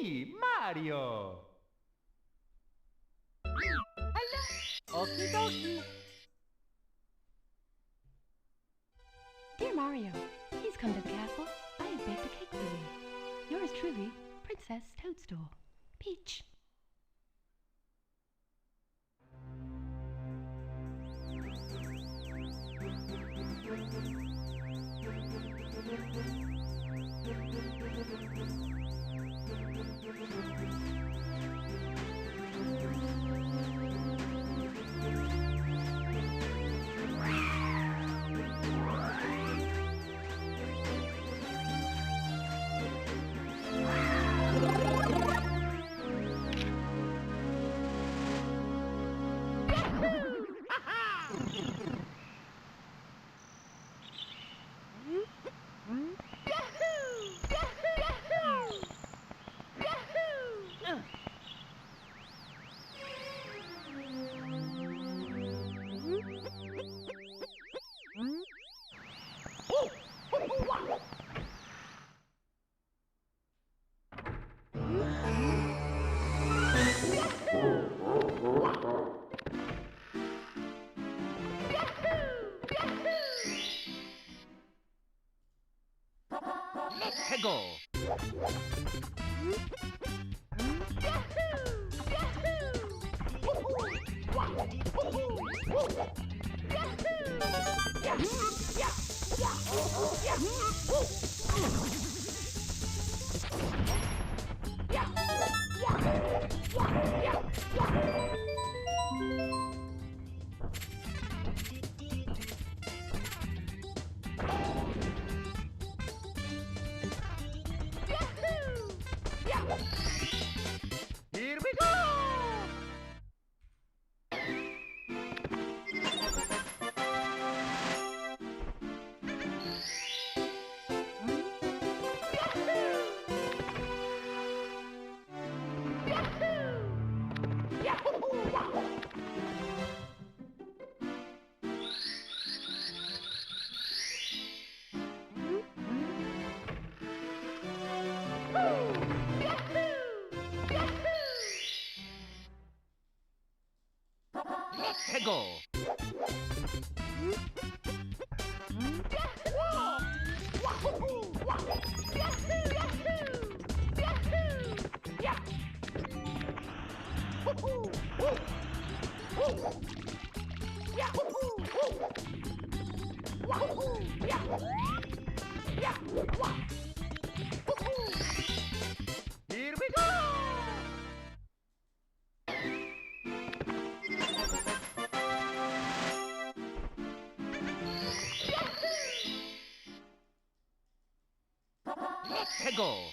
me, Mario. Hello. Okie dokie. Dear Mario, please come to the castle. I have baked a cake for you. Yours truly, Princess Toadstool. Peach. Let's go. Here we go! Let's go. Here we go. Let's go.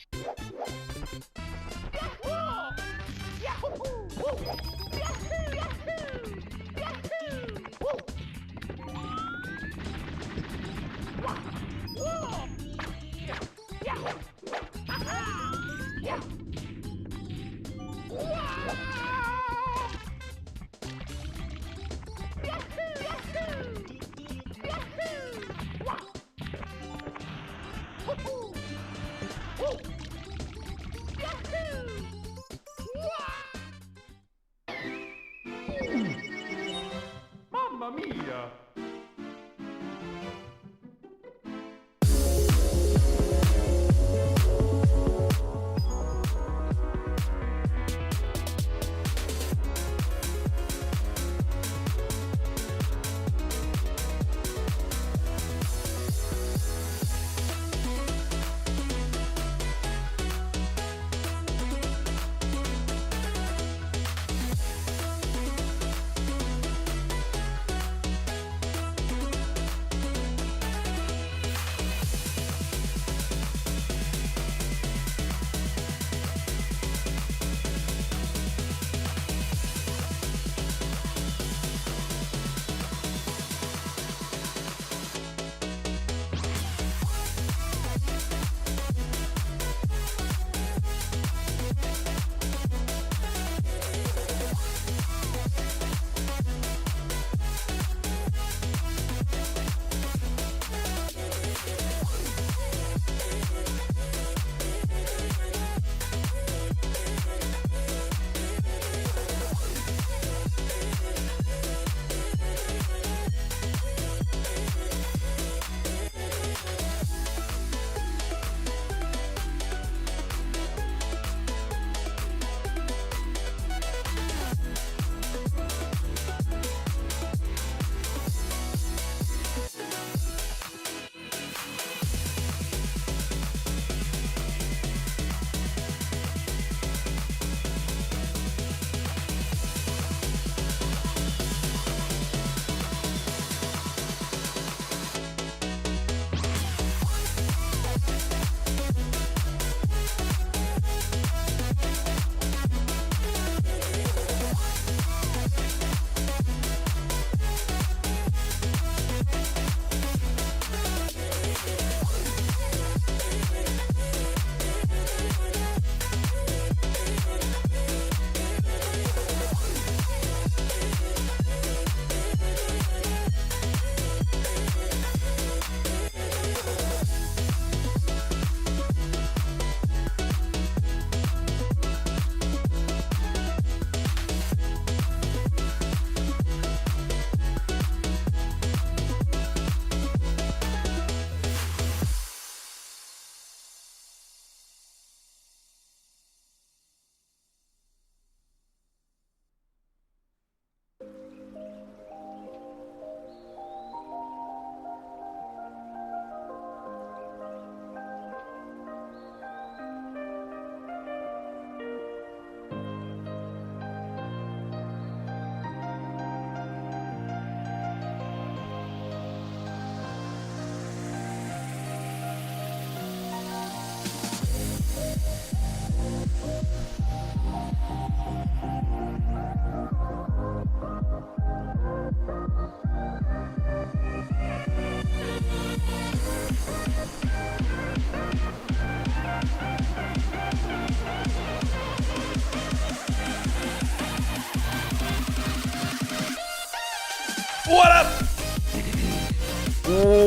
What up?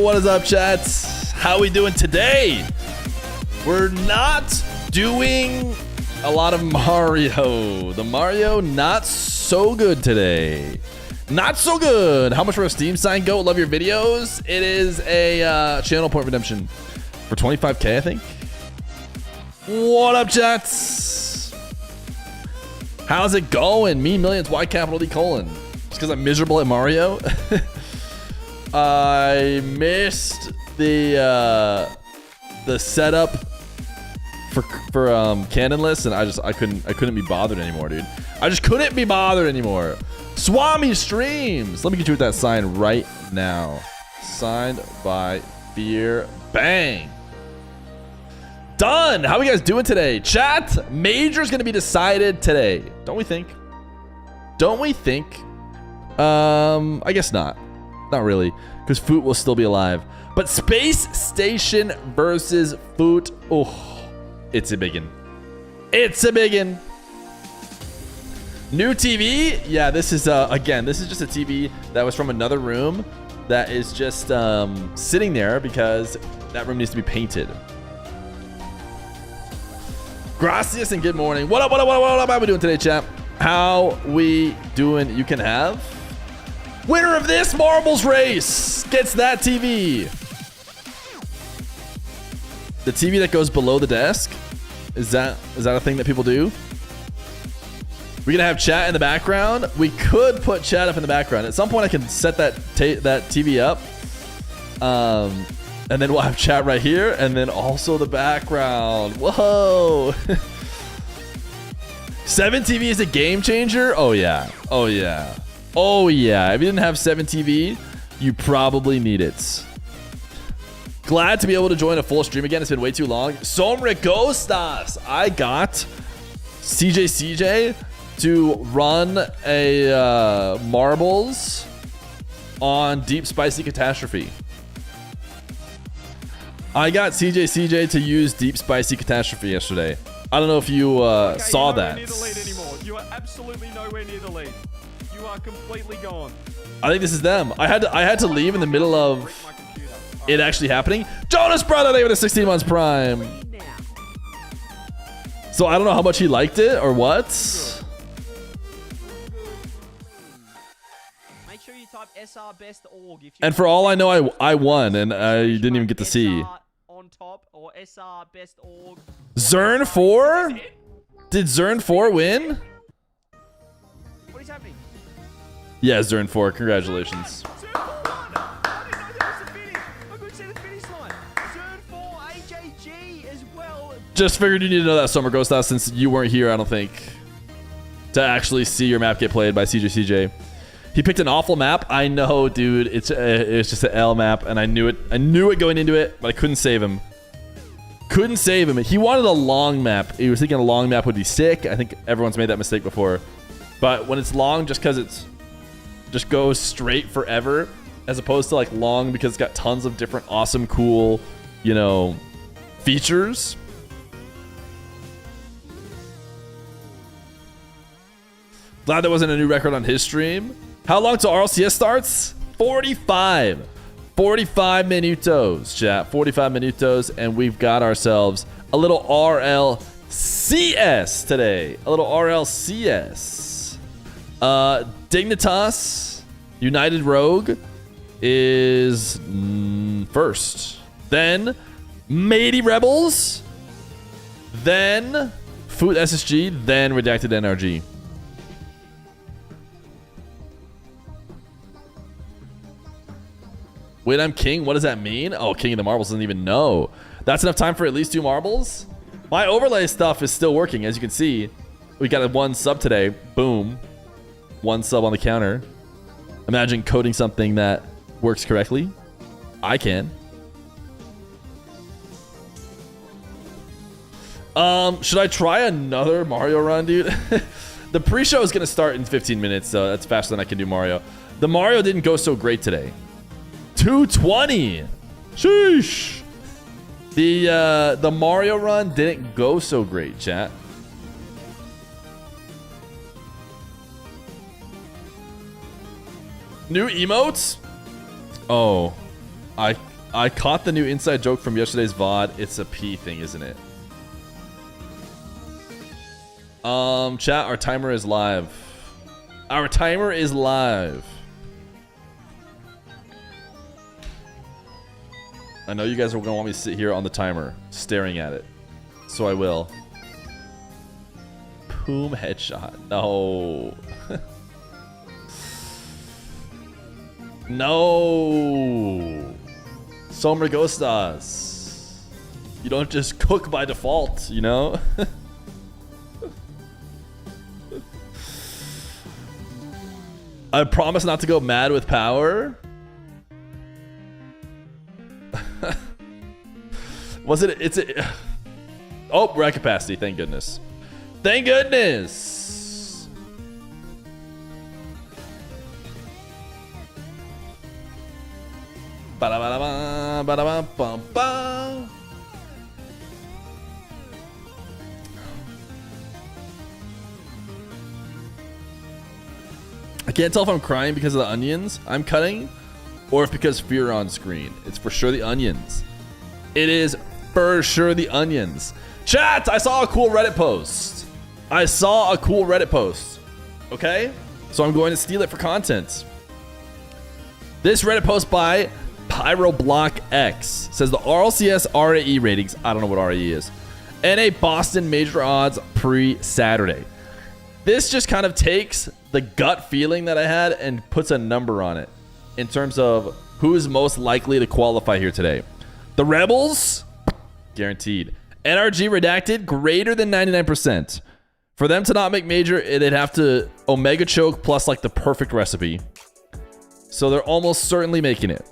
What is up, chats? How we doing today? We're not doing a lot of Mario. The Mario, not so good today. Not so good. How much for a Steam sign? Go. Love your videos. It is a channel point redemption for 25K, I think. What up, chats? How's it going? Me millions. Y capital D colon. Just because I'm miserable at Mario. I missed the setup for Canonless, and I couldn't be bothered anymore, dude. I just couldn't be bothered anymore. Swami streams. Let me get you with that sign right now. Signed by Feer. Bang. Done. How are you guys doing today? Chat, Major's gonna be decided today. Don't we think? Don't we think? I guess not. Not really, because Foot will still be alive. But Space Station versus Foot. Oh, it's a biggin. It's a biggin. New TV. Yeah, this is again, this is just a TV that was from another room that is just sitting there because that room needs to be painted. Gracias and good morning. What up, what up, what up, what up? How we doing today, chat? How we doing? You can have winner of this marbles race gets that TV. The TV that goes below the desk. Is that a thing that people do? We're gonna have chat in the background. We could put chat up in the background. At some point I can set that TV up. And then we'll have chat right here, and then also the background. Whoa. 7 TV is a game changer? Oh yeah. Oh yeah. Oh yeah. If you didn't have 7 TV, you probably need it. Glad to be able to join a full stream again. It's been way too long. Somre Gostas. I got CJ to run a marbles on Deep Spicy Catastrophe. I got CJ to use Deep Spicy Catastrophe yesterday. I don't know if you saw that. You're nowhere near the lead anymore. You are absolutely nowhere near the lead. You are completely gone. I think this is them. I had to leave in the middle of it actually happening. Jonas Brother, they were the 16 months prime. So I don't know how much he liked it or what. Make sure you type SR best org if you And for all I know, I won, and I didn't even get to see. On top or SR best org. Zern 4? Did Zern 4 win? What is happening? Yeah, Zern 4. Congratulations. Zern 4 won. I didn't know that was the finish. I couldn't see the finish line. Zern 4 AJG as well. Just figured you need to know that, Summer Ghost House, since you weren't here, I don't think, to actually see your map get played by CJ. He picked an awful map. I know, dude. It's just an L map, and I knew it. I knew it going into it, but I couldn't save him. Couldn't save him. He wanted a long map. He was thinking a long map would be sick. I think everyone's made that mistake before. But when it's long, just because it's just goes straight forever, as opposed to like long because it's got tons of different awesome, cool, you know, features. Glad there wasn't a new record on his stream. How long till RLCS starts? 45. 45 minutos, chat. 45 minutos, and we've got ourselves a little RLCS today. A little RLCS. Dignitas, United Rogue, is first. Then Matey Rebels. Then Foot SSG. Then Redacted NRG. Wait, I'm king? What does that mean? Oh, king of the marbles doesn't even know. That's enough time for at least 2 marbles? My overlay stuff is still working, as you can see. We got a 1 sub today. Boom. 1 sub on the counter. Imagine coding something that works correctly. I can. Should I try another Mario run, dude? The pre-show is going to start in 15 minutes, so that's faster than I can do Mario. The Mario didn't go so great today. 220. Sheesh. The Mario run didn't go so great, chat. New emotes? Oh, I caught the new inside joke from yesterday's VOD. It's a P thing, isn't it? Chat, our timer is live. Our timer is live. I know you guys are gonna want me to sit here on the timer, staring at it. So I will. Boom headshot. No. No. Somer Ghostas. You don't just cook by default, you know? I promise not to go mad with power. Was it? It's a. Oh, we're at capacity. Thank goodness. Thank goodness. Ba-da-ba-da-ba, ba-da-ba-bum-bum. I can't tell if I'm crying because of the onions I'm cutting or if because Feer on screen. It's for sure the onions. It is for sure the onions. Chat, I saw a cool Reddit post. Okay? So I'm going to steal it for content. This Reddit post by Pyroblock X says the RLCS RAE ratings, I don't know what RAE is, NA Boston major odds pre-Saturday. This just kind of takes the gut feeling that I had and puts a number on it in terms of who is most likely to qualify here today. The Rebels, guaranteed. NRG redacted, greater than 99%. For them to not make major, they'd have to Omega choke plus like the perfect recipe. So they're almost certainly making it.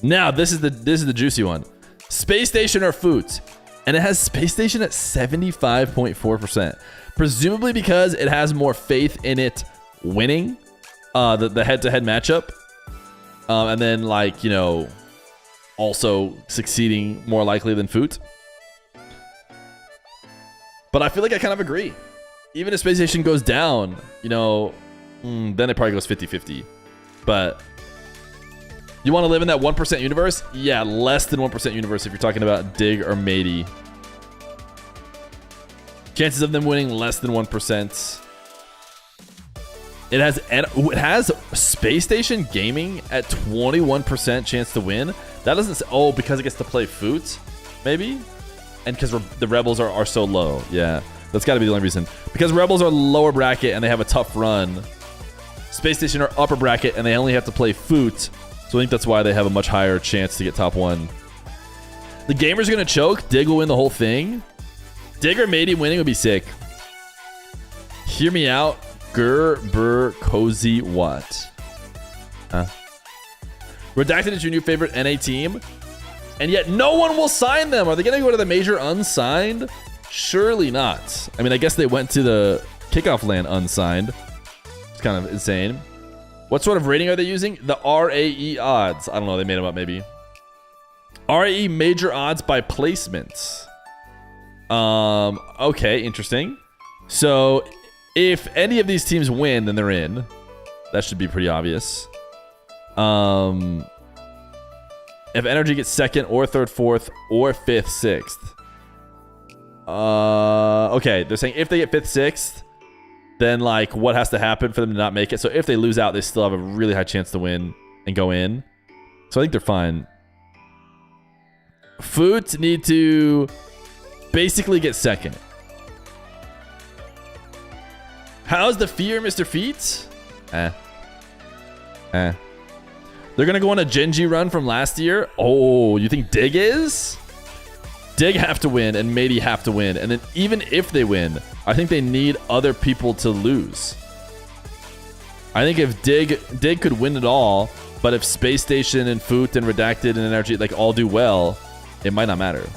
Now, this is the juicy one. Space Station or Foot. And it has Space Station at 75.4%. Presumably because it has more faith in it winning the head-to-head matchup. And then, like, you know, also succeeding more likely than Foot. But I feel like I kind of agree. Even if Space Station goes down, you know, then it probably goes 50-50. But you want to live in that 1% universe? Yeah, less than 1% universe if you're talking about Dig or Matey. Chances of them winning less than 1%. It has Space Station Gaming at 21% chance to win. That doesn't say, oh, because it gets to play Foot, maybe? And because the Rebels are so low. Yeah, that's got to be the only reason. Because Rebels are lower bracket and they have a tough run. Space Station are upper bracket and they only have to play Foot. So I think that's why they have a much higher chance to get top 1. The Gamer's going to choke. Dig will win the whole thing. Dig or Matey winning would be sick. Hear me out. Gerber Cozy what? Huh? Redacted is your new favorite NA team, and yet no one will sign them. Are they going to go to the major unsigned? Surely not. I mean, I guess they went to the kickoff LAN unsigned. It's kind of insane. What sort of rating are they using? The RAE odds. I don't know. They made them up maybe. RAE major odds by placement. Okay, interesting. So if any of these teams win, then they're in. That should be pretty obvious. If Energy gets 2nd or 3rd, 4th, or 5th, 6th. Okay, they're saying if they get 5th, 6th, then like what has to happen for them to not make it? So if they lose out, they still have a really high chance to win and go in. So I think they're fine. Foot need to basically get 2nd. How's the Fear, Mr. Feet? They're going to go on a Genji run from last year. Oh, you think Dig is? Dig have to win and Matey have to win. And then even if they win, I think they need other people to lose. I think if Dig could win it all, but if Space Station and Foot and Redacted and Energy like all do well, it might not matter.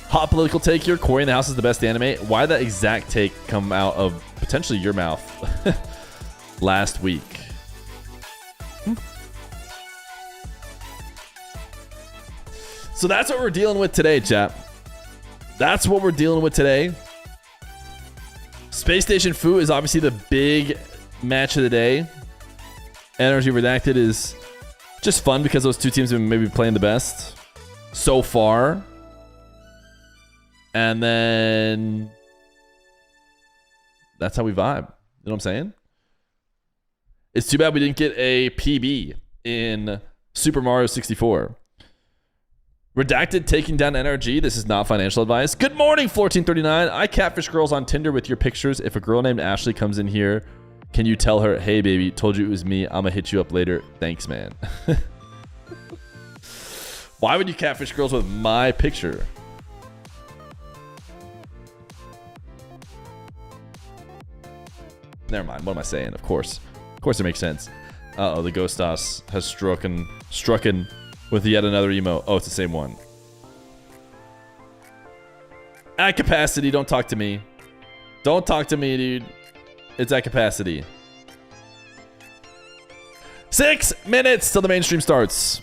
Hot political take here. Corey in the House is the best anime. Why that exact take come out of potentially your mouth last week? So that's what we're dealing with today, chat. That's what we're dealing with today. Space Station Fu is obviously the big match of the day. Energy Redacted is just fun because those two teams have been maybe playing the best so far. And then that's how we vibe. You know what I'm saying? It's too bad we didn't get a PB in Super Mario 64. Redacted taking down NRG. This is not financial advice. Good morning, 1439. I catfish girls on Tinder with your pictures. If a girl named Ashley comes in here, can you tell her, hey, baby, told you it was me. I'm going to hit you up later. Thanks, man. Why would you catfish girls with my picture? Never mind. What am I saying? Of course it makes sense. Uh-oh, the Ghostas has strucken with yet another emo. Oh, it's the same one. At capacity, don't talk to me. Don't talk to me, dude. It's at capacity. 6 minutes till the mainstream starts.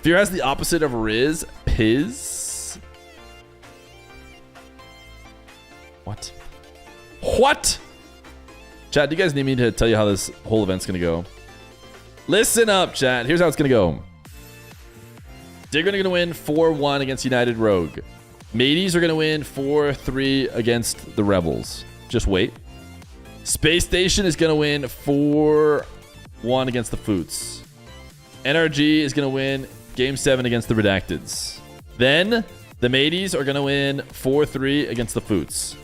Fear has the opposite of Riz. Piz? What? What? Chat, do you guys need me to tell you how this whole event's gonna go? Listen up, chat. Here's how it's gonna go. Digger are gonna win 4-1 against United Rogue. Mateys are gonna win 4-3 against the Rebels. Just wait. Space Station is gonna win 4-1 against the Foots. NRG is gonna win Game 7 against the Redacteds. Then the Mateys are gonna win 4-3 against the Foots.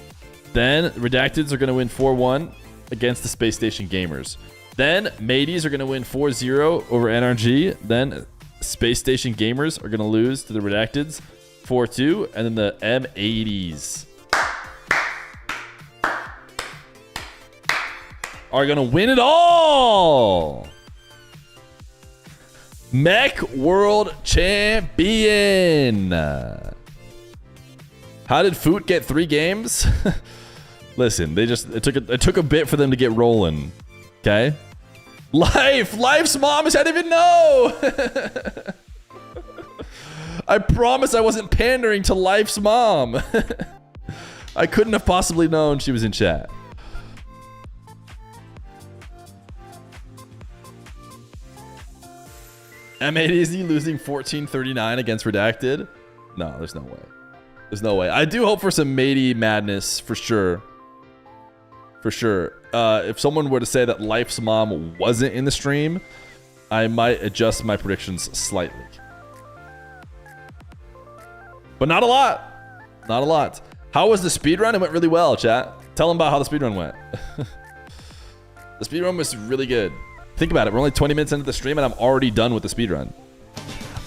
Then Redacteds are gonna win 4-1 against the Space Station Gamers. Then Mateys are gonna win 4-0 over NRG. Then Space Station Gamers are gonna lose to the Redacteds 4-2, and then the M80s are gonna win it all. Mech World Champion. How did Foot get 3 games? Listen, it took a bit for them to get rolling. Okay? Life's mom, I didn't even know. I promise I wasn't pandering to Life's mom. I couldn't have possibly known she was in chat. M80Z losing 14-39 against Redacted? No, there's no way. There's no way. I do hope for some matey madness for sure. For sure. If someone were to say that Life's mom wasn't in the stream, I might adjust my predictions slightly. But not a lot. Not a lot. How was the speedrun? It went really well, chat. Tell them about how the speedrun went. The speedrun was really good. Think about it. We're only 20 minutes into the stream and I'm already done with the speedrun.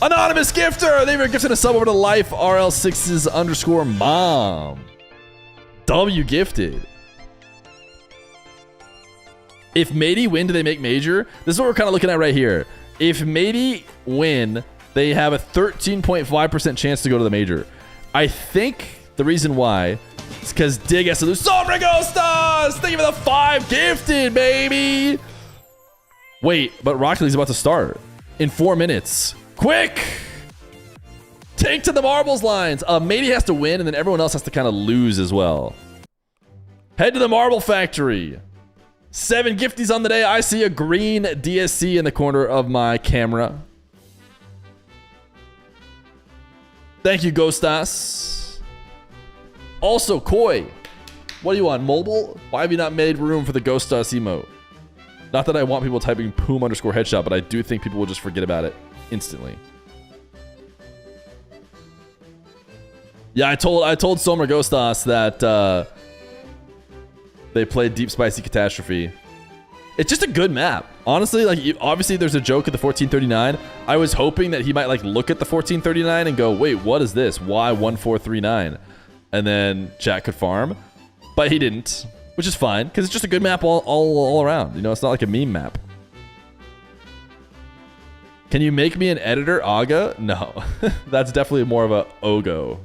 Anonymous Gifter! They were gifting a sub over to Life RL6's _mom. W gifted. If Matey win, do they make major? This is what we're kind of looking at right here. If Matey win, they have a 13.5% chance to go to the major. I think the reason why is because Dig has to lose. Sombragostas! Thank you for the 5 gifted, baby! Wait, but Rocket League's about to start in 4 minutes. Quick! Take to the marbles lines. Matey has to win, and then everyone else has to kind of lose as well. Head to the marble factory. 7 gifties on the day. I see a green DSC in the corner of my camera. Thank you, Ghostas. Also, Koi. What do you want, mobile? Why have you not made room for the Ghostas emote? Not that I want people typing poom_headshot, but I do think people will just forget about it instantly. Yeah, I told Somer Ghostas that they played Deep Spicy Catastrophe. It's just a good map. Honestly, like obviously there's a joke at the 1439. I was hoping that he might like look at the 1439 and go, wait, what is this? Why 1439? And then chat could farm. But he didn't, which is fine, because it's just a good map all around. You know, it's not like a meme map. Can you make me an editor, Aga? No. That's definitely more of a Ogo.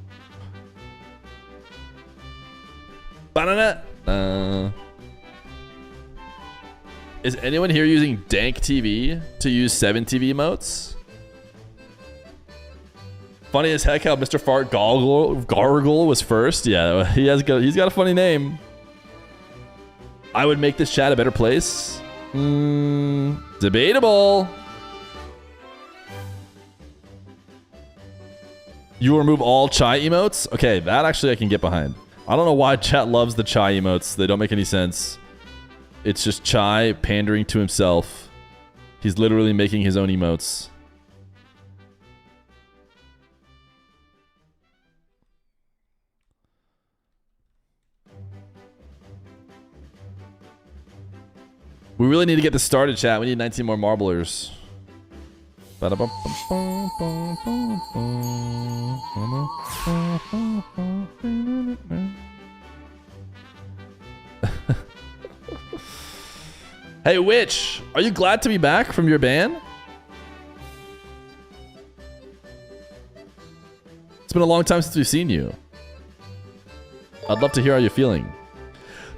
Banana. Is anyone here using Dank TV to use 7 TV emotes? Funny as heck how Mr. Fart Gargle was first. Yeah, he's got a funny name. I would make this chat a better place Debatable. You remove all chai emotes? Okay, that actually I can get behind. I don't know why chat loves the chai emotes. They don't make any sense. It's just Chai pandering to himself. He's literally making his own emotes. We really need to get this started, chat. We need 19 more marblers. Hey, Witch, are you glad to be back from your ban? It's been a long time since we've seen you. I'd love to hear how you're feeling.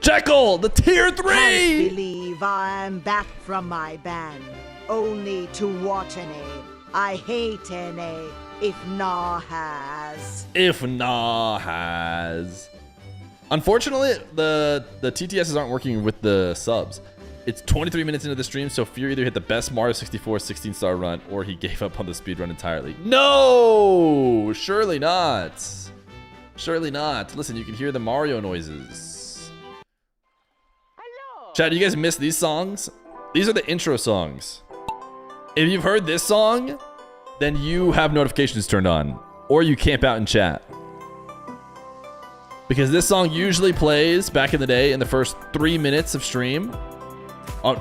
Jekyll, the tier 3! Can't believe I'm back from my ban, only to watch an A. I hate an A, if nah has. If nah has. Unfortunately, the TTSs aren't working with the subs. It's 23 minutes into the stream, so Feer either hit the best Mario 64 16-star run or he gave up on the speedrun entirely. No! Surely not. Surely not. Listen, you can hear the Mario noises. Hello. Chat, do you guys miss these songs? These are the intro songs. If you've heard this song, then you have notifications turned on, or you camp out in chat. Because this song usually plays back in the day in the first 3 minutes of stream.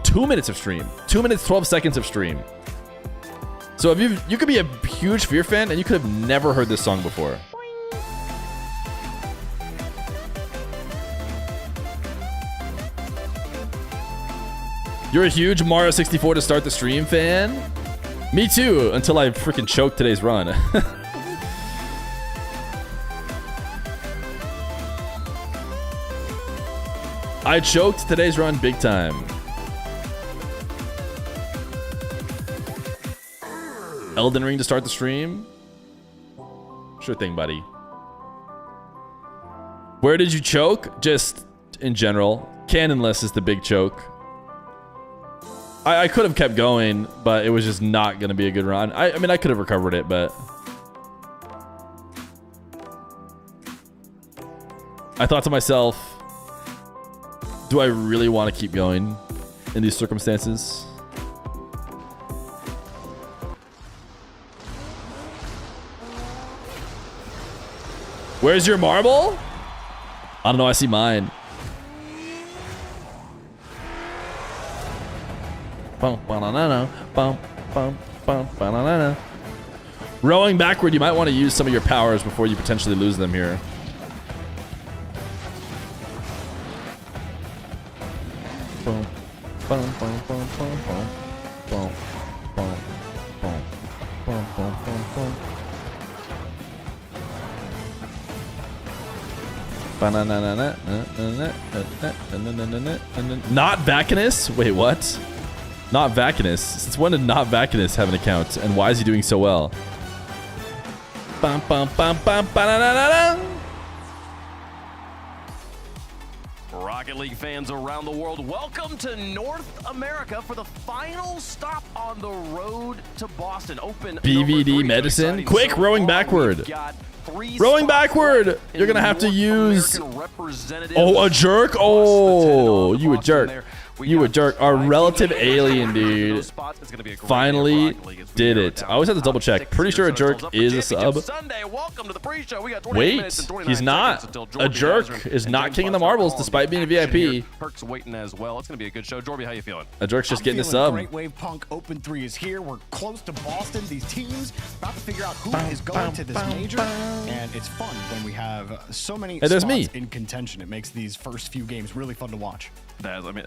2 minutes of stream. 2 minutes, 12 seconds of stream. So if you could be a huge Feer fan and you could have never heard this song before. You're a huge Mario 64 to start the stream fan? Me too, until I freaking choked today's run. I choked today's run big time. Elden Ring to start the stream? Sure thing, buddy. Where did you choke? Just in general. Canonless is the big choke. I could have kept going, but it was just not going to be a good run. I mean, I could have recovered it, but... I thought to myself, do I really want to keep going in these circumstances? Where's your marble? I don't know, I see mine. Rowing backward, you might want to use some of your powers before you potentially lose them here. Not Vacanus? Wait, what? Not Vacanus. Since when did Not Vacanus have an account? And why is he doing so well? Rocket League fans around the world, welcome to North America for the final stop on the road to Boston. Open BVD medicine? Quick, rowing backward. Rowing backward! You're gonna have to use... Oh, a jerk? Oh, you a jerk. You a jerk. Our relative alien, dude. Finally did it. I always have to double check. Pretty sure a jerk is a sub. Wait, he's not. A jerk is not king of the marbles despite being a VIP. Perks waiting as well. It's gonna be a good show. Jorby, how you feeling? A jerk's just getting a sub. Great Wave Punk Open 3 is here. We're close to Boston. These teams about to figure out who is going to this major, and it's fun when we have so many spots in contention. It makes these first few games really fun to watch. I mean,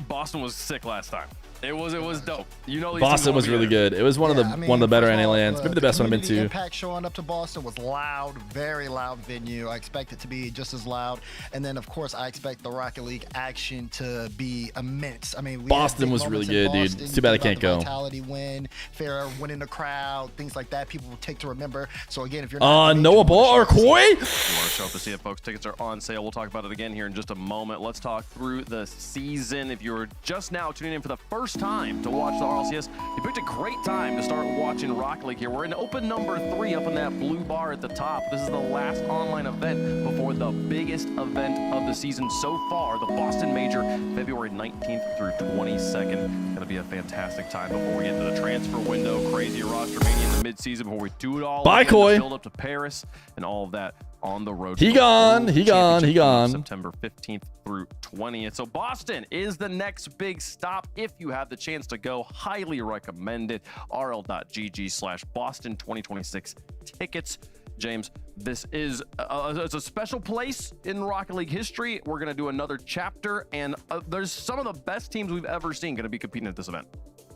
Boston was sick last time. It was dope. You know, these Boston teams was wanna be really there. good. It was one of the better first of NA all, lands. Maybe the best one I've been community to. Impact showing up to Boston was loud, very loud venue. I expect it to be just as loud. And then, of course, I expect the Rocket League action to be immense. I mean, Boston was really good, dude. It's too bad I can't go. Vitality win, Feer winning the crowd, things like that. People will take to remember. So again, if you're Noah Ball or Koi? You want to show up to see it, folks. Tickets are on sale. We'll talk about it again here in just a moment. Let's talk through the season. If you're just now tuning in for the first time to watch the RLCS, you picked a great time to start watching Rocket League here. We're in open number 3 up in that blue bar at the top. This is the last online event before the biggest event of the season so far, the Boston Major, February 19th through 22nd. Gonna be a fantastic time before we get into the transfer window, crazy roster mania in the midseason, before we do it all. Bye, Koi. Build up to Paris and all of that on the road. He gone. September 15th through 20th. So Boston is the next big stop. If you have the chance to go, highly recommend it. rl.gg/Boston 2026 tickets. James, this is it's a special place in Rocket League history. We're going to do another chapter, and there's some of the best teams we've ever seen going to be competing at this event.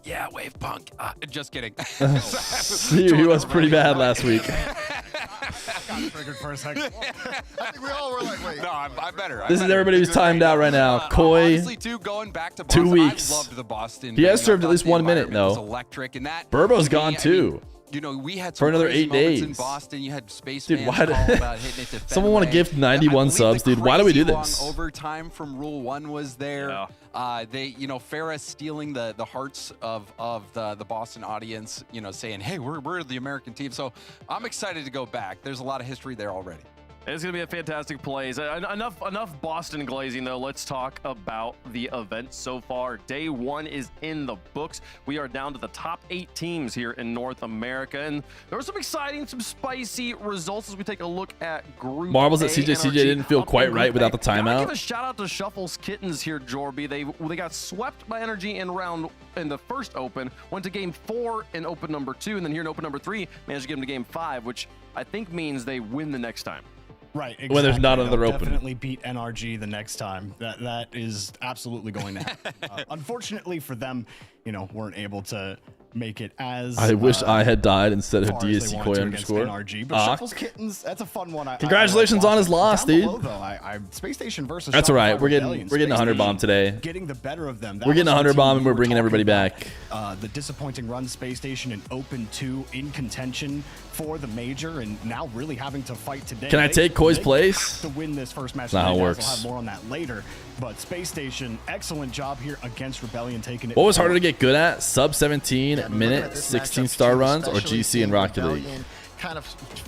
Yeah, Wave Punk. Just kidding. He was pretty bad last week. got triggered for a second. I think we all were like, wait. No, I'm better. This is everybody who's timed out right now. Koi, Honestly, too, going back to Boston, 2 weeks. I loved the Boston. He has thing. served I at least thought 1 the minute, environment though. was electric, and that Burbo's to me, gone I too. mean, you know, we had For some another crazy 8 moments in days. Boston. You had Space Dude, Fans why call about hitting it to someone want to Fenway. gift 91 I believe subs, the dude? Why do we do crazy this? long overtime from Rule 1 was there. Yeah. They, you know, Farrah stealing the hearts of the Boston audience, you know, saying, hey, we're the American team. So I'm excited to go back. There's a lot of history there already. It's going to be a fantastic place. Enough Boston glazing, though. Let's talk about the event so far. Day 1 is in the books. We are down to the top 8 teams here in North America. And there were some exciting, some spicy results as we take a look at Group Marbles A. that CJ NRG didn't feel up in quite Group right without the A. Gotta timeout. give a shout out to Shuffle's Kittens here, Jorby. They got swept by Energy in the first open, went to game 4 in open number 2, and then here in open number 3, managed to get them to game 5, which I think means they win the next time. Right, exactly. When there's not another They'll open. Definitely beat NRG the next time. That is absolutely going to happen. Unfortunately for them, you know, weren't able to make it as. I wish I had died instead of far as they DSC wanted Koi to against underscore. NRG, but Shuffle's Kittens, that's a fun one. Congratulations on his loss, Down dude. below, though, Space Station versus. That's all right. Shopify We're getting Rebellion. 100 bomb today. Getting the better of them. That We're getting was the 100 team bomb and we we're were bringing everybody talking back. The disappointing run Space Station in Open 2 in contention for the major, and now really having to fight today. Can I take Koi's place? To win this first match. That's not how it today, guys. works. We'll have more on that later. But Space Station, excellent job here against Rebellion, taking it. What was harder forward. to get good at? Sub 17 minute 16 star runs or GC and Rocket League?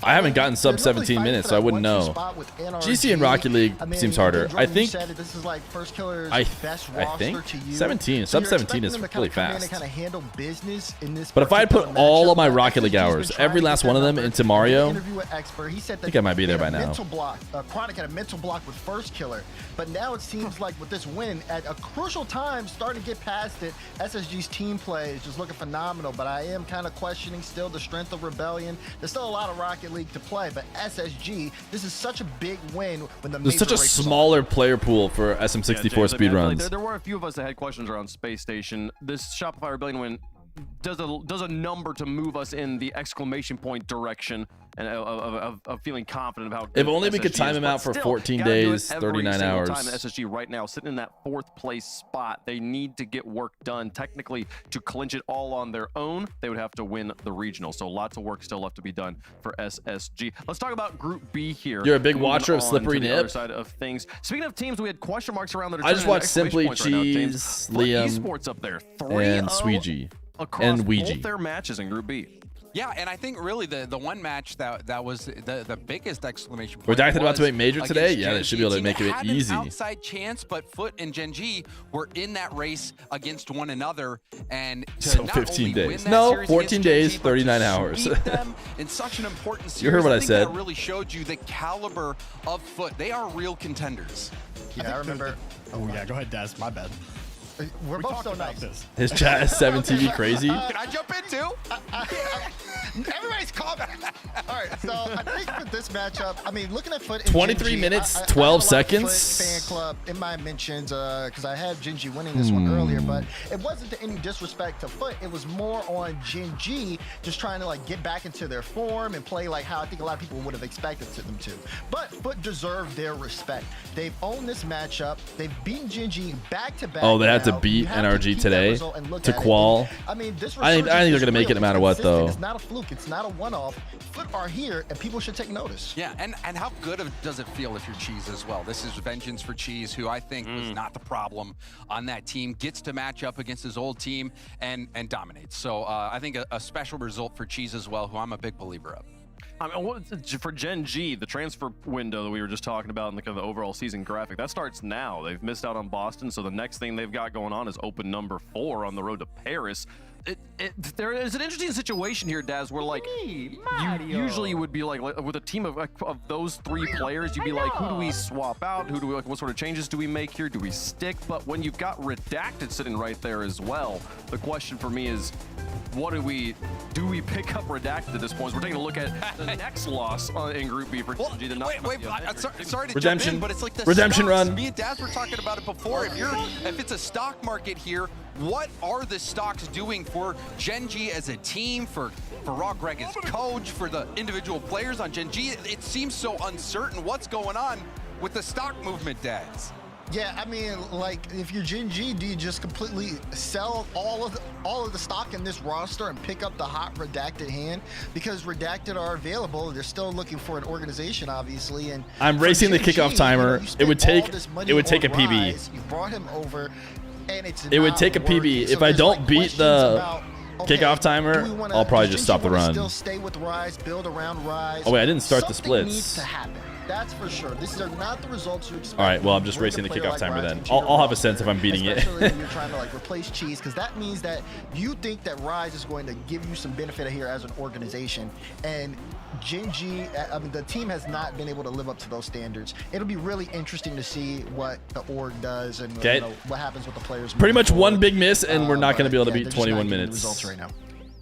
I haven't gotten sub 17 minutes, so I wouldn't know. GC and Rocket League seems harder. I think. This is like First Killer's I best think roster to you. 17, So sub you're 17 is expecting them to really come in and fast. kinda handle business in this But if I had put particular all matchup, of my but Rocket League SSG's been hours, trying every to last get one of that them number. into In Mario, an interview with Expert, he said that I think I might be there he had by a now. mental block. Chronic had a mental block with First Killer, but now it seems like with this win at a crucial time, starting to get past it, SSG's team play is just looking phenomenal. But I am kind of questioning still the strength of Rebellion. There's still a lot of Rocket League to play, but SSG, this is such a big win when the there's such a major race was on. smaller player pool for SM64 Yeah, James, speedruns. there were a few of us that had questions around Space Station. This Shopify Rebellion win does a number to move us in the exclamation point direction and of feeling confident about. If only we could time him out for 14 days, 39 hours. Time SSG right now sitting in that 4th place spot. They need to get work done. Technically, to clinch it all on their own, they would have to win the regional. So lots of work still left to be done for SSG. Let's talk about Group B here. You're a big Moving watcher of on Slippery to the Nip? other side of things. Speaking of teams, we had question marks around that. I just watched Simply Right now, James. Cheese, Put Liam, esports up there. 3-0 and Sweegie. across And Ouija. both their matches in Group B. Yeah, and I think really the one match that was the biggest exclamation point. Redacted about to was make major against today? Yeah, they Gen should G. be able to Team make it had easy. An outside chance, but Foot and Gen G were in that race against one another, and to So not 15 only days. win that No, series 14 against Gen days, G, but to 39 hours. sweep them in such an important series. You heard what I think said. That really showed you the caliber of Foot. They are real contenders. Yeah, I remember. Oh yeah, go ahead, Des. My bad. We're both so nice. His chat is 7TV crazy. Can I jump in too? Everybody's calm. All right, so I think for this matchup, I mean, looking at Foot, 23 minutes, I 12 have a lot of seconds. Foot fan club in my mentions because I had Genji winning this one earlier, but it wasn't to any disrespect to Foot. It was more on Genji just trying to like get back into their form and play like how I think a lot of people would have expected them to. But Foot deserved their respect. They've owned this matchup. They've beaten Genji back to back. Oh, they had to now. beat You have to NRG keep that today result and look to at it. qual. I mean, this I think they're gonna make it no matter what, though. It's not a fluke. It's not a one-off. Foot are here, and people should take notice. Yeah, and how good does it feel if you're Cheese as well? This is vengeance for Cheese, who I think was not the problem on that team. Gets to match up against his old team and dominates. So I think a special result for Cheese as well, who I'm a big believer of. I mean, for Gen G, the transfer window that we were just talking about in the kind of the overall season graphic, that starts now. They've missed out on Boston, so the next thing they've got going on is open number 4 on the road to Paris. There is an interesting situation here, Daz, where like you usually would be like with a team of those 3 players, you'd be like, who do we swap out? Who do we like? What sort of changes do we make here? Do we stick? But when you've got Redacted sitting right there as well, the question for me is, what do we pick up Redacted at this point? So we're taking a look at the next loss in Group B for G. Sorry to Redemption. jump in, but it's like the Redemption stocks. run. Me and Daz were talking about it before. If it's a stock market here, what are the stocks doing for Gen G as a team, for Raw Greg as coach, for the individual players on Gen G? It seems so uncertain. What's going on with the stock movement, Daz? Yeah, I mean, like, if you're Gen G, do you just completely sell all of the stock in this roster and pick up the hot Redacted hand? Because Redacted are available. They're still looking for an organization, obviously. And I'm racing the kickoff timer. It would take a PB. Rise, you brought him over, and it's It would not take a PB. working. If So I there's, don't like, beat questions the about, kickoff timer, do we wanna- I'll probably does just Gen stop G the wanna run. Still stay with Rise, build around Rise. Oh wait, I didn't start the Something splits. needs to happen. That's for sure. These are not the results you expect. All right, well, I'm when just you bring racing the a player kickoff like timer Rise then. into your I'll have a sense roster, if I'm beating it. especially when you're trying to like replace Cheese, because that means that you think that Rise is going to give you some benefit here as an organization. And Gen G, I mean, the team has not been able to live up to those standards. It'll be really interesting to see what the org does and Okay. you know, what happens with the players. Pretty moving much one forward. big miss, and we're not going to be able to Yeah, beat they're just not 21 getting the minutes. results right now.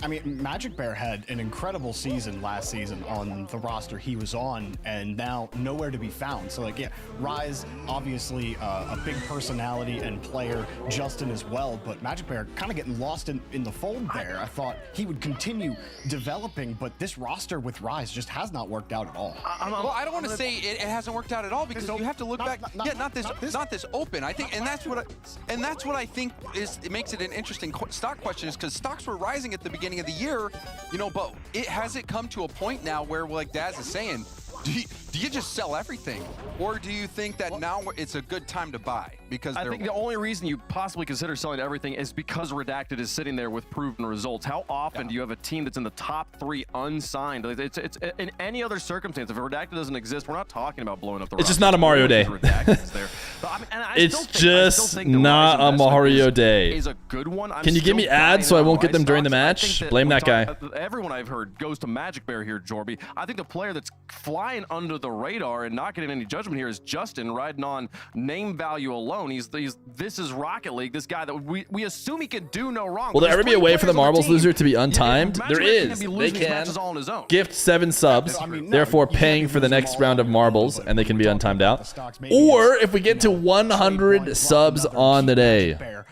I mean, Magic Bear had an incredible season last season on the roster he was on, and now nowhere to be found. So, like, yeah, Rise, obviously a big personality and player, Justin as well, but Magic Bear kind of getting lost in the fold there. I thought he would continue developing, but this roster with Rise just has not worked out at all. Well, I don't want to say it hasn't worked out at all, because you have to look back. Not this open. I think, and that's what I think it makes it an interesting stock question, is because stocks were rising at the beginning of the year, you know, but has it come to a point now where, like Daz is saying, do you just sell everything, or do you think that now it's a good time to buy? Because I think the only reason you possibly consider selling everything is because Redacted is sitting there with proven results. How often do you have a team that's in the top 3 unsigned? It's in any other circumstance. If Redacted doesn't exist, we're not talking about blowing up the roster. It's just not a Mario day. Redacted is there. But, I mean, and I It's still think- just the not Rise a investment Mario day. Is a good one. I'm Can you give still me ads so I buying won't get Rise them during the stocks. I match? think Blame when that we guy. everyone I've heard goes to Magic Bear here, Jorby. I think the player that's flying under the radar and not getting any judgment here is Justin, riding on name value alone. This is Rocket League, this guy that we assume he can do no wrong. Will there There's ever be a 20 way for the players on marbles team. loser to be untimed? Magic There Bear can't is. be They losing these can matches all on his own. gift 7 subs, I mean, no, therefore you paying can't for the lose them next all round of in a row, marbles, but and they can be we're talking untimed about out. the stocks. Maybe Or it's, if we get to you know, trade one, 100 drop subs another, on the keep day, Magic Bear,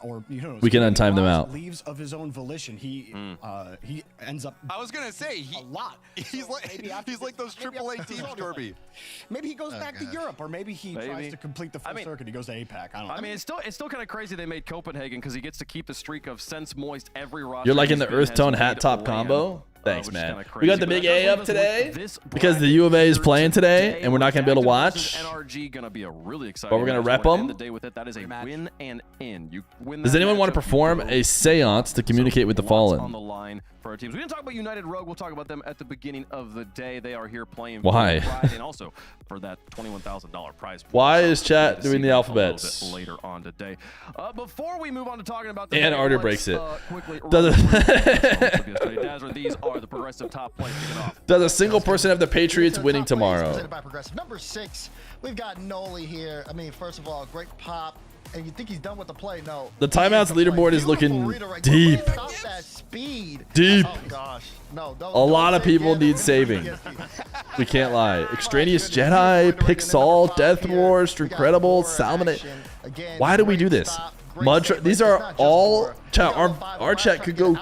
or you know, we can untime them Rise out. Leaves of his own volition. He ends up. I was gonna say a lot. He's Maybe after like those maybe AAA after teams, this all Jorby. Maybe he goes back to Europe, or maybe he tries to complete the full mean- circuit. He goes to APAC. I don't know. I mean, it's still kind of crazy they made Copenhagen, because he gets to keep the streak of Sense Moist every roster. You're liking the he's been Earth has Tone made hat top land, combo? Thanks, which is man. kinda We got crazy, the but big that A does up leave us today with this because the bracket U of A is here playing today, today. and we're not going to be able to Redacted versus watch. NRG gonna be a really exciting. But we're gonna match. rep gonna 'em. end the day with it. That is a win and in. You win. Does that anyone want to matchup, you perform go. a seance to communicate with the Lots on fallen? the line for our teams. We didn't talk about United Rogue. We'll talk about them at the beginning of the day. They are here playing Why? for Friday, and also for that $21,000 prize pool. Why So is chat we'll doing see the that alphabets? a little bit later on today. Before we move on to talking about the And day, Arter let's, breaks it. Quickly Does Dazzler, these are the progressive top plays kicking off. Does a single person have the Patriots To the winning top plays tomorrow? presented by Progressive. Number 6, we've got Noli here. I mean, first of all, great pop. and you think he's done with the play. No. The timeouts leaderboard is looking deep. Stop that speed. Deep. Oh gosh. No. A lot of people need saving. We can't lie. Extraneous Jedi, Pixel, Death Wars, Incredible, Salmon. Why do we do this? These are all chat. Our chat could go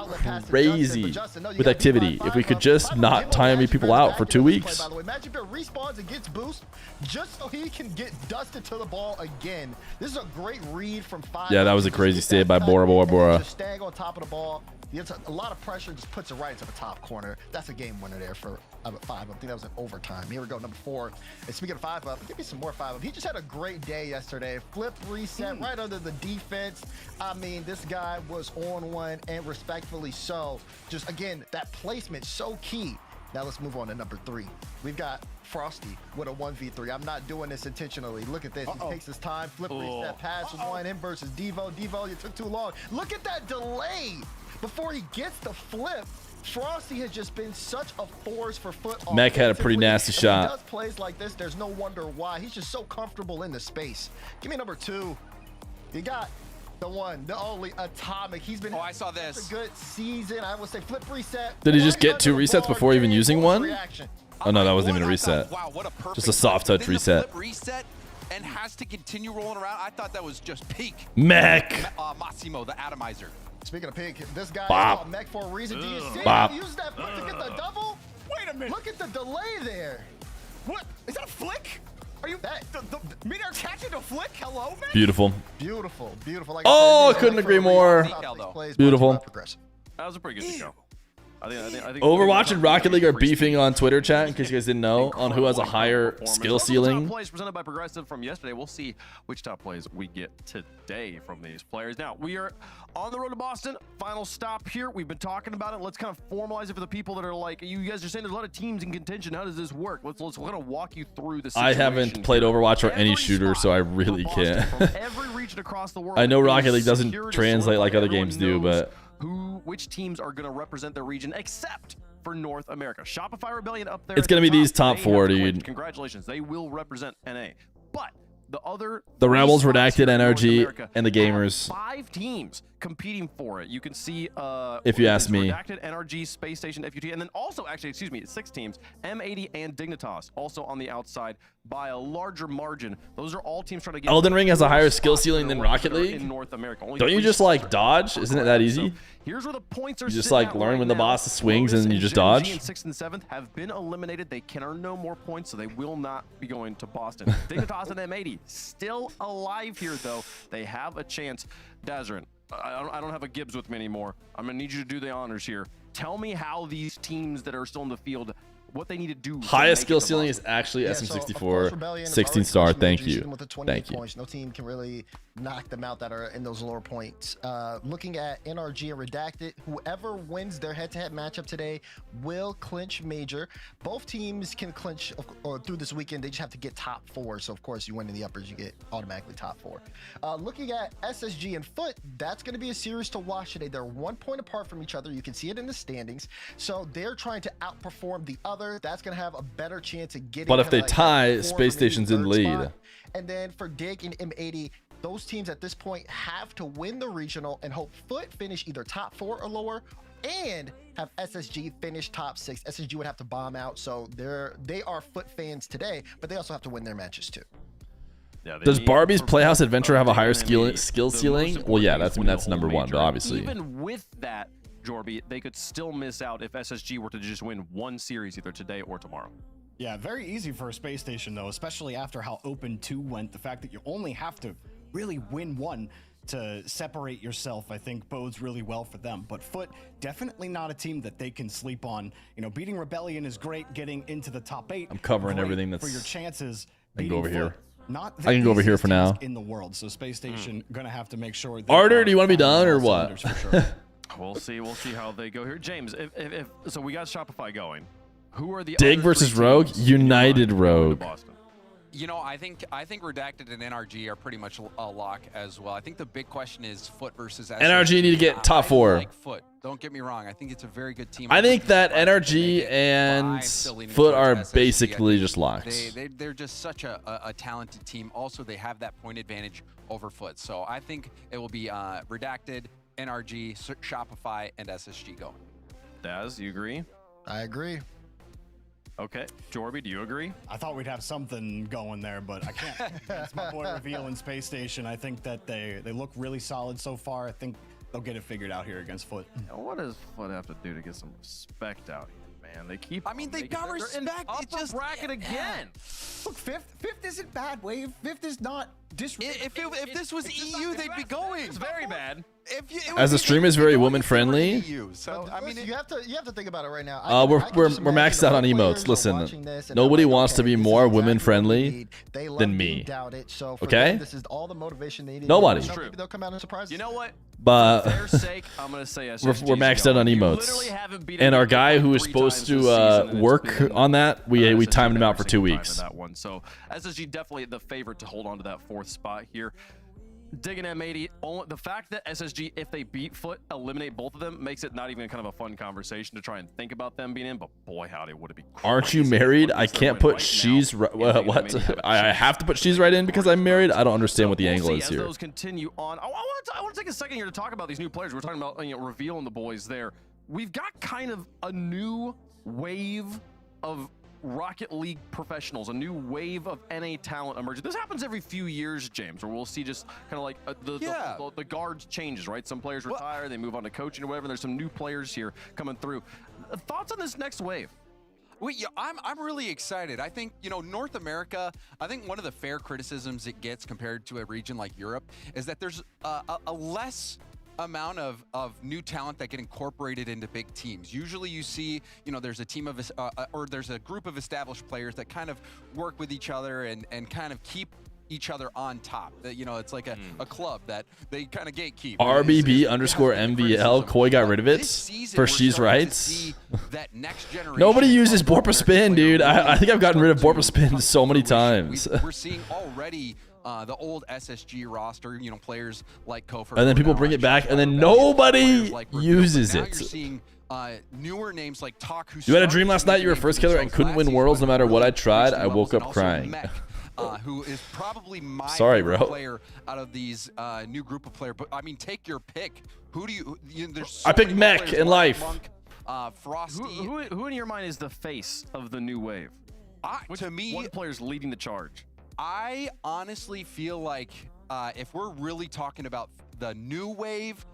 crazy with activity if we could just not time people out for 2 weeks. By the way, imagine if it respawns and gets boost just so he can get dusted to the ball again. This is a great read from 5. Yeah, that was a crazy save by Bora Bora. Just staying on top of the ball. It's a lot of pressure, just puts it right into the top corner. That's a game winner there for 5. I think that was an overtime. Here we go, number 4. And speaking of 5 up, give me some more 5 up. He just had a great day yesterday. Flip reset right under the defense. I mean, this guy was on one, and respectfully so. Just again, that placement so key. Now let's move on to number 3. We've got Frosty with a 1v3. I'm not doing this intentionally. Look at this. He takes his time. Flip reset pass 1 in versus Devo. Devo, you took too long. Look at that delay before he gets the flip. Frosty has just been such a force for Foot. Mech had a pretty nasty shot. When he does plays like this, there's no wonder why. He's just so comfortable in the space. Give me number 2. You got the one, the only Atomic. He's been I saw this. A good season. I would say flip reset. Did he just get 2 resets before even using one? Oh no, that wasn't even a reset. Wow, what a perfect just a soft touch reset. Flip reset and has to continue rolling around. I thought that was just peak. Mech. Massimo, the atomizer. Speaking of pig, this guy Bop. is called Mech for a reason. Do you see Bop. him use that flip to get the double? Wait a minute. Look at the delay there. What? Is that a flick? Are you mean our catching a flick? Hello, man? Beautiful. Beautiful. Like Oh, I couldn't agree more. Beautiful. That was a pretty good show. I think Overwatch and Rocket League are beefing on Twitter chat, in case you guys didn't know, on who has a higher skill ceiling. Top plays presented by Progressive from yesterday. We'll see which top plays we get today from these players. Now, we are on the road to Boston. Final stop here. We've been talking about it. Let's kind of formalize it for the people that are like, you guys are saying there's a lot of teams in contention. How does this work? Let's kind of walk you through the situation. I haven't played Overwatch or any shooter, so I really can't. Every region across the world. I know Rocket League doesn't translate like other games do, but which teams are going to represent their region, except for North America. Shopify Rebellion up there. It's going to be these top 4, dude. Congratulations. They will represent NA. But the Rebels, Redacted, NRG, and the Gamers. 5 teams competing for it. You can see if you ask me, Redacted, NRG, Space Station, FUT, and then also, actually, excuse me, 6 teams, M80 and Dignitas, also on the outside by a larger margin. Those are all teams trying to get Elden Ring has a higher skill ceiling than Rocket League. In North America. Don't you just like dodge? Isn't it that easy? So here's where the points are. You just like learn when the boss swings and then you just dodge. And 6th and 7th have been eliminated. They can earn no more points, so they will not be going to Boston. Dignitas and M80 still alive here, though. They have a chance. Dazarin, I don't have a Gibbs with me anymore. I'm gonna need you to do the honors here. Tell me how these teams that are still in the field, what they need to do. Highest skill ceiling is actually SM64, 16 star. Thank you. Thank you. No team can really knock them out that are in those lower points. Looking at NRG and Redacted, whoever wins their head-to-head matchup today will clinch major. Both teams can clinch through this weekend. They just have to get top 4. So of course, you win in the uppers, you get automatically top 4. Looking at SSG and Foot, that's going to be a series to watch today. They're 1 point apart from each other. You can see it in the standings. So they're trying to outperform the other. That's going to have a better chance of getting. But if they tie, Space Station's in lead. And then for Dig and M80, those teams at this point have to win the regional and hope Foot finish either top 4 or lower, and have SSG finish top 6. SSG would have to bomb out, so they are Foot fans today, but they also have to win their matches too. Yeah, does Barbie's Playhouse Adventure have a higher skill ceiling? Well, yeah, that's number 1, but obviously. Even with that, Jorby, they could still miss out if SSG were to just win 1 series either today or tomorrow. Yeah, very easy for a Space Station, though, especially after how Open 2 went. The fact that you only have to really win 1 to separate yourself, I think, bodes really well for them. But Foot, definitely not a team that they can sleep on. You know, beating Rebellion is great. Getting into the top 8, I'm covering everything that's for your chances. I can go over here. Not I can go over here for now. In the world, so Space Station gonna have to make sure. Arter, do you want to be done or what? Sure. We'll see how they go here. James, if so, we got Shopify going. Who are the Dig versus Rogue? United Rogue. You know, I think Redacted and NRG are pretty much a lock as well. I think the big question is Foot versus SSG. NRG need to get top 4. I like Foot. Don't get me wrong. I think it's a very good team. I think that NRG and Foot are basically just locks. They're just such a talented team. Also, they have that point advantage over Foot. So I think it will be Redacted, NRG, Shopify, and SSG going. Daz, you agree? I agree. Okay. Jorby, do you agree? I thought we'd have something going there, but I can't. It's my boy Reveal in Space Station. I think that they look really solid so far. I think they'll get it figured out here against Foot. Now, what does Foot have to do to get some respect out here, man? They keep. I mean, they got respect. It's just bracket again. Look, fifth isn't bad, Wave. Fifth is not disrespectful. If this was EU, they'd be going. It's very bad. As the stream is very woman friendly. So I mean, you have to think about it right now. We're maxed out on emotes. Listen, nobody wants to be more women friendly than me. Okay? This is all the motivation they need. Nobody. Maybe they'll come out and surprise us. You know what? But For their sake, I'm gonna say SSG. we're maxed out on emotes. And our guy who was supposed to work on that, we timed him out for 2 weeks. That one. So SSG definitely the favorite to hold on to that 4th spot here. Digging M80, the fact that SSG, if they beat Foot, eliminate both of them, makes it not even kind of a fun conversation to try and think about them being in, but boy, howdy, would it be crazy. Aren't you married? I can't put she's right. What? I have to put she's right in because I'm married? I don't understand what the angle is here. As those continue on, I want to take a second here to talk about these new players. We're talking about Reveal and the boys there. We've got kind of a new wave of Rocket League professionals, a new wave of NA talent emerging. This happens every few years, James, where we'll see just kind of like the guards changes, right? Some players retire, they move on to coaching or whatever. There's some new players here coming through. Thoughts on this next wave? Well, yeah, I'm really excited. I think, North America, I think one of the fair criticisms it gets compared to a region like Europe is that there's a less amount of new talent that get incorporated into big teams. Usually you see, there's a team of, or there's a group of established players that kind of work with each other and kind of keep each other on top. That it's like a club that they kind of gatekeep. RBB underscore MVL. Koi got rid of it for she's right. That next generation. Nobody uses Borpa Spin, dude. I think I've gotten rid of Borpa Spin so many times. We're seeing already the old SSG roster, players like Kofor. And then people bring it back, and then nobody uses it. You're seeing newer names like Talk. You had a dream last night you were first killer and couldn't win worlds no matter what I tried. I woke up crying. Who is probably my favorite player out of these new group of players. But I mean, take your pick. Who do you? There's so I picked Mech in life. Monk, Frosty. Who in your mind is the face of the new wave? To me, one player's leading the charge. I honestly feel like if we're really talking about the new wave,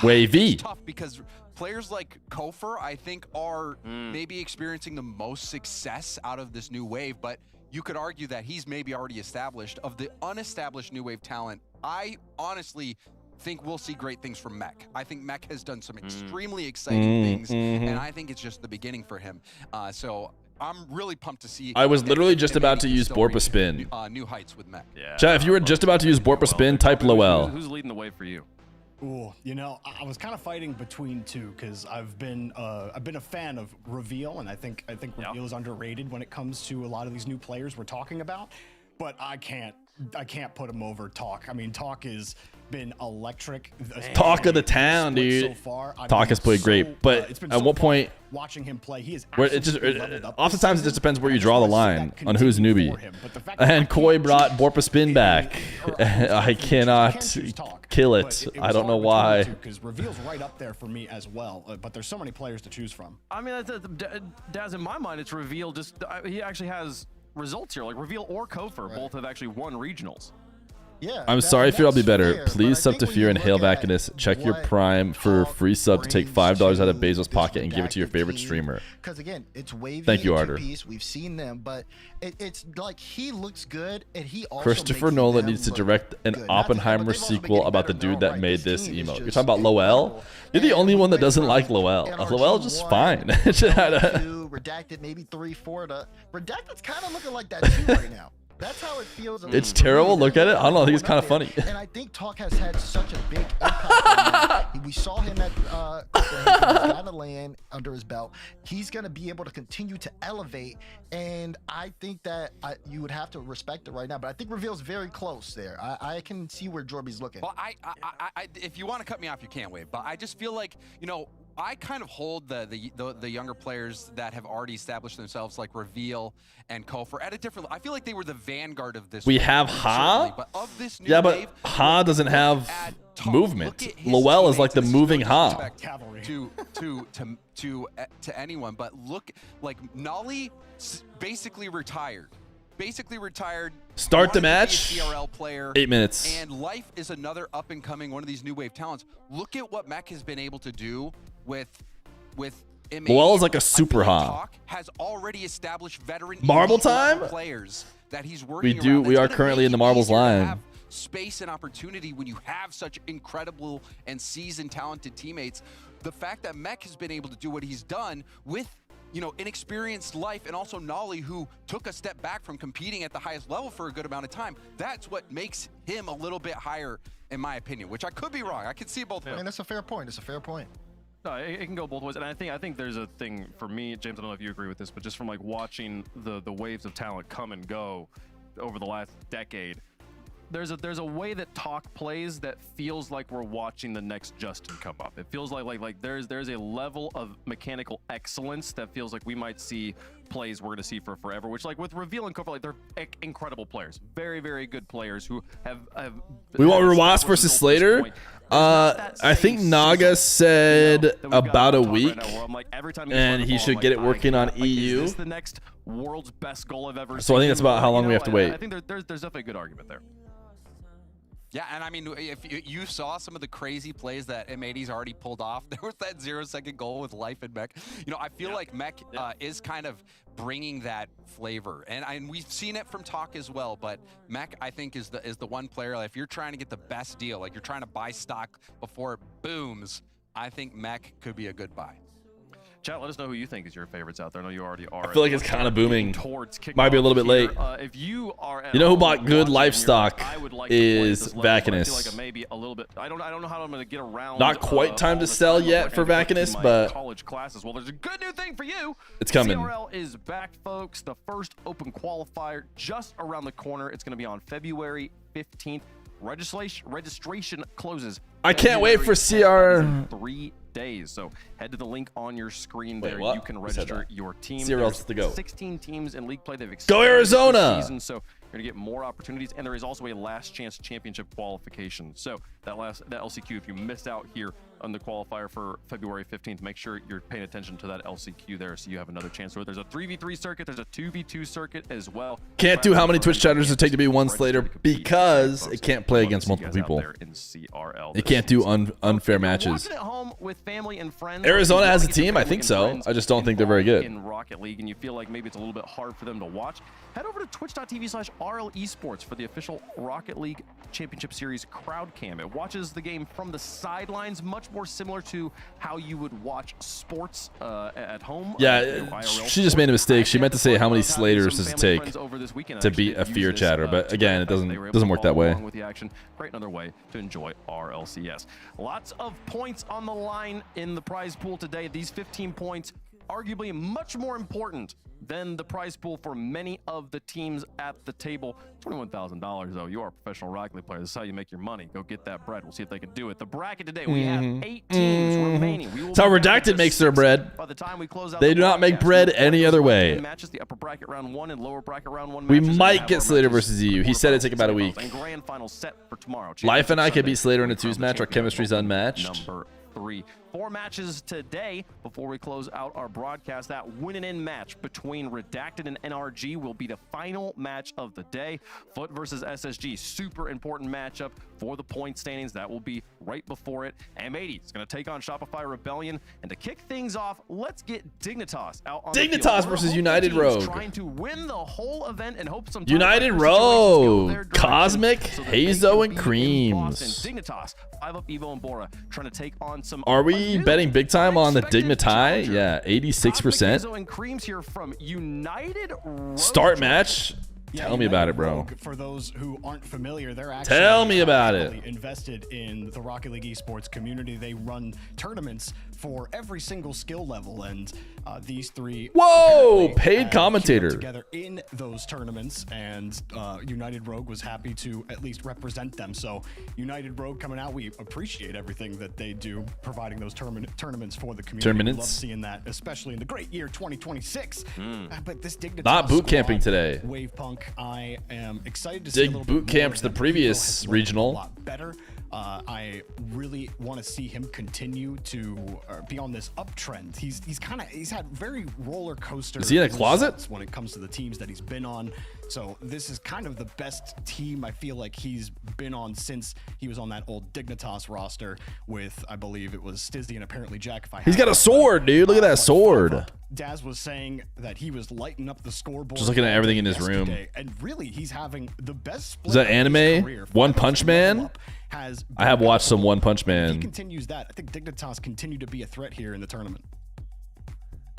Wavy. it's tough because players like Kofor, I think, are maybe experiencing the most success out of this new wave, but you could argue that he's maybe already established. Of the unestablished new wave talent, I honestly think we'll see great things from Mech. I think Mech has done some extremely exciting things, and I think it's just the beginning for him. So I'm really pumped to see. I was literally just about to use Borpa Spin. New heights with Mech. Yeah. Chat, if you were just about to use Borpa Spin, type Lowell. Who's leading the wave for you? Ooh, I was kind of fighting between two because I've been a fan of Reveal, and I think Reveal is underrated when it comes to a lot of these new players we're talking about. But I can't put him over Talk. I mean, Talk has been electric. Talk of the town, dude. So far. Talk has played great, but at what point? Watching him play, he is. Oftentimes, it just depends where you draw the line on who's newbie. And Koi brought Borpa Spin back. I cannot kill it. I don't know why. Because Reveal's right up there for me as well, but there's so many players to choose from. I mean, Daz, in my mind, it's Reveal. Just he actually has results here. Like Reveal or Kofor both have actually won regionals. Yeah, I'm sorry, Fear, I'll be better. fair, Please but I sub think to when Fear you and look Hail at Vacanus. Check your what Prime for a free sub to take $5 out of Bezos' this pocket and give it to your redacted favorite team, streamer. Because again, it's Wavy. Thank you, and Arter. 2Ps. We've seen them, but it's like he looks good, and he also Christopher makes Nolan them needs to look direct an good. Not to- Oppenheimer but they've also been sequel getting about the better in dude their that own made right. this team is emote. You're just talking about Lowell? incredible. You're the And only one that went doesn't from like Lowell. NRG Lowell just 1, fine. NRG 2, Redacted maybe 3, 4 to Redacted's kind of looking like that too right now. That's how it feels. It's terrible. Look at it. I don't know. I think it's kind of funny. And I think Talk has had such a big impact on that. We saw him at got a land under his belt. He's going to be able to continue to elevate. And I think that you would have to respect it right now. But I think Reveal's very close there. I can see where Jorby's looking. Well, if you want to cut me off, you can't wait. But I just feel like, you know, I kind of hold the younger players that have already established themselves, like Reveal and Kofor, at a different. I feel like they were the vanguard of this. We have Ha. But of this new Yeah, but wave, Ha doesn't have movement. Lowell is like the moving Ha. Cavalry. To anyone, but look, like Nolly basically retired. Start the wanted to match. be a CRL player, 8 minutes. And Life is another up and coming one of these new wave talents. Look at what Mech has been able to do with M80. Lowell is like a super Ha. Talk has already established veteran Marble time? players that he's working We around. are That's gonna currently make in the it marbles easier to line. have space and opportunity when you have such incredible and seasoned, talented teammates. The fact that Mech has been able to do what he's done with, you know, inexperienced Life and also Nolly, who took a step back from competing at the highest level for a good amount of time, that's what makes him a little bit higher, in my opinion, which I could be wrong. I could see both ways. I mean, that's a fair point. It's a fair point. No, it can go both ways, and I think there's a thing for me, James. I don't know if you agree with this, but just from like watching the waves of talent come and go over the last decade, there's a way that Talk plays that feels like we're watching the next Justin come up. It feels like there's a level of mechanical excellence that feels like we might see plays we're going to see for forever, which like with Reveal and Kofor, like they're incredible players, very, very good players who have We want Rawas versus Slater. I think Naga said about a week, and he should get it working on EU. Is this the next world's best goal I've ever seen? So I think that's about how long we have to wait. I think there's definitely a good argument there. Yeah, and I mean, if you saw some of the crazy plays that M80's already pulled off, there was that 0-second goal with Life and Mech. You know, I feel like Mech is kind of bringing that flavor, and we've seen it from Talk as well. But Mech, I think, is the one player. Like, if you're trying to get the best deal, like you're trying to buy stock before it booms, I think Mech could be a good buy. Chat, let us know who you think is your favorites out there. I know you already are. I feel like it's kind of booming. Towards Might be a little bit late. If you are, you know who bought good livestock is Vacanus. I feel like maybe a little bit. I don't know how I'm going to get around. Not quite time to sell yet for Vacanus, but college classes. Well, there's a good new thing for you. It's coming. CRL is back, folks. The first open qualifier just around the corner. It's going to be on February 15th. Registration closes. I can't wait for CR. 3 days. So head to the link on your screen there. What? You can register your team. CRL's to go. 16 teams in league play. They've Go Arizona! Season, so you're gonna get more opportunities, and there is also a last chance championship qualification. So that LCQ, if you missed out here on the qualifier for February 15th, make sure you're paying attention to that LCQ there, so you have another chance. So there's a 3v3 circuit, there's a 2v2 circuit as well. Can't do how many Twitch chatters it take to be one Slater because it can't play against multiple people. It can't do unfair matches. At home with family and friends. Arizona has a team? I think so. I just don't think they're very good. In Rocket League, and you feel like maybe it's a little bit hard for them to watch, head over to twitch.tv/RL Esports for the official Rocket League Championship Series crowd cam. It watches the game from the sidelines, much more similar to how you would watch sports at home. Yeah, she just made a mistake. She meant to say how many Slaters does it take to beat a Fear chatter, but again, it doesn't work that way. With the action, great another way to enjoy RLCS. Lots of points on the line in the prize pool today. These 15 points, arguably much more important than the prize pool for many of the teams at the table. $21,000 though. You are a professional Rocket League player. This is how you make your money. Go get that bread. We'll see if they can do it. The bracket today, we have 8 teams remaining. That's how Redacted makes their bread. By the time we close out, they do not make bread any other way. Matches the upper bracket round 1 and lower bracket round 1. We might get Slater versus EU. He said it'd take about a week. And grand final set for tomorrow. Life and I could beat Slater in a twos match. Our chemistry's unmatched. Number 3. 4 matches today before we close out our broadcast. That win and in match between Redacted and NRG will be the final match of the day. Foot versus SSG, super important matchup for the point standings. That will be right before it. M80 is going to take on Shopify Rebellion. And to kick things off, let's get Dignitas out on Dignitas the field. versus United Rogue. Trying to win the whole event and hope some United Rogue, Cosmic, Hazo, and Creams. Dignitas, 5-up Evo and Bora, trying to take on some. Are we betting big time on the Dignitas? Yeah, 86%. And Creams here from United Rogue. Start match. Tell me about it, bro. Rogue, for those who aren't familiar, they're actually Tell me about it. heavily invested in the Rocket League esports community. They run tournaments for every single skill level, and these three Whoa, apparently paid have commentator. teamed up together in those tournaments, and United Rogue was happy to at least represent them. So United Rogue coming out, we appreciate everything that they do, providing those tournaments for the community. We love seeing that, especially in the great year 2026. But this Dignitas Not boot camping squad, today. Wave Punk, I am excited to see a little boot bit more camped of the them. previous Hugo has looked regional. a lot better. I really want to see him continue to be on this uptrend. He's had very roller coaster. Is he in a closet? results when it comes to the teams that he's been on. So this is kind of the best team I feel like he's been on since he was on that old Dignitas roster with, I believe it was Stizzy and apparently Jack. He's got a sword, dude. Look at that sword. Daz was saying that he was lighting up the scoreboard. Just looking at everything in his room. And really, he's having the best split Is that of his anime? career. One Punch Man? I have watched some One Punch If he Man. continues that, I think Dignitas continue to be a threat here in the tournament.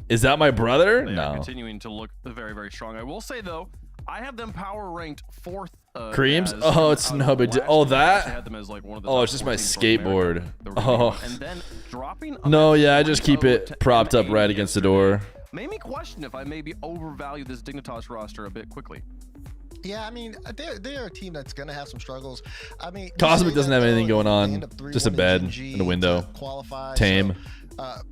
Is that my brother? They are No. continuing to look very, very strong. I will say, though, I have them power ranked 4th. Creams? as- Oh, it's out no of big deal. last Oh, year. I actually that? had them as, like, one of the Oh, top it's just 4 my teams from America skateboard. that were going on. Oh. And then dropping a No, match yeah, I just keep 1-0 it to propped up NA right against the door. made me question if I maybe overvalue this Dignitas roster a bit quickly. Yeah, I mean, they're a team that's going to have some struggles. I mean, Cosmic you say doesn't that, have anything though, going they on. end up 3-1 Just a in bed GNG and a window. to qualify, Tame. So,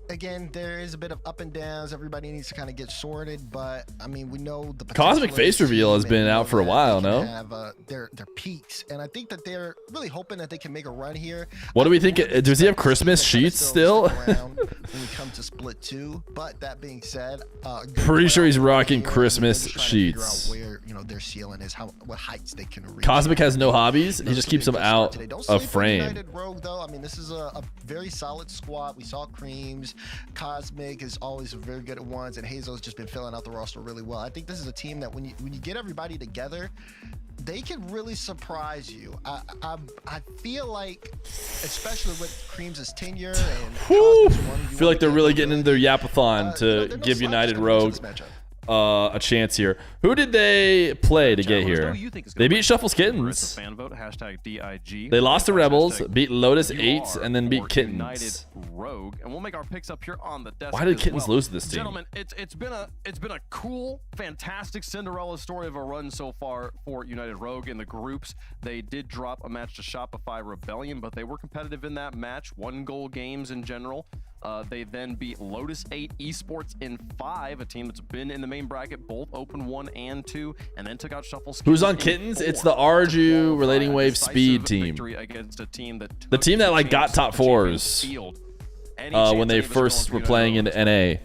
again, there is a bit of up and downs. Everybody needs to kind of get sorted, but I mean, we know the potential Cosmic of face this reveal team, has been and we out know for a that while, they can no? Have their peaks, and I think that they're really hoping that they can make a run here. What do we think? I Does he have expect Christmas this team to sheets kinda still? stick around when we come to split 2, but that being said, good Pretty sure he's playoff rocking here, Christmas they're just trying to figure sheets. out where, their ceiling is, what heights they can reach. Cosmic has no hobbies. You know, He this just will be keeps a them good start out today. Don't of sleep on frame. United Rogue, though. I mean, this is a very solid squad. We saw Creams. Cosmic is always very good at ones, and Hazel's just been filling out the roster really well. I think this is a team that when you get everybody together, they can really surprise you. I feel like, especially with Creams' tenure and Whew. Cosmic's run, I feel like they're really getting into their yapathon to they're no give slouches United coming into Rogue this matchup. a chance here. Who did they play to get here? They beat Shuffle's It's a Kittens. fan vote, #DIG. They lost to Rebels, Hashtag beat Lotus you 8, are and then beat for Kittens. United Rogue, and we'll make our picks up here on the desk. Why did as Kittens well. lose to this team? Gentlemen, it's been a cool, fantastic Cinderella story of a run so far for United Rogue in the groups. They did drop a match to Shopify Rebellion, but they were competitive in that match. 1-goal games in general. They then beat Lotus 8 Esports in 5, a team that's been in the main bracket, both Open 1 and 2, and then took out Shuffle's Who's on in Kittens? 4 It's the to Arju qualify. Relating Wave Decisive Speed team. victory against a team that The team that like got champs- top the champions fours field. Any when chance they any of us first going were for playing United into NA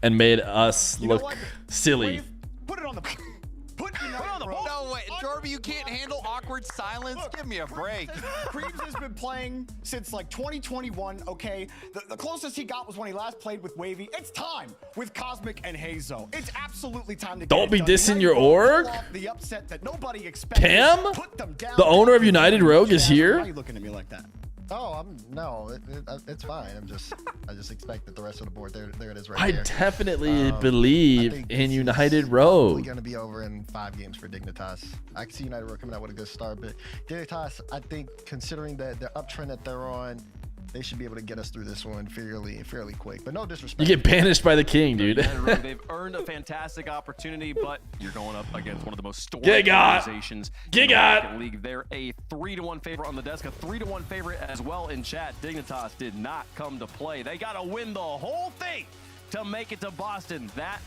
and made us You know look what? silly. Put it on the. Put United Rogue. No way, Jorby, you can't handle awkward silence. Give me a break. Creams has been playing since like 2021, okay? The closest he got was when he last played with Wavy. It's time with Cosmic and Hazo. It's absolutely time to get Don't it be done. dissing United your Rogue org? pull off the upset that nobody expected. Cam? Put them down. The owner of United Rogue is here? Why are you looking at me like that? Oh, it's fine. I just expect that the rest of the board there it is right I there. definitely I believe think in this is United probably Rogue. going to be over in 5 games for Dignitas. I can see United Rogue coming out with a good start, but Dignitas, I think, considering the uptrend that they're on, they should be able to get us through this one fairly quick. But no disrespect. You get banished by the king, dude. United Rogue, they've earned a fantastic opportunity, but you're going up against one of the most storied Gigot! organizations Gigot! in the Rocket League. They're a 3-1 favorite on the desk, a 3-1 favorite as well in chat. Dignitas did not come to play. They got to win the whole thing to make it to Boston. That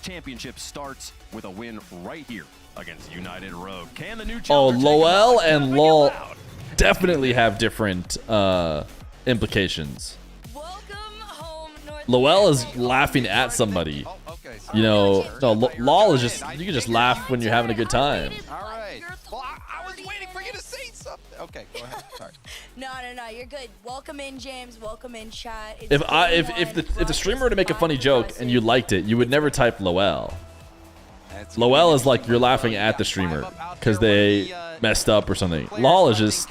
championship starts with a win right here against United Rogue. Can the new Oh, challenger take Lowell it? and Make it Lol loud. definitely have different implications. Welcome home, North Lowell is America. laughing at somebody. Oh, okay. You know, no, Lol is just, I you can just laugh when you're having a good time. All right. Well, I was waiting for you to say something. Okay, go ahead. Sorry. No, you're good. Welcome in, James. Welcome in, chat. It's If the streamer were to make a funny joke and you liked it, you would never type Lowell. That's Lowell good. is like you're laughing at the streamer because they messed up or something. Lol is just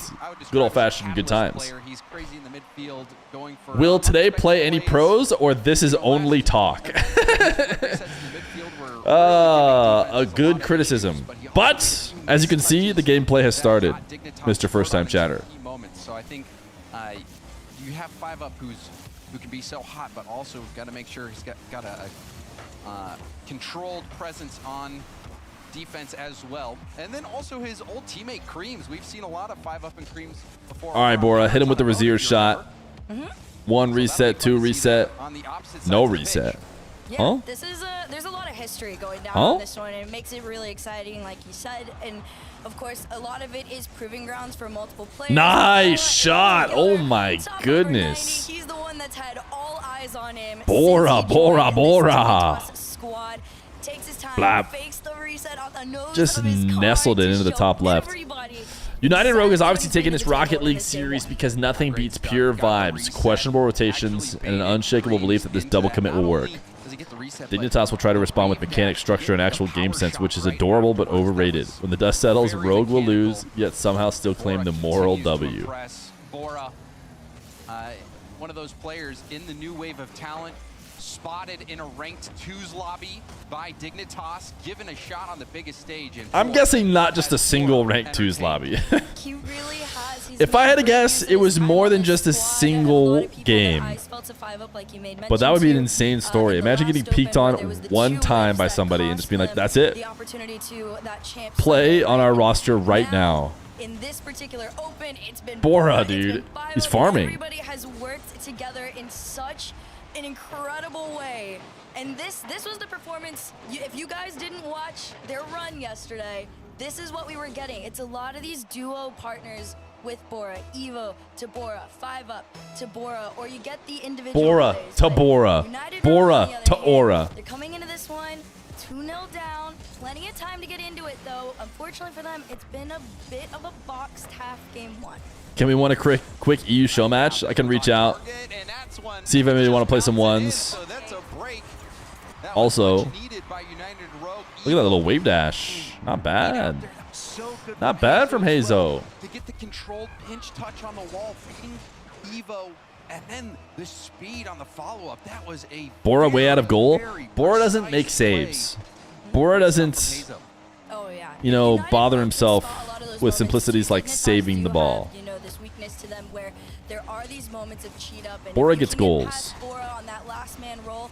good old-fashioned good times. He's crazy in the midfield, going for Will today play any pros or this is only talk? Resets in the midfield were A good criticism. But, as you can see, the gameplay has started, Mr. First Time Chatter. So I think you have 5UP who can be so hot, but also got to make sure he's got a controlled presence on defense as well. And then also his old teammate Creams. We've seen a lot of 5UP and Creams before. All right, Bora, hit him with the Razir shot. 1 reset, 2 reset, no reset. Yeah, Huh? There's a lot of history going down on this one, and it makes it really exciting, like you said. And of course, a lot of it is proving grounds for multiple players. Nice shot! Oh my goodness. He's the one that's had all eyes on him. Bora. Squad takes his time, Blap. fakes the reset off the nose Just of his nestled car it into the to top show left. everybody United Rogue is obviously taking this Rocket League series because nothing beats pure vibes, questionable rotations, and an unshakable belief that this double commit will work. Dignitas will try to respond with mechanic structure and actual game sense, which is adorable but overrated. When the dust settles, Rogue will lose, yet somehow still claim the moral W. Bora, one of those players in the new wave of talent, spotted in a ranked 2s lobby by Dignitas, given a shot on the biggest stage. And I'm guessing not just a single ranked 2s lobby. He really has. If I had to guess, it was more than just a single game. But that would be an insane story. Imagine getting peeked on one time by somebody and just being like, that's it. Play on our roster right now. In this particular open, it's been Bora, dude. He's farming. Everybody has worked together in such an incredible way. And this was the performance. If you guys didn't watch their run yesterday, this is what we were getting. It's a lot of these duo partners with Bora, Evo to Bora, 5UP to Bora, or you get the individual Bora plays, to but Bora, United Bora on the other to hand, Aura. They're coming into this one 2-0 down. Plenty of time to get into it, though. Unfortunately for them, it's been a bit of a boxed half game 1. Can we want a quick EU show match? I can reach out, see if anybody want to play some ones. Also, look at that little wave dash. Not bad. Not bad from Hazo. To get the controlled pinch touch on the wall, feeding Evo, and then the speed on the follow-up. That was a Bora way out of goal. Bora doesn't make saves. Bora doesn't, you know, bother himself with simplicities like saving the ball. You know, this weakness to them where there are these moments of cheat up, and Bora if you gets can get goals. past Bora on that last man roll,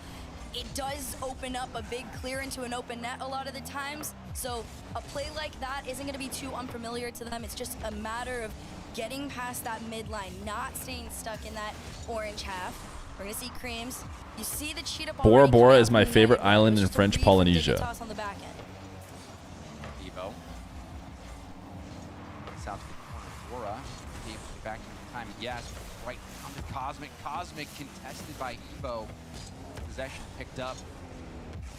it does open up a big clear into an open net a lot of the times. So a play like that isn't going to be too unfamiliar to them. It's just a matter of getting past that midline, not staying stuck in that orange half. We're going to see Creams. You see the cheat up. Bora Bora is my favorite island in French Polynesia. On the back end. Evo. South to the corner. Bora. Back in time. Yes. Right on the Cosmic. Cosmic contested by Evo. Possession picked up.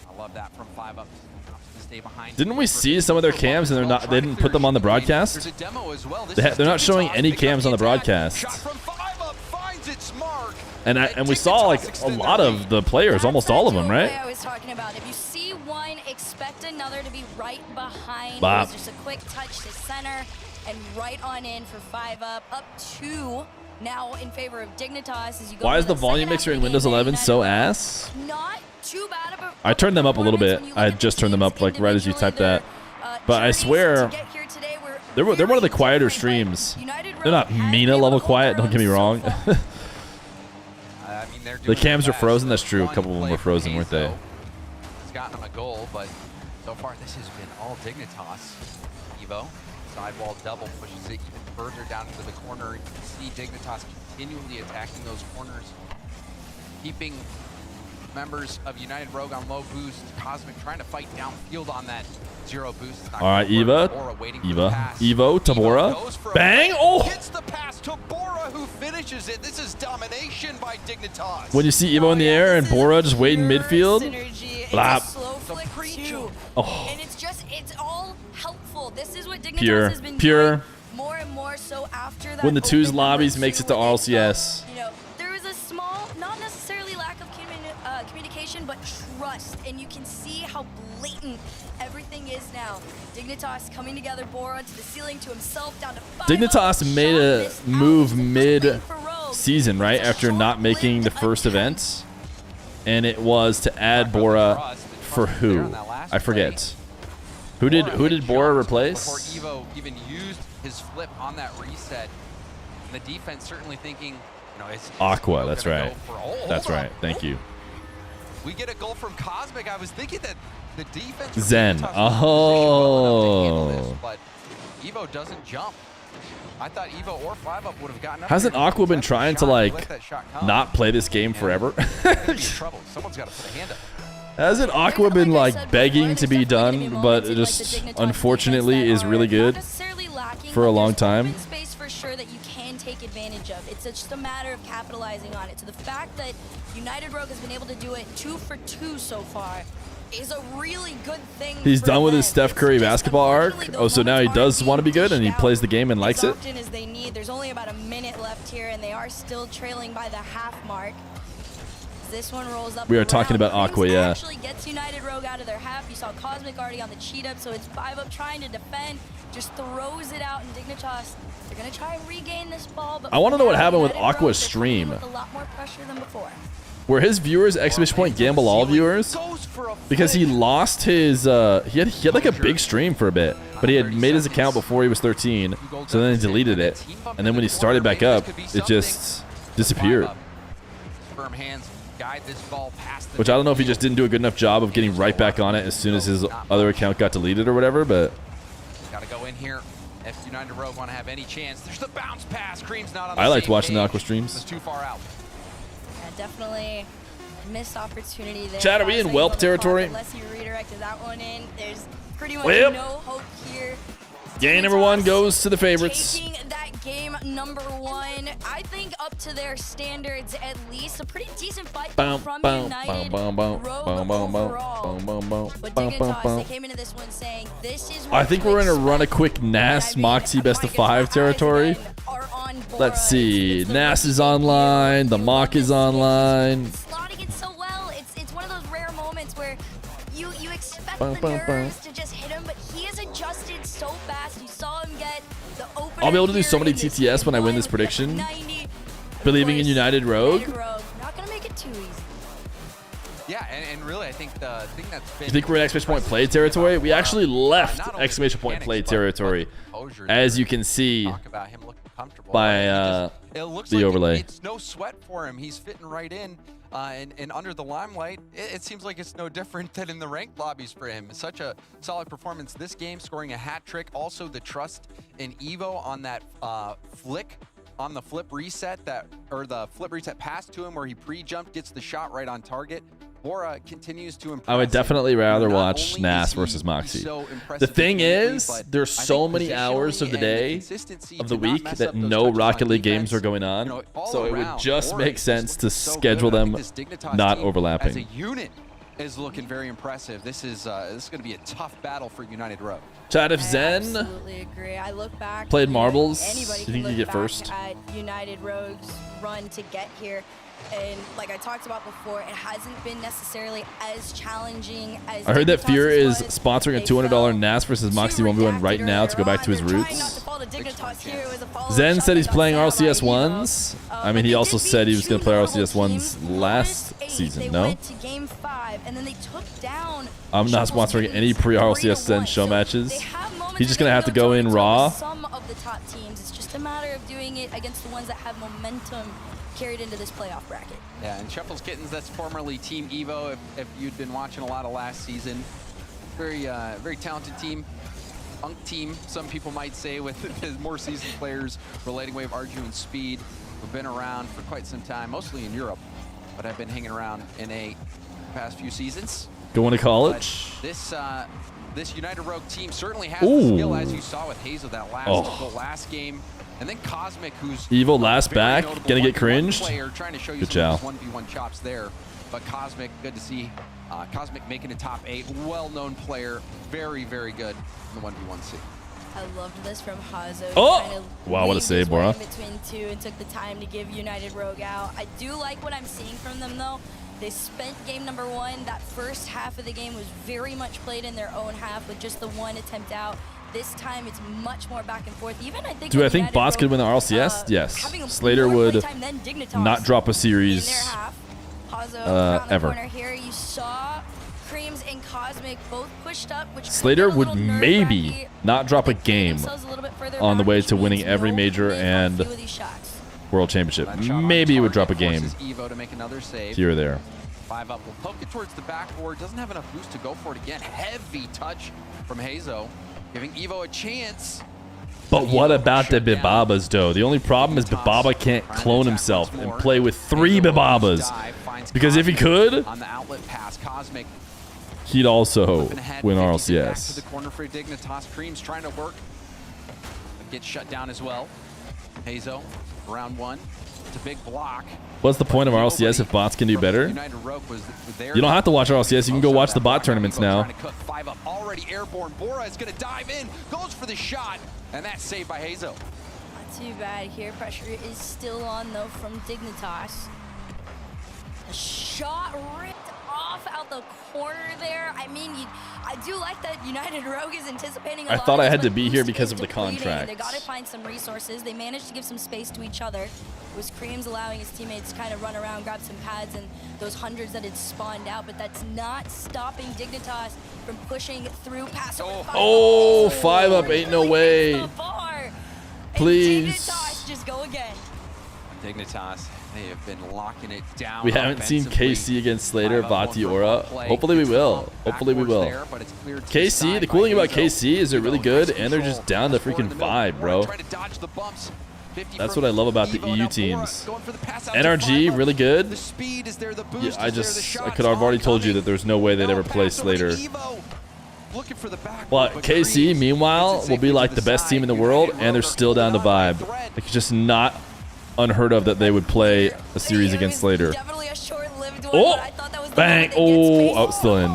I love that from 5UP to stay behind. Didn't we see some of their cams and they didn't put them on the broadcast? There's a demo as well. They're not showing any cams on the broadcast. Shot from 5UP finds its mark. And we saw like a lot of the players, almost all of them, right? I was talking about. If you see one, expect another to be right behind. Bop. It was just a quick touch to center and right on in for 5UP. Up 2 now in favor of Dignitas as you go. Why is into the volume second mixer half in of the Windows game. 11 so ass? Not too bad of a I turned them up a little bit. performance when you I look had at just the turned them teams up like right as you typed that. individually. But I Journeys swear, to get here today were they're one of the very quieter different, but streams. United They're not Rogue has Mina been able level to hold quiet, their don't get me own so wrong. far. I mean, they're The doing cams their are frozen, best. that's true. A One couple of them play were frozen, from weren't they? Hazo. It's gotten them a goal, but so far this has been all Dignitas. Evo, sidewall double pushes it even further down into the corner. You can see Dignitas continually attacking those corners, keeping members of United Rogue on low boost. Cosmic trying to fight downfield on that zero boost. All right, Eva. Evo to Bora. Bang! Oh! Gets the pass to Bora, who finishes it. This is domination by Dignitas. When you see Evo in the air and Bora just waiting midfield. Synergy. Blap. It's a slow flick too. Oh. And it's all helpful. This is what Dignitas Pure. has been Pure. doing more and more so after that. When the twos open lobbies number makes it 2 to with RLCS. You know, there was a small, not necessarily lack of communication, but trust. And you can see how blatant everything is now. Dignitas coming together, Bora to the ceiling, to himself, down to 5. Dignitas made a move mid-season, right? After not making the first event. And it was to add Bora for who? I forget. Who did Bora replace? Before Evo even used his flip on that reset. And the defense certainly thinking, it's Aqua, that's right. That's right. Thank you. We get a goal from Cosmic. I was thinking that the defense Zen. Oh. But Evo doesn't jump. I thought Evo or 5-Up would have gotten up. Hasn't there. Aqua been trying to like Let that shot come. not play this game forever? Trouble. Someone's got to put a hand up. Hasn't Aqua been like begging to be done, but just unfortunately is really good for a long time? Space for sure that you can take advantage of. It's just a matter of capitalizing on it. So the fact that United Rogue has been able to do it 2 for 2 so far is a really good thing. He's for done with them. his Steph Curry basketball arc. Oh, so now he does want to be good and he plays the game and likes it? Often as they need. There's only about a minute left here, and they are still trailing by the half mark. This one rolls up. We are talking about Aqua, yeah. Actually gets United Rogue out of their half. You saw Cosmic already on the cheat up, so it's 5-Up trying to defend. Just throws it out, and Dignitas, they're gonna try and regain this ball. But I want to know what happened with United Rogue, Aqua's they're stream. playing with a lot more pressure than before. Were his viewers exclamation point gamble all viewers? Because he lost his he had like a big stream for a bit, but he had made his account before he was 13, so then he deleted it, and then when he started back up, it just disappeared. Firm hands guide this ball past the Which I don't know if he just didn't do a good enough job of getting right back on it as soon as his other account got deleted or whatever, but gotta go in here. If United Rogue want to have any chance, there's the bounce pass. Cream's not on the I liked same watching the page. Aqua streams. It's too far out. Yeah, definitely missed opportunity there. Chad, are we in Honestly, whelp on the territory? clock, Unless you redirected that one in, there's pretty much Whip. no hope here. Game number 1 goes to the favorites. Taking that game number 1, I think up to their standards at least. A pretty decent fight from United Rogue overall. But Dignitas, they came into this one saying, this is what I think we're going to run a quick Nas Moxie best of 5 territory. Let's see. Nas is online. The Mock is online. Slotting it so well. It's one of those rare moments where you expect the nerves to just hit him, but he has adjusted so fast. You saw him get the opener. I'll be able to do here so many in this TTS when I win this with prediction. 90. Believing in United Rogue. Not going to make it too easy. Yeah, and really, I think the thing that's been... You think we're in exclamation point play territory? We actually left exclamation point play territory, as you can see by it looks the like overlay. It's no sweat for him. He's fitting right in. And under the limelight, it seems like it's no different than in the ranked lobbies for him. Such a solid performance this game, scoring a hat trick. Also, the trust in Evo on that flick, on the flip reset the flip reset pass to him where he pre-jumped, gets the shot right on target. Bora continues to impress. I would definitely rather watch Nas versus Moxie. The thing is, there's so many hours of the day, of the week, that no Rocket League games are going on. So it would just make sense to schedule them not overlapping. As a unit is looking very impressive. This is going to be a tough battle for United Rogue. Chad, if I Zen absolutely agree. I look back played marbles, anybody do you think can he'd look get first? back at United Rogue's run to get here. And like I talked about before, it hasn't been necessarily as challenging as I heard that Feer is was. sponsoring a $200 NAS versus Moxie 1v1 right now to go back to his roots. Zen said he's playing RLCS 1s. I mean, he also said he was going to play RLCS 1s last season, no? I'm not sponsoring any pre-RLCS Zen show matches. He's just going to have to go in raw. Some of the top teams. It's just a matter of doing it against the ones that have momentum carried into this playoff bracket. Yeah, and Shuffles Kittens, that's formerly Team Evo, if you'd been watching a lot of last season. Very talented team. Unk team, some people might say, with more seasoned players relating Wave, Arju, and Speed, who've been around for quite some time, mostly in Europe, but have been hanging around in the past few seasons. Going to college? But this United Rogue team certainly has the skill, as you saw with Hazel that last game. And then Cosmic, who's Evo last back, gonna get cringed. Trying to show you Good some job. of his 1v1 chops there. But Cosmic, good to see. Cosmic making a top 8, well-known player, very, very good in the 1v1C. I loved this from Hazo. Oh! Wow, what a save, Bora. Between two and took the time to give United Rogue out. I do like what I'm seeing from them, though. They spent game number 1. That first half of the game was very much played in their own half with just the one attempt out. This time it's much more back and forth. Even I think. Do I think Bots could win the RLCS? Yes. Slater would not drop a series ever. ever. Here you saw Creams and Cosmic both pushed up, which Slater could get a would little maybe nerve-wracking. not drop a They game themselves a little bit further on the back, way which to winning means every no major make on a and few of these shots. World Championship. That shot on Maybe he would target drop a game forces Evo to make another save. here or there. 5 up. Will poke it towards the backboard. Doesn't have enough boost to go for it again. Heavy touch from Hazo, giving Evo a chance. But what about the Bibabas, though? The only problem is Bibaba can't clone himself and play with 3 Bibabas. Because if he could, on the outlet pass, Cosmic he'd also win back to RLCS. the corner for Dignitas. Cream's trying to work. Gets shut down as well. Hazo, round 1. It's a big block. What's the point of RLCS if bots can do better? United Rogue was there. You don't have to watch RLCS. You can go watch the bot tournaments now. Trying to cook 5 up. Already airborne. Bora is going to dive in. Goes for the shot. And that's saved by Hazo. Not too bad here. Pressure is still on, though, from Dignitas. A shot ripped off out the corner there. I mean, I do like that United Rogue is anticipating a lot. I thought of I this, had to but be here boost because is of the depleting. contracts. They got to find some resources. They managed to give some space to each other. It was Creams allowing his teammates to kind of run around, grab some pads, and those hundreds that had spawned out, but that's not stopping Dignitas from pushing through past. Oh, 5 up, ain't no way. Please. Dignitas just go again. Dignitas, they have been locking it down. We haven't seen KC against Slater, Vati, Aura. Hopefully we will. Hopefully we will. KC, the cool thing about KC is they're really good, and they're just down to freaking 5, bro. That's what I love about the EU teams. NRG, really good. Yeah, I could have already told you that there's no way they'd ever play Slater. But KC, meanwhile, will be like the best team in the world, and they're still down to vibe. It's just not unheard of that they would play a series against Slater. Oh, bang! Oh, still in.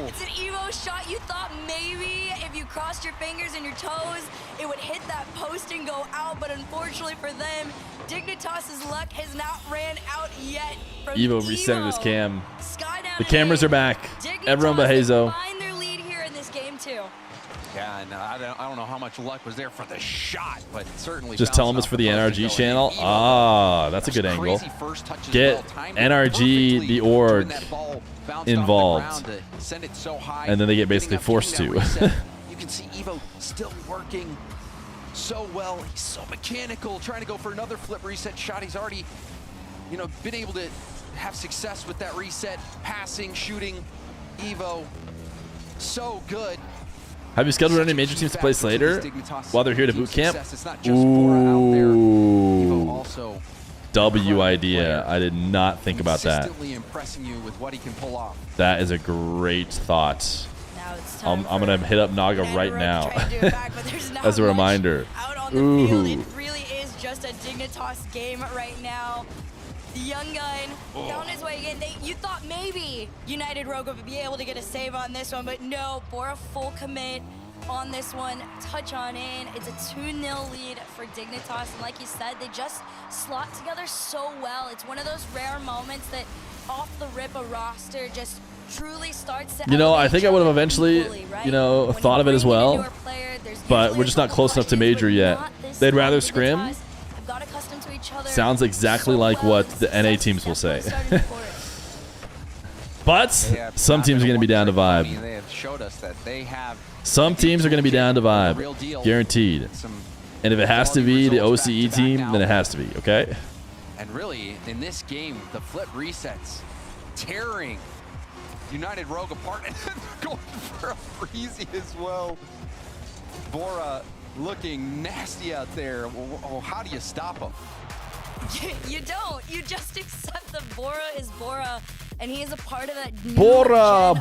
It's an Evo shot. You thought maybe if you crossed your fingers and your toes, it would hit that post and go out, but unfortunately for them, Dignitas' luck has not ran out yet. Evo recentered his cam. The cameras are back. Everyone but Hazo. Find their lead here in this game too. Yeah, and I don't know how much luck was there for the shot, but certainly Just tell them it's for the NRG channel. Ah, that's a good angle. Get NRG, the org, involved. And then they get basically forced to. You can see Evo still working so well. He's so mechanical, trying to go for another flip reset shot. He's already, been able to have success with that reset, passing, shooting. Evo, so good. Have you scheduled any major teams to play Slater while they're here to boot camp? Ooh. W idea. I did not think about that. That is a great thought. I'm going to hit up Naga right now as a reminder. Ooh. It really is just a Dignitas game right now. The young gun found his way again. You thought maybe United Rogue would be able to get a save on this one, but no. Bora full commit on this one. Touch on in. It's a 2-0 lead for Dignitas. And like you said, they just slot together so well. It's one of those rare moments that off the rip a roster just truly starts to I think I would have eventually, thought of it as well. But we're just not close enough to major yet. They'd rather scrim. Sounds exactly like what the NA teams will say. But some teams are going to be down to vibe. They have showed us that they have. Some teams are going to be down to vibe. Guaranteed. And if it has to be the OCE team, then it has to be, okay? And really, in this game, the flip resets, tearing United Rogue apart and going for a freezy as well. Bora looking nasty out there. Oh, how do you stop him? You don't. You just accept that Bora is Bora, and he is a part of that new Bora.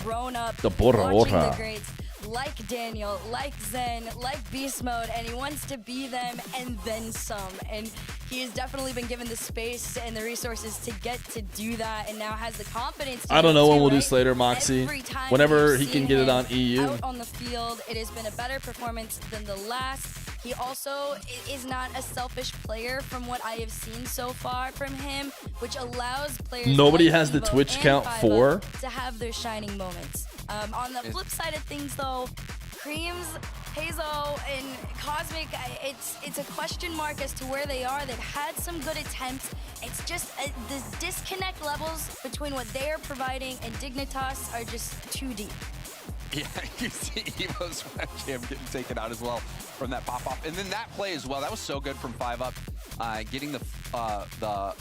grown up The Bora. the greats like Daniel, like Zen, like Beast Mode, and he wants to be them and then some. And he has definitely been given the space and the resources to get to do that, and now has the confidence to I don't know when we'll do right? Slater Moxie. Every Whenever we've he can seen get it him on EU. out on the field, it has been a better performance than the last. He also is not a selfish player from what I have seen so far from him, which allows players Nobody like has the Evo Twitch and count Fiva for to have their shining moments. On the flip side of things, though, Creams, Hazo, and Cosmic, it's a question mark as to where they are. They've had some good attempts it's just the disconnect levels between what they're providing and Dignitas are just too deep. Yeah, you see Evo's jam getting taken out as well from that pop-off. And then that play as well, that was so good from 5-Up. Getting the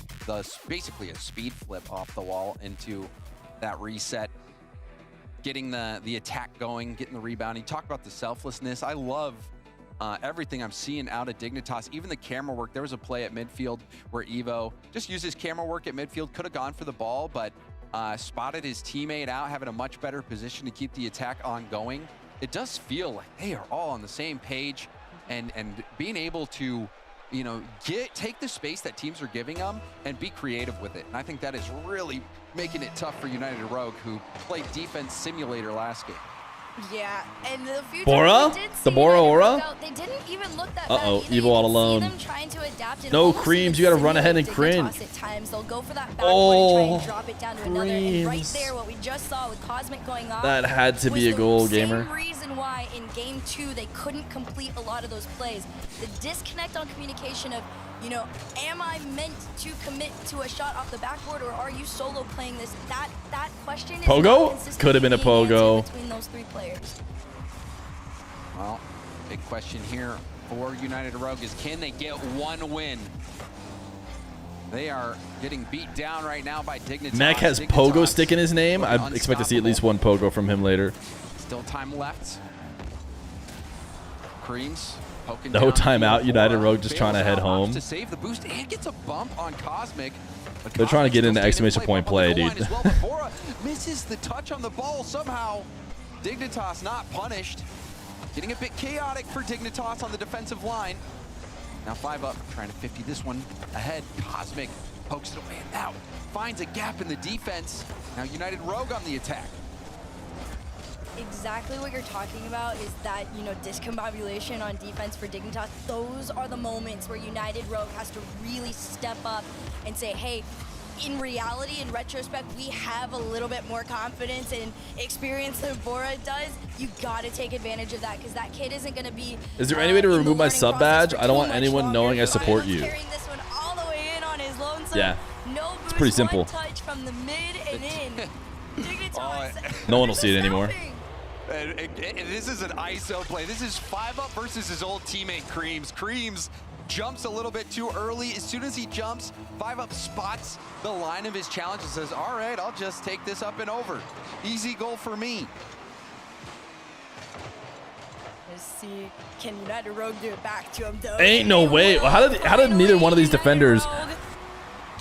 basically a speed flip off the wall into that reset. Getting the attack going, getting the rebound. He talked about the selflessness. I love everything I'm seeing out of Dignitas. Even the camera work. There was a play at midfield where Evo just used his camera work at midfield. Could have gone for the ball, but spotted his teammate out, having a much better position to keep the attack ongoing. It does feel like they are all on the same page, and being able to, you know, take the space that teams are giving them and be creative with it. And I think that is really making it tough for United Rogue, who played defense simulator last game. Yeah, and the future Bora? The Bora aura? They didn't even look that Uh-oh, bad. Evo all alone. See them trying to adapt and No, almost Creams, even you gotta run ahead and simulate cringe. Dignitas at times. They'll go for that backward and try and drop it down to another. And right Creams. there, what we just saw with Cosmic going off. That had to be was a goal, the gamer. same reason why in game 2 they couldn't complete a lot of those plays. The disconnect on communication of, you know, am I meant to commit to a shot off the backboard, or are you solo playing this? That question is Pogo? not consistently Could have been a being answered pogo. between those 3 players. Well, big question here for United Rogue is, can they get one win? They are getting beat down right now by Dignitas. Mac has Pogo stick in his name. I expect to see at least one Pogo from him later. Still time left. Creams poking No down timeout. here. United Bora Rogue just trying to bails head out, home. opts to save the boost and gets a bump on Cosmic. But They're trying to Cosmic get into still staying in exclamation point bump on the play, goal line dude. as well, but Bora misses the touch on the ball somehow. Dignitas not punished. Getting a bit chaotic for Dignitas on the defensive line. Now 5-Up, trying to 50 this one ahead. Cosmic pokes it away and now finds a gap in the defense. Now United Rogue on the attack. Exactly what you're talking about is that, you know, discombobulation on defense for Dignitas. Those are the moments where United Rogue has to really step up and say, hey, in reality, in retrospect, we have a little bit more confidence and experience than Bora does. You got to take advantage of that, because that kid isn't going to be. Is there any way to in the remove my learning sub process badge? for I don't too want much anyone longer. knowing I support you. Carrying this one all the way in on his lonesome. Yeah. No boost, It's pretty simple. One touch from the mid and in. Dignitas. No one will see it anymore. And this is an ISO play. This is 5-Up versus his old teammate Creams. Creams jumps a little bit too early. As soon as he jumps, 5-Up spots the line of his challenge and says, all right, I'll just take this up and over. Easy goal for me. Let's see, can United Rogue do it back to him though? Ain't no way. How did neither one of these defenders?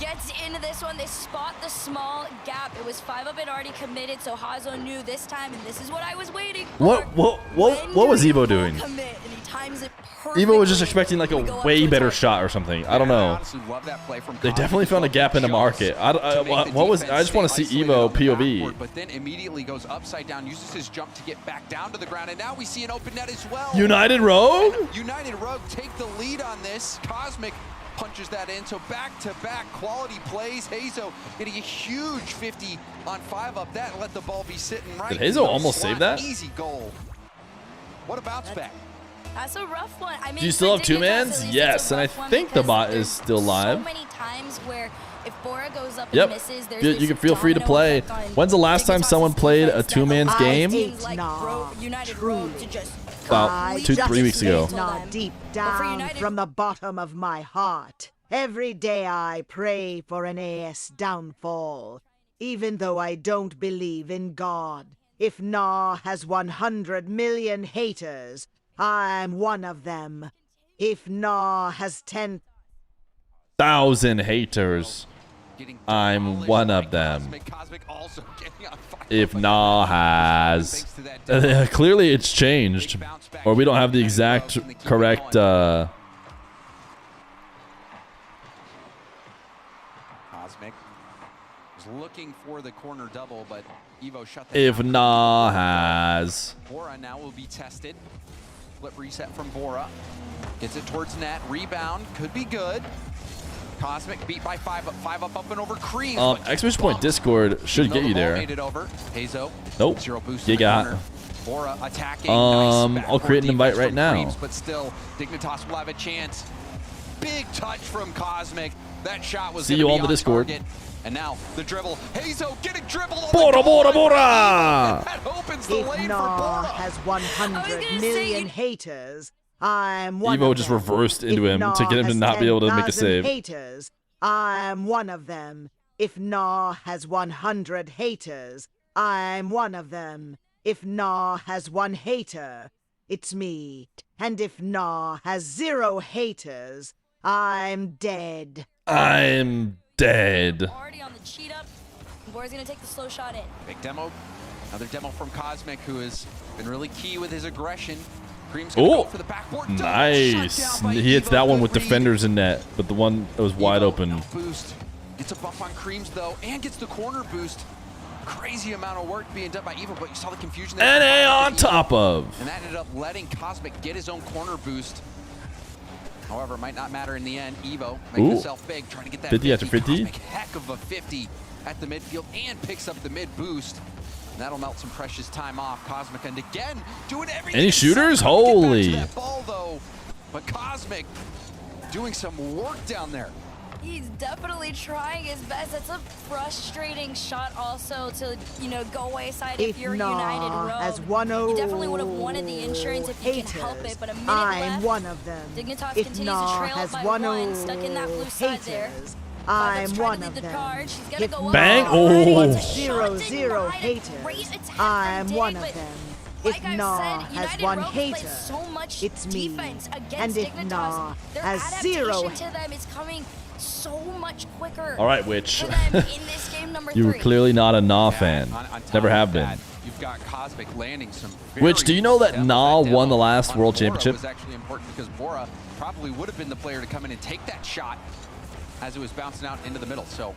Gets into this one. They spot the small gap. It was 5-Up had already committed, so Hazo knew this time, and this is what I was waiting for. What was Evo doing? Commit, and he times it Evo was just expecting like a way better shot or something. I don't I know. honestly love that play from They Cosmic. definitely found a gap in the market. What was? I just want to see Evo POV. But then immediately goes upside down, uses his jump to get back down to the ground, and now we see an open net as well. United Rogue? United Rogue take the lead on this. Cosmic punches that in, so back-to-back quality plays. Hazo getting a huge 50 on 5-Up. That let the ball be sitting right. Did Hazo in the almost slot. save that? Easy goal. What a bounce back. That's a rough one. I mean, Do you still have for Dignitas, two-mans? at least, Yes, it's a and I rough one think the because bot is there's still live. So many times where if Bora goes up Yep. and misses, there's You this can feel free to domino play. effect on When's the last time Dignitas' someone played a defense that two-man's allows game? teams like Nah, United Rogue to just About completely 2-3 weeks ago. dismantle Not them. deep But for down United- from the bottom of my heart. Every day I pray for an AS downfall, even though I don't believe in God. If Nah has 100 million haters, I'm one of them. If Nah has 10,000 haters, I'm one of them. Cosmic also getting on fire. If Nah has, clearly it's changed, or we don't have the exact correct. Cosmic is looking for the corner double, but Evo shut that If down. Nah has. Bora now will be tested. Flip reset from Bora. Gets it towards net. Rebound. Could be good. Cosmic beat by 5-Up. 5-Up up and over Cream. Exclamation point Discord should get you there. Made it over. Hazo. Nope. Zero boost You in the got. corner. Bora attacking. I'll Nice create an invite right now. Creams, but still, Dignitas will have a chance. Big touch from Cosmic. That shot was See gonna you be on the Discord. target. And now the dribble. Hazo getting dribbled. Bora, Bora, Bora! That opens the If lane for Nah Bora. has 100 million haters, I'm one Evo of just them. reversed into If him Nah to get him to has not be able to make a 10,000 save. haters, I'm one of them. If Nah has 100 haters, I'm one of them. If Nah has one hater, it's me. And if Nah has 0 haters, I'm dead. I'm dead. Already on the cheat up. Bora's gonna take the slow shot in. Big demo. Another demo from Cosmic, who has been really key with his aggression. Cream's gonna go for the backboard. Nice. He hits that one with defenders in net, but the one that was wide open. No boost. Gets a buff on Creams though, and gets the corner boost. Crazy amount of work being done by Evo, but you saw the confusion there. NA on top of. And that ended up letting Cosmic get his own corner boost. However, it might not matter in the end. Evo making himself big, trying to get that 50 after 50. Cosmic, heck of a 50 at the midfield, and picks up the mid boost. And that'll melt some precious time off. Cosmic, and again, doing everything. Any shooters? Get back to Holy. that ball, though. But Cosmic doing some work down there. He's definitely trying his best. That's a frustrating shot also to, you know, go wayside if you're United Rogue. As You definitely would have wanted the insurance if you can help it, but a minute left. I'm one of them. Dignitas If continues to Nah trail has by 1 one, stuck in that blue side there. haters, Violet's I'm trying one to of lead the them. charge. She's gonna If go up. Bang. Already Oh. gets a shot 0 denied. haters, Great attack I'm from one Dig, of but them. like If I Nah said, has United 1 Rogue plays hater, so much it's me. defense against And if Dignitas. Nah Their has adaptation 0 to them is coming so much quicker. All right, Witch. For them in this game number You were 3. clearly not a Nah fan. On top Never of have that, been. You've got Cosmic landing some. Which, do you know that very Nah demo won the last on World Bora Championship? was actually important because Bora probably would have been the player to come in and take that shot as it was bouncing out into the middle. So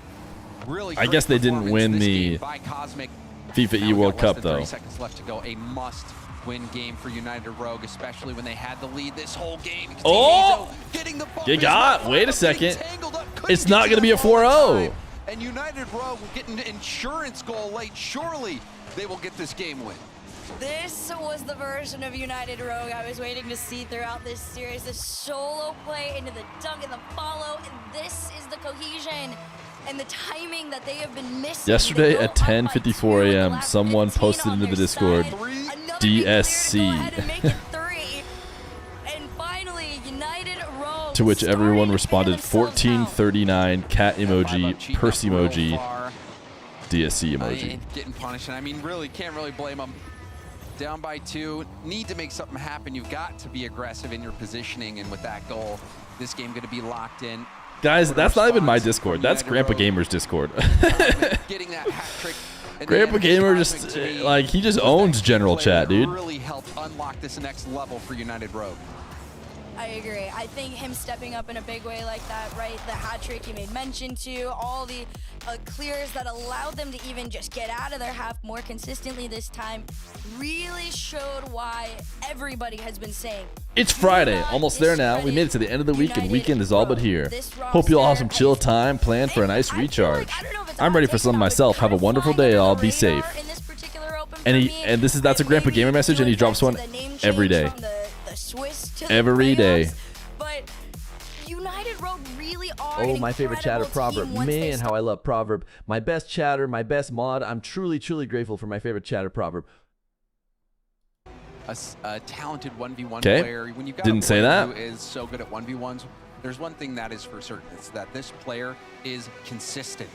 really, I guess they didn't win this the game by Cosmic. FIFA Now E we World got less Cup, than 30 though. seconds left to go. A must-win game for United Rogue, especially when they had the lead this whole game. You can see Oh! Hazo getting the bump. You He's got. not Wait a far, but getting second. tangled up. Couldn't It's get not to going to be a the ball in 4-0. time. And United Rogue getting an insurance goal late. Surely they will get this game win. This was the version of United Rogue I was waiting to see throughout this series. The solo play into the dunk and the follow, and this is the cohesion and the timing that they have been missing. Yesterday They go at up by 10:54 2 with the a.m., last someone 15 posted on into the their Discord, side. Another big DSC. player to go ahead and make it 3. And finally, United Rogue To which everyone starting to responded figure themselves out. 1439, cat emoji, Cheating purse up real emoji, far. DSC emoji. And getting punished. And I mean, really, can't really blame them. Down by 2, need to make something happen. You've got to be aggressive in your positioning, and with that goal, this game going to be locked in. Guys, What a that's not even my response Discord. from That's United Grandpa Rogue. Gamer's Discord. Getting that hat trick. And Grandpa then Gamer Cosmic just, to me like, he just was owns that key general player chat, that dude. Really helped unlock this next level for United Rogue. I agree. I think him stepping up in a big way like that, right? The hat trick you made mention to, all the clears that allowed them to even just get out of their half more consistently this time, really showed why everybody has been saying. It's Friday, almost there now. We made it to the end of the week, and weekend is all but here. Hope you all have some chill time planned for a nice recharge. I'm ready for some myself. Have a wonderful day, all. Be safe. And that's a Grandpa Gamer message, and he drops one every day. Every day. But United Rogue really are Oh, my favorite chatter proverb. Man, how I love proverb. My best chatter, my best mod. I'm truly, truly grateful for my favorite chatter proverb. A talented 1v1 Okay. player. When you've got Didn't a say player that. who is so good at 1v1s, there's one thing that is for certain. It's that this player is consistent.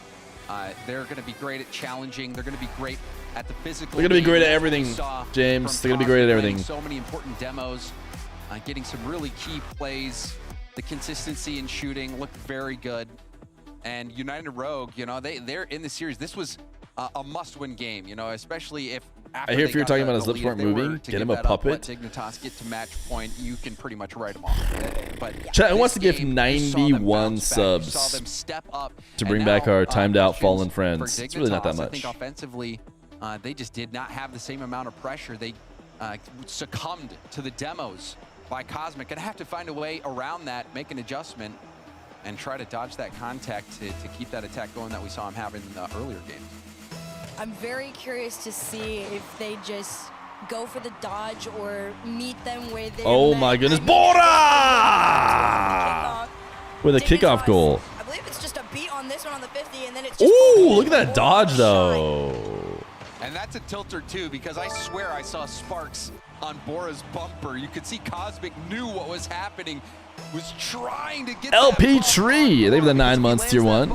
They're going to be great at challenging. They're going to be great at the physical. They're gonna be great at That's what we everything, saw James. from They're gonna be great at Cosmic, everything. playing so many important demos, getting some really key plays. The consistency in shooting looked very good. And United Rogue, you know, they're in the series. This was a must-win game, you know, especially if after I hear they if you're got talking the- about his the lips lead, weren't if they were moving, to get give him a that up, let puppet. Dignitas get to match point, you can pretty much write them off. But Chat this wants to give game, you saw them 91 bounce back. You saw subs them step up. to And bring back our now, timed out questions fallen for friends. It's really not that Dignitas. I much. think offensively, they just did not have the same amount of pressure. They succumbed to the demos by Cosmic, and have to find a way around that, make an adjustment, and try to dodge that contact to keep that attack going that we saw him have in the earlier games. I'm very curious to see if they just go for the dodge or meet them where they. Oh my goodness, Bora! With a kickoff goal. I believe it's just 50, and then it's just Ooh, look at that dodge, though. And that's a tilter, too, because I swear I saw sparks on Bora's bumper. You could see Cosmic knew what was happening, was trying to get LP that Tree. They have the 9 months tier 1.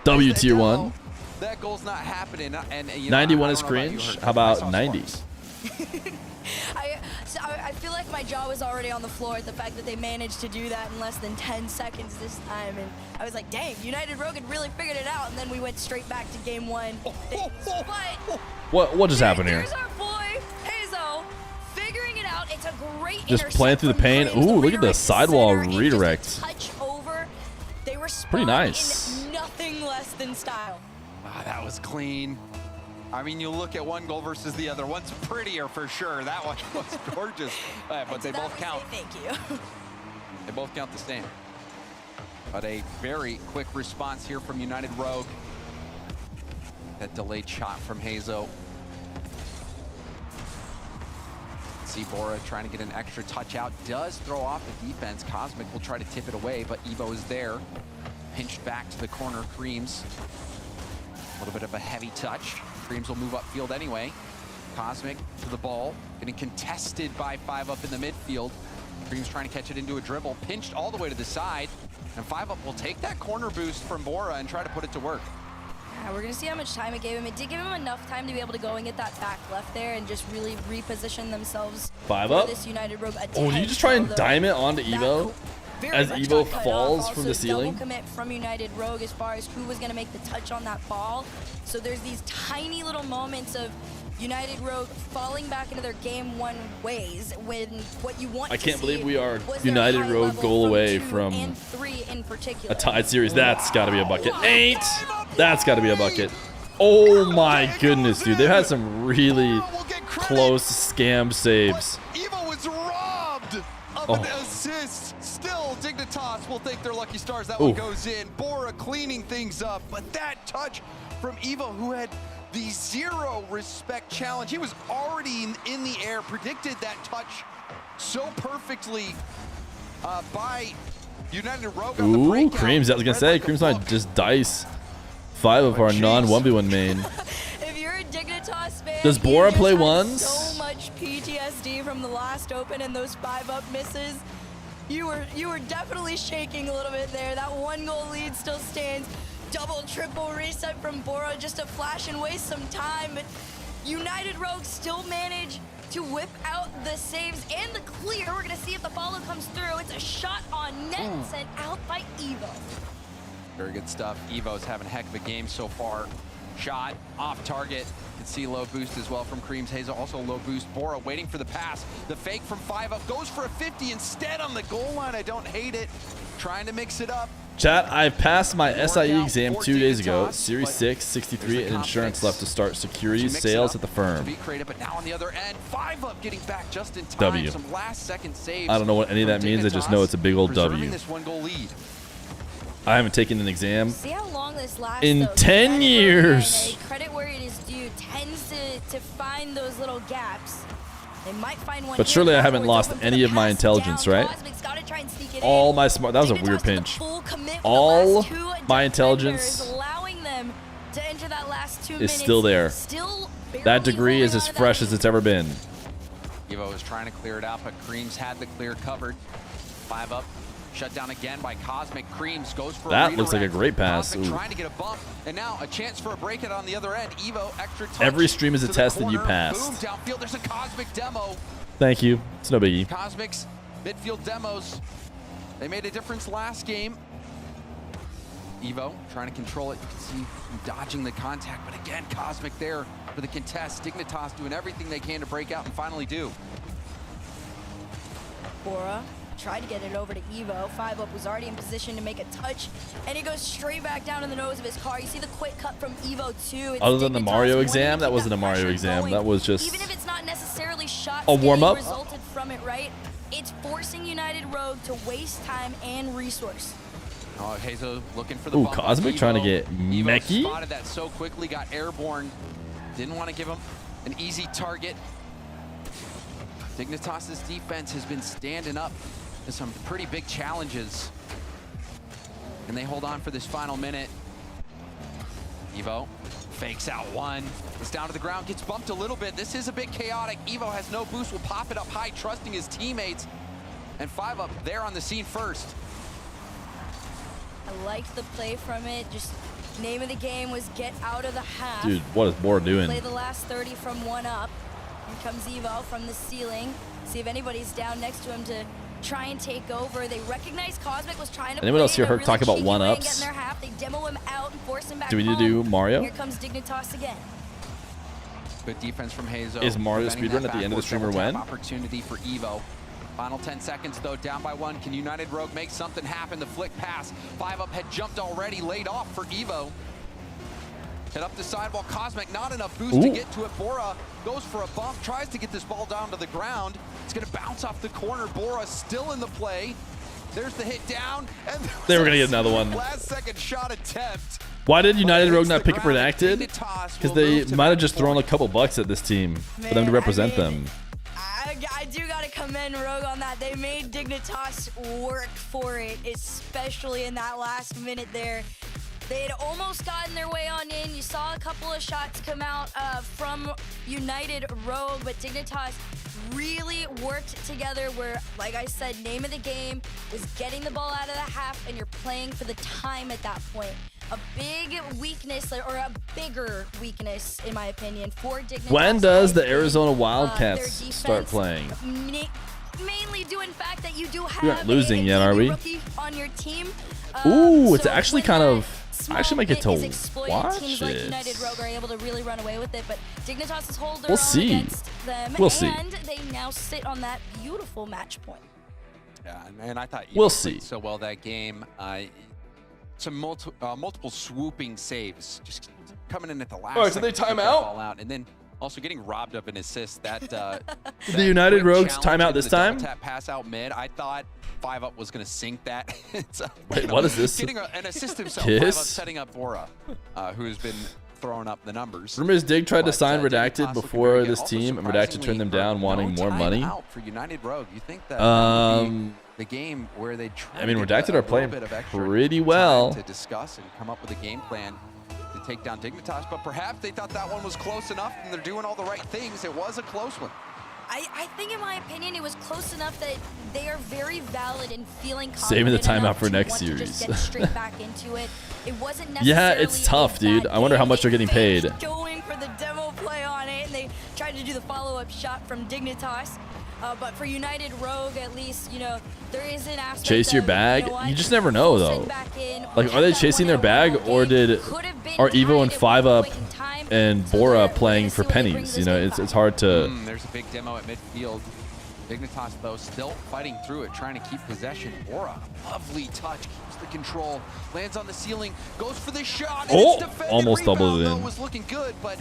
W tier 1. That goal's not happening. And, you know, 91 is cringe. How about 90? I feel like my jaw was already on the floor at the fact that they managed to do that in less than 10 seconds this time. And I was like, dang, United Rogue had really figured it out. And then we went straight back to game 1. But What just happened here? here's our boy, Hazo, figuring it out. It's a great Just playing through the pain. Ooh, look at the sidewall redirect. Touch over. They were pretty nice. in nothing less than style. Ah, that was clean. I mean, you look at one goal versus the other. One's prettier for sure. That one was gorgeous. But they both count. Thank you. They both count the same. But a very quick response here from United Rogue. That delayed shot from Hazo. See Bora trying to get an extra touch out. Does throw off the defense. Cosmic will try to tip it away, but Evo is there. Pinched back to the corner, Creams. A little bit of a heavy touch. Creams will move upfield anyway. Cosmic to the ball, getting contested by 5 up in the midfield. Creams trying to catch it into a dribble, pinched all the way to the side. And 5 up will take that corner boost from Bora and try to put it to work. Yeah, we're gonna see how much time it gave him. It did give him enough time to be able to go and get that back left there and just really reposition themselves 5 for up. this United Rogue attack. Oh, did you just try and dime it onto Evo? As Evo falls from the ceiling? Double commit from United Rogue as far as who was gonna make the touch on that ball. So there's these tiny little moments of United Rogue falling back into their game 1 ways when what you want I to can't see believe we are was their United high Rogue level goal away 2 from and 3 in particular. a tied series. That's got to be a bucket. Ain't. That's got to be a bucket. Oh my goodness, dude. They've had some really close scam saves. Evo was robbed of an assist. Still, Dignitas will take their lucky stars. That one goes in. Bora cleaning things up. But that touch from Evo, who had the 0 respect challenge. He was already in the air, predicted that touch so perfectly by United Rogue. Ooh, Creams. I was going to say, Creams might just dice 5 of our non-1v1 main. If you're a Dignitas fan, Does Bora play had ones? so much PTSD from the last open and those 5-up misses. You were definitely shaking a little bit there. That 1-goal lead still stands. Double, triple reset from Bora just to flash and waste some time. But United Rogue still manage to whip out the saves and the clear. We're going to see if the follow comes through. It's a shot on net sent out by Evo. Very good stuff. Evo's having a heck of a game so far. Shot off target. You can see low boost as well from Creams. Hazel also low boost. Bora waiting for the pass. The fake from 5 up goes for a 50 instead on the goal line. I don't hate it. Trying to mix it up. Chat, I passed my SIE exam 2 days ago. Series 6, 63, and insurance left to start securities sales at the firm. To be creative, but now on the other end, 5 up getting back just in time. W. Some last second saves. I don't know what any of that means. I just know it's a big old W. This 1-goal lead. I haven't taken an exam See how long this lasts, in though. 10 years. Credit where it is due tends to find those little gaps. They might find one. But here. surely I haven't It's lost open for any the of my pass intelligence, down. right? Cosmic's gotta try and sneak it All in. my smart. That was a Dignitas weird with the pinch. full commit for the All last 2 my defenders, intelligence allowing them to enter that last 2 is minutes. still there. Still That barely degree is holding as on to that fresh as lead. it's ever been. Evo was trying to clear it out, but Creams had the clear covered. 5 up. Shut down again by Cosmic. Creams goes for That a looks like a redirect. great pass. Cosmic Ooh. trying to get a bump, and now a chance for a breakout on the other end. Evo, extra touch. Every stream is a to the test and you corner. passed. Boom, downfield. There's a Cosmic demo. Thank you. It's no biggie. Cosmic's midfield demos. They made a difference last game. Evo trying to control it. You can see him dodging the contact, but again, Cosmic there for the contest. Dignitas doing everything they can to break out and finally do. Bora tried to get it over to Evo. 5 up was already in position to make a touch, and it goes straight back down in the nose of his car. You see the quick cut from Evo too. It's Other than the Dignitas Mario wanting exam, to that keep wasn't a Mario pressure exam. going. That was just Even if it's not necessarily shots a warm-up. resulted from it, right? It's forcing United Rogue to waste time and resource. Oh, Hazo looking for the Ooh, bump on Cosmic trying to Evo. get Evo mechie. spotted that so quickly, got airborne. Didn't want to give him an easy target. Dignitas' defense has been standing up to some pretty big challenges. And they hold on for this final minute. Evo fakes out one. It's down to the ground, gets bumped a little bit. This is a bit chaotic. Evo has no boost, will pop it up high, trusting his teammates. And 5 Up there on the scene first. I liked the play from it. Just name of the game was get out of the half. Dude, what is Bora doing? Play the last 30 from 1 up. Here comes Evo from the ceiling. See if anybody's down next to him to try and take over. They recognize Cosmic was trying to Anyone else hear her really talk about cheeky 1-ups? way and get in their half. They demo him out and force him back Do we need to home. do Mario? Here comes Dignitas again. Good defense from Hazo. Is Mario preventing speedrun that at the end of the stream or backward when? double tap opportunity for Evo. Final 10 seconds though, down by 1. Can United Rogue make something happen? The flick pass. 5 Up had jumped already, laid off for Evo. Head up the sidewall. Cosmic, not enough boost to get to it. Bora goes for a bump, tries to get this ball down to the ground. It's going to bounce off the corner. Bora still in the play. There's the hit down. And They were going to get another one. last second shot attempt. Why did United Rogue not pick up Redacted? Because they might have just thrown a couple bucks at this team for them to represent them. I do gotta commend Rogue on that. They made Dignitas work for it, especially in that last minute there. They had almost gotten their way on in. You saw a couple of shots come out from United Rogue, but Dignitas really worked together where, like I said, name of the game was getting the ball out of the half, and you're playing for the time at that point. A big weakness, or a bigger weakness, in my opinion, for Dignitas. When does the Arizona Wildcats their defense, start playing? Mainly due in fact that you do have We aren't losing yet, are we? rookie on your team. Ooh, it's So actually when kind that of... I actually might get to is exploited, watch teams like it. United Rogue are able to really run away with it, but Dignitas has hold their We'll own see. against them, We'll see. and they now sit on that beautiful match point. Yeah, and I thought We'll Evo played see. so well that game. Some multiple swooping saves, just coming in at the last. All right, so they second to time get that out? ball out, and then also getting robbed of an assist. That Did the United quick Rogues challenge time out into this the double time? Tap pass out mid. I thought 5 Up was going to sink that. Wait, what is this? Getting an assist himself. Kiss? 5 Up setting up Bora, who has been throwing up the numbers. Remember his Dig tried to But, sign Dignitas Redacted looking before very good. this Also, team, and Redacted turned them surprisingly, down, wanting no more money. timeout for United Rogue. You think that would be the game where they try I mean, to get Redacted a are playing little bit of extra pretty time well. to discuss and come up with a game plan to take down Dignitas, but perhaps they thought that one was close enough and they're doing all the right things. It was a close one. I think, in my opinion, it was close enough that they are very valid in feeling Saving the confident timeout enough for to next want to just series. get straight back into it. It wasn't Yeah, necessarily it's tough, a dude. bad I wonder how game. much they're getting They paid. going for the demo play on it, and they tried to do the follow-up shot from Dignitas. But for United Rogue, at least, there is an aspect Chase your of, bag? what? You just never know, Sit though. back in, Like, have are they that chasing their 1-1 bag, or game. Could have been are Evo and tied at 5 one Up point in time. and So Bora we're playing gonna for see what they bring pennies? this game It's back. hard to... There's a big demo at midfield. Dignitas, though, still fighting through it, trying to keep possession. Bora, lovely touch, keeps the control, lands on the ceiling, goes for the shot. And Oh, it's defended. almost Rebound, doubled it though, in. was looking good, but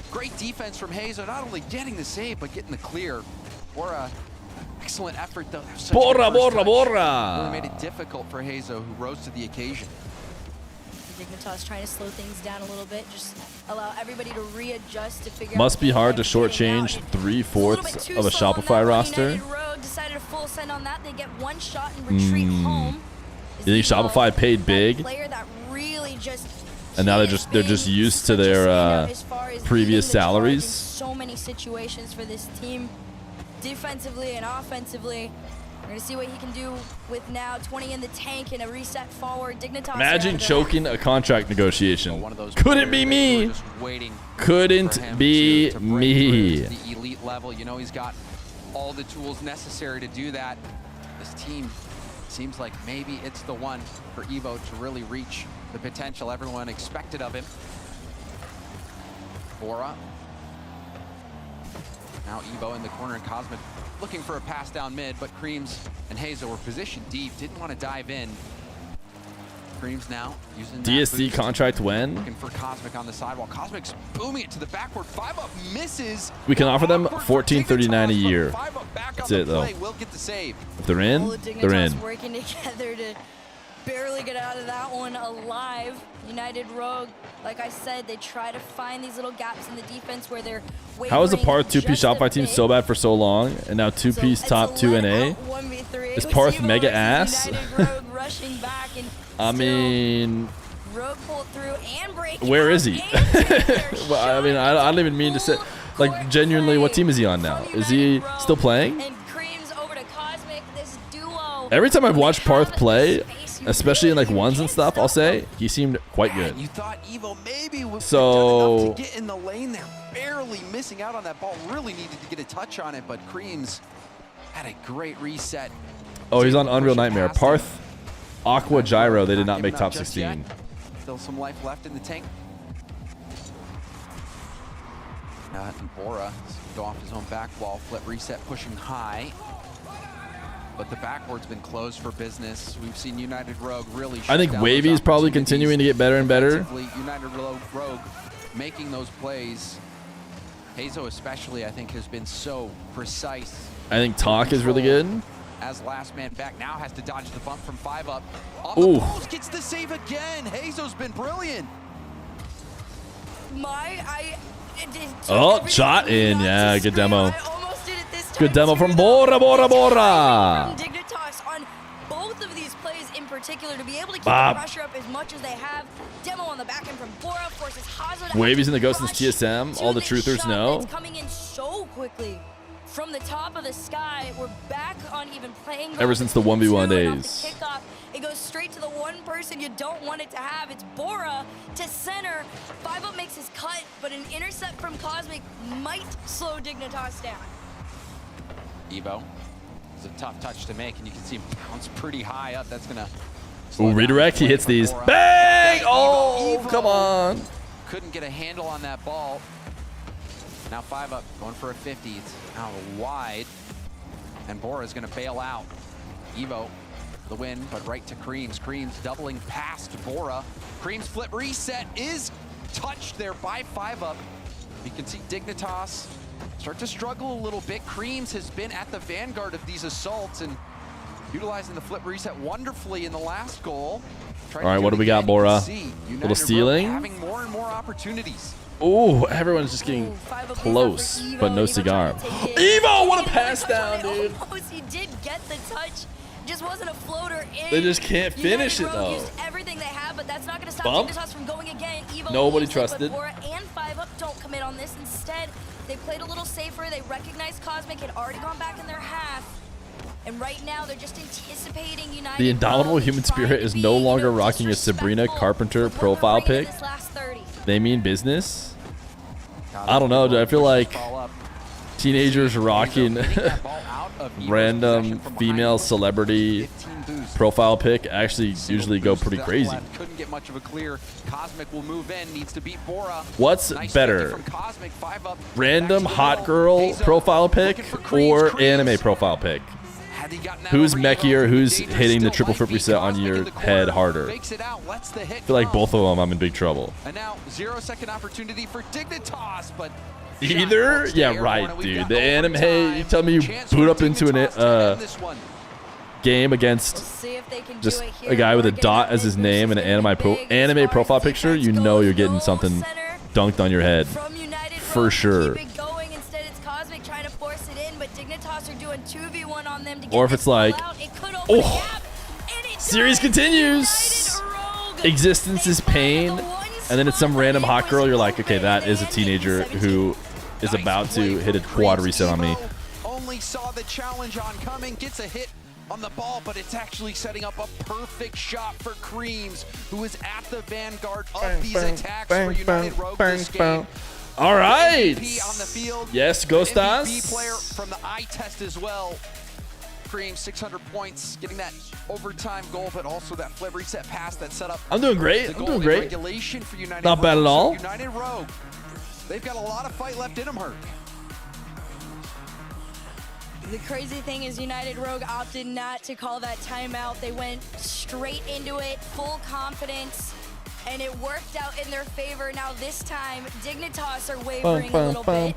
great defense from Hazo, not only getting the save, but getting the clear. Bora, excellent effort, though. That was such a Bora, good first Bora, touch. Bora. Really made it difficult for Hazo, who rose to the occasion. Dignitas trying to slow things down a little bit, just allow everybody to readjust to figure Must out be hard to what they're getting shortchange out. 3/4 Too of a slow on that Shopify one. roster. United Rogue decided to full send on that. They get one shot and retreat home. You think Shopify paid big? Player that really just And now they're just used to their previous salaries. In so many situations for this team, defensively and offensively. We're gonna see what he can do with now 20 in the tank and a reset forward. Dignitas. Imagine choking a contract negotiation. One of those Couldn't be players me. that we're just waiting Couldn't for him be to break through me. to the elite level. He's got all the tools necessary to do that. This team seems like maybe it's the one for Evo to really reach the potential everyone expected of him. Bora. Now Evo in the corner, and Cosmic looking for a pass down mid, but Creams and Hazo were positioned deep, didn't want to dive in. Creams now using that DSC boost. contract when? Looking for Cosmic on the sidewall. Cosmic's booming it to the backward. 5 Up misses. We can offer them Awkward for $14.39 a Dignitas, year. but 5 Up back That's on it, the though. play. Will get the save. If they're in, All the they're Dignitas in. working together to barely get out of that one alive. United Rogue, like I said, they try to find these little gaps in the defense where they're How is the wavering Parth 2P just a Shopify team bit. so bad for so long, and now 2P's So top it's 2 a NA? let-out 1v3 Is with Parth Evo mega versus ass? United Rogue rushing back and I still mean, Rogue pulled through and break. Where is he? Well, I mean, I don't even mean to say, like, genuinely, what team is he on now? Is he still playing? And Creams over to Cosmic. This duo. Every time I've watched Parth play, especially in like ones and stuff, I'll say he seemed quite good. You thought Evo maybe was So enough to get in the lane there, barely missing out on that ball. Really needed to get a touch on it, but Creams had a great reset. oh, he's on Unreal Nightmare. Parth, Aqua, Gyro. They did not make Giving up top just 16. yet. Still some life left in the tank. And Bora go off his own back wall, flip reset, pushing high. But the backboard's been closed for business. We've seen United Rogue really. I think Wavy is probably continuing to get better and better. United Rogue making those plays. Hazo especially, I think, has been so precise. I think Talk is really good. As last man back now has to dodge the bump from 5 up. On Ooh. the post, gets the save again. Hazo's been brilliant. Oh, shot in. Yeah, good demo. Good demo from Bora. From Dignitas on both of these plays in particular to be able to keep the pressure up as much as they have. Demo on the back end from Bora forces Hazo to Wavy's in the Ghost and TSM. All the truthers know. It's coming in so quickly from the top of the sky. We're back on even playing. Ever since the 1v1 days. Kickoff, it goes straight to the one person you don't want it to have. It's Bora to center. 5-up makes his cut, but an intercept from Cosmic might slow Dignitas down. Evo is a tough touch to make, and you can see him bounce pretty high up. That's gonna. Ooh, redirect. He hits these. Bang! Oh, Evo come on. Couldn't get a handle on that ball. Now 5-up, going for a 50. It's out wide, and Bora is gonna bail out. Evo, the win, but right to Creams. Creams doubling past Bora. Creams flip reset is touched there by 5-up. You can see Dignitas start to struggle a little bit. Creams has been at the vanguard of these assaults and utilizing the flip reset wonderfully in the last goal. All right, what do we got, Bora? Little stealing. Having more and more opportunities. Oh, everyone's just getting close, but no cigar. Evo, what a pass down, dude. Almost, he did get the touch. Just wasn't a floater in. They just can't finish it, though. Used everything they have, but that's not going to stop Bump. Dignitas from going again. Evo Nobody leaves it, trusted. But Bora and 5-up don't commit on this. Instead, they played a little safer. They recognized Cosmic had already gone back in their half. And right now, they're just anticipating United. The indomitable human spirit is no longer rocking a Sabrina Carpenter profile pic. They mean business? I don't know. I feel like teenagers rocking random female celebrity profile pic actually usually go pretty crazy. Couldn't get much of a clear. Cosmic will move in, needs to beat Bora. What's better? Random hot girl profile pic or anime profile pic? Who's mechier? Who's hitting the triple flip reset on your head harder? I feel like both of them I'm in big trouble. And now 0-second opportunity for Dignitas, but either? Yeah, right, dude. The anime, hey, you tell me you boot up into an game against just a guy with a dot as his name and an anime profile picture, you know you're getting something dunked on your head. For sure. Or if it's like, oh, series continues. Existence is pain. And then it's some random hot girl. You're like, okay, that is a teenager who is about to hit a quad reset on me. Only saw the challenge oncoming, gets a hit on the ball, but it's actually setting up a perfect shot for Creams, who is at the vanguard of these attacks for United Rogue this game. All right. MVP on the field. Yes, Ghostas. MVP player from the eye test as well. Creams 600 points, getting that overtime goal, but also that flip reset pass that set up. I'm doing great. I'm doing great. Regulation for United Not bad at all. United Rogue, they've got a lot of fight left in them, Hurt. The crazy thing is United Rogue opted not to call that timeout. They went straight into it, full confidence, and it worked out in their favor. Now this time, Dignitas are wavering a little bit,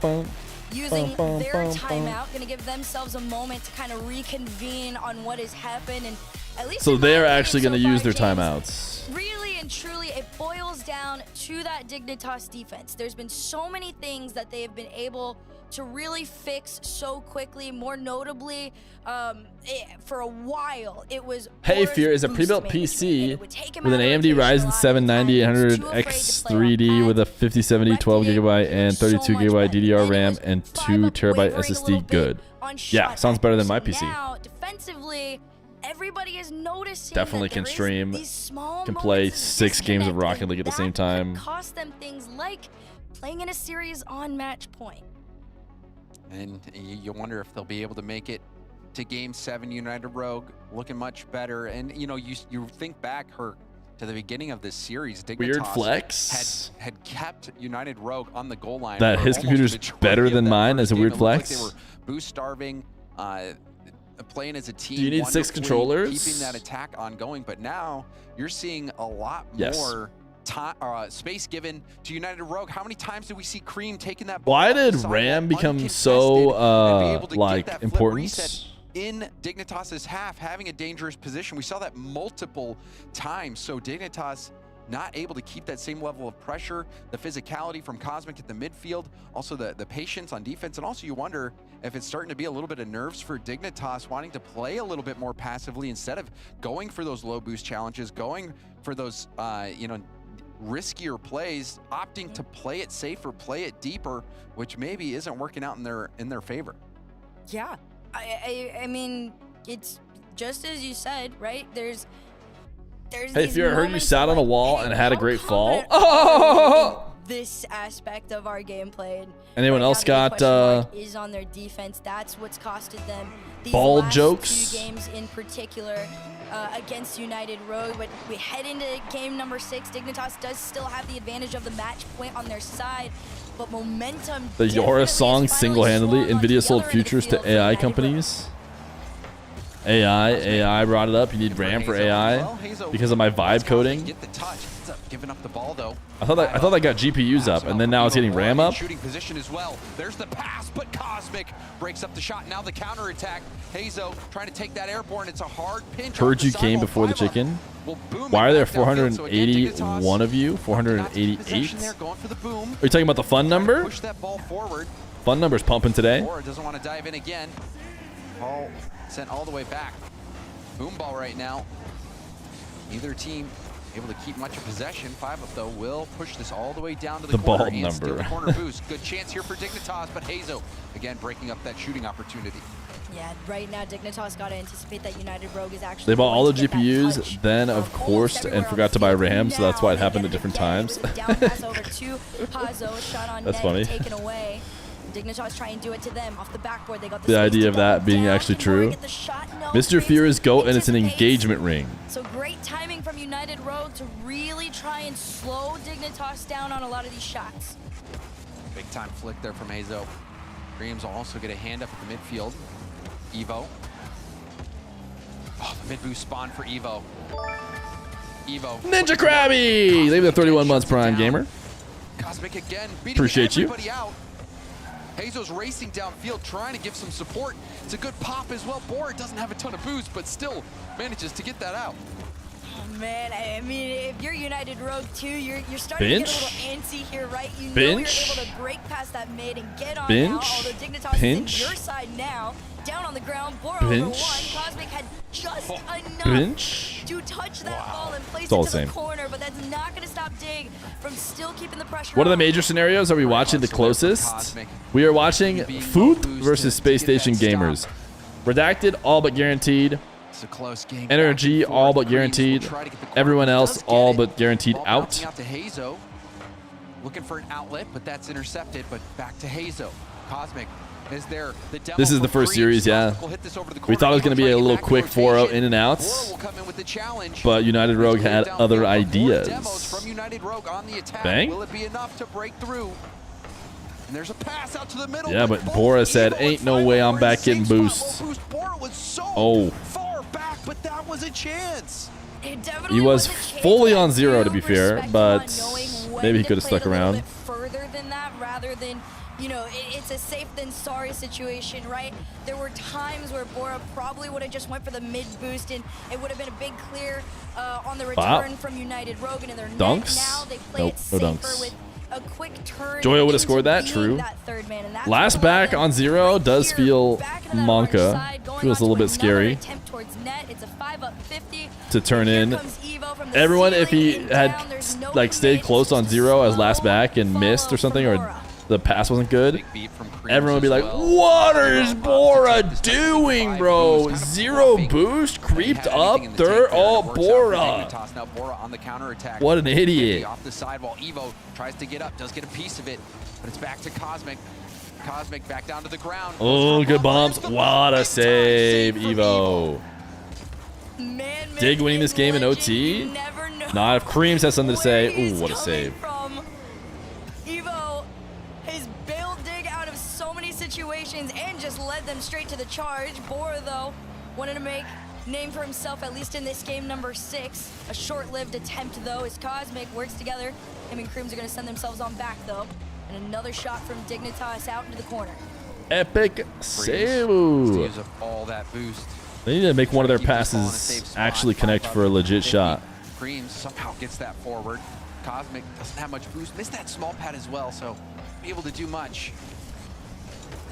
using their timeout, going to give themselves a moment to kind of reconvene on what has happened. And at least So in my they're opinion actually going to so use far, their James, timeouts. really and truly, it boils down to that Dignitas defense. There's been so many things that they have been able to really fix so quickly. More notably, for a while, it was Hey, Bora's Feer is a boost pre-built management, and PC it would take him with an out of AMD rotation a Ryzen lot 7 of the time. He was 9800 too afraid to play X3D on with a pads. 5070 12 Recti gigabyte and so 32 much gigabyte better. DDR And it RAM was and 2 5 up, terabyte wavering a SSD. little bit Good. on Yeah, shot sounds better than my accuracy. PC. Now, defensively, everybody is noticing Definitely that can there is stream, these small can play moments of 6 games of disconnect, Rocket and League at the that same could time. cost them things like playing in a series on match point. And you wonder if they'll be able to make it to Game 7. United Rogue looking much better. And, you know, you think back to the beginning of this series. Dignitas Weird flex. had kept United Rogue on the goal line. That for his almost computer's the majority better of than that mine first as a game. weird It looked like flex. they were boost starving, playing as a team. Do you need 6 wonderfully, controllers? Keeping that attack ongoing. But now you're seeing a lot Yes. more space given to United Rogue. How many times did we see Cream taking that ball? Why off the did sidewall RAM become uncontested so and be able to get like that flip important? reset in Dignitas's half, having a dangerous position? We saw that multiple times. So Dignitas not able to keep that same level of pressure, the physicality from Cosmic at the midfield, also the patience on defense, and also you wonder if it's starting to be a little bit of nerves for Dignitas wanting to play a little bit more passively instead of going for those low boost challenges, going for those riskier plays, opting to play it safer, play it deeper, which maybe isn't working out in their favor. Yeah, I mean, it's just as you said, right? There's Hey, these Fear, I heard you moments sat of, on a like, wall hey, and had a how great fall. confident are we in this aspect of our gameplay. And Anyone right else now, the got, question mark is on their defense. That's what's costed them these bald last jokes? 2 games in particular against United Rogue. But we head into game number 6. Dignitas does still have the advantage of the match point on their side, but momentum. The Yora definitely song is finally single-handedly, swung on NVIDIA the sold other end of the futures field to for AI United Rogue. companies. AI brought it up. You need RAM for AI because of my vibe coding. Get the touch. Ends up giving up the ball though. I thought that got GPUs up, and then now it's getting RAM up. Shooting position as well. There's the pass, but Cosmic breaks up the shot. Now the counter attack. Hazo trying to take that airborne. It's a hard pinch. Heard off the you came sidewall. before the 5 up. chicken. Will boom Why it are there back downfield. So again, 481 of you? 488? possession there, going for the boom. Are you talking about the fun number? Push that ball forward. Fun number's pumping today. Or doesn't want to dive in again. Ball sent all the way back. Boom ball right now. Neither team able to keep much of possession. 5 up though will push this all the way down to the corner ball and steal number. the corner boost. Good chance here for Dignitas, but Hazo again breaking up that shooting opportunity. Yeah, right now Dignitas got to anticipate that United Rogue is actually. They bought all the going to get that GPUs, touch then from of course, almost and everywhere forgot on to the buy field. RAM, so that's why it Now happened they at get different again. times. It was a down pass over to Hazo, shot on That's net, funny. taken away. Dignitas try and do it to them off the backboard. They got The space idea to of that double being down. actually Can Bora true. get the shot? No, Mr. Fear is GOAT, and it's an anticipates. engagement ring. So great timing from United Rogue to really try and slow Dignitas down on a lot of these shots. Big time flick there from Hazo. Dreams will also get a hand up at the midfield. Evo. Oh, the mid boost spawn for Evo. Evo. Ninja Krabby! Leave the 31 months Prime Gamer. Cosmic again, beating Appreciate you. everybody out. Hazo's racing downfield, trying to give some support. It's a good pop as well. Bora doesn't have a ton of boost, but still manages to get that out. Oh man, I mean, if you're United Rogue too, you're starting to get a little antsy here, right? You know you're able to break past that mid and get on now. Although Dignitas is in your side now, down on the ground. Bora over 1. Cosmic had just enough to touch that ball and place it to the corner, but that's not going to stop Dig from still keeping the pressure. What are the on. major scenarios are we watching the closest? We are watching Foot versus Space Station Gamers. Redacted, all but guaranteed. It's a close game. Energy, all but guaranteed. Everyone else, all but guaranteed out. Out to Hazo. Looking for an outlet, but that's intercepted. But back to Hazo. Cosmic is there. The demo This is the for first Creeps. series, yeah. Cosmic will hit this over the We thought it was corner. going to be a Evo little trying to quick get back 4-0 rotation. in and Bora outs, will come in with the challenge. but United Rogue had Downfield, other but more ideas. demos from United Rogue on the attack. Bang. Will it be enough to break through? And there's a pass out to the middle. Yeah, but Bora said, Evo ain't with no 5 way over I'm in back getting safe spot. boost. Well, Bora was so Oh. far back, but that was a chance. It definitely He was a chance, fully but I on 0 do to be fair, respect him but on knowing when maybe he to could have play it stuck a little around. bit further than that, rather than you know, it's a safe than sorry situation, right? There were times where Bora probably would have just went for the mid boost and it would have been a big clear on the return from United Rogue and in their Dunks? net. Now they play Nope, it no safer dunks. with a quick turn. Joyo would have into scored that, being true. that third man, and that's Last what back allowed on them zero right does here, feel back into that orange Monka. side, going Feels a on little to bit another scary attempt towards net. It's a 5-up-50. to turn Here in. comes Evo from the Everyone, if he ceiling had down, there's no like stayed commit, close on just a zero as slow last back and missed or follow something, from or Bora. the pass wasn't good, Big beat from Creams everyone would be as like, well. what is Bora This might be doing, 5 bro? boost, kind of 0 bluffing. boost, But he creeped had up everything in the third. tank there. Oh, It works out for Bora. Dignitas. Now Bora on the counter attack. What an 50 idiot. Off the side while Evo tries to get up, does get a piece of it, but it's back to Cosmic. Cosmic back down to the ground. Oh, good bombs. Lands the What a big time save, from Evo. Man, Dig winning this game in legend, OT? you never know Nah, if Creams has something to where say, he's ooh, what a coming save. from. Evo has bailed Dig out of so many situations and just led them straight to the charge. Bora, though, wanted to make name for himself, at least in this game number 6. A short-lived attempt, though, as Cosmic works together. Him and Creams are going to send themselves on back, though. And another shot from Dignitas out into the corner. Epic save. To use up all that boost. They need to make one of their Keep this ball in a passes safe spot. actually connect for a legit 50. shot. Creams somehow gets that forward. Cosmic doesn't have much boost. Missed that small pad as well, so be able to do much.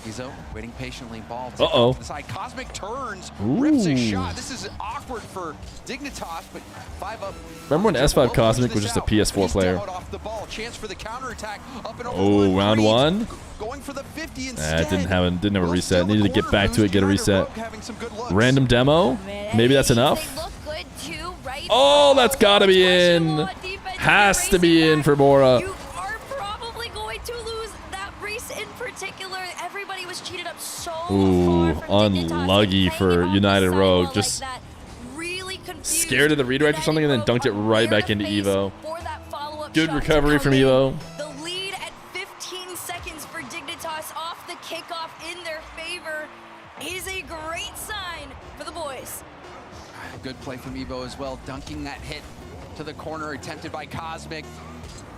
Izo waiting patiently. Ball to the side. Cosmic turns, rips a shot. This is awkward for Dignitas, but 5 up. Remember when S5 Cosmic was just a PS4 player? Off the ball. Chance for the counterattack. Up and over Oh, round one. Going for the 50 instead. Didn't have a reset. Needed to get back to it, get a reset. Random demo. Maybe that's enough. Oh, that's gotta be in. Has to be in for Bora. You are probably going to lose that race in particular. Everybody was cheated up so Ooh, far from Dignitas. unlucky for United Rogue. Just like that. Really confused. scared of the redirect or something and then dunked it right back into Evo. For that follow-up Good shot to recovery come from in. Evo. The lead at 15 seconds for Dignitas off the kickoff in their favor is a great sign for the boys. Good play from Evo as well, dunking that hit to the corner attempted by Cosmic.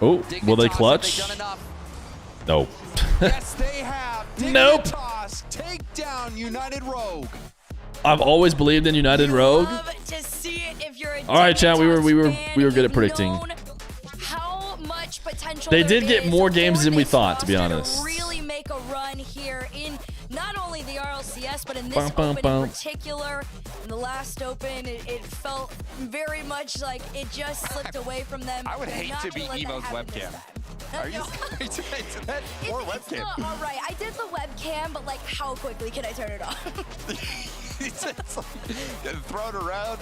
Oh, will they Dignitas, clutch? have they done enough? Nope. Yes, they have. Nope. Dignitas take down United Rogue. I've always believed in United Rogue. Love to see it if you're a All right, chat. We were Dignitas good fan. at predicting. You've known how much potential They there did get is more for games than we this thought, to be roster honest. Really make a run here in not only the RLCS, but in this Bum, bum, Open bum. in particular. In the last Open, it felt very much like it just slipped away from them. I would They're hate not to be gonna let that Evo's happen this webcam. time. Are you to that poor It's webcam? not all right. I did the webcam, but like, how quickly can I turn it off? It's like getting thrown around,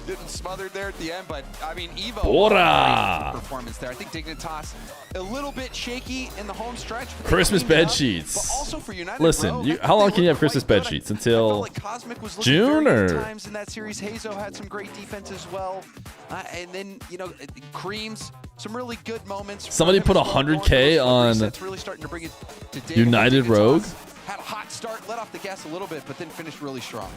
getting smothered there at the end. But I mean, Evo Bora. great performance there. I think Dignitas a little bit shaky in the home stretch. but they Christmas cleaned it bed up. sheets. But also for United Listen, Rogue, you- I thought how long they can you have looked Christmas quite bed good. sheets? I Until felt like Cosmic was looking June, very good or- at times in that series. Hazo had some great defense as well, and then Creams, some really good moments. from Somebody him put as well. 100K Going on for those resets, really starting to bring it to Dig. United Dignitas Rogue. had a hot start, let off the gas a little bit, but then finished really strong.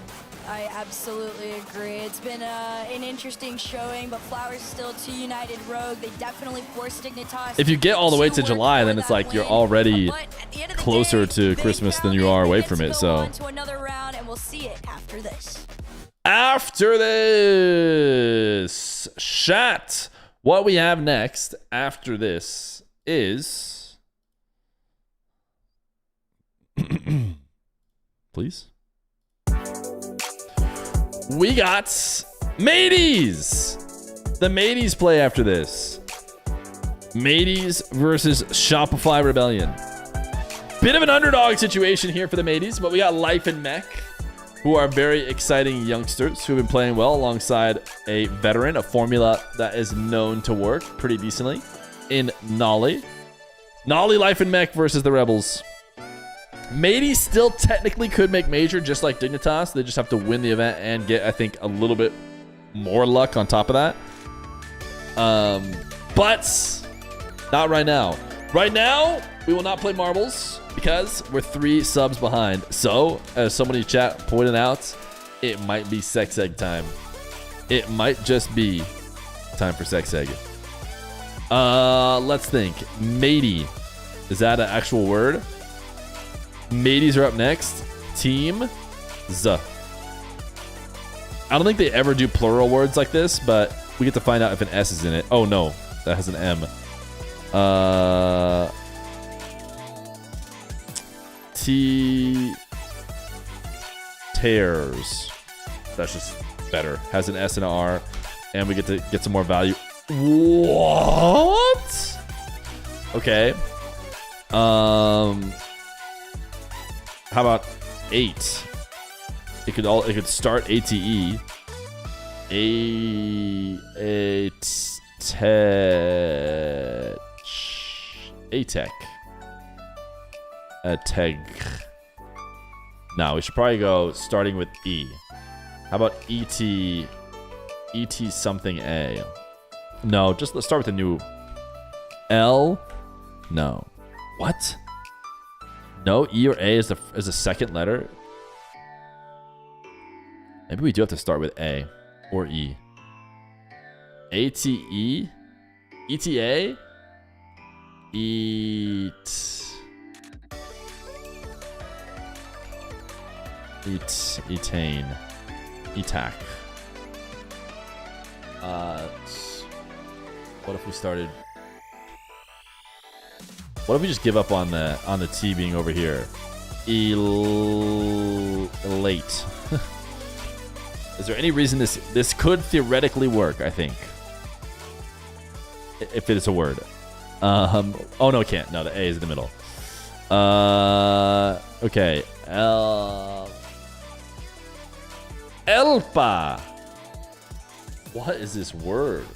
I absolutely agree. It's been an interesting showing, but flowers still to United Rogue. They definitely forced Dignitas. If you get all the way to work July, for then it's that like you're win. already But at the end of the closer day, to they Christmas than found you are They away get from to it. go So on to another round, and we'll see it after this. after this shot, what we have next after this is please. We got Mateys. The Mateys play after this. Mateys versus Shopify Rebellion. Bit of an underdog situation here for the Mateys, but we got Life and Mech, who are very exciting youngsters who have been playing well alongside a veteran, a formula that is known to work pretty decently in Nolly. Nolly, Life and Mech versus the Rebels. Mateys still technically could make major, just like Dignitas. They just have to win the event and get, I think, a little bit more luck on top of that. But not right now. Right now, we will not play marbles because we're 3 subs behind. So, as somebody in chat pointed out, it might be sex egg time. It might just be time for sex egg. Let's think. Matey Is that an actual word? Mateys are up next. Team. Z. I don't think they ever do plural words like this, but we get to find out if an S is in it. Oh no, that has an M. Tears. That's just better. Has an S and an R, and we get to get some more value. What? Okay. How about 8? It could start ATE. ATEC. ATEG. No, we should probably go starting with E. How about ET something A? No, just let's start with a new L. No. What? No, E or A is the second letter. Maybe we do have to start with A or E. ATE? ETA? Etain. ETAC. What if we started? What if we just give up on the T being over here? Elate. Is there any reason this could theoretically work? I think, if it is a word. Oh no, it can't. No, the A is in the middle. Okay. Elpa. What is this word?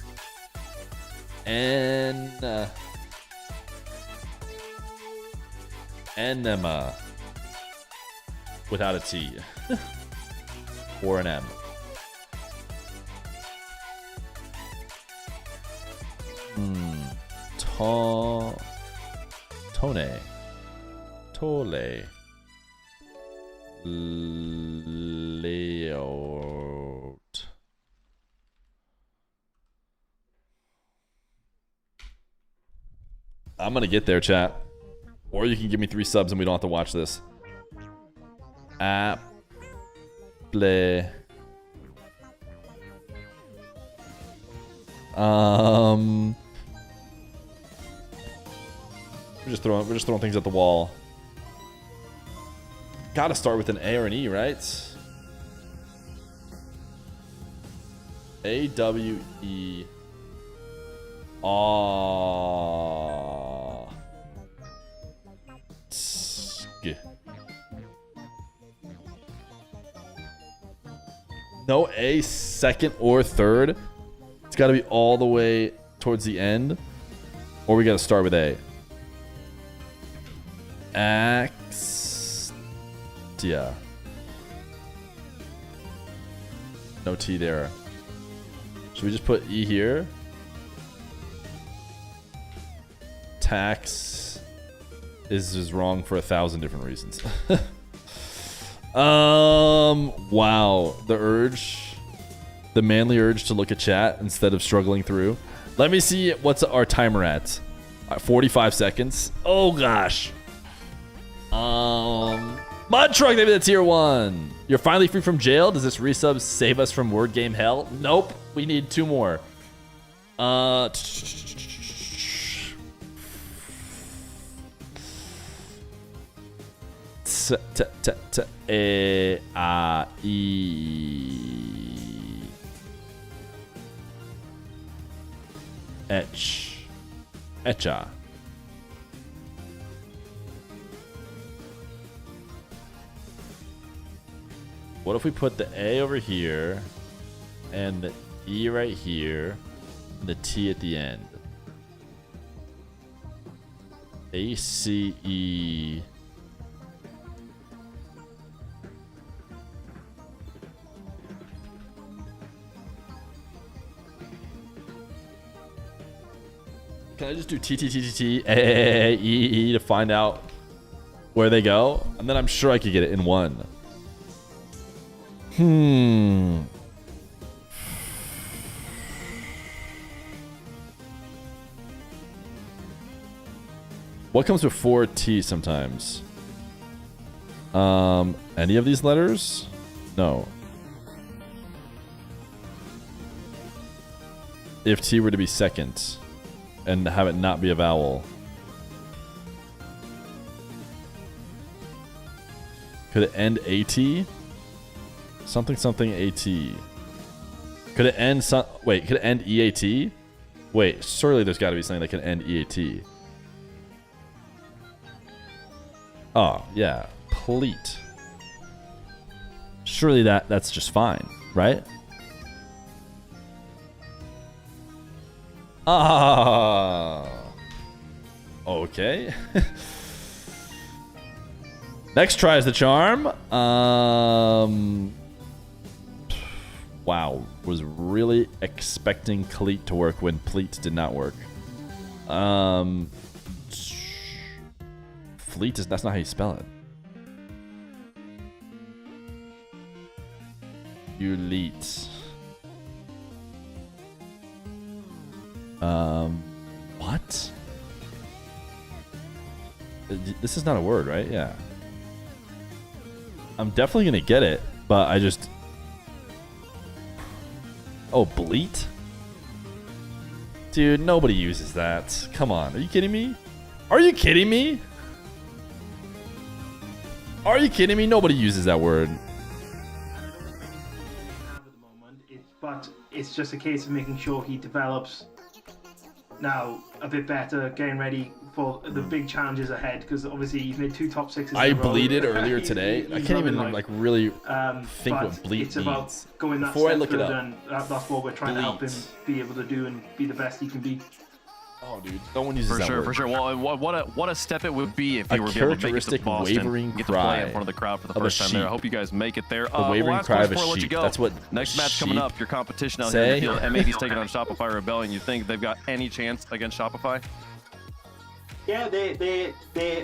Enema. Without a T. Or an M. Tone. Tole. Layout. I'm gonna get there, chat. Or you can give me 3 subs and we don't have to watch this. Play. We're just throwing things at the wall. Gotta start with an A or an E, right? A-W-E. No A second or third. It's got to be all the way towards the end, or we got to start with A. Axtia. No T there. Should we just put E here? Tax is wrong for 1,000 different reasons. Wow. The manly urge to look at chat instead of struggling through. Let me see what's our timer at. 45 seconds. Oh gosh. Mud Truck, maybe the tier 1. You're finally free from jail. Does this resub save us from word game hell? Nope. We need 2 more. Etcha. What if we put the A over here and the E right here and the T at the end? ACE. Can I just do TTTTT AAAE to find out where they go? And then I'm sure I could get it in one. What comes before T sometimes? Any of these letters? No. If T were to be second and have it not be a vowel. Could it end AT? Something something AT. Could it end could it end EAT? Wait, surely there's got to be something that can end EAT. Oh, yeah. Pleat. Surely that's just fine, right? Ah. Okay. Next try is the charm. Wow. Was really expecting Cleat to work when Pleat did not work. Fleet is, that's not how you spell it. Ulite. What? This is not a word, right? Yeah. I'm definitely gonna get it, but I just... Oh, bleat? Dude, nobody uses that. Come on, are you kidding me? Are you kidding me? Are you kidding me? Nobody uses that word. But it's just a case of making sure he develops now a bit better, getting ready for the big challenges ahead, because obviously he's made 2 top 6s. I bleated earlier today. I can't even like really think what bleat it's about means. going that Before I step look it further, up. and that's what we're trying to help him be able to do and be the best he can be. Oh, dude, no one uses that word. For sure. Well, what a step it would be if you were able to make it to characteristic Boston, wavering get to play cry in front of the crowd for the of a first time there. I sheep. hope you guys make it there. The wavering last cry course of a before I let you sheep. go. That's what Next match coming sheep up. Your competition out here in the say. field. MAD's taking on Shopify Rebellion. You think they've got any chance against Shopify? Yeah, they're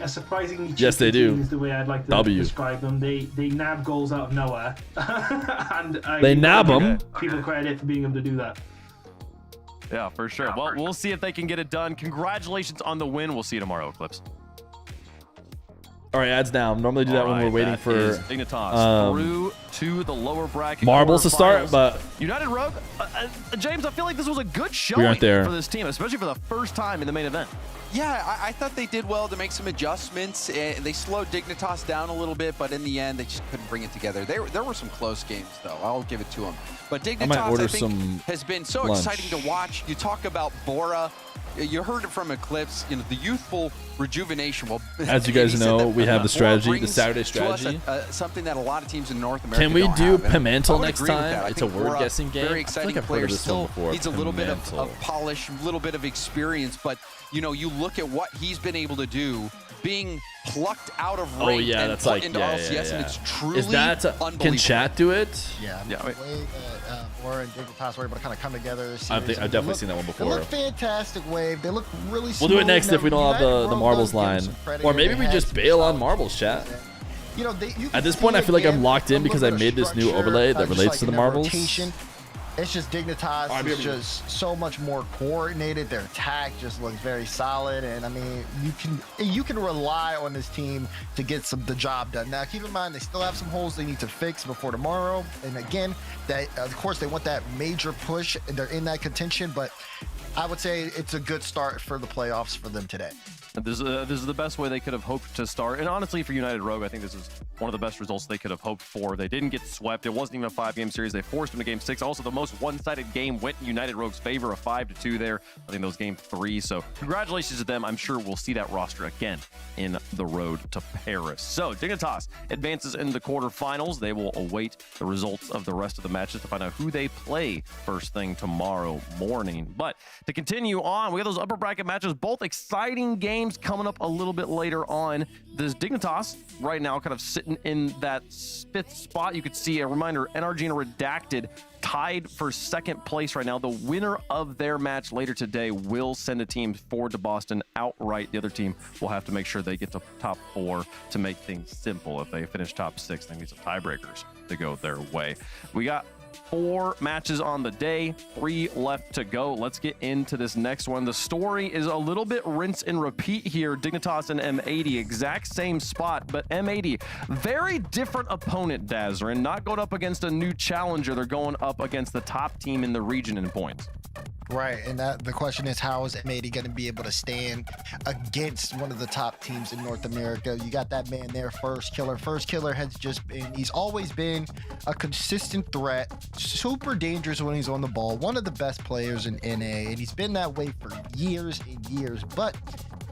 a surprisingly cheeky Yes, they do. team is the way I'd like to describe them. They nab goals out of nowhere, and They nab them. People credit for being able to do that. Yeah, for sure. Well, we'll see if they can get it done. Congratulations on the win. We'll see you tomorrow, Clips. All right, ads down. Normally do that when we're waiting for Dignitas through to the lower bracket marbles to start, but United Rogue, James, I feel like this was a good showing we aren't there for this team, especially for the first time in the main event. Yeah, I thought they did well to make some adjustments. They slowed Dignitas down a little bit, but in the end, they just couldn't bring it together. There were some close games, though. I'll give it to them. But Dignitas, I think, has been so exciting to watch. You talk about Bora. You heard it from Eclipse, you know, the youthful rejuvenation. Well, as you guys know, we have the strategy, the Saturday to strategy. us, something that a lot of teams in North America Can we don't do have. Pimentel I would next agree with time? that. I It's a think word Bora, guessing game. Very I feel exciting like I've heard player. of this one Still before. needs a little bit Pimentel. of polish, a little bit of experience. But, you know, you look at what he's been able to do, being plucked out of rank and that's put like into RLCS, and it's truly Is that unbelievable. can chat do it? Yeah, the way that Bora and Dignitas were able to kind of come together this I series. think I've definitely seen that one They before. look fantastic, Wave. They look really We'll do it smooth. next Now, if we don't have United the Rogue marbles does give them line, some credit or here. maybe They we had just some bail on solid marbles, chat. You know, you At this can point, I see feel like I'm again locked in a because I little bit made of this new structure, overlay that just relates like to in the their marbles. rotation. It's just Dignitas Alright, is just so much more coordinated. Their attack just looks very solid, and I mean, you can rely on this team to get the job done. Now, keep in mind they still have some holes they need to fix before tomorrow. And again, that of course they want that major push. They're in that contention, but I would say it's a good start for the playoffs for them today. This is the best way they could have hoped to start. And honestly, for United Rogue, I think this is one of the best results they could have hoped for. They didn't get swept. It wasn't even a 5-game series. They forced them to game 6. Also, the most one-sided game went in United Rogue's favor, a 5-2 there. I think that was game 3. So congratulations to them. I'm sure we'll see that roster again in the road to Paris. So Dignitas advances into the quarterfinals. They will await the results of the rest of the matches to find out who they play first thing tomorrow morning. But to continue on, we got those upper bracket matches, both exciting games coming up a little bit later on. This Dignitas right now kind of sitting in that 5th spot. You could see a reminder, NRG and Redacted tied for 2nd place right now. The winner of their match later today will send a team forward to Boston outright. The other team will have to make sure they get to top 4 to make things simple. If they finish top 6, they need some tiebreakers to go their way. We got 4 matches on the day, 3 left to go. Let's get into this next one. The story is a little bit rinse and repeat here. Dignitas and M80, exact same spot, but M80, very different opponent, Dazrin. Not going up against a new challenger. They're going up against the top team in the region in points. Right, and the question is, how is M80 going to be able to stand against one of the top teams in North America? You got that man there, First Killer. First Killer has just been, he's always been a consistent threat, super dangerous when he's on the ball, one of the best players in NA, and he's been that way for years and years, but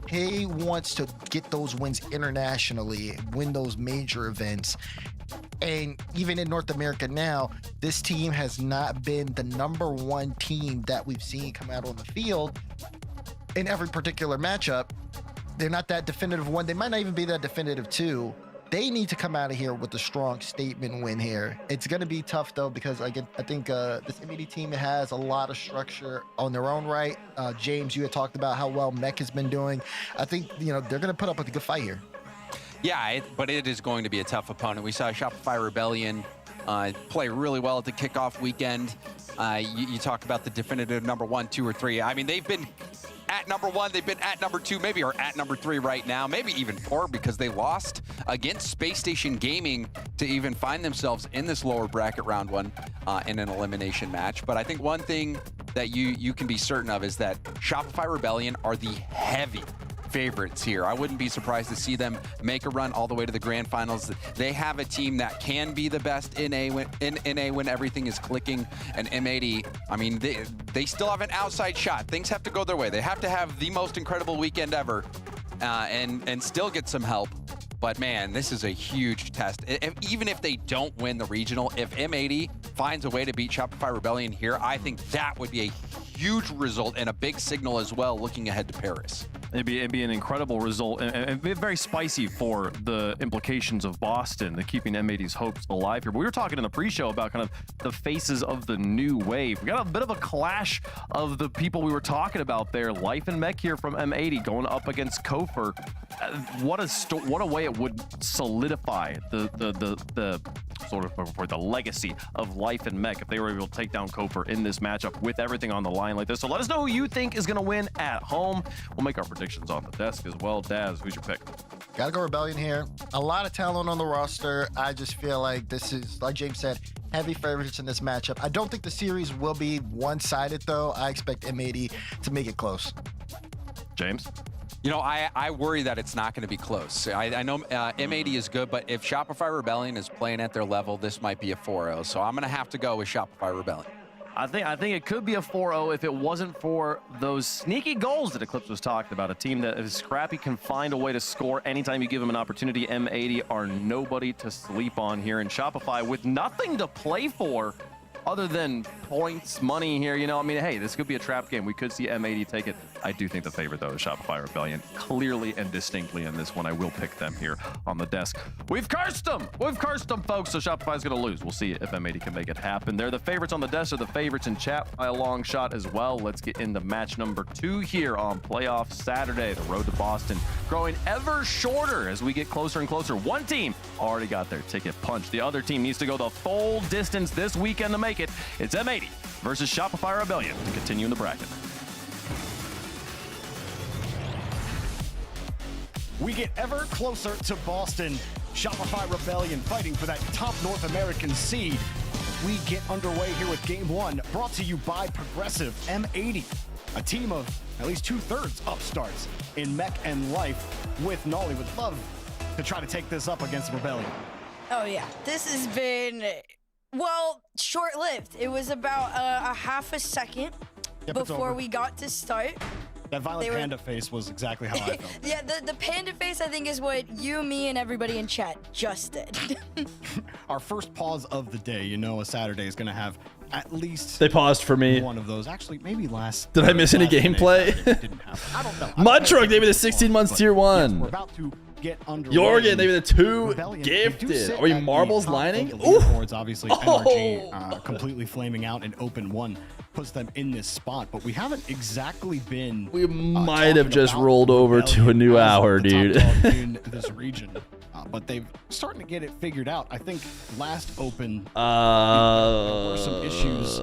he wants to get those wins internationally, win those major events. And even in North America now, this team has not been the #1 team that we've seen come out on the field in every particular matchup. They're not that definitive one. They might not even be that definitive two. They need to come out of here with a strong statement win here. It's going to be tough, though, because I think this M80 team has a lot of structure on their own right. James, you had talked about how well Mech has been doing. I think, they're going to put up with a good fight here. Yeah, but it is going to be a tough opponent. We saw Shopify Rebellion play really well at the kickoff weekend. You talk about the definitive #1, 2, or 3. I mean, they've been at #1, they've been at #2, maybe are at #3 right now, maybe even 4 because they lost against Space Station Gaming to even find themselves in this lower bracket round 1 in an elimination match. But I think one thing that you can be certain of is that Shopify Rebellion are the heavy favorites here. I wouldn't be surprised to see them make a run all the way to the grand finals. They have a team that can be the best in NA when everything is clicking, and M80, I mean, they still have an outside shot. Things have to go their way. They have to have the most incredible weekend ever and still get some help. But man, this is a huge test. Even if they don't win the regional, if M80 finds a way to beat Shopify Rebellion here, I think that would be a huge result and a big signal as well looking ahead to Paris. It'd be an incredible result and very spicy for the implications of Boston, the keeping M80's hopes alive here. But we were talking in the pre-show about kind of the faces of the new wave. We got a bit of a clash of the people we were talking about there. Life and Mech here from M80 going up against Kofer. What a way it would solidify the sort of for the legacy of Life and Mech if they were able to take down Kofer in this matchup with everything on the line like this. So let us know who you think is going to win at home. We'll make our predictions on the desk as well. Daz, who's your pick? Gotta go Rebellion here. A lot of talent on the roster. I just feel like this is, like James said, heavy favorites in this matchup. I don't think the series will be one-sided, though. I expect M80 to make it close. James? I worry that it's not going to be close. I know M80 is good, but if Shopify Rebellion is playing at their level, this might be a 4-0. So I'm going to have to go with Shopify Rebellion. I think it could be a 4-0 if it wasn't for those sneaky goals that Eclipse was talking about. A team that is scrappy, can find a way to score anytime you give them an opportunity. M80 are nobody to sleep on here in Shopify with nothing to play for other than points, money here. I mean, hey, this could be a trap game. We could see M80 take it. I do think the favorite, though, is Shopify Rebellion. Clearly and distinctly in this one. I will pick them here on the desk. We've cursed them! We've cursed them, folks, so Shopify's going to lose. We'll see if M80 can make it happen. They're the favorites on the desk, or the favorites in chat by a long shot as well. Let's get into match number 2 here on Playoff Saturday. The road to Boston growing ever shorter as we get closer and closer. One team already got their ticket punched. The other team needs to go the full distance this weekend to make it. It's M80 versus Shopify Rebellion to continue in the bracket. We get ever closer to Boston. Shopify Rebellion fighting for that top North American seed. We get underway here with Game 1, brought to you by Progressive M80, a team of at least 2/3 upstarts in Mech and Life with Nolly. Would love to try to take this up against Rebellion. Oh yeah, this has been, well, short-lived. It was about a half a second before we got to start. That violent panda face was exactly how I felt. Yeah, the panda face, I think, is what you, me, and everybody in chat just did. Our first pause of the day. A Saturday is going to have at least they paused for me. One of those. Actually, maybe last. Did I miss any gameplay? Didn't happen. I don't know. Mud Truck gave me the 16 months tier 1. Yes, we're about to get underway. Jorgen, maybe the two Rebellion, they do gifted. sit Are we at the marbles top of lining? the Ooh. leaderboards, obviously, Oh. NRG completely flaming out in open 1 puts them in this spot, but we haven't exactly been. We might have just about rolled over to a new Rebellion as hour, the top dude. dog in this region. But they've starting to get it figured out. I think last open there were some issues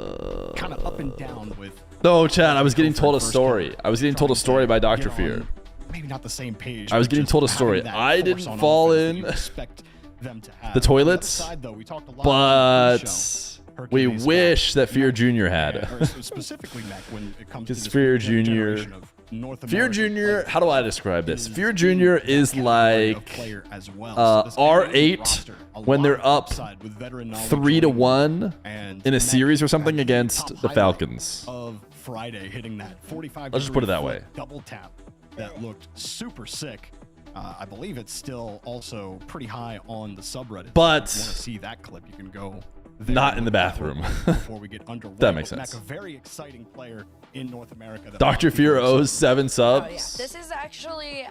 kind of up and down with. No, Chad, I was getting told a story. I was getting told a story by Dr. Feer. Maybe not the same page. I was but getting just told a having story. that I force didn't on fall offense that in you expect them to have. the toilets, On the other side, though, we talked a lot about this show, but we Hercules wish that Feer Mac, Jr. had. or specifically Mac when it comes to Because this Feer generation Jr. of North Feer American Jr. players. How do I describe this? Feer Jr. is like player as well. So this R8 roster, a when lot they're of up upside with veteran knowledge 3-1 and in a Mac series or something at the against top the highlight Falcons. Of Friday hitting that 45. Let's just put it that way. Double tap that looked super sick. I believe it's still also pretty high on the subreddit. But if you want to see that clip, you can go there not in the look that bathroom. before we get underway. That makes But Mac, sense. a very exciting player in North America. that Dr. Feer owes 7 Oh, subs. yeah. This is actually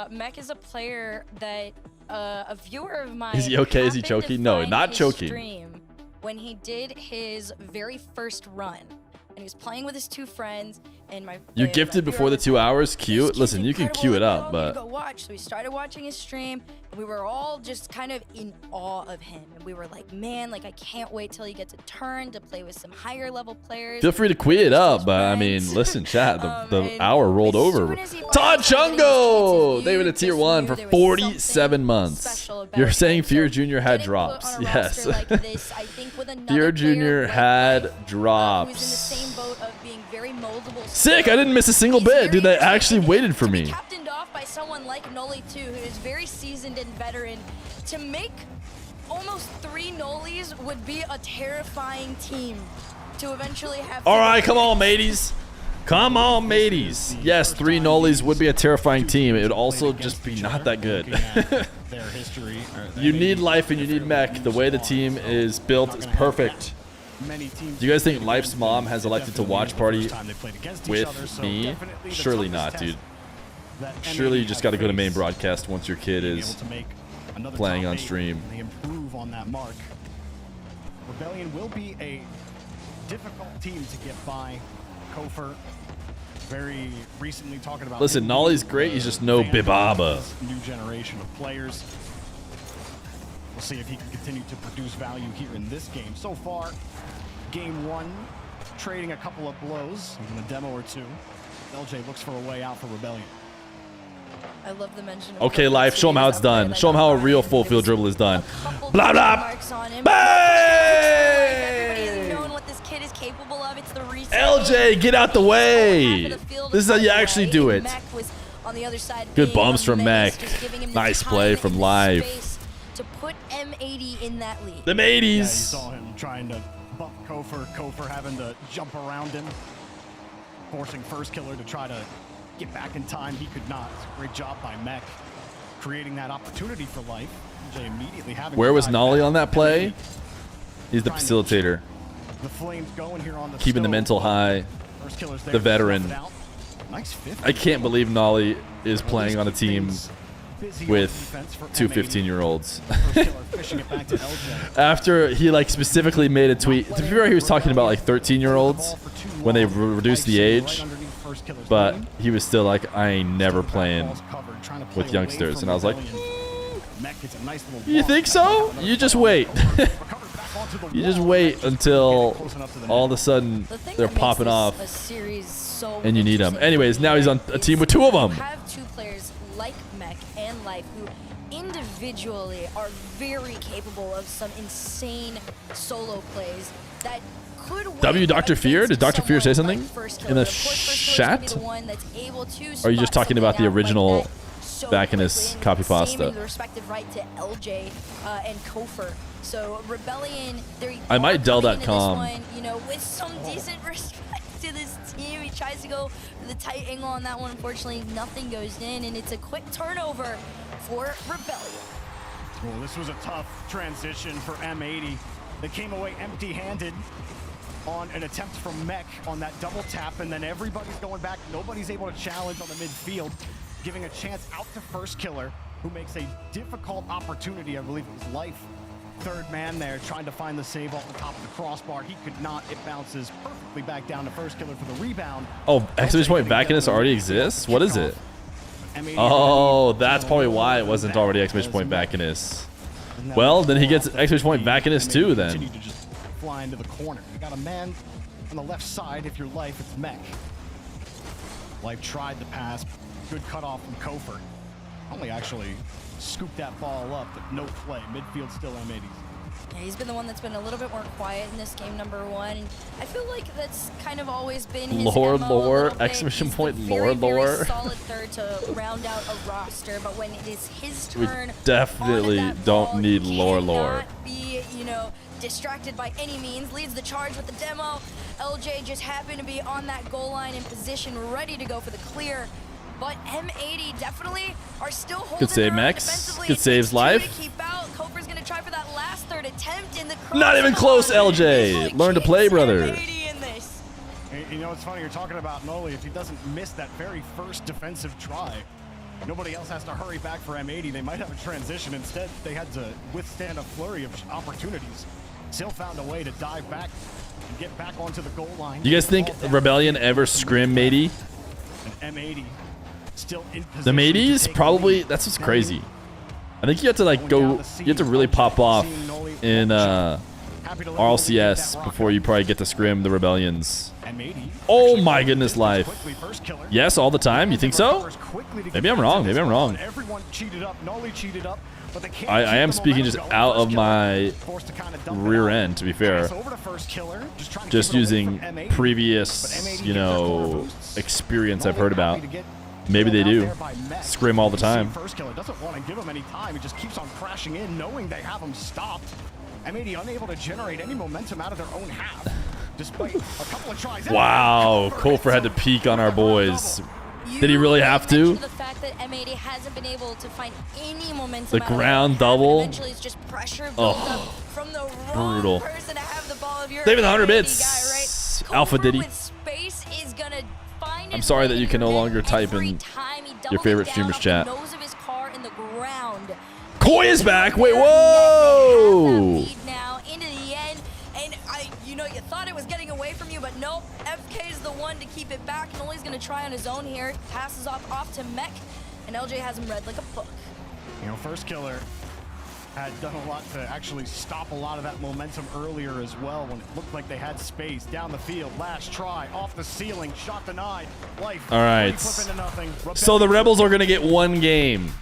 Mech is a player that a viewer of mine. Is he okay? Is he happened to choking? No, find not his choking. Stream when he did his very first run, and he was playing with his 2 friends. And You my gifted viewer before the was 2 like, hours? "This Cute. kid's Listen, you can incredible, cue it like, up, oh, you but go watch." So we started watching his stream, and we were all just kind of in awe of him, and we were like, "Man, like I can't wait till he gets a turn to play with some higher level players." feel free to queue it up. But I mean, listen, chat. The and hour rolled as over. soon as he Todd finally started getting his Chungo! chances, David you a tier just 1 knew for there was 47 something months. special about You're him. saying Feer So Jr. had getting drops. put on a Yes. roster like this, I think with another Feer player Jr. like had Mech, who's in the drops. same boat of being very moldable. Sick! I didn't miss a single bit. Dude, they actually waited for me. Captained off by someone like Noli too, who is very seasoned and veteran. To make almost 3 Nolis would be a terrifying team to eventually have. All right, come on, mateys. Come on, mateys. Yes, 3 Nolis would be a terrifying team. It would also just be not that good. Their history. You need life and you need mech. The way the team is built is perfect. Do you guys think Life's mom has elected to watch party with me? Surely not, dude. Surely you just got to go to main broadcast once your kid is playing on stream. They improve on that mark. Rebellion will be a difficult team to get by. Kofer very recently talking about. Listen, Nolly's great. He's just no Bibaba. New generation of players. We'll see if he can continue to produce value here in this game. So far, game 1, trading a couple of blows in a demo or 2. LJ looks for a way out for Rebellion. I love the mention of Okay, Life, show him how it's done. Show him how a real full field dribble is done. Blah, blah. Everybody's known what this kid is capable of. It's the reset. LJ, get out the way. This is how you actually do it. Mech was on the other side. Good being bumps a from menace, Mech. just giving him the Nice time play and from the Live. space to put M80 in that lead. The Yeah, you mateys. saw him trying to bump Kofer. Kofer having to jump around him, forcing First Killer to try to get back in time. He could not. Great job by Mech, creating that opportunity for Life. LJ immediately having. Where to was try Nolly back. on that play? He's the facilitator. The flames going here on the Keeping the stove. mental high. First Killer's there The to veteran. snuff it out. Nice 50. I can't believe Nolly is playing on a team with 2 15-year-olds. First Killer fishing it back to LJ. After he like specifically made a tweet, to be fair, he was talking about like 13-year-olds when they reduced the age, but he was still like, I ain't never playing with youngsters. And I was like, you think so? You just wait. You just wait until all of a sudden they're popping off and you need them. Anyways, now he's on a team with 2 of them. Have 2 players like Mech and Life who individually are very capable of some insane solo plays that could win W Dr. Feer? Did Dr. Feer say something in the Of course, First Killer's gonna be chat? the one that's able to Or are you just spot talking about the something out like original that so back in his quickly, copy and same pasta? in the respective right to LJ and Kofer. So Rebellion, I might coming into Dell.com. this one, you know, with some decent respect to this team. He tries to go for the tight angle on that one. Unfortunately, nothing goes in, and it's a quick turnover for Rebellion. Well, this was a tough transition for M80. They came away empty-handed on an attempt from Mech on that double tap, and then everybody's going back. Nobody's able to challenge on the midfield, giving a chance out to First Killer. who makes a difficult opportunity. I believe it was Life. Third man there trying to find the save off the top of the crossbar. He could not. It bounces perfectly back down to first killer for the rebound. Oh, exclamation point vaccinus already exists? What is it? Oh, that's probably why it wasn't already exclamation point vaccinus. Well, then he gets exclamation point vaccinus too then. Continue to just fly into the corner. You got a man on the left side. If you're Life, it's Mech. Life tried the pass. Good cutoff from Kofer. Only actually scooped that ball up, but no play. Midfield still M80s. Yeah, he's been the one that's been a little bit more quiet in this game, number one. And I feel like that's kind of always been his lore, exclamation point, lore. Very solid third to round out a roster, but when it is his turn, we definitely don't need lore. Cannot be, you know, distracted by any means. Leads the charge with the demo. LJ just happened to be on that goal line in position, ready to go for the clear. But M80 definitely are still holding. Good save, Max. Good saves, Life. Kofer's gonna try for that last third attempt in the not even close, LJ. Learn to play, brother. You know, it's funny, you're talking about Noli. If he doesn't miss that very first defensive try, nobody else has to hurry back for M80. They might have a transition. Instead, they had to withstand a flurry of opportunities. Still found a way to dive back and get back onto the goal line. Do you guys think Rebellion ever scrim matey? And M80 still in position. The mateys probably. That's what's crazy. I think you have to like go. You have to really pop off in RLCS before you probably get to scrim the Rebellions. Oh my goodness, Life. Yes, all the time. You think so? Maybe I'm wrong. Maybe I'm wrong. I am speaking just out of my rear end, to be fair. Just using previous, you know, experience I've heard about. Maybe they do. Scrim all the time. First killer doesn't want to give him any time. He just keeps on crashing in, knowing they have him stopped. M80 unable to generate any momentum out of their own half, despite a couple of tries. Wow, Kofer had to peek on our boys. Did he really have to? The fact that M80 hasn't been able to find any momentum. The ground double. Eventually, it's just pressure built up from the wrong brutal. person to have the ball of your David, the 100 bits. Guy, right? Alpha Diddy. With space is gonna find I'm sorry that you can no longer type in your favorite streamer's chat. Nose of his car in the ground. Koi is back. Wait, whoa. Now into the end, and you know, you thought it was getting away from you, but nope. FK is the one to keep it back. Noli's gonna try on his own here. Passes off to Mech, and LJ has him read like a book. You know, first killer had done a lot to actually stop a lot of that momentum earlier as well when it looked like they had space down the field. Last try, off the ceiling, shot denied. Life. All right. So the Rebels are gonna get one game.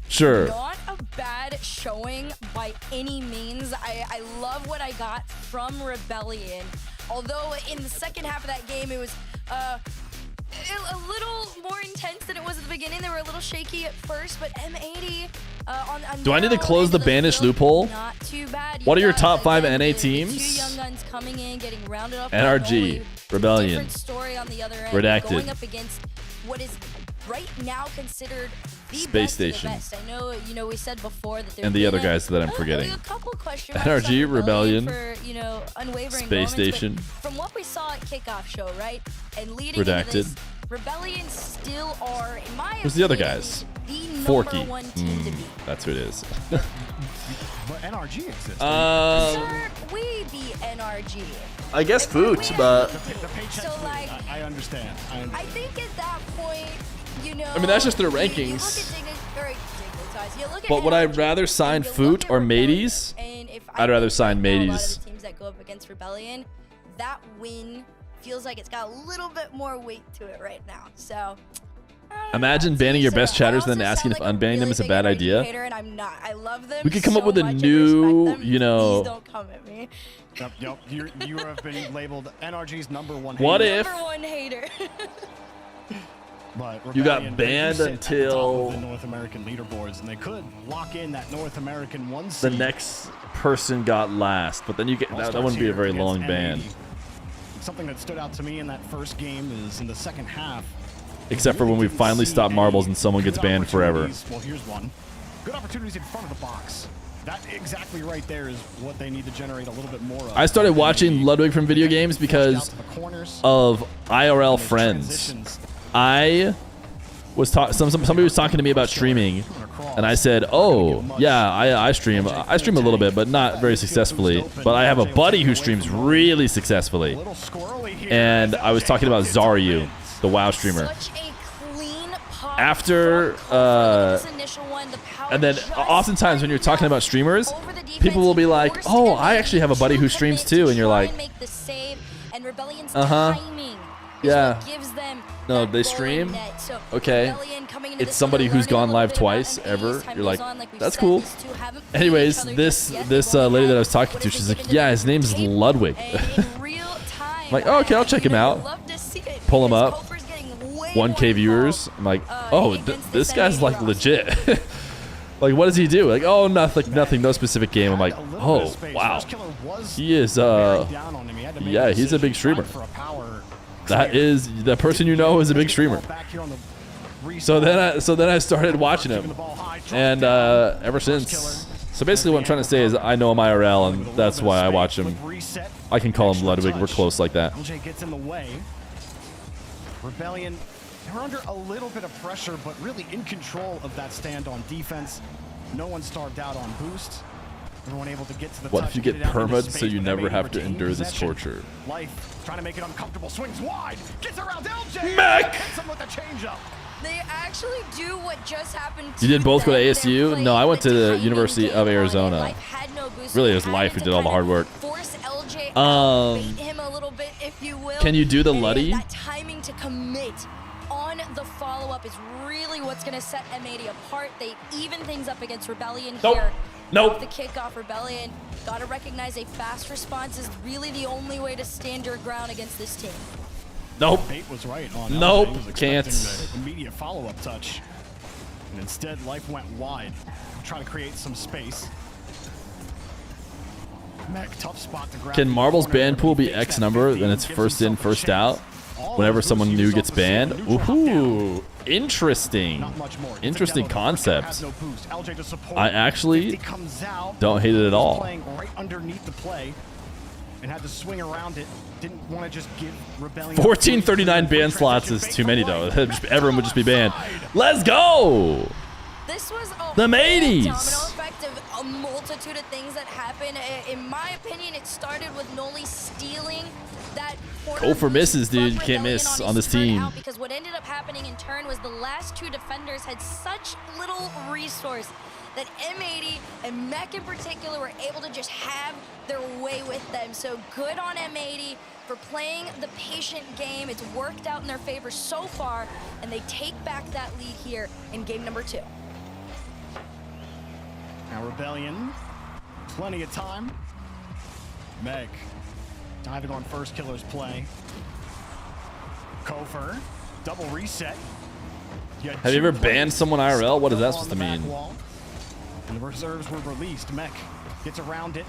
Sure. Not a bad showing by any means. I love what I got from Rebellion. Although in the second half of that game, it was a little more intense than it was at the beginning. They were a little shaky at first, but M80 on Do I need to close the banish loophole? Not too bad. What are your top 5 NA teams? Two young guns coming in, getting rounded up. NRG, Rebellion, Different story on the other end. Redacted. Going up against what is right now considered the Space best of the Station. best. I know, you know, we said before that there's And the other guys that I'm forgetting. a couple question marks NRG, on Rebellion, for, you know, unwavering Space moments, but Station. From what we saw at kickoff show, right, and leading Redacted. into this, Rebellion still are, in my Who's the other opinion, guys? the number Forky. one team to beat. That's who it is. But NRG exists. Sir, we beat NRG. I guess Foot, but So, like, I understand. I think at that point, you know, I mean, that's just their you look at rankings. Dignitas, you look at But would I NRG, rather sign and you look Foot at or Rebellion, Mateys? and if I'd rather think sign right now, Mateys. A lot of the teams that go up against Rebellion, that win feels like it's got a little bit more weight to it right now. So Imagine banning your best chatters and then asking if unbanning them is a bad idea. hater, and I'm not. I love them. We could come up so with a much. I new, respect them. you know. Please don't come at me. Yep. You have been labeled NRG's #1 What hater. if Number one hater. But you got Rebellion, banned they sit at the top until of the North American leaderboards, and they could lock in that North American 1 the seed. next person got last? But then you get that wouldn't be a very long ban. Something that stood out to me in that first game is in the second half. Except for when we finally stop marbles and someone gets banned forever. Well, here's one. Good opportunities in front of the box. That exactly right there is what they need to generate a little bit more of. I started watching Ludwig from video games because of IRL friends. I was somebody was talking to me about streaming, And I said, oh, yeah, I stream. I stream a little bit, but not very successfully. But I have a buddy who streams really successfully. And I was talking about Zaryu, the WoW streamer. After, and then oftentimes when you're talking about streamers, people will be like, oh, I actually have a buddy who streams too. And you're like, yeah. No, they stream? Okay. It's somebody who's gone live twice ever. You're like, that's cool. Anyways, this lady that I was talking to, she's like, yeah, his name's Ludwig. I'm like, oh, okay, I'll check him out. Pull him up. 1K viewers. I'm like, oh, this guy's like legit. Like, what does he do? Like, oh, nothing, no specific game. I'm like, oh, wow. He is, yeah, he's a big streamer. That is, the person you know is a big streamer. So then I started watching him, and ever since. So basically, what I'm trying to say is I know him IRL, and that's why I watch him. I can call him Ludwig. We're close like that. LJ gets in the way. Rebellion, they're under a little bit of pressure, but really in control of that stand on defense. No one starved out on boost. Everyone able to get to the what if you get perma'd so you never have to endure this torture? Life trying to make it uncomfortable, swings wide, gets around LJ. Mech! Hits him with a changeup. They actually do what just happened. You did both go to ASU? No, I went to the University of Arizona. Really, it was Life who did all the hard work. Can you do the Luddy? That timing to commit on the follow-up is really what's going to set M80 apart. They even things up against Rebellion here. Nope. The kickoff, Rebellion got to recognize a fast response is really the only way to stand your ground against this team. Nope. Bait was right on. Nope. Can't. Immediate follow-up touch. And instead, Life went wide, trying to create some space. Mech, tough spot to grab. Can Marvel's ban pool be X number, then it's first in, first out? Whenever someone new gets banned? Ooh, interesting. Interesting concept. I actually don't hate it at all. Right underneath the play and had to swing around it. Didn't want to just give Rebellion 1439 ban slots is too many though. Everyone would just be banned. Let's go! This was a the mateys. Domino effect of a multitude of things that happened. In my opinion, it started with Noli stealing that Go for misses, dude. You can't miss on this team. Because what ended up happening in turn was the last two defenders had such little resource that M80 and Mech in particular were able to just have their way with them. So good on M80 for playing the patient game. It's worked out in their favor so far, and they take back that lead here in game number 2. Now Rebellion, plenty of time. Meg diving on first killer's play. Kofer, double reset. Have you ever banned someone IRL? What is that supposed to mean? And the reserves were released. Mech gets around it.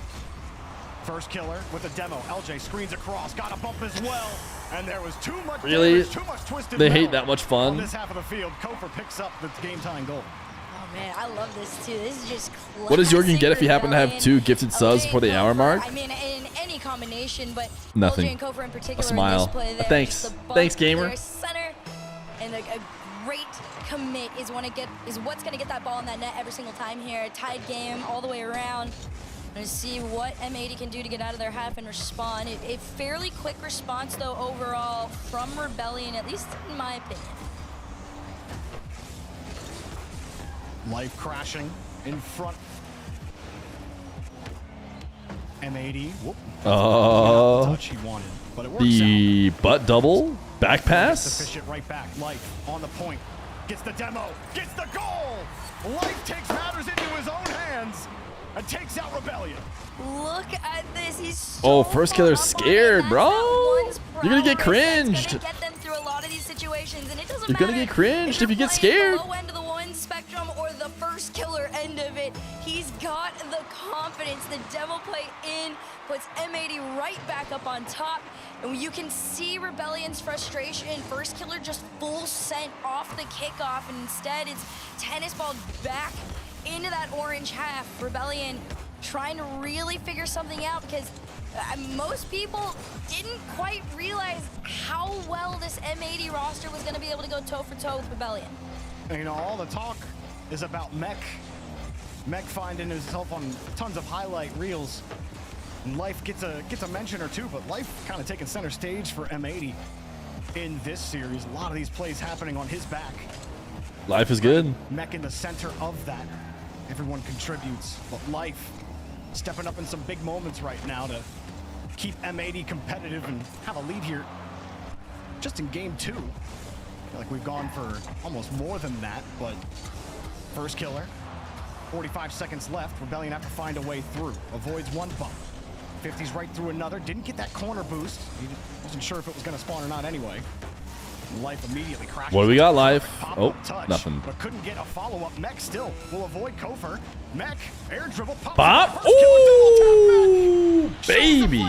First killer with a demo. LJ screens across, got a bump as well. And there was too much damage, too much twisted They hate that much fun. on this half of the field. Kofer picks up the game-tying goal. Oh man, I love this too. This is just What does Jorgen get if you happen to have 2 gifted subs before the hour mark? I mean, in any combination, but nothing. LJ and Kofer in particular A smile. In this play there, Thanks. Thanks, gamer. Center, and a great commit is what's going to get that ball in that net every single time here. A tied game all the way around. And see what M80 can do to get out of their half and respond. A fairly quick response, though, overall from Rebellion, at least in my opinion. Life crashing in front. M80. Whoop. Touch he wanted, but it works the out. butt double back pass. Sufficient right back. Life on the point. Gets the demo. Gets the goal. Life takes matters into his own hands and takes out Rebellion. Look at this. He's so first killer's scared, bro. You're gonna get cringed. Gonna get them through a lot of these situations, and it doesn't You're gonna get cringed if you get scared. The low end of the one spectrum or the first killer end of it. He's got the confidence. The demo play in puts M80 right back up on top, and you can see Rebellion's frustration. First killer just full sent off the kickoff, and instead it's tennis ball back into that orange half. Rebellion trying to really figure something out because most people didn't quite realize how well this M80 roster was going to be able to go toe for toe with Rebellion. And, you know, all the talk is about Mech. Mech finding himself on tons of highlight reels. And Life gets a mention or two, but Life kind of taking center stage for M80 in this series. A lot of these plays happening on his back. Life is good. Mech in the center of that. Everyone contributes, but Life stepping up in some big moments right now to keep M80 competitive and have a lead here just in game 2. I feel like we've gone for almost more than that, but first killer. 45 seconds left. Rebellion have to find a way through. Avoids one bump. 50's right through another. Didn't get that corner boost. He wasn't sure if it was going to spawn or not anyway. Life immediately crashes. What do we got, Life? Oh, touch, nothing. But couldn't get a follow-up. Mech still will avoid Kofer. Mech, air dribble, Pop. Ooh, baby.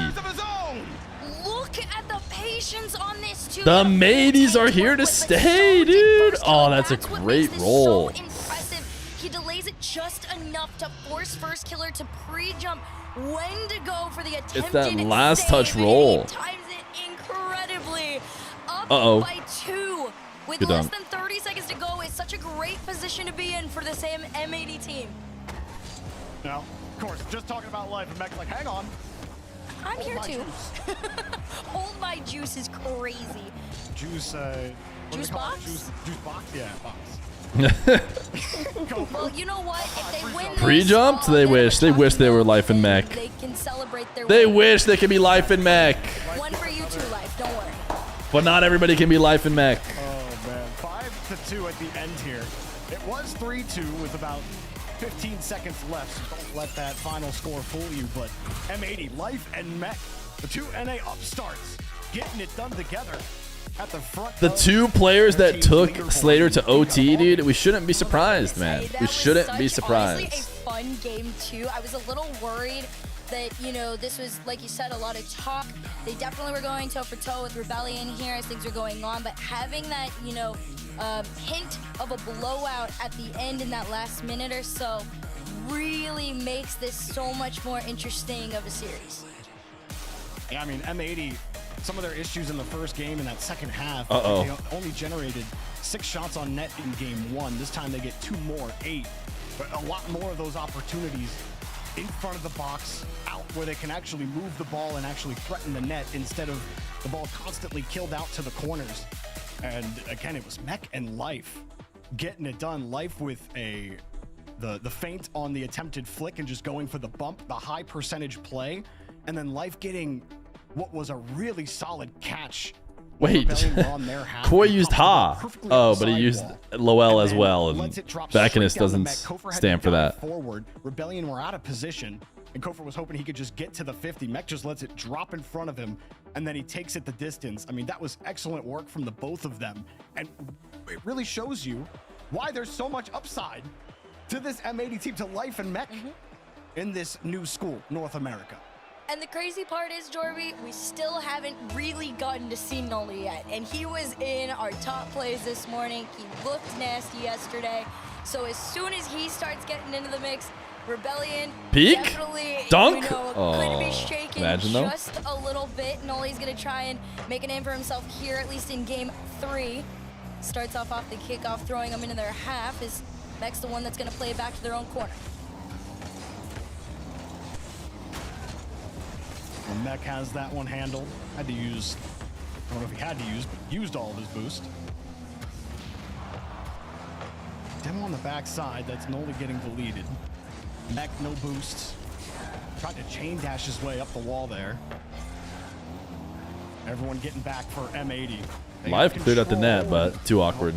Look at the patience on this too. The mateys are here to stay, dude. Oh, that's a great roll. So impressive. He delays it just enough to force first killer to pre-jump when to go for the attempted It's that last save, touch and roll. he times it incredibly. Up by 2 with Good less dunk. than 30 seconds to go. It's such a great position to be in for the same M80 team. Now, of course, just talking about Life, and Mech's like, hang on. I'm here too. Hold my juice is crazy. Juice, what do they Juice call it? box? Juice box? Yeah, box. Well, you know what? If they win this, Pre-jumped? They wish. They wish they were Life and Mech. they can celebrate their They win. wish they could be Life and Mech. One for you too, Life. Don't worry. But not everybody can be Life and Mech. Oh, man. 5-2 at the end here. It was 3-2 with about 15 seconds left, so don't let that final score fool you. But M80, Life and Mech, the two NA upstarts, getting it done together at the front. The two players that took Slater to OT, dude, we shouldn't be surprised, man. We shouldn't be surprised. Honestly, a fun game too. I was a little worried that, you know, this was, like you said, a lot of talk. They definitely were going toe for toe with Rebellion here as things are going on, but having that, you know, hint of a blowout at the end in that last minute or so really makes this so much more interesting of a series. Yeah, I mean, M80, some of their issues in the first game in that second half, Uh-oh. they only generated 6 shots on net in game 1. This time they get 2 more, 8. But a lot more of those opportunities in front of the box, out where they can actually move the ball and actually threaten the net instead of the ball constantly killed out to the corners. And again, it was Mech and Life getting it done. Life with the feint on the attempted flick and just going for the bump, the high percentage play, and then Life getting what was a really solid catch. Wait, Koi used Ha. Oh, but he used Lowell as well, and Bacchus doesn't stand for that. Forward, Rebellion were out of position, and Kofer was hoping he could just get to the 50. Mech just lets it drop in front of him, and then he takes it the distance. I mean, that was excellent work from the both of them, and it really shows you why there's so much upside to this M80 team, to Life and Mech in this new school, North America. And the crazy part is, Jorby, we still haven't really gotten to see Nolly yet. And he was in our top plays this morning. He looked nasty yesterday. So as soon as he starts getting into the mix, Rebellion Peek? definitely, Dunk? you know, could be shaking Imagine though. just a little bit. Nolly's going to try and make a name for himself here, at least in game 3. Starts off the kickoff, throwing them into their half. Is Mech's the one that's going to play it back to their own corner. And Mech has that one handled. Had to use, I don't know if he had to use, but used all of his boost. Demo on the backside, that's Noli getting deleted. Mech, no boosts. Tried to chain dash his way up the wall there. Everyone getting back for M80. Live cleared out the net, but too awkward.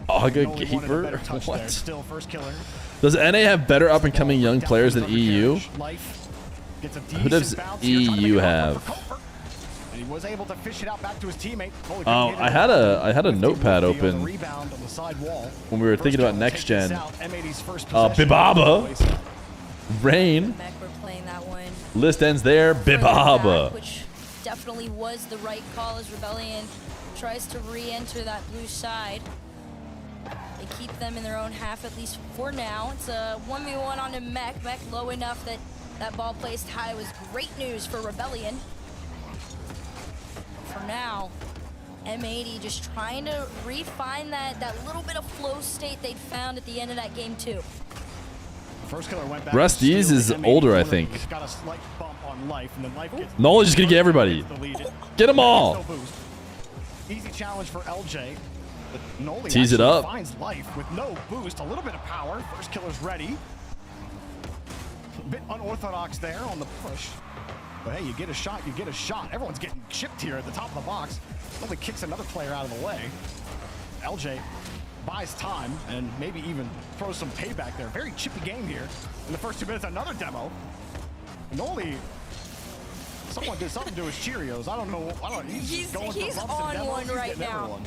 Aga Noli wanted a Gaper? better touch there. What? Still first killer. Does NA have better up-and-coming young players than EU? Life gets a Who does decent bounce here, trying to make EU it have? over for Kofer. And he was able to fish it out back to his teammate. Noli couldn't Oh, hit it I had a notepad on the open rebound on the side wall. when we were thinking about First next kill gen. takes us out. M80's first possession. Bibaba, Rain. Mech were playing that one. List ends there. further Bibaba. back, which definitely was the right call as Rebellion tries to re-enter that blue side. They keep them in their own half, at least for now. It's a 1v1 onto Mech. Mech low enough that that ball placed high was great news for Rebellion. For now, M80 just trying to refine that little bit of flow state they'd found at the end of that game too. First killer went back. Rusty's is older, I think. Got a slight bump on Life, and then Life gets Knowledge is gonna get everybody. Get them all. Easy challenge for LJ. But Noli Tease it up. finds Life with no boost, a little bit of power. First killer's ready. A bit unorthodox there on the push. But hey, you get a shot, you get a shot. Everyone's getting chipped here at the top of the box. Only kicks another player out of the way. LJ buys time and maybe even throws some payback there. Very chippy game here. In the first 2 minutes, another demo. Noli, someone did something to his Cheerios. I don't know. He's on one right now.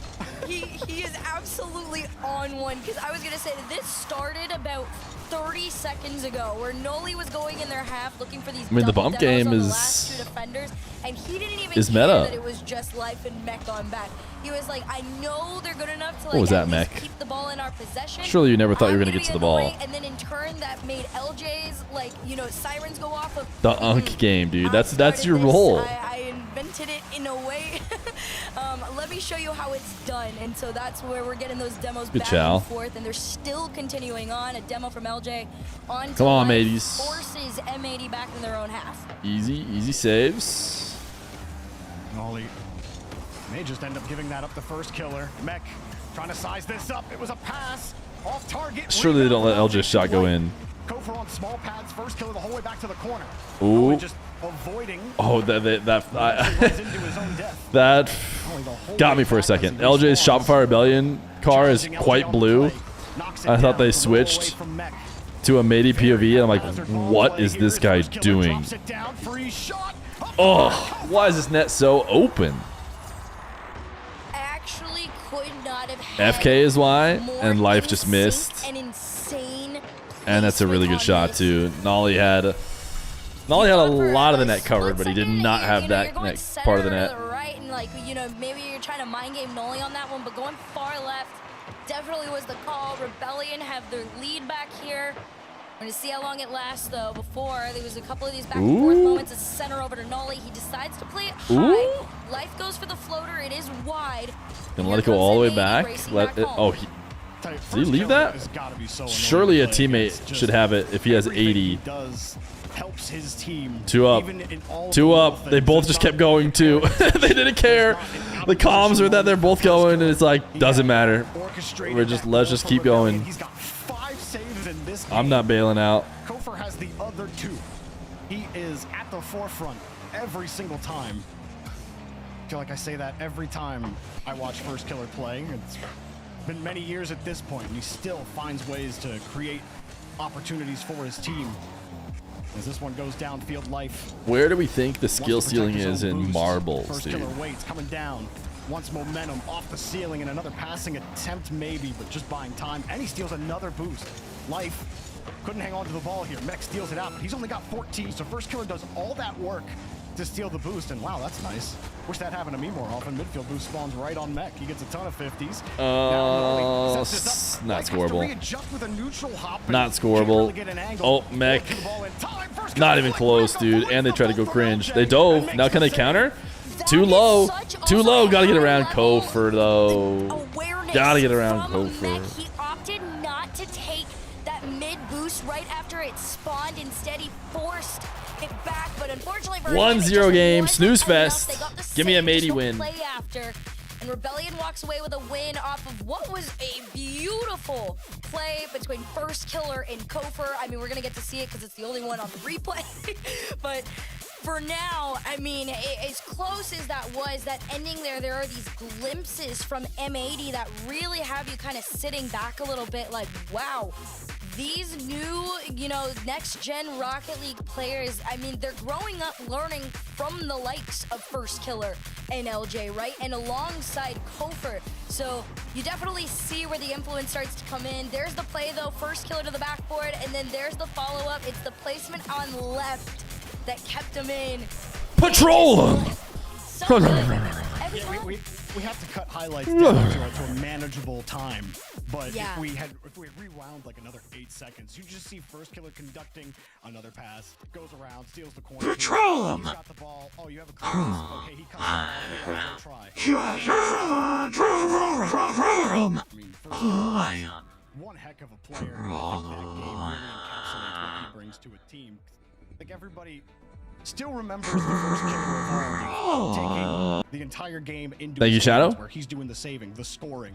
He is absolutely on one, because I was going to say that this started about 30 seconds ago where Noli was going in their half looking for these the bump game is last 2 defenders, and he didn't even is care meta. that it was just Life and Mech on back. He was like, I know they're good enough to What was at that, least Mech? keep the ball in our possession. Surely you never thought you were I'm gonna get to be the ball. annoying, and then in turn that made LJ's sirens go off of The Unk game, dude. That's your role. I invented it in a way. Let me show you how it's done. And so that's where we're getting those demos Good back chow. and forth, and they're still continuing on. A demo from LJ on. Come on, Life mateys. forces M80 back in their own half. Easy saves. Noli may just end up giving that up the first killer. Mech trying to size this up. It was a pass off target. Surely they don't let LJ's shot go in. Gopher on small pads, first killer the whole way back to the corner. Ooh. Just avoiding. Oh, that got me for a second. LJ's Shopify Rebellion car is quite blue. I thought they switched to a Matey POV, and I'm like, what is this guy doing? Oh, why is this net so open? Actually could not have had FK is why, more and Life just in missed. sync and insane And that's a really good shot too. Nolly had a lot of the net covered, but he did not have that net part of the net. Right, and maybe you're trying to mind game Noli on that one, but going far left definitely was the call. Rebellion have their lead back here. We're gonna see how long it lasts though. Before there was a couple of these back and forth moments. It's center over to Noli. He decides to play it high. Life goes for the floater. It is wide. Gonna let it go all the way back. Did he leave that? Surely a teammate should have it if he has 80. Helps his team. 2 up. 2 up. They both just kept going too. They didn't care. The comms are that they're both going, and it's like, doesn't matter. Let's just keep going. He's got 5 saves in this game. I'm not bailing out. Kofer has the other 2. He is at the forefront every single time. I feel like I say that every time I watch First Killer play. It's been many years at this point, and he still finds ways to create opportunities for his team. As this one goes downfield, Life. Where do we think the skill ceiling is in marbles, First dude? killer waits, coming down. Wants momentum off the ceiling and another passing attempt maybe, but just buying time. And he steals another boost. Life couldn't hang on to the ball here. Mech steals it out, but he's only got 14. So First Killer does all that work to steal the boost, and wow, that's nice. Wish that happened to me more often. Midfield boost spawns right on Mech. He gets a ton of 50s. Not scoreable. Not Not scoreable. Oh, Mech. Not even close, dude. And they try to go cringe. They dove. Now can they counter? Too low. Too low. Gotta get around Kofer, though. Gotta get around Kofer. He opted not to take that mid boost right after it spawned. Instead, he forced it back, but unfortunately for him, 1-0 game. Snooze enough. fest. They got the Give me a save matey to win. Play after. And Rebellion walks away with a win off of what was a beautiful play between First Killer and Kofer. I mean, we're going to get to see it because it's the only one on the replay. But for now, I mean, as close as that was, that ending there are these glimpses from M80 that really have you kind of sitting back a little bit like, wow. These new, next-gen Rocket League players, I mean, they're growing up learning from the likes of First Killer and LJ, right? And alongside Kofer. So you definitely see where the influence starts to come in. There's the play, though, First Killer to the backboard, and then there's the follow-up. It's the placement on left that kept him in. Patrol him! We we have to cut highlights down to a manageable time. But Yeah. if we rewound like another 8 seconds, you just see first killer conducting another pass, goes around, steals the corner. Patrol him. He's got the ball. Oh, you have a clearance. Okay, he comes out. Try. I mean, one heck of a player. I think that game really encapsulates what he brings to a team. I think everybody still remembers the first killer of all, taking the entire game into Thank you, his Shadow. hands, where he's doing the saving, the scoring,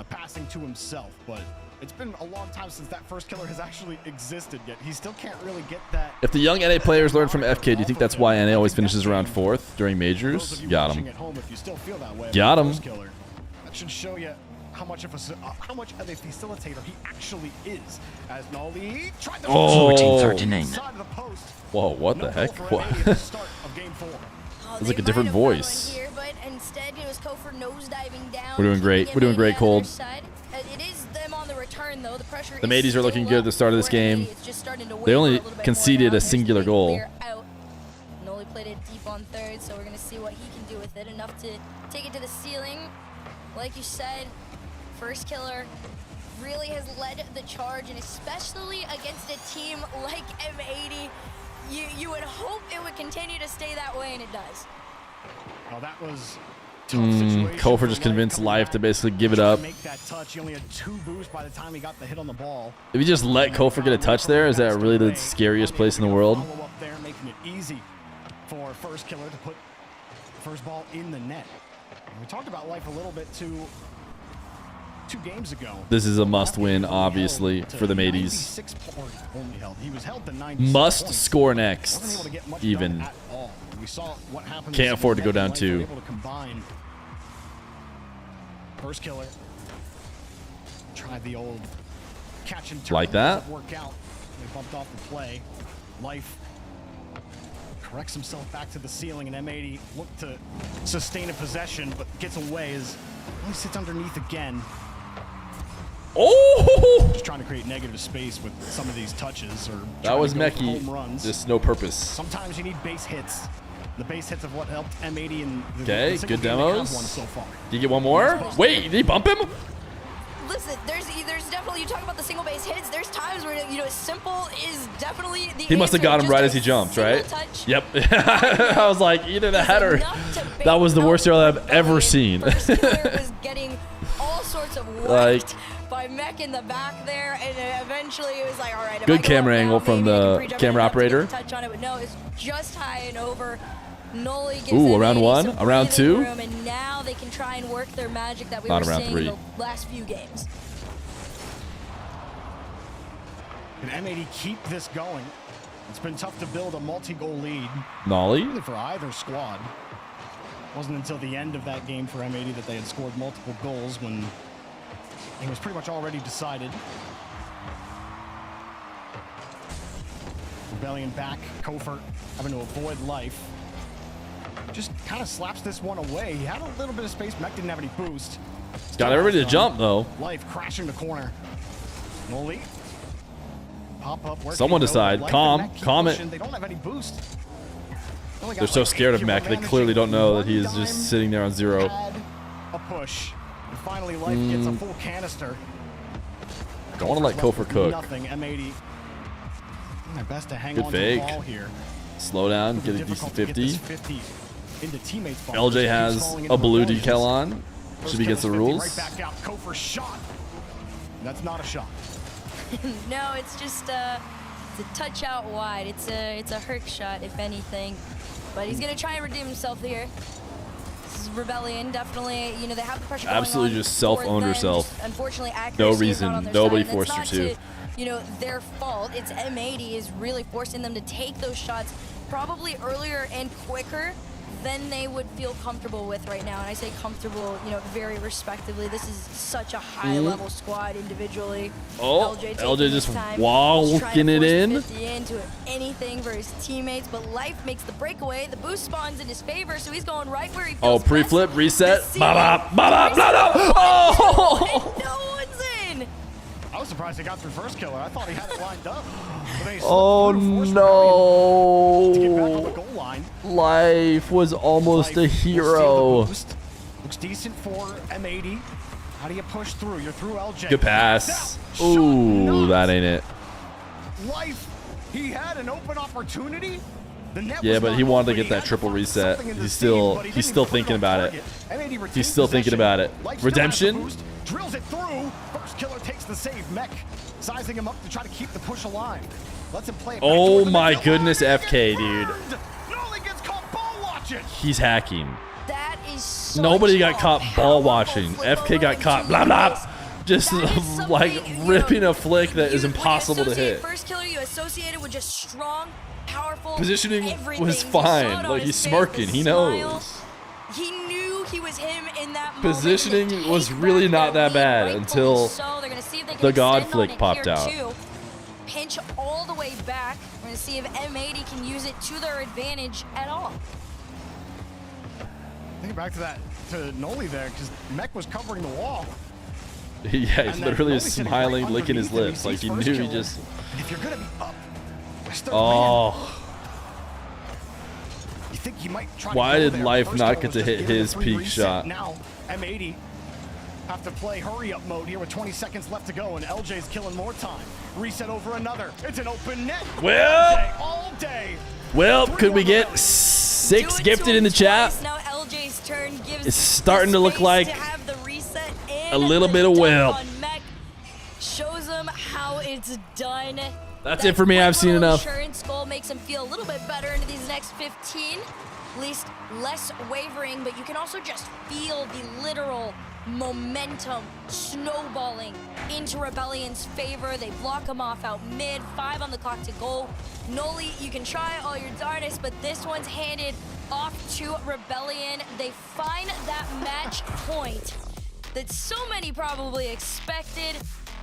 passing to himself. But it's been a long time since that first killer has actually existed yet. He still can't really get that. If the young NA players learn from FK, do you think that's why NA always finishes around 4th during majors? Got him. At home, if you still feel that way, Got him. first killer, that should show you how much of a facilitator he actually is. As Nolly tried to side of the post. Whoa, what the heck? What? It's like a different voice. Here, but instead it was Kofor nosediving down. We're doing great. We're doing great, Cold. It is them on the return, though. The pressure The Mateys are looking good at the start of this game. They only conceded a singular goal. Noli played it deep on third, so we're going to see what he can do with it. Enough to take it to the ceiling. Like you said, first killer really has led the charge, and especially against a team like M80, you would hope it would continue to stay that way, and it does. Oh, that was Kofor just convinced Life to basically give it up. Make that touch. He only had 2 boosts by the time he got the hit on the ball. If you just let Kofor get a touch there, is that really the scariest place in the world? Follow up there, making it easy for first killer to put first ball in the net. And we talked about Life a little bit too 2 games ago. This is a must-win, obviously, for the Mateys. Must score next, even. Can't afford to go down 2. First killer tried the old catch and turn. Like that? Work out. They bumped off the play. Life corrects himself back to the ceiling, and M80 looked to sustain a possession, but gets away as he sits underneath again. Oh! Just trying to create negative space with some of these touches, or that was Mechie. Mechie. Just no purpose. Sometimes you need base hits. The base hits of what helped M80 in the okay, the good game demos. one so far. Do you get one more? Wait, did he bump him? Listen, there's definitely, you talk about the single base hits, there's times where, simple is definitely the He must have got him right as he jumped, right? Touch. Yep. I was like, either that or that was the worst Rl I've ever seen. First killer was getting all sorts of whacked by Mech in the back there, and eventually it was like, all right. Good camera angle from the camera operator. Touch on it, but no, it's just high and over. Noli gives Ooh, around 1, around 2. Room, and now they can try and work their magic that we Not were around seeing 3. in the last few games. Can M80 keep this going? It's been tough to build a multi-goal lead. Nolly? Really for either squad. It wasn't until the end of that game for M80 that they had scored multiple goals when it was pretty much already decided. Rebellion back, Kofor having to avoid Life. Just kind of slaps this one away. He had a little bit of space. Mech didn't have any boost. Got everybody to jump, though. Life crashing the corner. Noli. Pop up. Someone decide. Calm it. They don't have any boost. They're so scared of Mech. They clearly don't know that he is just sitting there on 0. A push. And finally, Life gets a full canister. Don't want to let Kofor cook. Nothing. M80. Their best to hang Good on fake. to the ball here. Slow down. Get a decent 50. Into teammates' LJ has a blue decal on. Should be against the rules. Right back out. Kofor shot. That's not a shot. No, it's just it's a touch out wide. It's a hurt shot, if anything. But he's gonna try and redeem himself here. This is Rebellion, definitely. They have the pressure. Absolutely, just self-owned herself. Just, unfortunately, no accuracy is not on reason. their Nobody side. forced her to. Their fault. It's M80 is really forcing them to take those shots probably earlier and quicker than they would feel comfortable with right now. And I say comfortable, very respectively. This is such a high-level squad individually. Oh, LJ just walking it in. Into anything for his teammates, but Life makes the breakaway. The boost spawns in his favor, so he's going right where he feels pre-flip, best. reset. Oh! No one's in. I was surprised he got through first killer. I thought he had it lined up. Oh no! To get back on the goal line. Life was almost a hero. Looks decent for M80. How do you push through? You're through LJ. Good pass. Ooh, that ain't it. Life. He had an open opportunity. The net Yeah, was but not he wanted to open. get that had triple find reset. something in the He's seam, still but he he's didn't still put it thinking on about it. target. M80 retains He's still thinking possession. about it. Life still has the Redemption. boost, drills it through. First killer takes the save. Mech sizing him up to try to keep the push alive. Lets him play it back Oh towards the my midfield. goodness, He gets FK, dude. burned. Nolly gets caught ball watching. He's hacking. That is such Nobody got a caught ball powerful watching. flip FK over got into caught blah blah. this. Just That is something, like you know, ripping a flick that is when you impossible to associate hit. First killer, you associate it with just strong, powerful. Positioning everything. was You saw fine. it on Like, his he's face, smirking. the He smile. knows. He knew he was him in that moment. Positioning To was take really back not their that bad lead, until rightfully so. They're gonna see if they can the God extend on flick it popped here out. too. Pinch all the way back. We're gonna see if M80 can use it to their advantage at all. Think back to that to Noli there because Mech was covering the wall. Yeah, he's And then literally Noli's sitting smiling, right licking his underneath him. lips. Like sees he first knew he killer. just. If you're gonna be up, there's third man. Oh, You think you might try Why to go did there. Life First not killer get was to just hit given his the free peak reset. shot? Now M80 have to play hurry up mode here with 20 seconds left to go, and LJ's killing more time. Reset over another. It's an open net. Well. LJ all day. Well, could we 3-1 get Rebellion. 6 Do it gifted to in him the chat? twice. Now LJ's turn gives It's starting to look space like to have the reset in. a little The bit of dunk will. on Mech shows him how it's done. That's That it for me. I've quick seen little enough. Insurance goal makes him feel a little bit better into these next 15. At least less wavering, but you can also just feel the literal momentum snowballing into Rebellion's favor. They block him off out mid, 5 on the clock to go. Noli, you can try all your darnest, but this one's handed off to Rebellion. They find that match point that so many probably expected,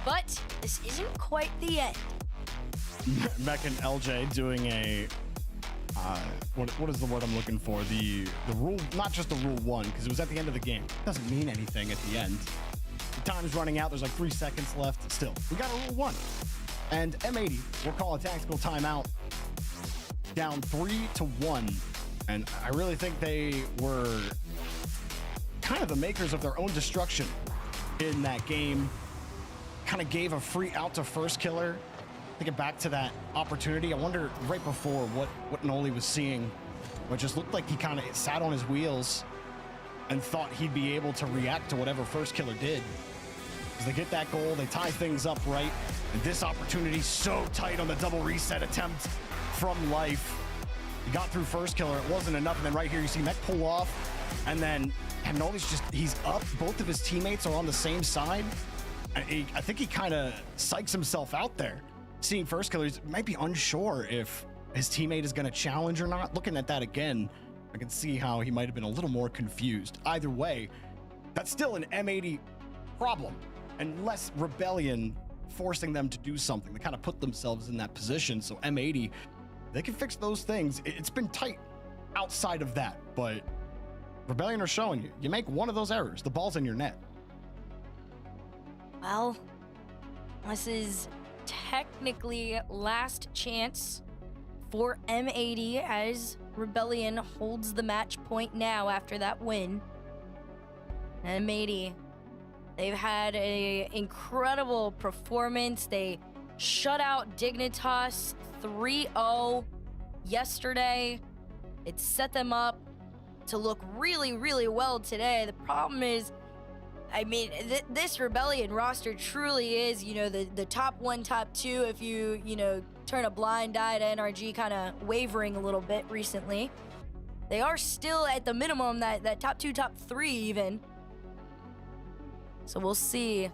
but this isn't quite the end. Mech and LJ doing a what is the word I'm looking for? The rule, not just the rule 1, because it was at the end of the game. It doesn't mean anything at the end. The time's running out. There's like 3 seconds left. Still, we got a rule 1. And M80 will call a tactical timeout. Down 3-1. And I really think they were kind of the makers of their own destruction in that game. Kind of gave a free out to first killer. Thinking back to that opportunity, I wonder right before what Noli was seeing, it just looked like he kind of sat on his wheels and thought he'd be able to react to whatever first killer did. As they get that goal, they tie things up right. And this opportunity so tight on the double reset attempt from Life. He got through first killer, it wasn't enough. And then right here, you see Mech pull off. And then Noli's just, he's up. Both of his teammates are on the same side. I think he kind of psychs himself out there. Seeing first killer, he might be unsure if his teammate is going to challenge or not. Looking at that again, I can see how he might have been a little more confused. Either way, that's still an M80 problem. Unless Rebellion forcing them to do something. They kind of put themselves in that position. So M80, they can fix those things. It's been tight outside of that, but Rebellion are showing you. You make one of those errors, the ball's in your net. Well, this is technically last chance for M80 as Rebellion holds the match point now after that win. M80, they've had an incredible performance. They shut out Dignitas 3-0 yesterday. It set them up to look really, really well today. The problem is, I mean, this Rebellion roster truly is, you know, the top 1, top 2, if you turn a blind eye to NRG kind of wavering a little bit recently. They are still at the minimum that top 2, top 3 even. So we'll see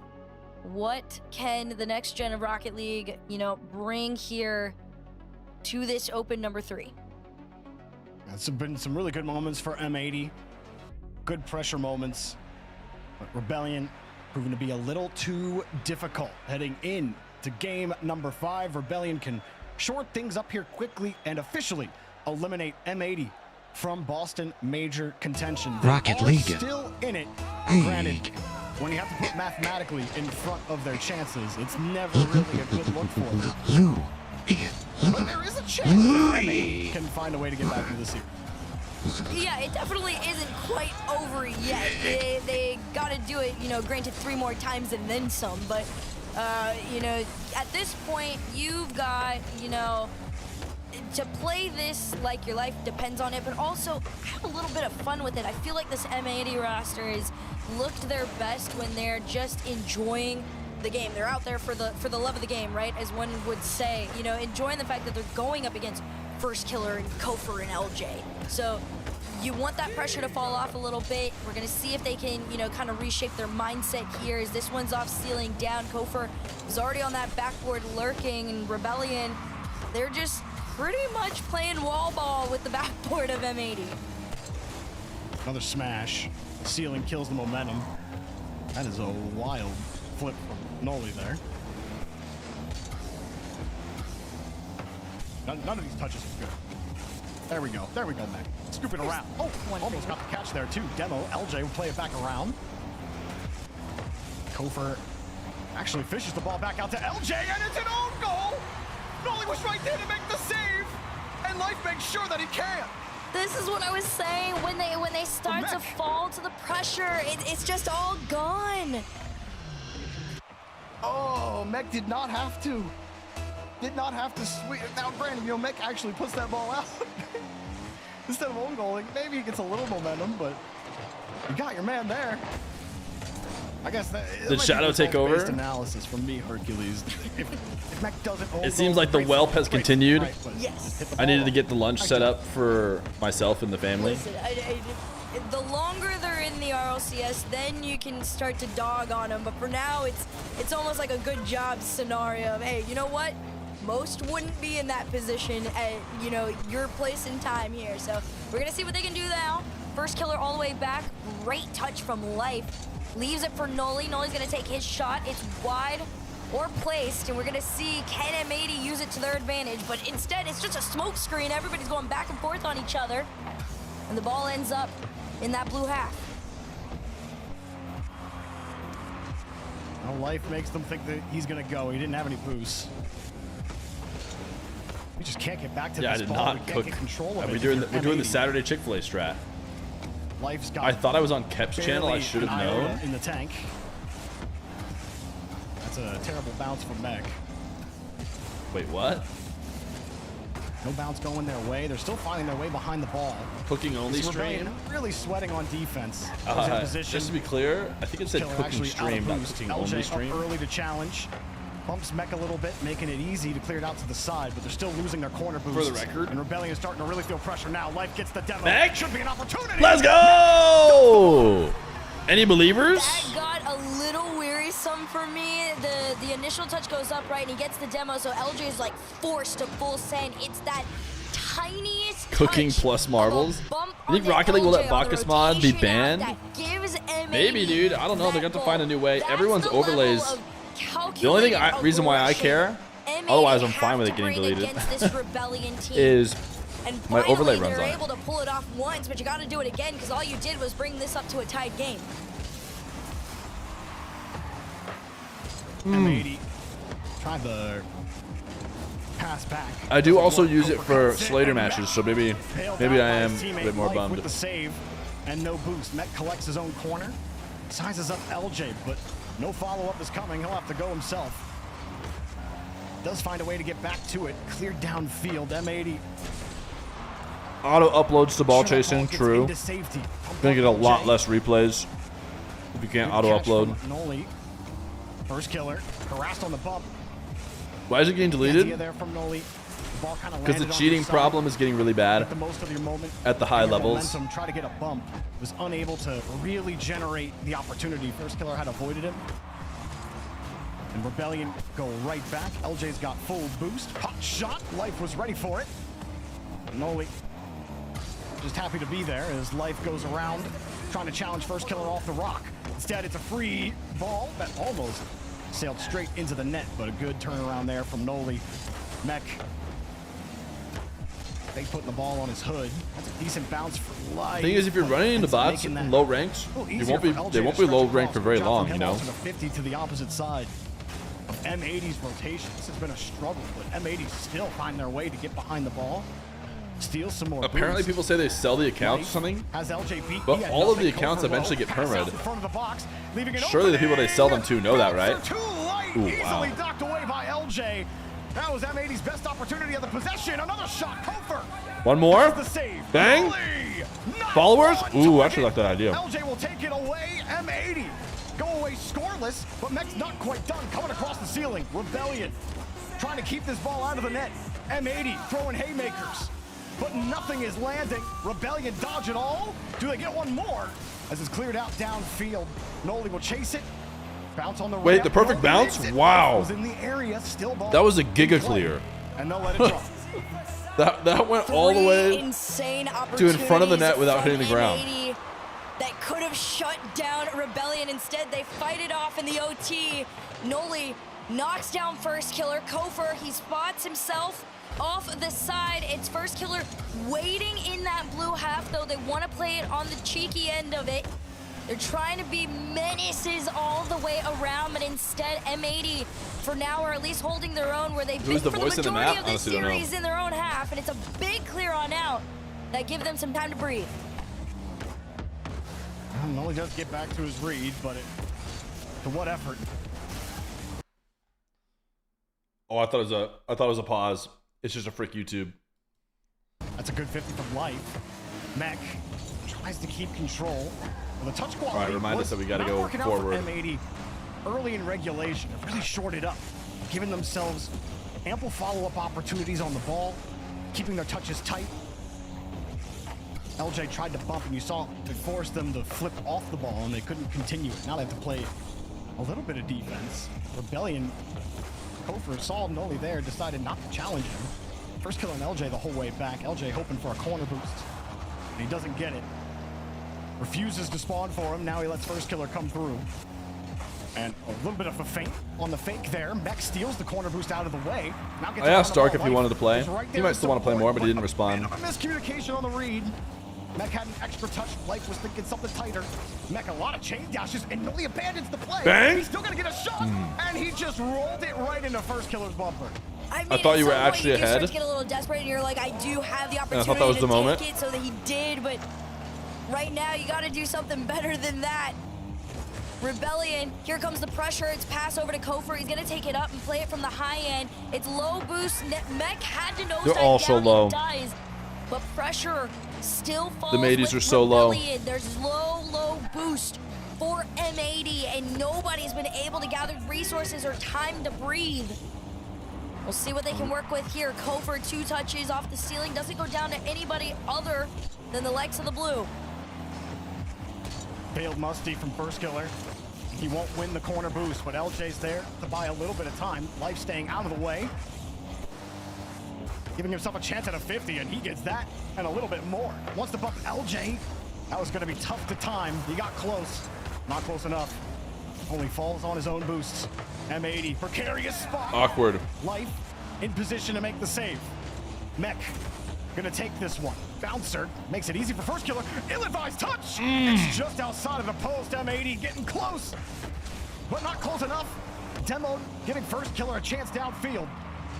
what can the next gen of Rocket League, bring here to this open number 3. It's been some really good moments for M80. Good pressure moments. But Rebellion proving to be a little too difficult. Heading in to game number 5, Rebellion can short things up here quickly and officially eliminate M80 from Boston major contention. They Rocket are League. still in it. Granted, when you have to put mathematically in front of their chances, it's never really a good look for them. But there is a chance that M80 can find a way to get back into the series. Yeah, it definitely isn't quite over yet. They got to do it, you know, granted 3 more times and then some, but, you know, at this point, you've got, you know, to play this like your life depends on it, but also have a little bit of fun with it. I feel like this M80 roster has looked their best when they're just enjoying the game. They're out there for the love of the game, right? As one would say, you know, enjoying the fact that they're going up against First Killer and Kofer and LJ. So you want that pressure to fall off a little bit. We're gonna see if they can, you know, kind of reshape their mindset here as this one's off ceiling down. Kofer is already on that backboard lurking, and Rebellion, they're just pretty much playing wall ball with the backboard of M80. Another smash. Ceiling kills the momentum. That is a wild flip from Noli there. None of these touches are good. There we go, Mac. Scoop it around. Oh, almost got the catch there too. Demo, LJ will play it back around. Kofer actually fishes the ball back out to LJ, and it's an own goal! Noli was right there to make the save, and Life makes sure that he can. This is what I was saying, when they start to fall to the pressure, it's just all gone. Oh, Mech did not have to. Sweep. Now, granted, you know, Mech actually puts that ball out. Instead of own goaling, maybe he gets a little momentum, but you got your man there. I guess that did Shadow take over? Analysis from me, Hercules. If Mech doesn't it seems like the whelp has continued. Right, yes. I needed to get the lunch set up for myself and the family. Listen, the longer they're in the RLCS, then you can start to dog on them. But for now, it's almost like a good job scenario of, hey, you know what? Most wouldn't be in that position at, you know, your place in time here. So we're gonna see what they can do now. First Killer all the way back. Great touch from Life. Leaves it for Noli. Noli's gonna take his shot. It's wide or placed, and we're gonna see can M80 use it to their advantage, but instead it's just a smoke screen. Everybody's going back and forth on each other, and the ball ends up in that blue half. Well, Life makes them think that he's gonna go. He didn't have any boosts. We just can't get back to this I did ball. not cook. We're doing the Saturday Chick-fil-A strat. Life's got I thought I was on Kep's channel. I should have known. In the tank. That's a terrible bounce from Mech. Wait, what? No bounce going their way. They're still finding their way behind the ball. Cooking only stream. Really sweating on defense. Just to be clear, I think it said Killer cooking stream, not cooking only stream. Up early to challenge. Bumps Mech a little bit, making it easy to clear it out to the side, but they're still losing their corner boost. For the record. And Rebellion is starting to really feel pressure now. Life gets the demo. Mech. Should be an opportunity. Let's go! Any believers? That got a little wearisome for me. The initial touch goes up right, and he gets the demo, so LJ is like forced to full send. It's that tiniest Cooking touch plus marbles. I think Rocket League will let Bacchus mod be banned? Maybe, dude. I don't know. They're going to find a new way. Everyone's overlays. The only reason why I care, otherwise I'm fine with it getting deleted, is my overlay runs on it. Able to pull it off once, but you got to do it again because all you did was bring this up to a tied game. M80 tried the pass back. I do also use it for Slater matches, so maybe I am a bit more bummed. With the save and no boost, Mech collects his own corner, sizes up LJ, but no follow-up is coming. He'll have to go himself. Does find a way to get back to it. Cleared downfield. M80. Auto uploads to ball chasing, true. Gonna get a lot less replays if you can't auto upload. Noli. First Killer. Harassed on the bump. Why is it getting deleted? Because the cheating problem is getting really bad at the high levels. Try to get a bump. Was unable to really generate the opportunity. First Killer had avoided him. And Rebellion go right back. LJ's got full boost. Hot shot. Life was ready for it. Noli just happy to be there as Life goes around trying to challenge First Killer off the rock. Instead, it's a free ball that almost sailed straight into the net, but a good turnaround there from Noli. Mech. They putting the ball on his hood. That's a decent bounce for Life. The thing is, if you're running into bots in low ranks, they won't be low ranked for very long, you know. 50 to the opposite side of M80's rotation. This has been a struggle, but M80 still find their way to get behind the ball. Steals some more. Apparently, boost. people say they sell the accounts or something. Has LJ beat, But all of the accounts eventually get permed. Surely Surely the people they sell them to know that, right? Ooh, wow. Easily docked away by LJ. That was M80's best opportunity of the possession. Another shot, Kofer. One more. The save. Bang. Followers? Ooh, I actually like that idea. LJ will take it away. M80 go away scoreless, but Mech's not quite done. Coming across the ceiling. Rebellion trying to keep this ball out of the net. M80 throwing haymakers, but nothing is landing. Rebellion dodge it all. Do they get one more? As it's cleared out downfield. Noli will chase it. Bounce on the Wait, ramp. the perfect Noli bounce? makes it. Wow. Was in the area. Still ball. That was a in giga play. clear. And they'll let it drop. That went all the way insane to in front of the net without hitting the ground. M80 that could have shut down Rebellion. Instead, they fight it off in the OT. Noli knocks down first killer. Kofer, he spots himself off the side. It's first killer waiting in that blue half, though. They want to play it on the cheeky end of it. They're trying to be menaces all the way around, but instead M80 for now are at least holding their own where they've been for the majority of the series in their own half, and it's a big clear on out that give them some time to breathe. Noli does get back to his read, but to what effort? Oh, I thought it was a pause. It's just a freak YouTube. That's a good 50 from Life. Mech tries to keep control. The touch quality. All right, remind us that we got to go forward. M80 early in regulation, it really shorted up, giving themselves ample follow-up opportunities on the ball, keeping their touches tight. LJ tried to bump, and you saw it forced them to flip off the ball, and they couldn't continue it. Now they have to play a little bit of defense. Rebellion, Kofer saw Noli there, decided not to challenge him. First kill on LJ the whole way back. LJ hoping for a corner boost, and he doesn't get it. Refuses to spawn for him. Now he lets first killer come through. And a little bit of a feint on the fake there. Mech steals the corner boost out of the way. Now gets I asked Stark if he Life wanted to play. is He might still want to play more, but he didn't respond. Miscommunication on the read. Mech had an extra touch. Life was thinking something tighter. Mech a lot of chain dashes and Noli abandons the play. Bang! He's still gonna get a shot, and he just rolled it right into first killer's bumper. I thought you were actually you start ahead. to get a little desperate, and you're like, I do have the I opportunity thought that was to the moment. take it, so that he did, but right now you got to do something better than that. Rebellion, here comes the pressure. It's pass over to Kofer. He's gonna take it up and play it from the high end. It's low boost. Mech had to know They're all so low. Does, but pressure still falls. The mateys with are so low. Rebellion. There's low boost for M80, and nobody's been able to gather resources or time to breathe. We'll see what they can work with here. Kofer, 2 touches off the ceiling. Doesn't go down to anybody other than the legs of the blue. Failed Musty from first killer. He won't win the corner boost, but LJ's there to buy a little bit of time. Life staying out of the way. Giving himself a chance at a 50, and he gets that and a little bit more. Wants to bump LJ. That was gonna be tough to time. He got close. Not close enough. Only falls on his own boosts. M80, precarious spot. Awkward. Life in position to make the save. Mech gonna take this one. Bouncer makes it easy for first killer. Ill-advised touch. It's just outside of the post. M80 getting close, but not close enough. Demo giving first killer a chance downfield,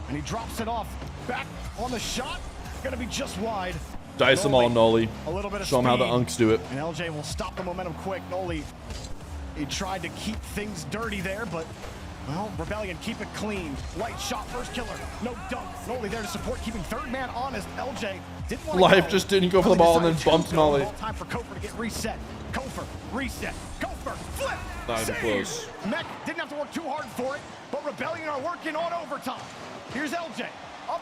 and he drops it off. Back on the shot. Gonna be just wide. Dice them all, Noli. A little bit of Show them how the speed. unks do it. And LJ will stop the momentum quick. Noli, he tried to keep things dirty there, but well, Rebellion keep it clean. Light shot, first killer, no dunk. Noli there to support, keeping third man honest. LJ didn't want to Life go. just didn't go for the ball and then Decided to bumped go. Noli. Ball time for Kofer to get reset. Kofer, reset. Kofer, flip. Not even save. close. Mech didn't have to work too hard for it, but Rebellion are working on overtime. Here's LJ.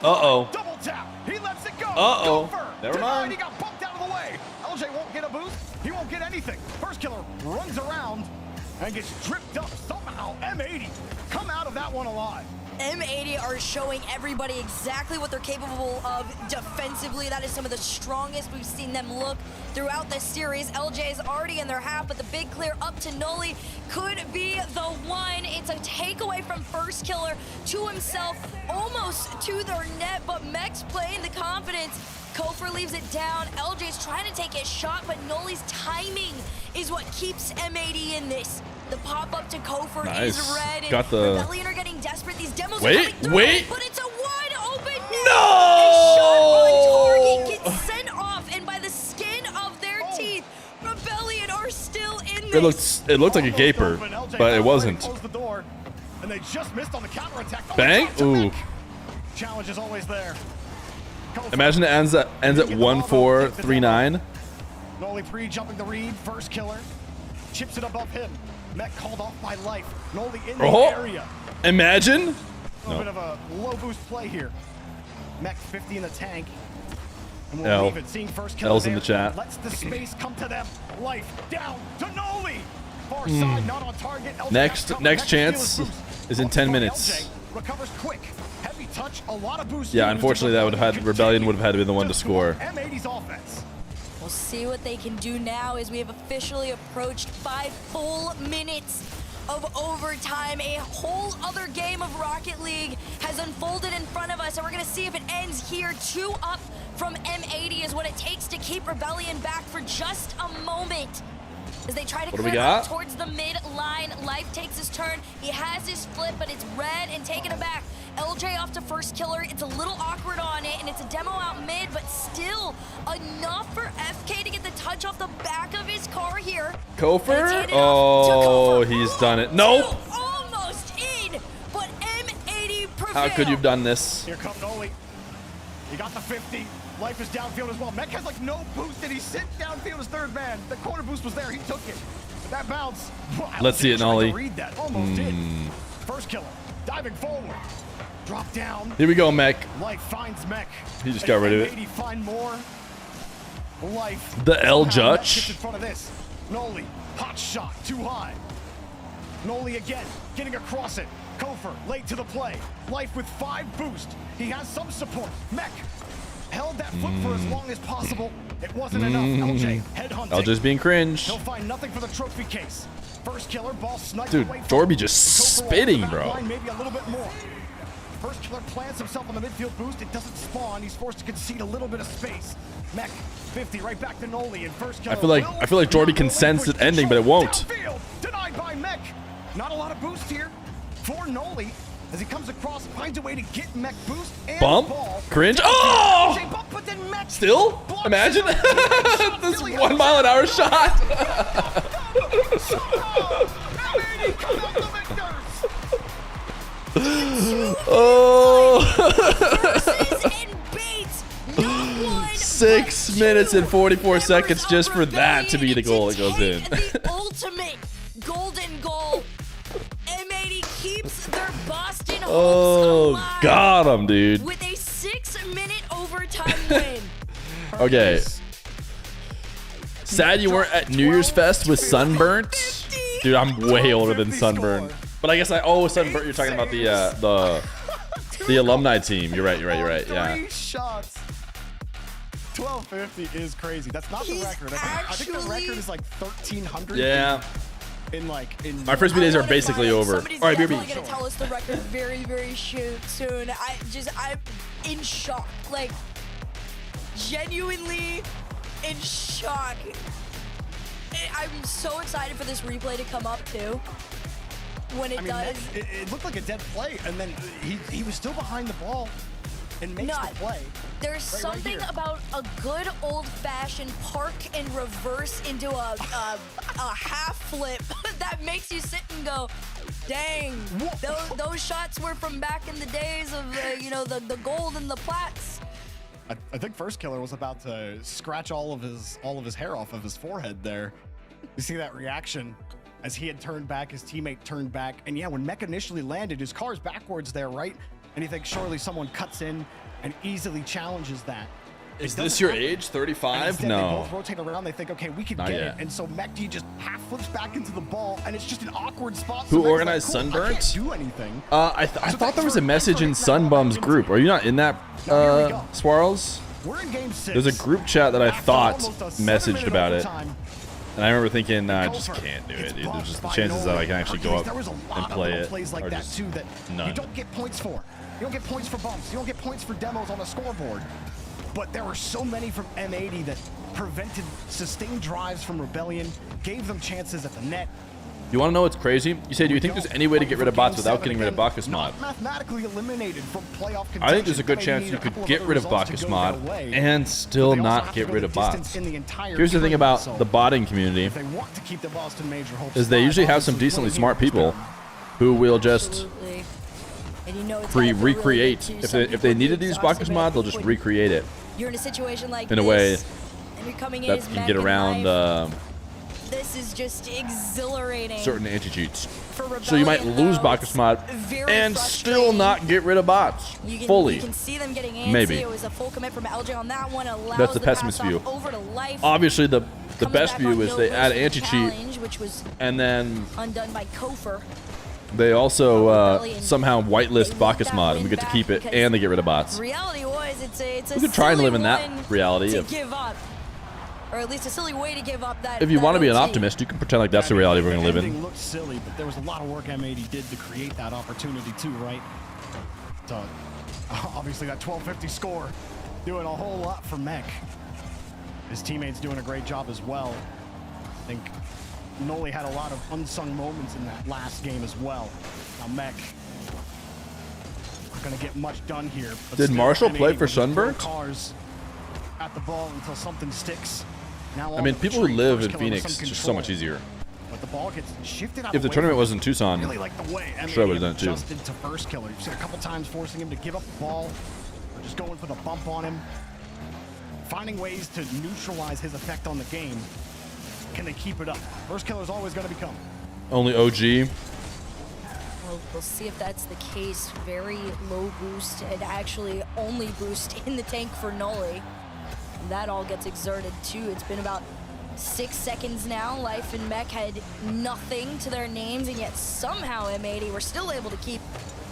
Uh-oh. Double tap. He lets it go. Uh-oh. Kofer, Never denied. mind. He got bumped out of the way. LJ won't get a boost. He won't get anything. First killer runs around and gets tripped up somehow. M80 come out of that one alive. M80 are showing everybody exactly what they're capable of defensively. That is some of the strongest we've seen them look throughout this series. LJ is already in their half, but the big clear up to Noli could be the one. It's a takeaway from first killer to himself, almost to their net, but Mech's playing the confidence. Kofer leaves it down. LJ's trying to take his shot, but Noli's timing is what keeps M80 in this. The pop-up to Kofer Nice. is red. Got the- Rebellion are getting desperate. These demos are Wait, coming through, wait. but it's a wide open net. No! A shot on target It looked like a gaper, but it wasn't. Closed the door, and they just missed on the counterattack. Bang! Ooh. Challenge is always there. Imagine it ends at 1-4-3-9. Noli pre-jumping the read, first killer. Chips it above him. Mech called off by life. Noli in the area. Imagine. A little bit of a low boost play here. Mech 50 in the tank. And we'll L. leave it. Seeing first killer L's in there. the chat. Lets the space come to them. Life down to Noli. Far side, not on target. LJ Next chance is in 10 minutes. LJ recovers quick. Heavy touch, a lot of boost. Yeah, unfortunately, that would have had Rebellion would have had to be the one to score. M80's offense. We'll see what they can do now as we have officially approached 5 full minutes of overtime. A whole other game of Rocket League has unfolded in front of us, and we're going to see if it ends here. 2 up from M80 is what it takes to keep Rebellion back for just a moment. As they try to clear up towards the mid-line, Life takes his turn. He has his flip, but it's red and taken it back. LJ off to first killer. It's a little awkward on it, and it's a demo out mid, but still enough for FK to get the touch off the back of his car here. Kofer? Oh, he's done it. Nope. Almost in, but M80 prevailed. How could you have done this? Here comes Noli. He got the 50. Life is downfield as well. Mech has like no boost, and he sent downfield as third man. The corner boost was there. He took it. That bounce. Let's see it, Noli. Read that. Almost did. First killer. Diving forward. Drop down. Here we go, Mech. Life finds Mech. He just got rid of it. M80 find more. Life. The L Somehow Mech gets Judge. in front of this. Noli. Hot shot. Too high. Noli again. Getting across it. Kofer. Late to the play. Life with 5 boost. He has some support. Mech. Held that flip for as long as possible. It wasn't enough. LJ headhunting. LJ's being cringe. He'll find nothing for the trophy case. First killer, ball sniped Dude, away from Dorby him. just Kofer spitting, off the back bro. line, maybe a little bit more. First killer plants himself on the midfield boost. It doesn't spawn. He's forced to concede a little bit of space. Mech 50 right back to Noli, and first killer. I feel like Jordy can sense it ending, but it won't. Downfield, denied by Mech. Not a lot of boost here for Noli. As he comes across, finds a way to get Mech boost and Bump. ball. Cringe. Oh! Bump, but then Mech Still? Imagine this 1 mile an hour shot. Oh. 6 minutes and 44 seconds just for that to be the goal that goes in. The ultimate golden goal. M80 keeps their Boston hopes alive got him, dude. with a 6-minute overtime win. Okay. Sad you weren't at New Year's Fest with Sunburnt. Dude, I'm way older than Sunburnt. But I guess Sunburnt. You're talking about the alumni team. You're right. Yeah. 3 shots. 1250 is crazy. That's not the record. I think the record is like 1300. Yeah. In My first days are basically over. All right, BRB. Somebody's gonna tell us the record very, very soon. I'm in shock. Like, genuinely in shock. I'm so excited for this replay to come up too. When it does. It looked like a dead play, and then he was still behind the ball and makes the play. There's something about a good old-fashioned park and reverse into a half flip that makes you sit and go, dang, those shots were from back in the days of the gold and the plats. I think first killer was about to scratch all of his hair off of his forehead there. You see that reaction as he had turned back, his teammate turned back, and yeah, when Mech initially landed, his car's backwards there, right? And you think surely someone cuts in and easily challenges that. Is this your age? 35? No. They both rotate around. They think, okay, we can Not get yet. it. And so Mechty just half flips back into the ball, and it's just an awkward spot. Who So Mech's organized like, cool, I Sunburnt? can't do anything. I thought there was a message in Sunbum's group. Are you not in that, Swarls? We're in game 6. There's a group chat that I thought almost a messaged 7-minute about it. overtime. And I remember thinking, nah, I just can't do it, dude. There's just the chances that I can actually go up There was a lot and play of it plays like are that just too that you none. don't get points for. You don't get points for bumps. You don't get points for demos on a scoreboard. But there were so many from M80 that prevented sustained drives from Rebellion, gave them chances at the net. You want to know what's crazy? You say, do you think there's any way to get rid of bots without getting rid of Bacchus mod? Mathematically eliminated from playoff I think there's a good chance you could get rid of Bacchus mod and still not get rid of bots. Here's the thing about the botting community is they usually have some decently smart people who will just recreate. If they needed to use Bacchus mod, they'll just recreate it You're in a situation like in a way this, and you're coming in that as can Mac get in around life. This is just exhilarating. certain anti-cheats. For So you might Rebellion, lose though, Bacchus mod very and still frustrating. not get rid of bots fully. You can see them getting antsy. Maybe. It was a full commit from LJ on that one. Allows That's the pass pessimist off view. Over to life. Obviously, the Comes best back view on is no they add versus anti-cheat challenge, which was and then undone by Kofer. they also somehow whitelist Bacchus mod and we get to keep it and they get rid of bots. Reality was, it's a We could try and silly live in that one reality to of- give up, or at least a silly way to give up that. If you that want to be an OT. optimist, you can pretend like that's the reality we're going to live in. Looked silly, but there was a lot of work M80 did to create that opportunity too, right? So obviously that 1250 score doing a whole lot for Mech. His teammates doing a great job as well. I think Noli had a lot of unsung moments in that last game as well. Now Mech not gonna get much done here. But Did still, Marshall M80 play for will just throw Sunburnt? Cars at the ball until something sticks. Now I on mean, the people who retreat, live first in killer with Phoenix, some it's just so much control. easier. But the ball gets shifted out If the away tournament from was in Tucson, really like the way I'm sure I would have done it too. adjusted to first killer. You've seen a couple times forcing him to give up the ball, or just going for the bump on him, finding ways to neutralize his effect on the game. Can they keep it up? First killer is always going to become. Only OG. We'll see if that's the case. Very low boost and actually only boost in the tank for Noli. That all gets exerted too. It's been about 6 seconds now. Life and Mech had nothing to their names, and yet somehow M80 were still able to keep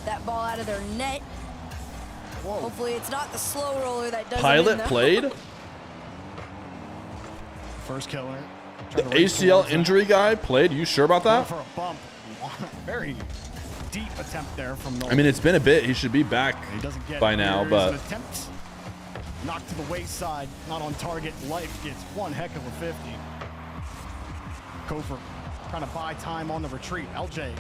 that ball out of their net. Hopefully it's not the slow roller that does Pilot it in, though. played? First killer. The ACL injury guy played? You sure about that? For a bump. Very deep attempt there from Noli. I mean, it's been a bit. He should be back He doesn't get by it. now, Here's but an attempt. Knocked to the wayside, not on target. Life gets one heck of a 50. Kofer trying to buy time on the retreat. LJ.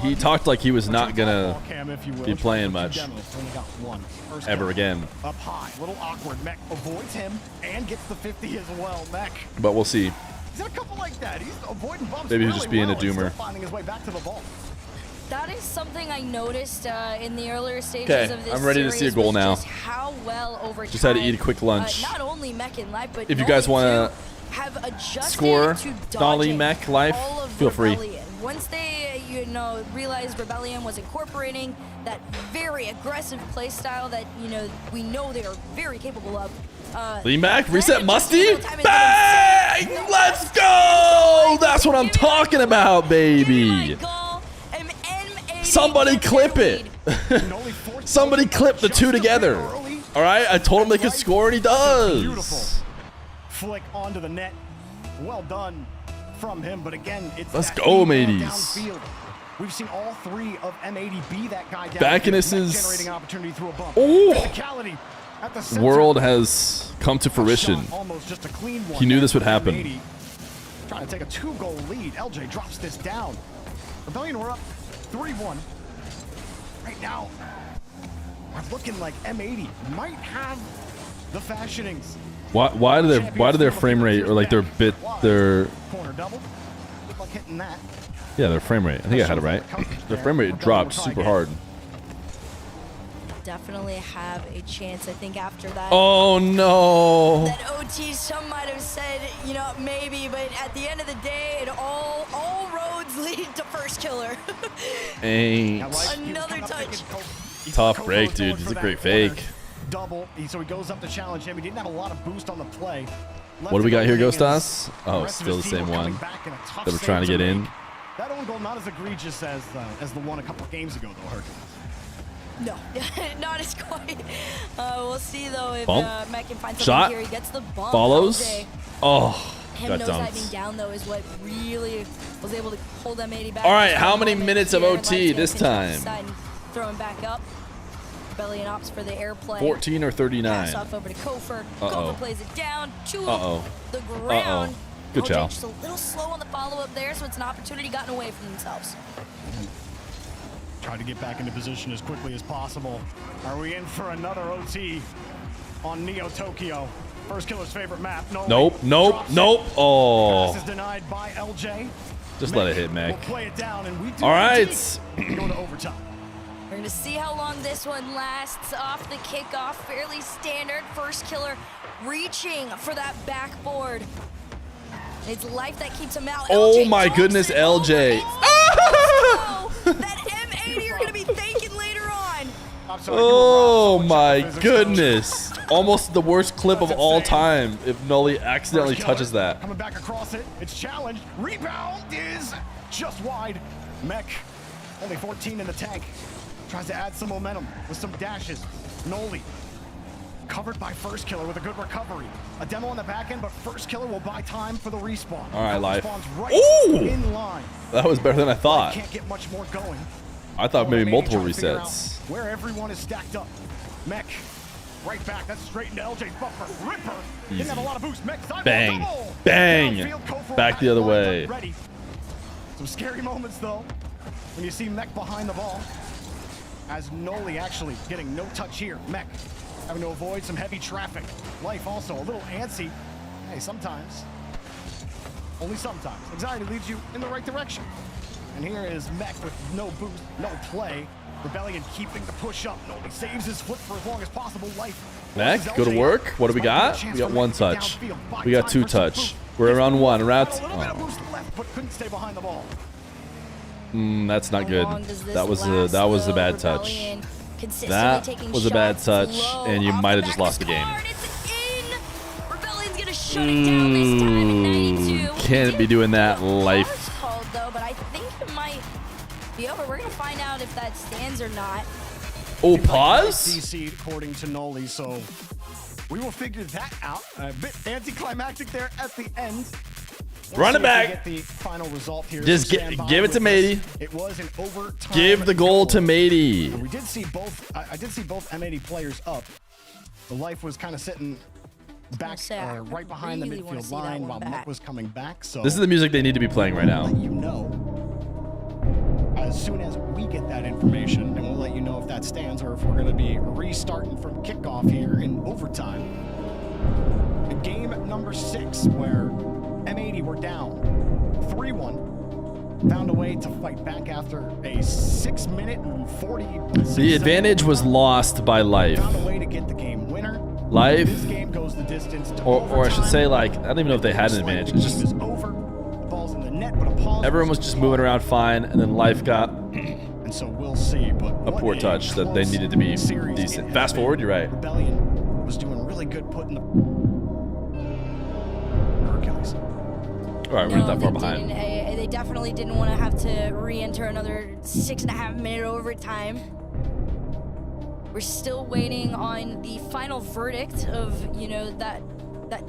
he talked like he was not gonna Cam, if you will, be playing trying much to demo. Only got one. First ever kill. again. Up high, little awkward. Mech avoids him and gets the 50 as well. Mech. But we'll see. He's in a couple like that. He's avoiding bumps. Maybe he's really just being a well and still doomer. finding his way back to the ball. That is something I noticed in the earlier stages Okay, of this I'm ready to see a series goal was now. Just how well over Just had to time, eat a quick lunch. not only Mech and Life, but If you guys Noli wanna too have adjusted score to Dolly dodging Mech Life, all of feel free. Rebellion. Once they, realized Rebellion was incorporating that very aggressive play style that, we know they are very capable of. Lean back, reset Musty. Time and Bang! Let's go! That's what I'm talking about, baby. Somebody clip it. Somebody clip the two together. All right, I told him they could score, and he Beautiful does. flick onto the net. Well done from him, but again, it's Let's that go, lead man mateys. downfield. We've seen all three of M80 be that guy down. Bacchus is- generating opportunity through a bump. Ooh. Physicality at the center. World has come to fruition. Shot, almost just a clean one. He knew this would there for happen. M80. Trying to take a 2-goal lead. LJ drops this down. Rebellion, we're up 3-1. Right now, it's looking like M80 might have the fashionings. Why do their frame rate or like their Corner double. Good luck hitting that. yeah, their frame rate. I think I had it right. Their frame rate dropped super hard. Definitely have a chance, I think, after that. Oh no. That OT, some might have said, maybe, but at the end of the day, it all roads lead to first killer. Ain't. Another touch. Tough break, dude. It's a great fake. Double, so he goes up to challenge him. He didn't have a lot of boost on the play. What do we got here, Ghostas? Oh, still the same one that we're trying to get in. That own goal not as egregious as the one a couple games ago, though, Hercules. No, not as quite. We'll see, though, if Bump. Mac can find something Shot. here. He gets the bump. Follows. LJ. Oh, Him got nose-diving dumped. down, though, is what really was able to hold M80 back. All right, Just how a many moment minutes of here. OT Life's this gonna pinch off the time? side and throw him back up. Rebellion opts for the airplay. 14 or 39. Pass off over to Kofer. Uh-oh. Kofer plays it down to Uh-oh. the ground. Good LJ chow. just a little slow on the follow-up there, so it's an opportunity gotten away from themselves. Try to get back into position as quickly as possible. Are we in for another OT on Neo Tokyo? First killer's favorite map. No. Nope. Oh. Pass is denied by LJ. Just let it hit, Meg. We'll play it down, and we do. All right. Go to overtime. We're going to see how long this one lasts off the kickoff. Fairly standard. First killer reaching for that backboard. It's life that keeps him out. Oh LJ my drops goodness, it LJ. over. That M80 you're going to be thanking later on. Oh my goodness. Almost the worst clip of all time if Noli accidentally touches that. Coming back across it. It's challenged. Rebound is just wide. Mech, only 14 in the tank. Tries to add some momentum with some dashes. Noli, covered by first killer with a good recovery. A demo on the back end, but first killer will buy time for the respawn. All right, life. Right Ooh! in line. That was better than I thought. Can't get much more going. I thought maybe multiple Trying to figure resets. out where everyone is stacked up. Mech, right back. That's straight into LJ's buffer. Ripper. Didn't have a lot of boost. Mech, sideball Bang. double. Bang. Downfield, Kofo Back the other lined way. up, ready. Some scary moments, though, when you see Mech behind the ball. As Noli actually getting no touch here. Mech having to avoid some heavy traffic. Life also a little antsy. Hey, sometimes. Only sometimes. Anxiety leads you in the right direction. And here is Mech with no boost, no play. Rebellion keeping the push up. Noli saves his foot for as long as possible. Life. Mech, go to work. What do we got? We got one touch. We got two touch. We're around one. Around. But couldn't stay behind the ball. That's not good. That was a bad touch. That was a bad touch, and you might have just lost the game. Rebellion's gonna shut it down this time in 92. Can't be doing that, life. Called though, but I think it might be over. We're gonna find out if that stands or not. Oh, pause? DC according to Noli, so we will figure that out. A bit anticlimactic there at the end. Run it back. Get the final result here. Just give it to Matey. It was an overtime. Give the goal to Matey. We did see both. I did see both M80 players up. The life was kind of sitting back, right behind the midfield line while Mech was coming back. So this is the music they need to be playing right now. Let you know as soon as we get that information, and we'll let you know if that stands or if we're going to be restarting from kickoff here in overtime. Game number 6, where M80 were down 3-1, found a way to fight back after a 6 minute and 40. The advantage was lost by life. Found a way to get the game winner. Life, This game goes the distance to or I should say, like, I don't even know if they had an advantage. It's just over. The ball's in the net, but a pause. everyone was just moving around fine, and then life got And so we'll see. But a poor touch that they needed to be decent. Fast forward, you're right. Rebellion was doing really good putting the Hercules. All right, we're not that far behind. They definitely didn't want to have to re-enter another 6.5 minute overtime. We're still waiting on the final verdict of, you know, that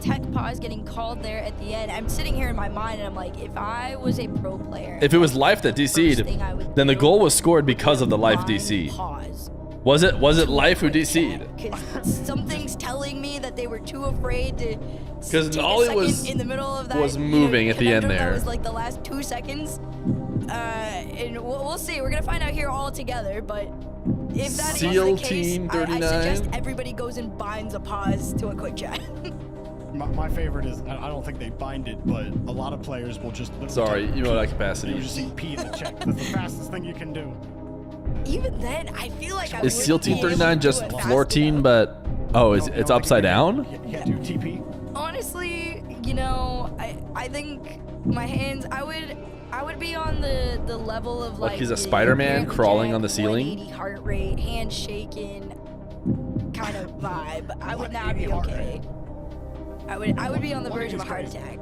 tech pause getting called there at the end. I'm sitting here in my mind and I'm like, if I was a pro player, If it was life that DC'd, then the goal was scored because of the life DC. pause. Was it life who DC'd? Because something's telling me that they were too afraid to. Because take a Nolly second was in the middle of that, was moving at the end conundrum there. That was like the last 2 seconds. And we'll see. We're gonna find out here all together. But if that is Seal the case, Team I 39. suggest everybody goes and binds a pause to a quick chat. My favorite is, I don't think they bind it, but a lot of players will just literally Sorry, type you know P. that capacity. You just see P in the check. That's the fastest thing you can do. Even then, I feel like I Is Seal wouldn't be Team able to 39 do just it fast floor team, but it's upside down? You can't do TP. Honestly, you know, I think my hands, I would be on the level of like he's a the Spider-Man Grand crawling Jack on the ceiling? 180 heart rate, hand shaking kind of vibe. I would not be okay. I would be on the verge of a heart attack.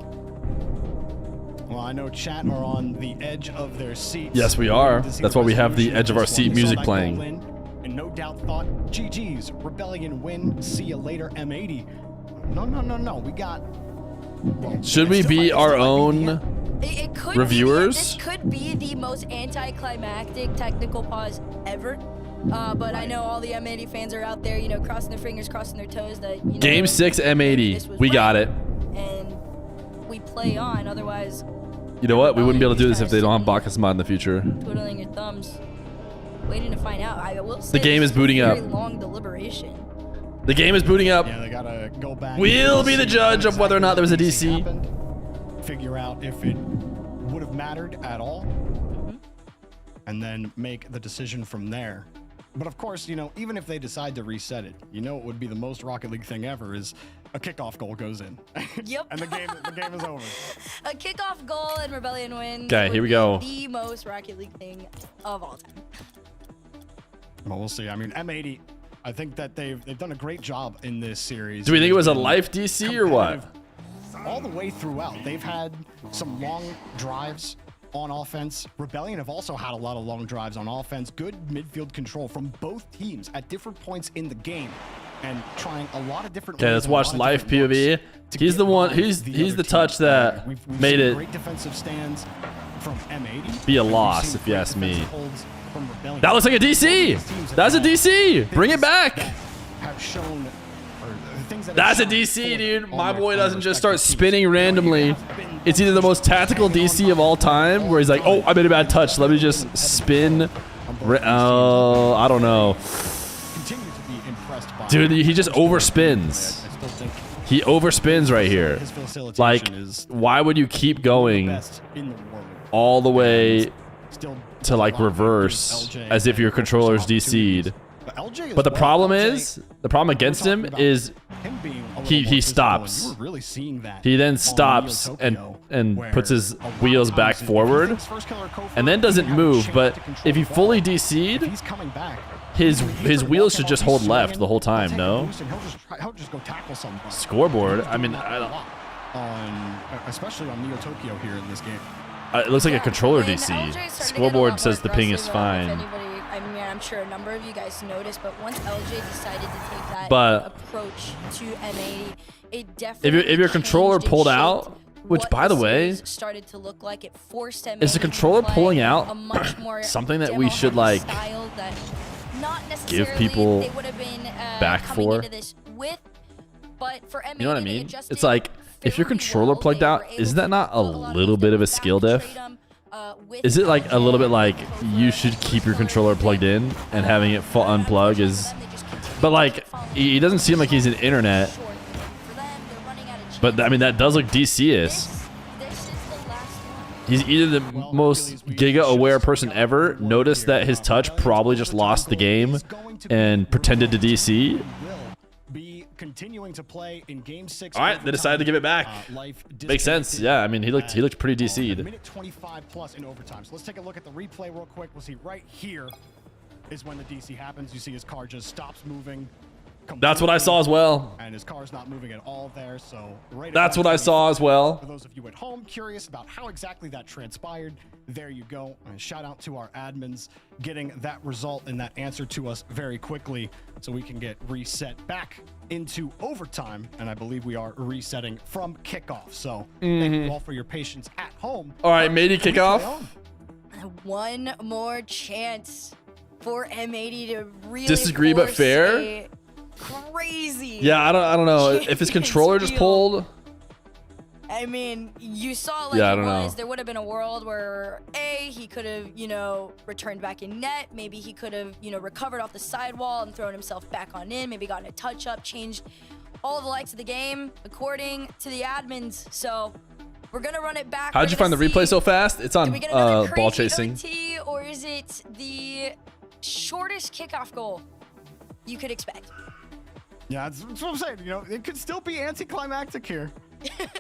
Well, I know chat are on the edge of their seats. Yes, we are. To see That's why we have the resolution edge of our this seat one. They saw music that playing. goal in, and no doubt thought, GG's, Rebellion win, see you later, M80. No, we got... Should we be our own It could reviewers? This could be the most anticlimactic technical pause ever. But I know all the M80 fans are out there, you know, crossing their fingers, crossing their toes that, you know, Game 6 M80. We got it. And we play on. Otherwise, You know what? We wouldn't be able to do this if they don't have Bacchus mod in the future. twiddling your thumbs, waiting to find out. I will say The game this is booting a up. very long deliberation. The game is booting up. Yeah, they gotta go back. We'll be the judge of whether or not there was a DC. happened, figure out if it would have mattered at all, and then make the decision from there. But of course, you know, even if they decide to reset it, you know, it would be the most Rocket League thing ever is a kickoff goal goes in. Yep. And the game is over. A kickoff goal and Rebellion win. Okay, here we would go. be the most Rocket League thing of all time. Well, we'll see. I mean, M80, I think that they've done a great job in this series. Do we think it was a They've been life DC or what? competitive all the way throughout. They've had some long drives on offense. Rebellion have also had a lot of long drives on offense. Good midfield control from both teams at different points in the game, and trying a lot of different. Okay, ways let's and a watch lot of live different looks POV. to He's get the one. by He's the the other touch team. that We've made seen it great defensive stands from M80. be a and we've loss, seen if you great ask me. defensive holds from Rebellion. That looks like a DC. That's a DC. Bring it back. Have shown, or things that That's a have shown DC, forward dude. on My their- boy on their doesn't just start respective spinning teams. randomly. It's either the most tactical DC of all time, where he's like, "Oh, I made a bad touch. Let me just spin." Oh, I don't know, Continue to be impressed by dude. He just overspins. I still think He overspins right here. his facilitation Like, is why would you keep going best in the world. all the way Still to like reverse as if your controller's DC'd? But the problem is, the problem against him is he stops. He then stops and puts his wheels back forward and then doesn't move. But if he fully DC'd, his wheels should just hold left the whole time. No scoreboard. I mean, especially on Neo Tokyo here in this game. it looks like a controller And DC. LJ started to get a lot Scoreboard more says the ping is aggressive. I don't know if fine. anybody- I mean, I'm sure a number of you guys noticed, but once LJ decided to take that But approach to M80, it definitely If your controller changed and pulled shaped out, which what by the way, series started to look like. It forced M80 is the to controller play pulling out a much more something that we demo-heavy should like style that not give necessarily people they would have been back coming for? into this with, but for M80, You know what I they mean? adjusted It's like if your fairly controller well. plugged They out, were able isn't that to not a pull lot little of bit the of a back skill diff? trade 'em, with Is it like a little bit like LJ you should keep your controller plugged in and having it full unplug is, but like he doesn't seem like he's an internet. But I mean that does look DC-ish. He's either the most Giga aware person ever, noticed that his touch probably just lost the game and pretended to DC. Be continuing to play in game 6. All right, they decided to give it back. Makes sense. Yeah, I mean he looked pretty DC'd. Minute 25 plus in overtime. So let's take a look at the replay real quick. We'll see right here is when the DC happens. You see his car just stops moving. That's what I saw as well. And his car's not moving at all there. So right. That's what I saw as well. For those of you at home curious about how exactly that transpired, there you go. And shout out to our admins getting that result and that answer to us very quickly so we can get reset back into overtime. And I believe we are resetting from kickoff. So thank you all for your patience at home. All right, Matey, kickoff. One more chance for M80 to really Disagree, but force fair? a crazy. Yeah, I don't know if his controller just pulled. I mean, you saw like Yeah, I it don't know. was. There would have been a world where he could have, returned back in net. Maybe he could have, recovered off the sidewall and thrown himself back on in. Maybe gotten a touch up, changed all the likes of the game according to the admins. So we're gonna run it back. How'd you find the replay so fast? It's on Do we get another ball crazy chasing. OT, or is it the shortest kickoff goal you could expect? Yeah, that's what I'm saying. It could still be anticlimactic here.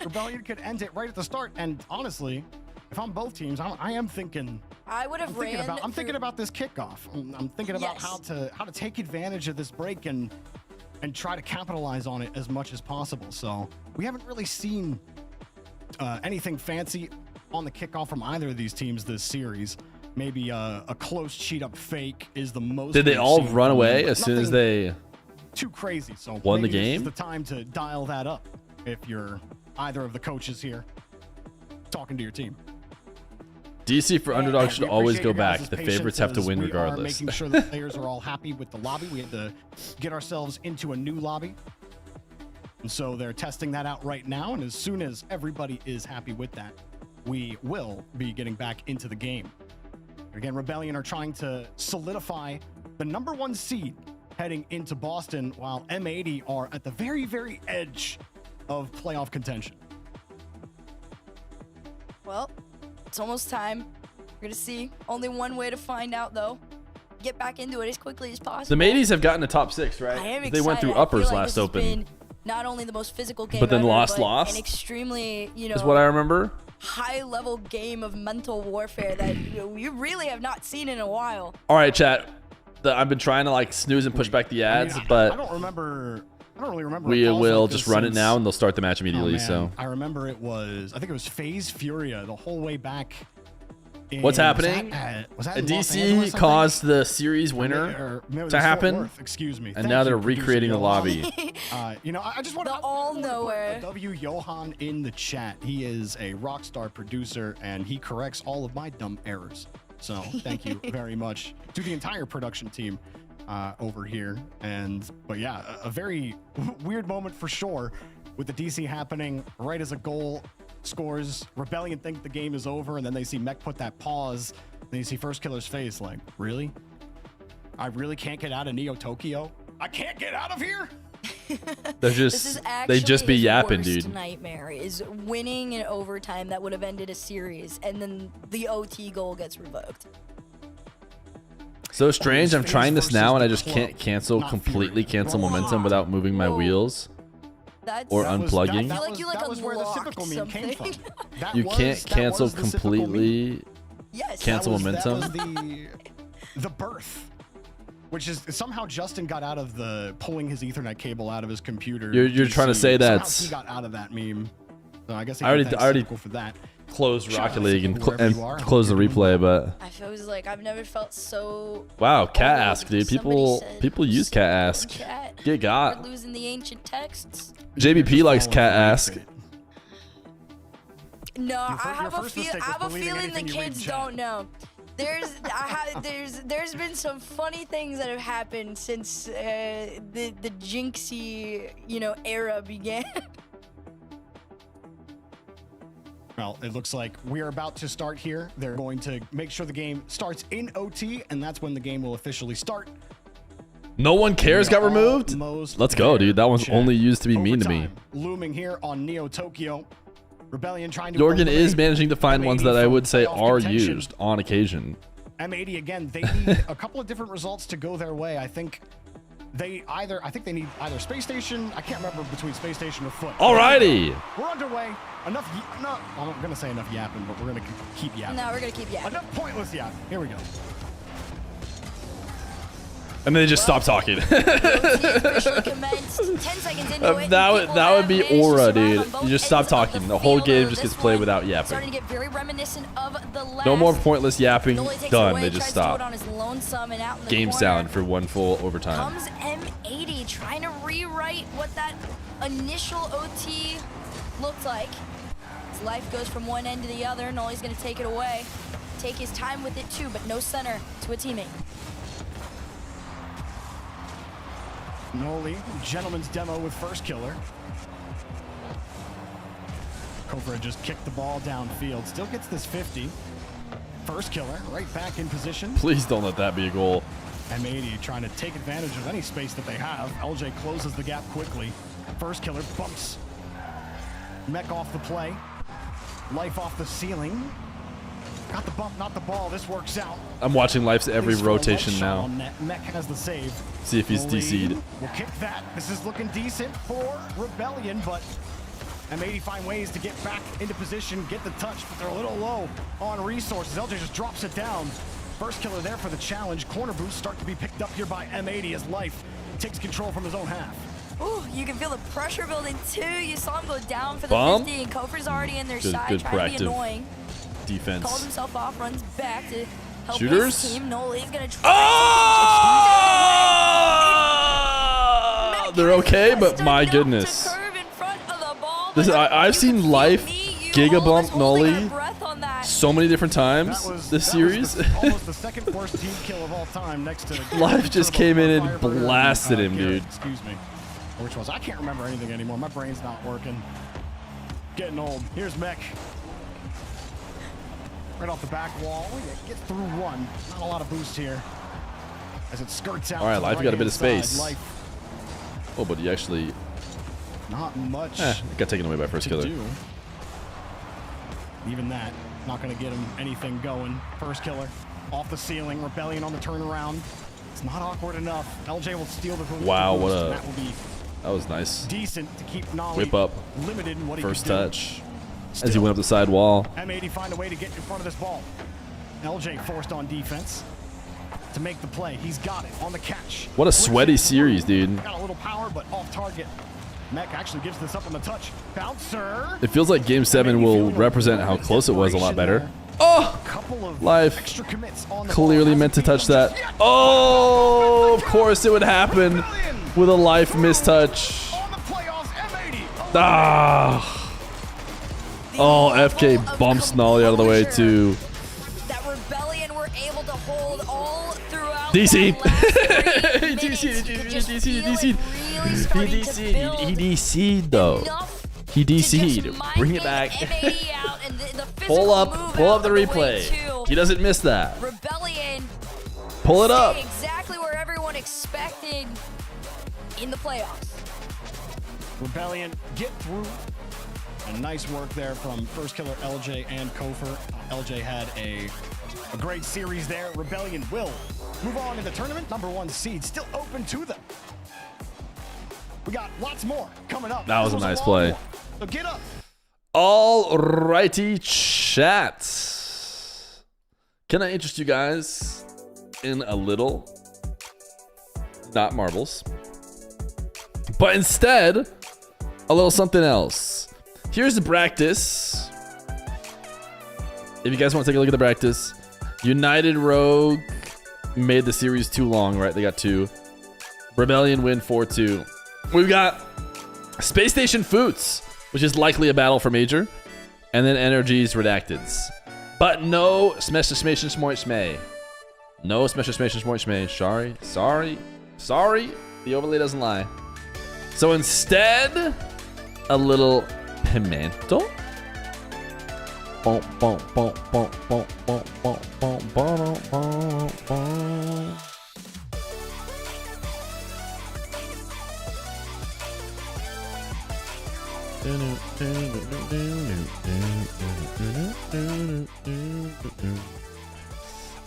Rebellion could end it right at the start. And honestly, if I'm both teams, I am thinking. I would have I'm thinking about this kickoff. I'm thinking about how to take advantage of this break and try to capitalize on it as much as possible. So we haven't really seen anything fancy on the kickoff from either of these teams this series. Maybe a close cheat up fake is the most. Did they we've all seen run from away them. as soon as Nothing they too crazy? So won the maybe game? This is the time to dial that up if you're either of the coaches here talking to your team. DC for underdog should We always appreciate go your back. guys' The patience favorites have to as win we are regardless. making sure the players are all happy with the lobby. We had to get ourselves into a new lobby. And so they're testing that out right now, and as soon as everybody is happy with that, we will be getting back into the game. Again, Rebellion are trying to solidify the #1 seed heading into Boston, while M80 are at the very, very edge of playoff contention. Well, it's almost time. We're gonna see. Only one way to find out, though. Get back into it as quickly as possible. The Mateys have gotten to top 6, I right? am excited. They went through I feel uppers like last this has open. been not only the most physical game But then ever, lost. an extremely, Is what I remember. high-level game of mental warfare that we really have not seen in a while. All right, chat. I've been trying to like snooze and push back the ads, but I don't really remember. we a pause will like just this run it since- now, and they'll start the match immediately. Oh, man. So I remember I think it was FaZe Furia the whole way back. what's happening? Was that A in Los DC Angeles, I think? caused the series winner Or maybe it was to Fort happen, Worth, excuse me. and Thank now you, they're producer recreating the Johan. lobby. I just want to all nowhere. W Johan in the chat. He is a rock star producer, and he corrects all of my dumb errors. So thank you very much to the entire production team over here. But yeah, a very weird moment for sure, with the DC happening right as a goal scores. Rebellion think the game is over, and then they see Mech put that pause. Then you see First Killer's face, like, really? I really can't get out of Neo Tokyo? I can't get out of here? They're This is just actually they just be his yapping, worst dude. nightmare is winning in overtime that would have ended a series, and then the OT goal gets revoked. So strange. I'm FaZe trying this versus now, and the I just can't club, cancel not completely Fury. cancel momentum without moving my wheels or That was- unplugging. I feel like you that was where the unlocked typical meme came from. something. That You was- can't that cancel was the typical meme. completely. Yes. Cancel That momentum. was the birth, which is somehow Justin got out of the pulling his Ethernet cable out of his computer. You're trying to say Somehow that's- he got out of that meme. So I guess he I already can thank already Cynical for that. closed Shout Rocket out League to and, wherever you are. closed the replay, but I feel like I've never felt so. wow, Cat old. Ask, dude. Somebody said, People use Cat Ask. Chat. Get got. We're losing the ancient texts. JBP likes Cat Ask. No, Your I first mistake was have a believing feeling the anything you read in kids chat. don't know. There's been some funny things that have happened since the Jinxie era began. Well, it looks like we are about to start here. They're going to make sure the game starts in OT, and that's when the game will officially start. No one cares got removed. Almost Let's go, dude. That one's Chat. only used to be mean to me. Overtime looming here on Neo Tokyo. Rebellion trying to Jorgen is eliminate managing to find ones that I would say playoff are contention. used on occasion. M80 again, they need a couple of different results to go their way. I think they need either Space Station. I can't remember between Space Station or Foot. Alrighty. We're underway. I'm not gonna say enough yapping, but we're gonna keep yapping. No, we're gonna keep yapping. Enough pointless yapping. Here we go. And then they just stop talking. Officially commenced. 10 seconds into it. that would be aura, dude. You just stop talking. The whole game just gets played without Starting yapping. to get very reminiscent of the last. No more pointless yapping. Noli takes it Done. away, They just tries to do it stop. on his lonesome and out in the Game corner. sound for one full overtime. Comes M80 trying to rewrite what that initial OT looked like. His life goes from one end to the other. Noli's going to take it away. Take his time with it too, but no center to a teammate. Noli, gentleman's demo with First Killer. Cobra just kicked the ball downfield. Still gets this 50. First Killer right back in position. Please don't let that be a goal. M80 trying to take advantage of any space that they have. LJ closes the gap quickly. First Killer bumps Mech off the play. Life off the ceiling. Got the bump, not the ball. This works out. I'm watching Life's every Leaves for a left rotation shot now. on net. Mech has the save. See if he's Noli DC'd. will kick that. This is looking decent for Rebellion, but M80 find ways to get back into position, get the touch, but they're a little low on resources. LJ just drops it down. First Killer there for the challenge. Corner boosts start to be picked up here by M80 as Life takes control from his own half. Ooh, you can feel the pressure building too. You saw him go down for the Bump. 50, and Kofer's already in their Good- side, good trying to be proactive annoying. Defense. Calls himself off, runs back to help Shooters? his team. Noli's gonna try. Oh! They're okay, but my goodness. This I've seen Life Giga Bump Noli so many different times this series. Almost the second worst team kill of all time next to Life just came in and Firebird blasted him, Garrett, dude. Excuse me. Or which was, I can't remember anything anymore. My brain's not working. Getting old. Here's Mech. Right off the back wall. Oh, yeah, get through one. Not a lot of boost here. As it skirts out. All right, Life, you got a bit of space. Life. Oh, but he actually... Not much. It got taken away by first killer. Even that, not going to get him anything going. First killer off the ceiling. Rebellion on the turnaround. It's not awkward enough. LJ will steal the boost. Wow, what a... That will be That was nice. decent to keep Nolly Whip up. limited in what he First could do. touch. As he went up the side wall. M80 find a way to get in front of this ball. LJ forced on defense to make the play. He's got it on the catch. What a sweaty series, dude. Got a little power, but off target. Mech actually gives this up on the touch. Bouncer. It feels like Game 7 will represent how close it was a lot better. Oh! Life clearly meant to touch that. Oh! Of course it would happen with a Life mistouch. Ah! Oh, FK bumps Nolly out of the way too. That Rebellion were able to hold all throughout. DC. He DC'd though. He DC'd. Bring it back. Pull up the replay. He doesn't miss that. Rebellion. Pull it up. Exactly where everyone expected in the playoffs. Rebellion get through. And nice work there from first killer LJ and Kofer. LJ had a great series there. Rebellion will move on in the tournament. #1 seed still open to them. We got lots more coming up. That was a nice play. So get up. All righty, chat. Can I interest you guys in a little, not marbles, but instead a little something else. Here's the practice. If you guys want to take a look at the practice, United Rogue made the series too long, right? They got 2. Rebellion win 4-2. We've got Space Station Foots, which is likely a battle for Major, and then Energies Redacteds. But no Smeshmation Smorchmay. No Smeshmation Smorchmay. Sorry. The overlay doesn't lie. So instead, a little pimento.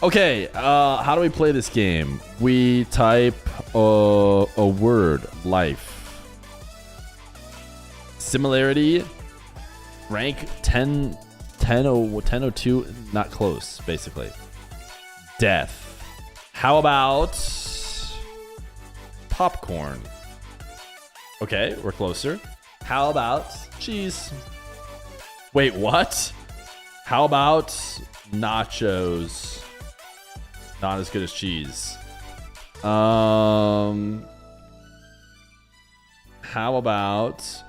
Okay, how do we play this game? We type a word, life. Similarity, rank 1002, not close, basically. Death. How about popcorn? Okay, we're closer. How about cheese? Wait, what? How about nachos? Not as good as cheese. How about...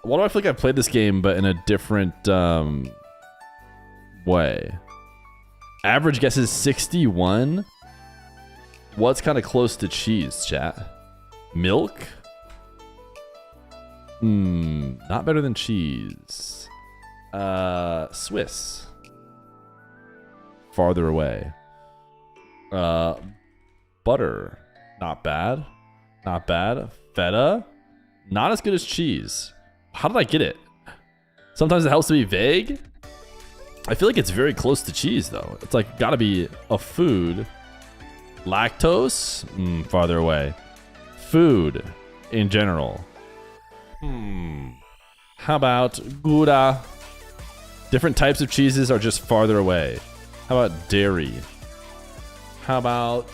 Why do I feel like I played this game, but in a different way? Average guess is 61. What's kind of close to cheese, chat? Milk? Not better than cheese. Swiss. Farther away. Butter. Not bad. Not bad. Feta. Not as good as cheese. How did I get it? Sometimes it helps to be vague. I feel like it's very close to cheese, though. It's like gotta be a food. Lactose? Farther away. Food in general. How about Gouda? Different types of cheeses are just farther away. How about dairy? How about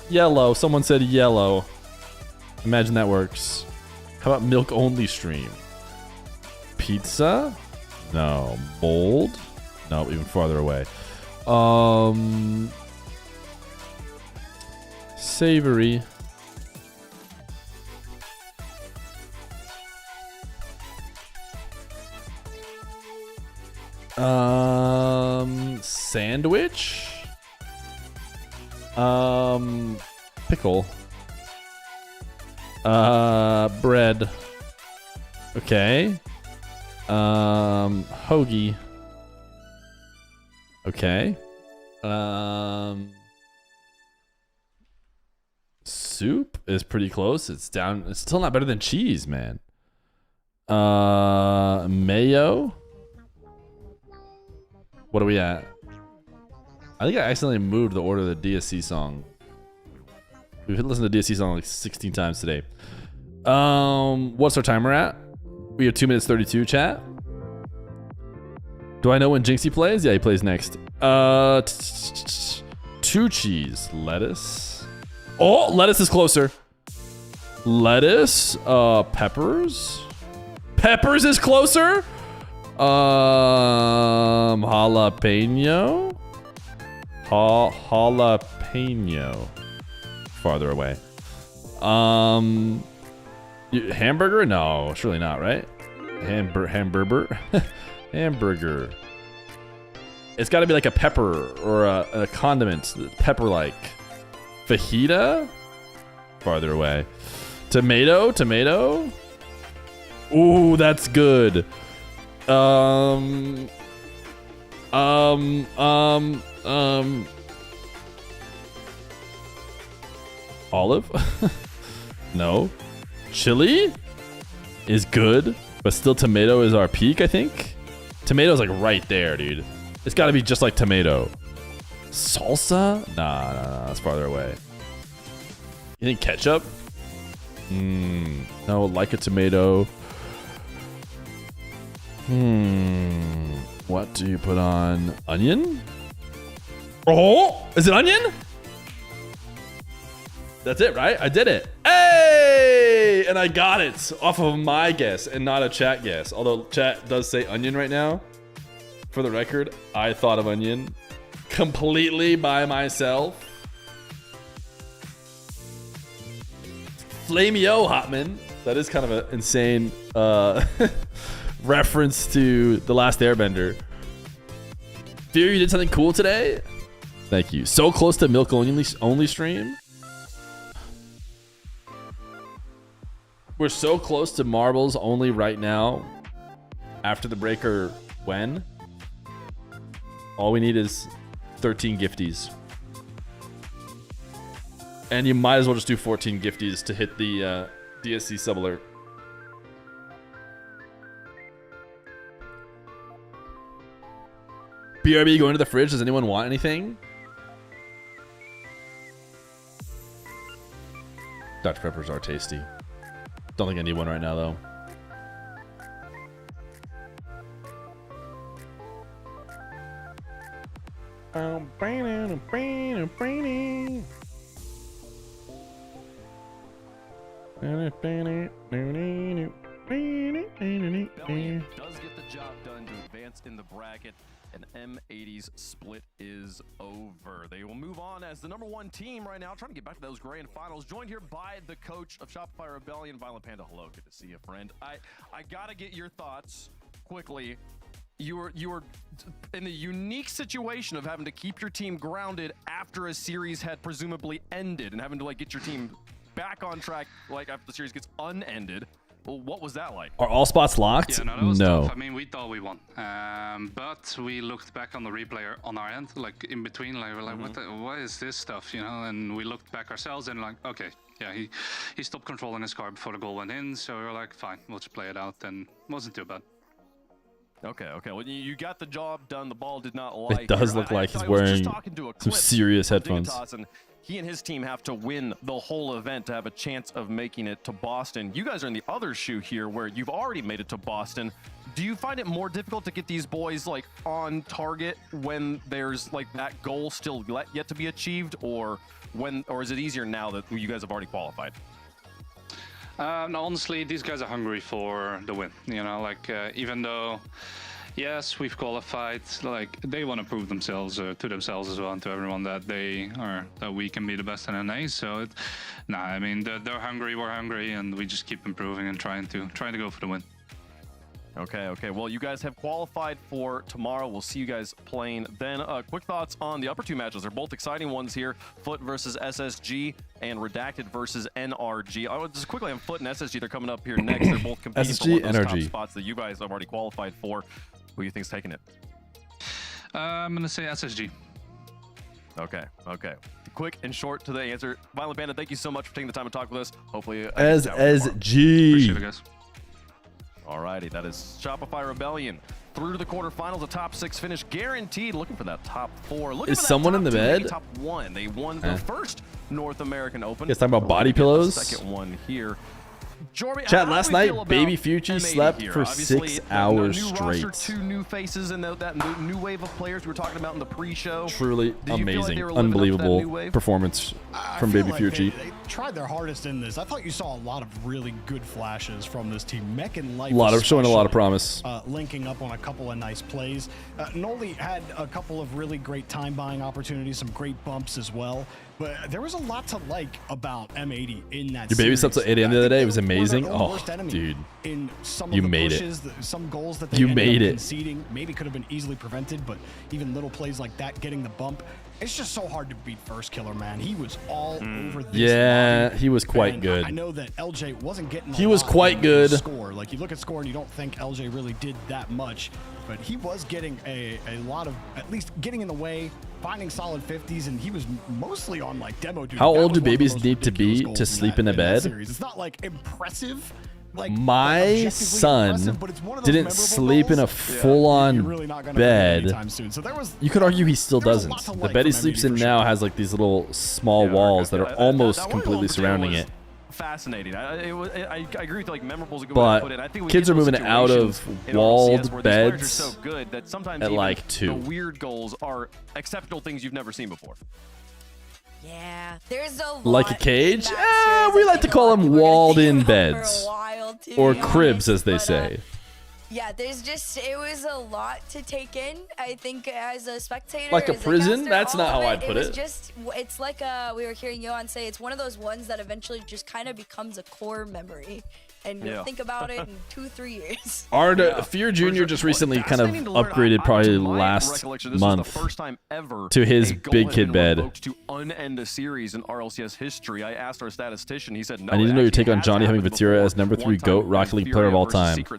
yellow? Someone said yellow. Imagine that works. How about milk only stream? Pizza? No. Mold? No, even farther away. Savory. Sandwich? Pickle. Bread. Okay. Hoagie. Okay. Soup is pretty close. It's down. It's still not better than cheese, man. Mayo. What are we at? I think I accidentally moved the order of the DSC song. We've listened to DSC song like 16 times today. What's our timer at? We have 2 minutes 32, chat. Do I know when Jinxie plays? Yeah, he plays next. 2 cheese. Lettuce. Oh, lettuce is closer. Lettuce. Peppers. Peppers is closer. Jalapeno. Jalapeno. Farther away. Hamburger? No, surely not, right? Hamburger. Hamburger. It's got to be like a pepper or a condiment, pepper-like. Fajita? Farther away. Tomato? Tomato? Ooh, that's good. Olive? No. Chili is good, but still tomato is our peak, I think. Tomato's like right there, dude. It's got to be just like tomato. Salsa? Nah, that's farther away. You think ketchup? No, like a tomato. What do you put on? Onion? Oh, is it onion? That's it, right? I did it. Hey! And I got it off of my guess and not a chat guess. Although chat does say onion right now. For the record, I thought of onion completely by myself. Flameo Hotman. That is kind of an insane reference to The Last Airbender. Fear, you did something cool today? Thank you. So close to milk only stream. We're so close to marbles only right now. After the breaker, when? All we need is 13 gifties. And you might as well just do 14 gifties to hit the DSC sub alert. BRB going to the fridge. Does anyone want anything? Dr. Peppers are tasty. Don't think I need one right now, though. Rebellion does get the job done to advance in the bracket, and M80's split is over. They will move on as the #1 team right now, trying to get back to those grand finals. Joined here by the coach of Shopify Rebellion, Violent Panda. Hello, good to see you, friend. I gotta get your thoughts quickly. You were in the unique situation of having to keep your team grounded after a series had presumably ended, and having to like get your team back on track like after the series gets unended. Well, what was that like? Are all spots locked? Yeah, no, that was tough. I mean, we thought we won, but we looked back on the replay on our end, like in between, like we're like, what is this stuff, you know? And we looked back ourselves and like, okay, yeah, he stopped controlling his car before the goal went in, so we were like, fine, we'll just play it out, and it wasn't too bad. Okay. Well, you got the job done. The ball did not lie. It does look like he's wearing some serious headphones. And he and his team have to win the whole event to have a chance of making it to Boston. You guys are in the other shoe here where you've already made it to Boston. Do you find it more difficult to get these boys like on target when there's like that goal still yet to be achieved, or is it easier now that you guys have already qualified? No, honestly, these guys are hungry for the win. You know, like even though, yes, we've qualified, like they want to prove themselves to themselves as well, and to everyone that we can be the best in NA. So, I mean, they're hungry, we're hungry, and we just keep improving and trying to go for the win. Okay. Well, you guys have qualified for tomorrow. We'll see you guys playing then. Quick thoughts on the upper two matches. They're both exciting ones here. Foot versus SSG and Redacted versus NRG. Just quickly on Foot and SSG, they're coming up here next. They're both competing for one of those top spots that you guys have already qualified for. Who do you think's taking it? I'm going to say SSG. Okay. Quick and short to the answer. Violent Bandit, thank you so much for taking the time to talk with us. Hopefully, SSG. Appreciate it, guys. Alrighty, that is Shopify Rebellion. Through to the quarterfinals, a top 6 finish guaranteed. Looking for that top 4. Looking Is for that someone top in the 2, bed? maybe top 1. They won the first North American Open. You guys talking about body pillows? The second one here. Jorby, Chat, how last do we feel night, about Baby Fucci M80 slept here? for Obviously, 6 hours new straight. Roster, 2 new faces and that new wave of players we were talking about in the pre-show. Truly Did you feel like amazing, they were living up to that new unbelievable wave? performance I from feel Baby like Fucci. They tried their hardest in this. I thought you saw a lot of really good flashes from this team. Mech and Life Showing a lot of especially, promise. linking up on a couple of nice plays. Noli had a couple of really great time buying opportunities, some great bumps as well. But there was a lot to like about M80 in that Your baby series. slept till 8 a.m. the other day. It was amazing. Oh, Oh, dude. In some You of the made it. pushes, some goals that they You ended made up it. conceding maybe could have been easily prevented, but even little plays like that, getting the bump, it's just so hard to beat First Killer, man. He was all over this Yeah, lobby. he was quite And good. I know that LJ wasn't getting He a was lot quite in good. Score. Like, you look at score and you don't think LJ really did that much, but he was getting a lot of, at least getting in the way, finding solid 50s, and he was mostly on like demo duty. How That old was do one of the babies most need to ridiculous be goals to sleep in a that bed? series. It's not like impressive. Like, My objectively son impressive, but it's one of those didn't memorable sleep in a goals. full-on You're really not gonna forget bed. anytime soon. So there was, You could argue he still there was a doesn't. lot to The like bed he from sleeps M80 in for now sure. has like these little small walls that are almost That completely one surrounding was it. Fascinating. I agree with like memorable is a good way But to put it. I think we kids get are those moving out of situations in walled RLCS where these players beds are so good that sometimes at even like 2. the weird goals are exceptional things you've never seen before. Yeah, there's a lot Like a cage? in that series. We I like to think a call lot of them people are gonna walled-in think about for a beds. while, to Or be cribs, honest, as they but, say. Yeah, it was a lot to take in. I think as a spectator, Like a as prison? caster, That's all not of how I'd put was it. Just, it's like we were hearing Johan say, it's one of those ones that eventually just kind of becomes a core memory. And you'll think about it in 2-3 years. Feer Jr. just recently kind of upgraded probably last month to his big kid bed. To unend a series in RLCS history. I asked our statistician. He said no. I need to know your take on Johnny having Vatira as number 3 GOAT Rocket League player of all time. It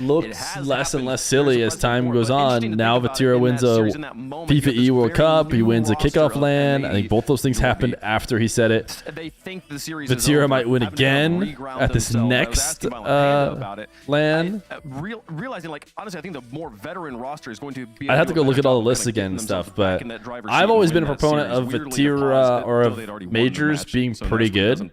looks less and less silly as time goes on. Now Vatira wins a FIFA E World Cup. He wins a kickoff LAN. I think both those things happened after he said it. Vatira might win again at this next LAN. Realizing, like, honestly, I think the more veteran roster is going to be. I'd have to go look at all the lists again and stuff, but I've always been a proponent of Vatira or of Majors being pretty good.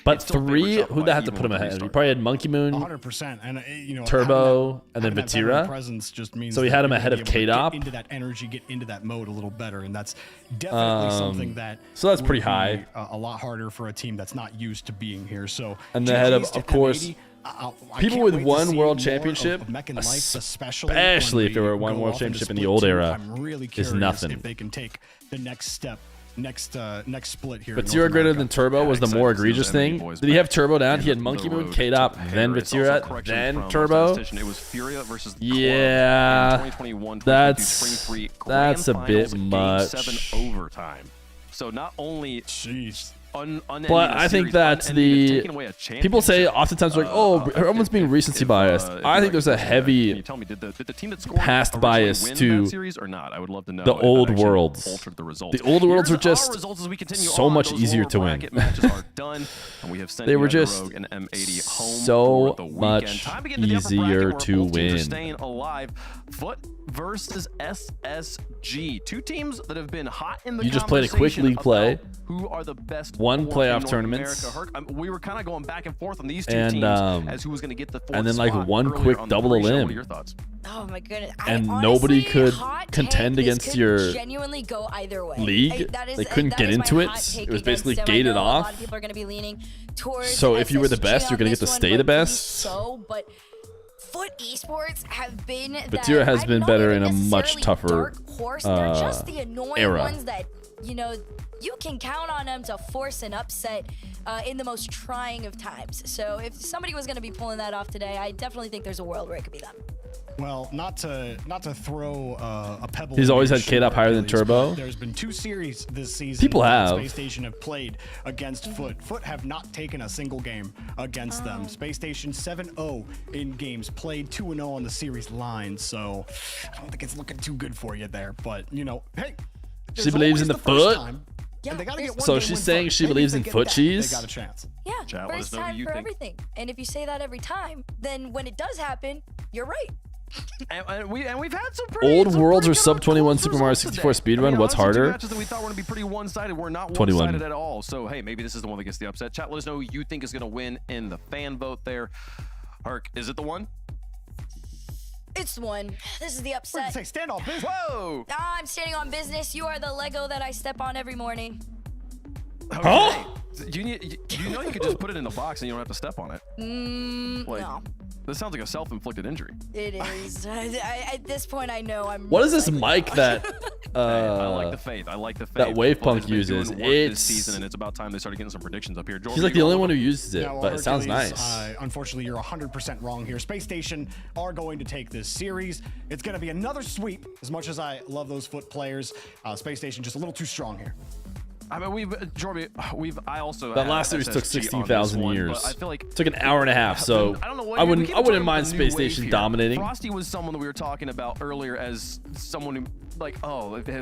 But 3, who'd that have to put him ahead? He probably had Monkey Moon, 100%, and Turbo, and then having that veteran Vatira. presence just means So he that had him you're ahead gonna of be able to K-Dop. get into that energy, get into that mode a little better, and that's definitely something that. So that's would pretty be, high. A lot harder for a team that's not used to being here. So And the head GGs to of course, M80, I people can't with wait to one see world more championship, of Mech and Life, especially if there were one go world off into championship in the split old 2. era, I'm really is curious nothing. if they can take the next step. Next split here. But in Vatira North greater America. than Turbo was the more egregious thing. Did he have Turbo down? He had Monkey Moon, K-Dop, then Vatira, then Turbo. Yeah, that's a bit much. Overtime. So not only But I think that people say oftentimes like, oh, everyone's being recency biased. I think there's a heavy past bias to the old worlds. The old worlds were just so much easier to win. They were just so much easier to win. Foot versus SSG. 2 teams that have been hot in the You just played a quick league play. Who are the best? 1 playoff North tournaments. America. We were kind of going back and forth on these 2 And, teams as who was going to get the 4th and then like spot 1 earlier quick on the double pre-show. limb. What are your thoughts? Oh my goodness. And honestly, nobody could hot contend take, against this could your genuinely go either way. league. They couldn't that get is my into it. hot take It was against basically them. I gated know off. A lot of people are going to be leaning towards So if you were the SSG best, you're on going to get to this one, stay but the maybe best. So, but Foot Esports have been Vatira has been better in a much tougher dark horse. They're just the annoying era. ones that, you can count on them to force an upset in the most trying of times. So if somebody was going to be pulling that off today, I definitely think there's a world where it could be them. Well, not to throw a pebble. He's always had into Kate up higher than Rlcs, Turbo. but there's been 2 series this season. People that have. Space Station have played against Foot. Foot have not taken a single game against them. Space Station 7-0 in games played, 2-0 on the series line. So I don't think it's looking too good for you there. But you know, hey, She believes in the Foot. Yeah, So she's saying she believes in Foot cheese. They got a chance. Yeah, Chat, let us first know who time you for think. everything. And if you say that every time, then when it does happen, you're right. And we've had some pretty Old Worlds or good sub 21 close Super Mario results 64 today. speedrun. What's honestly, harder? 2 matches that we thought were going to be pretty one-sided were not 21. one-sided at all. So hey, maybe this is the one that gets the upset. Chat, let us know who you think is going to win in the fan vote there. Hark, is it the one? It's the one. This is the upset. Say stand on business. Whoa! I'm standing on business. You are the Lego that I step on every morning. Okay. You know you could just put it in the box and you don't have to step on it. No. This sounds like a self-inflicted injury. It is. At this point, I know I'm. What is this mic that I like the faith. I like the faith. that Wave Foot Punk has been uses? doing work this It's season, and it's about time they started getting some predictions up here. Jordan, he's like you the go only on one the- who uses it, Yeah, well, but it sounds Hercules, nice. Unfortunately, you're 100% wrong here. Space Station are going to take this series. It's going to be another sweep. As much as I love those Foot players, Space Station just a little too strong here. I mean, I also That had last series took SSG on this 16,000 one, years. but I feel like It took an hour and a half, so I don't know what I we wouldn't keep I wouldn't talking mind about the new Space wave Station here. dominating. Frosty was someone that we were talking about earlier as someone who, like,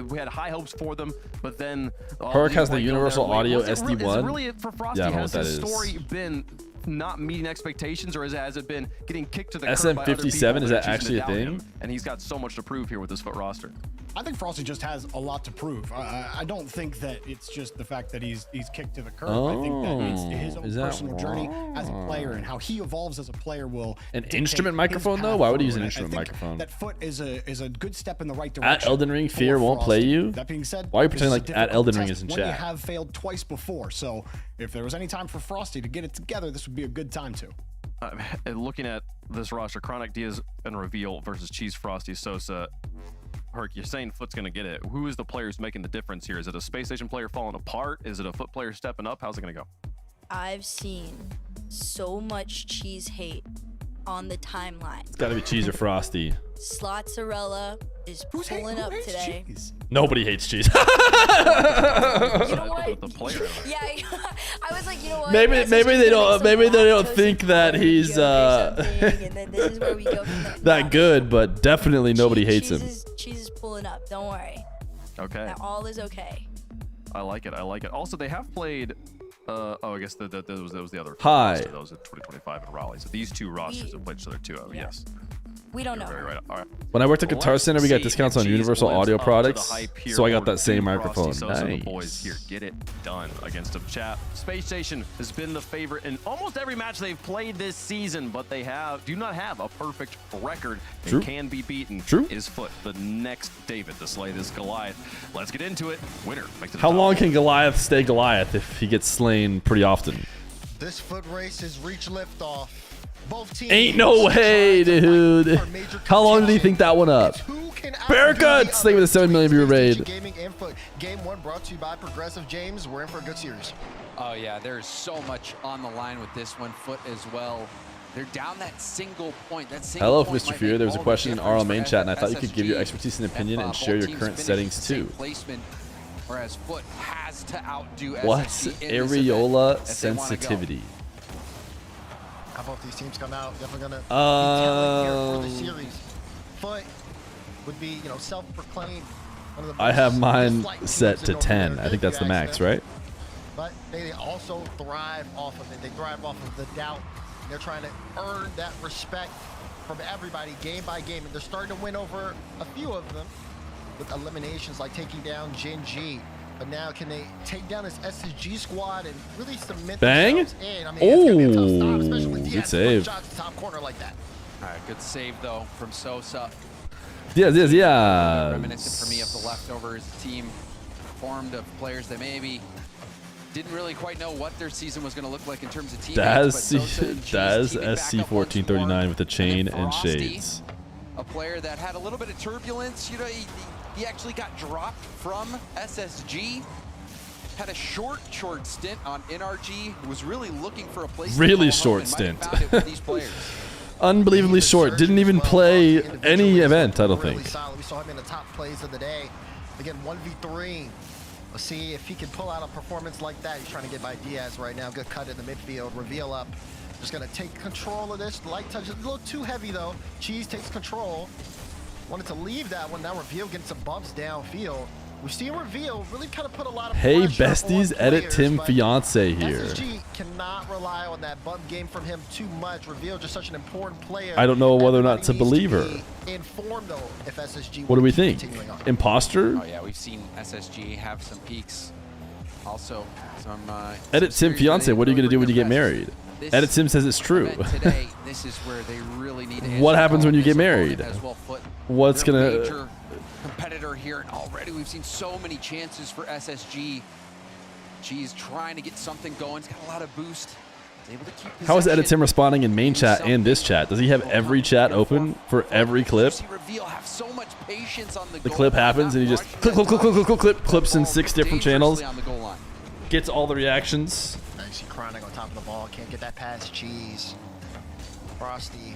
we had high hopes for them, but then Herc has the Universal Audio Was it SD1. really for Frosty? Yeah, I don't know has what that his is. story been not meeting expectations, or has it been getting kicked to the curb by other people SM57, is that that are choosing actually to a doubt thing? him? And he's got so much to prove here with this Foot roster. I think Frosty just has a lot to prove. I don't think that it's just the fact that he's kicked to the curb. I think that it's his own is that personal journey as a player and how he evolves as a player will. An dictate instrument his microphone, path though? Why would he use an forward. instrument I think microphone? That Foot is a good step in the right direction. At Elden Ring, for Fear won't play Frosty. you? That being said, Why are you this is pretending a like At difficult Elden Ring test is in when chat? you have failed twice before. So if there was any time for Frosty to get it together, this would be a good time to. Looking at this roster, Chronic, Diaz, and Reveal versus Cheese, Frosty, Sosa. Herc, you're saying Foot's going to get it. Who is the player who's making the difference here? Is it a Space Station player falling apart? Is it a Foot player stepping up? How's it going to go? I've seen so much cheese hate on the timeline. It's got to be Cheese or Frosty. Slotzarella is pulling up today. Nobody hates cheese. You know what? The player. Yeah, I was like, you know what? maybe This is they gonna don't make some maybe they don't lactose think that he's and then this is where we go from there. that good, but definitely nobody hates him. Cheese is pulling up. Don't worry. Okay. That all is okay. I like it. I like it. Also, they have played. I guess that was the other. Hi. roster. Those are 2025 and Raleigh. So these two rosters have played each other too. Oh, yes. We don't know. Very right. All right. When I worked at Guitar Let's Center, we got see discounts if on Cheese Universal lives Audio up to the products, hype here so I got for that same Frosty microphone. Sosa. The boys Nice. here get it done against them. Chat. Space Station has been the favorite in almost every match they've played this season, but they do not have a perfect record. True. It can be beaten. True. Is Foot the next David to slay this Goliath? Let's get into it. Winner makes it. How long can Goliath stay Goliath if he gets slain pretty often? This Foot race has reached liftoff. Both teams Ain't no way, dude. How long did he think that one up? Bear Guts, thank you for the 7 million viewer raid. Gaming and Foot. Game 1 brought to you by Progressive. James, we're in for a good series. Oh yeah, there's so much on the line with this one. Foot as well. They're down that single point. That single Hello, point Mr. might Fear. make There was a all the question in difference RL main for chat, and I thought you could give your SSG. expertise and opinion If, and share both your teams current finish settings the same too. Placement, whereas Foot has to outdo What? SSG in this Areola event if they wanna go. sensitivity. How about these teams come out? Definitely gonna be telling here for the series. Foot would be, self-proclaimed one of the I most have mine disliked set teams to in North 10. America, I think that's the if you ask max, them. right? But they also thrive off of it. They thrive off of the doubt. They're trying to earn that respect from everybody game by game, and they're starting to win over a few of them with eliminations like taking down Jin G. But now can they take down this SSG squad and really cement Bang! themselves in? I mean, it's gonna be a tough stop, especially with Ooh, Diaz good putting save. shots to top corner like that. All right, good save though from Sosa. Yeah. Reminiscent for me of the leftovers team formed of players that maybe didn't really quite know what their season was going to look like in terms of teammates. Daz SC1439 with the chain and Frosty, shades. a player that had a little bit of turbulence. He actually got dropped from SSG. had a short stint on NRG. Was really looking for a place. Really to short stint. These players. Unbelievably short. Didn't even play any event, I don't think. Solid. We saw him in the top plays of the day. Again, 1v3. Let's see if he can pull out a performance like that. He's trying to get by Diaz right now. Good cut in the midfield. Reveal up. Just going to take control of this. Light touch. A little too heavy, though. Cheese takes control. Wanted to leave that one. Now Reveal getting some bumps downfield. We've seen Reveal really kind of put a lot of Hey, pressure besties, on edit players, Tim but Fiance here. SSG cannot rely on that bump game from him too much. Reveal just such an important player. I don't know whether or not to believe her. Informed though, if SSG What do we will keep think? continuing on. Imposter? Oh yeah, we've seen SSG have some peaks. Also, some. Edit Tim Fiance. What are you going to do when you get married? Edit Tim says it's true. Today, this is where they really need to What happens when you get married? What's going to... Major competitor here, and already we've seen so many chances for SSG. G's trying to get something going. He's got a lot of boost. He's able to keep How is Edit possession. Tim responding in main chat and this chat? Does he have every chat open for every clip? Reveal have so much patience on The clip happens and he just clips in 6 different channels. Gets all the reactions. Now you see Chronic on top of the ball. Can't get that past Cheese. Frosty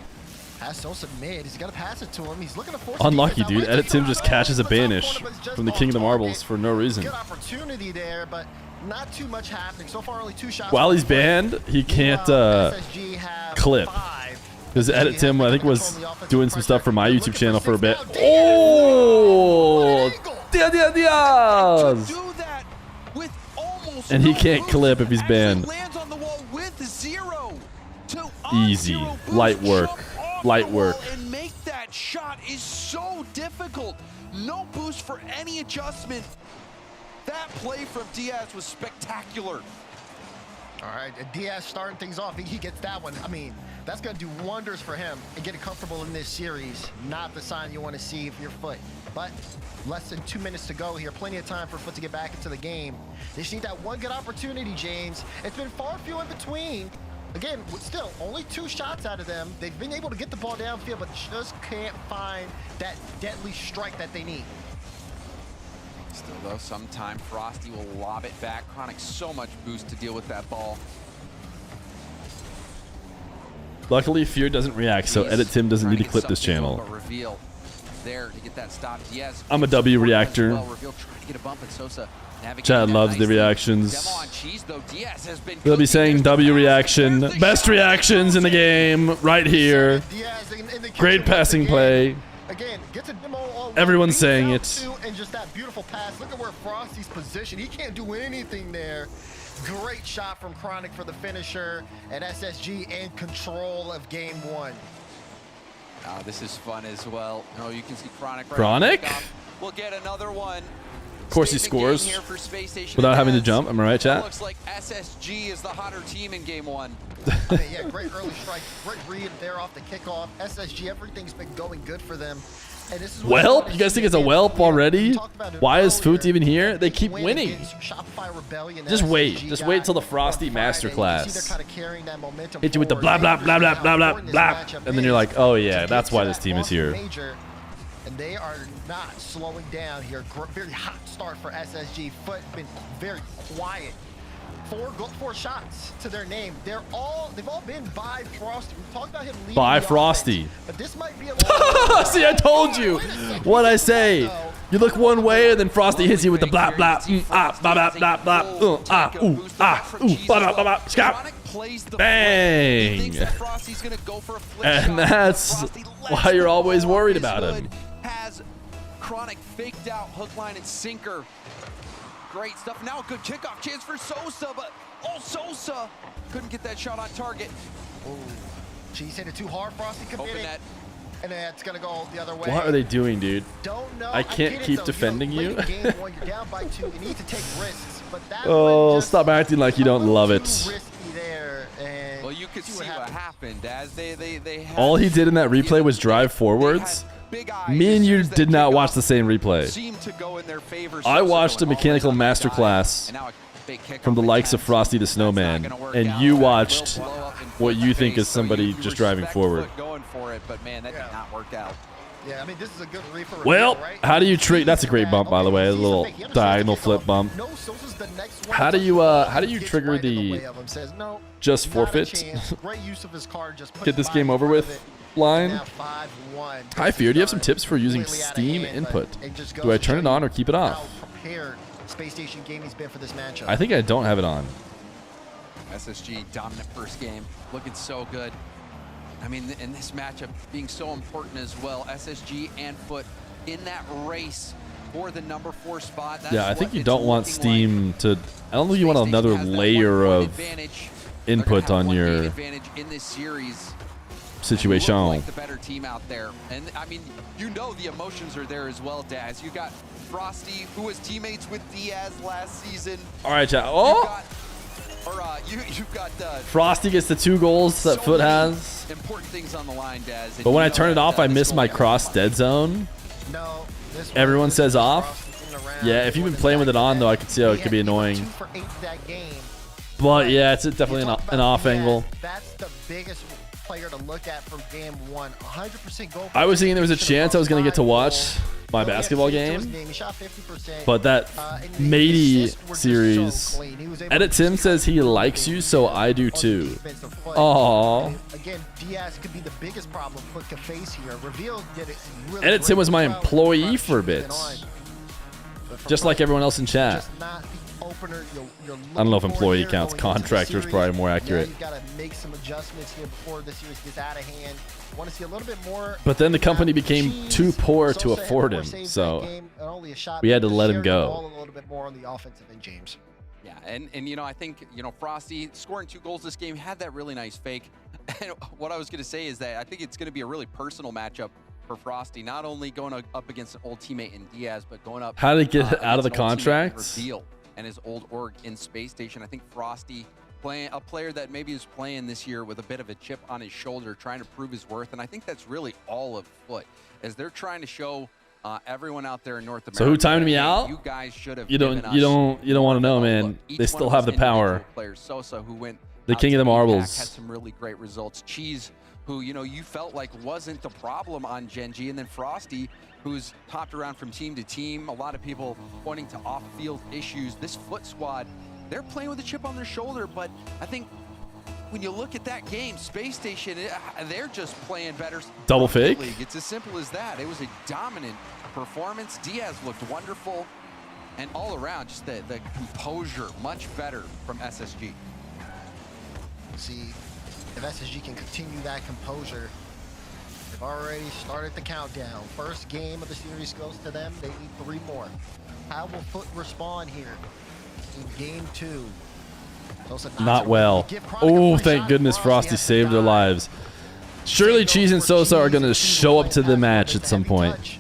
has Sosa mid. He's got to pass it to him. He's looking to force Unlucky, the defense. dude. Edit Tim just catches a banish from the King of the Marbles for no reason. Good opportunity there, but not too much happening. So far, only 2 shots. While he's banned, he can't clip. Because Edit Tim, I think, was doing some stuff for my YouTube channel for a bit. Oh! Diaz! And he can't clip if he's banned. Easy. Light work. Light work. And make that shot is so difficult. No boost for any adjustment. That play from Diaz was spectacular. All right, Diaz starting things off. He gets that one. I mean, that's going to do wonders for him and getting comfortable in this series. Not the sign you want to see for your Foot. But less than 2 minutes to go here. Plenty of time for Foot to get back into the game. They just need that one good opportunity, James. It's been far few in between. Again, still, only 2 shots out of them. They've been able to get the ball downfield, but just can't find that deadly strike that they need. Still, though, sometime Frosty will lob it back. Chronic so much boost to deal with that ball. Luckily, Fear doesn't react, so Edit Tim doesn't need to clip this channel. Reveal there to get that stop. Diaz I'm a W reactor. Reveal trying to get a bump, and Sosa Chad loves the reactions. They'll be saying W reaction. Best reactions in the game right here. Great passing play. Again, gets a demo all Everyone's saying it. And just that beautiful pass. Look at where Frosty's positioned. He can't do anything there. Great shot from Chronic for the finisher, and SSG in control of game 1. This is fun as well. Oh, you can see Chronic. Right Chronic? We'll get another one. Of course he scores without having to jump. Am I right, chat? Looks like SSG is the hotter team in game 1. I mean, yeah, great early strike, great read there off the kickoff. SSG, everything's been going good for them. And this is Whelp? You guys think it's a whelp already? Why is Foot even here? They keep winning. Shopify Rebellion. Just wait. Just wait till the Frosty Masterclass. Hit you with the blah, blah, blah, blah, blah, blah, blah. And then you're like, oh, yeah, that's why this team is here. And they are not slowing down here. Very hot start for SSG. Foot been very quiet. 4 shots to their name. They've all been by Frosty. We talked about him leading By the Frosty. offense, but this might be a See, I told you. What I say. You look one way and then Frosty hits you with the blah, blah, blah, blah, blah, blah, blah, blah, scap. Bang. And that's why you're always worried about him. Has Chronic faked out hook, line, and sinker. Great stuff. Now a good kickoff chance for Sosa, but Sosa couldn't get that shot on target. Oh, she's hit it too hard. Frosty committed. And then it's gonna go the other way. What are they doing, dude? Don't know. I can't keep defending you. Game 1, you're down by 2. You need to take risks, but that Oh, stop acting like you don't love it. There, and well, you could see what happened as they all he did in that replay was drive forwards. Me and you did not watch the same replay. I watched a mechanical masterclass from the likes of Frosty the Snowman, and you watched what you think is somebody just driving forward. Going for it, but man, that did not work out. Yeah, I mean, this is a good reefer. Well, right? how do you trigger? That's a great bump, by the way. A little diagonal flip bump. No, Sosa's the next one. How do you trigger the just forfeit? Great use of his card, just Get this game over with line? Now 5-1. Hi, Fear. Do you have some tips for using Steam input? Do I turn it on or keep it off? How prepared Space Station Gaming's been for this matchup. I think I don't have it on. SSG dominant first game, looking so good. I mean, in this matchup being so important as well, SSG and Foot in that race for the number 4 spot. That's Yeah, I think you don't want Steam to. I don't think you want another layer of input on your in this series. situation. Like the better team out there, and I mean, you know, the emotions are there as well, Daz. You got Frosty, who was teammates with Diaz last season. All right, chat. Oh. You've got Frosty gets the 2 goals that Foot has. Important things on the line, Daz. But when I turn it off, I miss my cross dead zone. No, Everyone says off. Yeah, if you've been playing with it on, though, I could see how it could be annoying. But yeah, it's definitely an off angle. That's the biggest player to look at from game 1. 100% goal. I was thinking there was a chance I was going to get to watch my basketball game, but that matey series. Edit Tim says he likes you, so I do too. Aww. Again, Diaz could be the biggest problem Foot could face here. Reveal did it really Edit Tim was my employee for a bit, just like everyone else in chat. I don't know if employee counts. Contractor is probably more accurate. You've got to make some adjustments here before the series gets out of hand. Want to see a little bit more. But then the company became too poor to afford him, so we had to let him go. A little bit more on the offensive end, James. Yeah, and you know, I think, you know, Frosty scoring 2 goals this game had that really nice fake. And what I was going to say is that I think it's going to be a really personal matchup for Frosty, not only going up against an old teammate in Diaz, but going up. How did he get out of the contract? And his old org in Space Station. I think Frosty, playing a player that maybe is playing this year with a bit of a chip on his shoulder, trying to prove his worth. And I think that's really all of Foot, as they're trying to show everyone out there in North America. So who timed me out? You guys should have. You don't want to know, man. They still have the power. Players, Sosa, who went the king of the marbles, had some really great results. Cheese, who, you know, you felt like wasn't the problem on Gen G, and then Frosty, who's hopped around from team to team. A lot of people pointing to off-field issues. This Foot squad, they're playing with a chip on their shoulder, but I think when you look at that game, Space Station, they're just playing better. Double fake? It's as simple as that. It was a dominant performance. Diaz looked wonderful, and all around, just the composure, much better from SSG. See if SSG can continue that composure. They've already started the countdown. First game of the series goes to them. They need 3 more. How will Foot respond here in game 2? Not well. Oh, thank goodness Frosty saved their lives. Surely Cheese and Sosa are going to show up to the match at some point.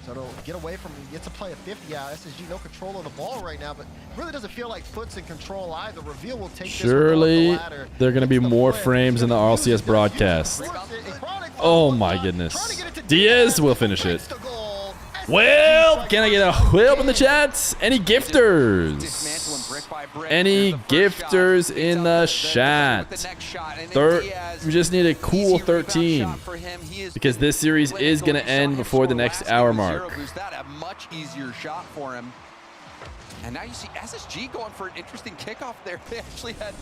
So to get away from him, he gets to play a 50 out. SSG no control of the ball right now, but really doesn't feel like Foot's in control either. Reveal will take Surely this ladder. there are going to be more frames in the RLCS broadcast. Oh my goodness. Diaz will finish it. Well, can I get a whip in the chat? Any gifters? Any gifters in the chat? We just need a cool 13 because this series is going to end before the next hour mark. A much easier shot for him. And now you see SSG going for an interesting kickoff there. They actually had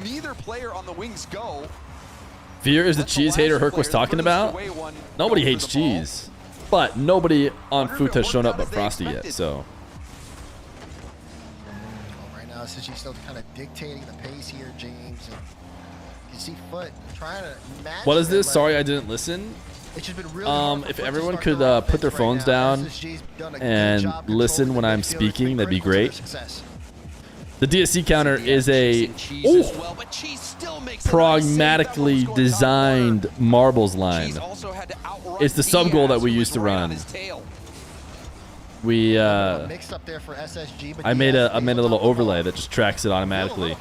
neither player on the wings go. Fear is the cheese hater Herc was talking about. Nobody hates cheese, but nobody on Foot has shown up but Frosty yet, so. Right now, SSG still kind of dictating the pace here, James. And you see Foot trying to match. What is this? Sorry, I didn't listen. It's just been really if everyone could put their phones down and listen when I'm speaking, that'd be great. The DSC counter is a pragmatically designed marbles line. It's the sub goal that we used to run. We I made a little overlay that just tracks it automatically,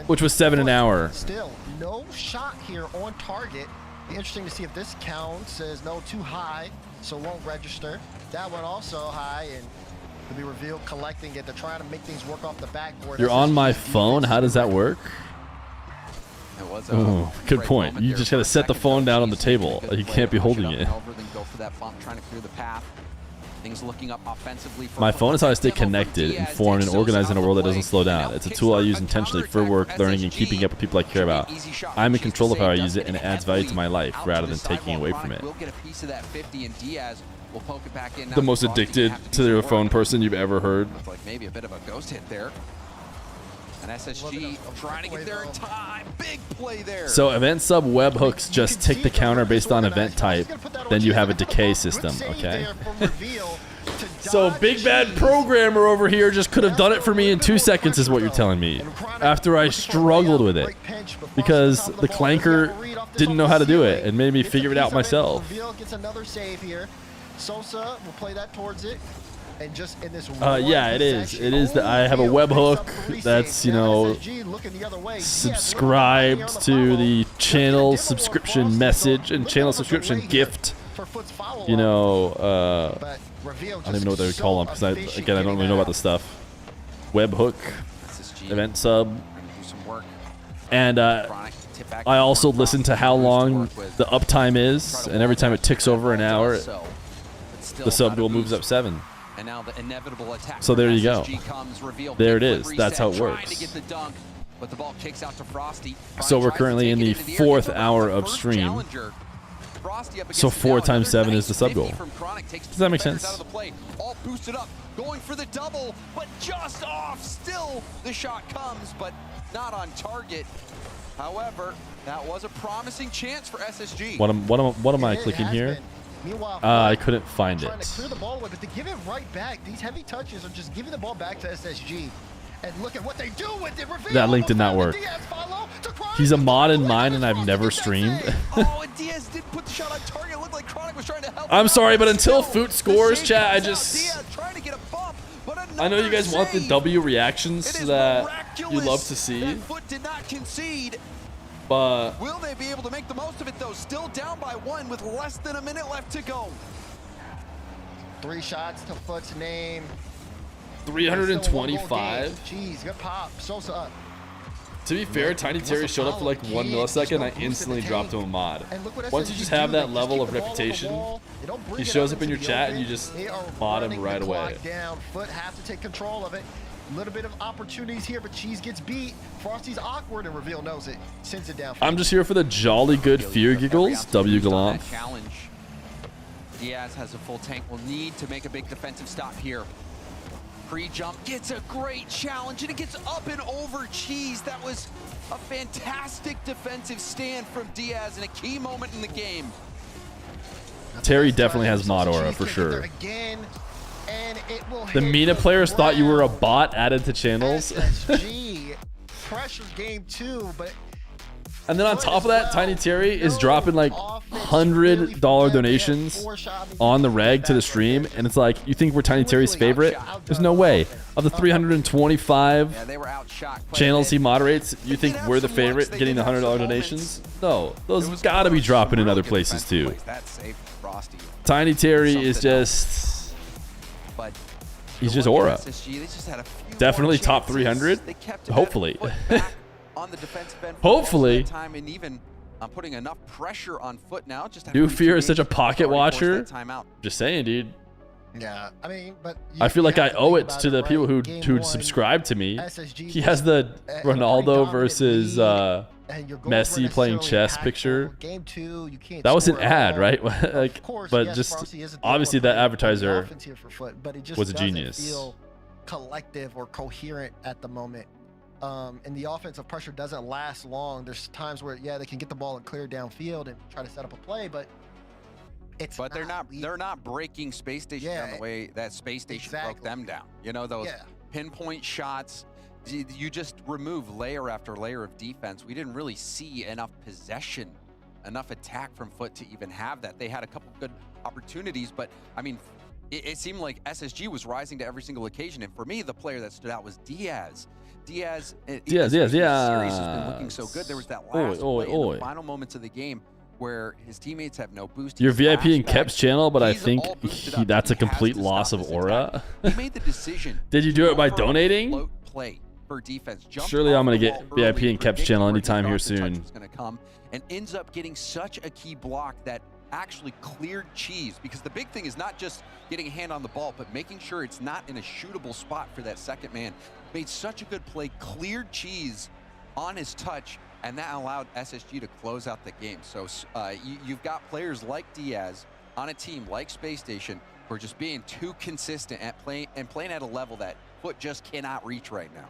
which was 7 an hour. Still no shot here on target. Be interesting to see if this counts as no too high, so won't register. That one also high and to be revealed collecting it. They're trying to make things work off the backboard. You're on my phone. How does that work? It was Oh, good point. You just got to set the phone down on the table. You can't be holding it. Go for that bump, trying to clear the path. Things looking up offensively. My phone is how I stay connected, informed, and organized in a world that doesn't slow down. It's a tool I use intentionally for work, learning, and keeping up with people I care about. I'm in control of how I use it, and it adds value to my life rather than taking away from it. The most addicted to their phone person you've ever heard. Like maybe a bit of a ghost hit there. And SSG trying to get there in time. Big play there. So event sub webhooks just tick the counter based on event type. Then you have a decay system, okay? So big bad programmer over here just could have done it for me in 2 seconds is what you're telling me. After I struggled with it. Because the clanker didn't know how to do it and made me figure it out myself. Gets another save here. Sosa will play that towards it. And just in this yeah, it is. It is that I have a webhook that's, you know, subscribed to the channel subscription message and channel subscription gift. You know, I don't even know what they would call them because I don't really know about this stuff. Webhook, event sub, and I also listen to how long the uptime is, and every time it ticks over an hour, the sub goal moves up 7. And now the inevitable attack. So there you go. There it is. That's how it Trying works. to get the dunk, but the ball kicks out to Frosty. So we're currently in the 4th hour of stream. So 4 times 7 is the sub goal. Does that make sense? All boosted up, going for the double, but just off. Still, the shot comes, but not on target. However, that was a promising chance for SSG. What am I clicking here? I couldn't find it. Clear the ball away, but to give it right back, these heavy touches are just giving the ball back to SSG. And look at what they do with it. That link did not work. He's a mod in mine, and I've never streamed. Oh, and Diaz didn't put the shot on target. It looked like Chronic was trying to help. I'm sorry, but until Foot scores, chat, I know you guys want the W reactions that you love to see. Foot did not concede. But will they be able to make the most of it though? Still down by 1 with less than a minute left to go. 3 shots to Foot's name. 325. Jeez, good pop. Sosa up. To be fair, Tiny Terry showed up for like 1 millisecond. I instantly dropped him a mod. Once you just have that level of reputation, he shows up in your chat and you just mod him right away. Foot has to take control of it. A little bit of opportunities here, but Cheese gets beat. Frosty's awkward, and Reveal knows it. Sends it down. I'm just here for the jolly good Fear giggles. W Galant. Challenge. Diaz has a full tank. Will need to make a big defensive stop here. Pre-jump gets a great challenge, and it gets up and over Cheese. That was a fantastic defensive stand from Diaz in a key moment in the game. Terry definitely has mod aura for sure. Again, and it will the MENA players thought you were a bot added to channels. Pressure game 2, but and then on top of that, Tiny Terry is dropping like $100 donations on the reg to the stream, and it's like, you think we're Tiny Terry's favorite? There's no way. Of the 325 channels he moderates, you think we're the favorite getting the $100 donations? No, those gotta be dropping in other places too. Tiny Terry is just, he's just aura. Definitely top 300. Hopefully. Hopefully. And even putting enough pressure on Foot now. New Fear is such a pocket watcher. Just saying, dude. Yeah, I mean, but I feel like I owe it to the people who subscribe to me. He has the Ronaldo versus Messi playing chess picture. That was an ad, right? Like, but just obviously that advertiser was a genius. Collective or coherent at the moment. And the offensive pressure doesn't last long. There's times where, yeah, they can get the ball and clear downfield and try to set up a play, but they're not breaking Space Station down the way that Space Station broke them down. You know, those pinpoint shots. You just remove layer after layer of defense. We didn't really see enough possession, enough attack from Foot to even have that. They had a couple good opportunities, but I mean, it seemed like SSG was rising to every single occasion. And for me, the player that stood out was Diaz. Diaz series has been looking so good. There was that last play in the final moments of the game where his teammates have no boost. You're VIP in Kep's channel, but I think that's a complete loss of aura. He made the decision. Did you do it by donating? Play for defense. Jumped Surely I'm off gonna the get ball VIP early, and Kep's predicting channel where anytime here Dignitas' touch soon. was gonna come, and ends up getting such a key block that actually cleared Cheese, because the big thing is not just getting a hand on the ball, but making sure it's not in a shootable spot for that second man. Made such a good play, cleared Cheese on his touch, and that allowed SSG to close out the game. So you've got players like Diaz on a team like Space Station who are just being too consistent at playing at a level that Foot just cannot reach right now.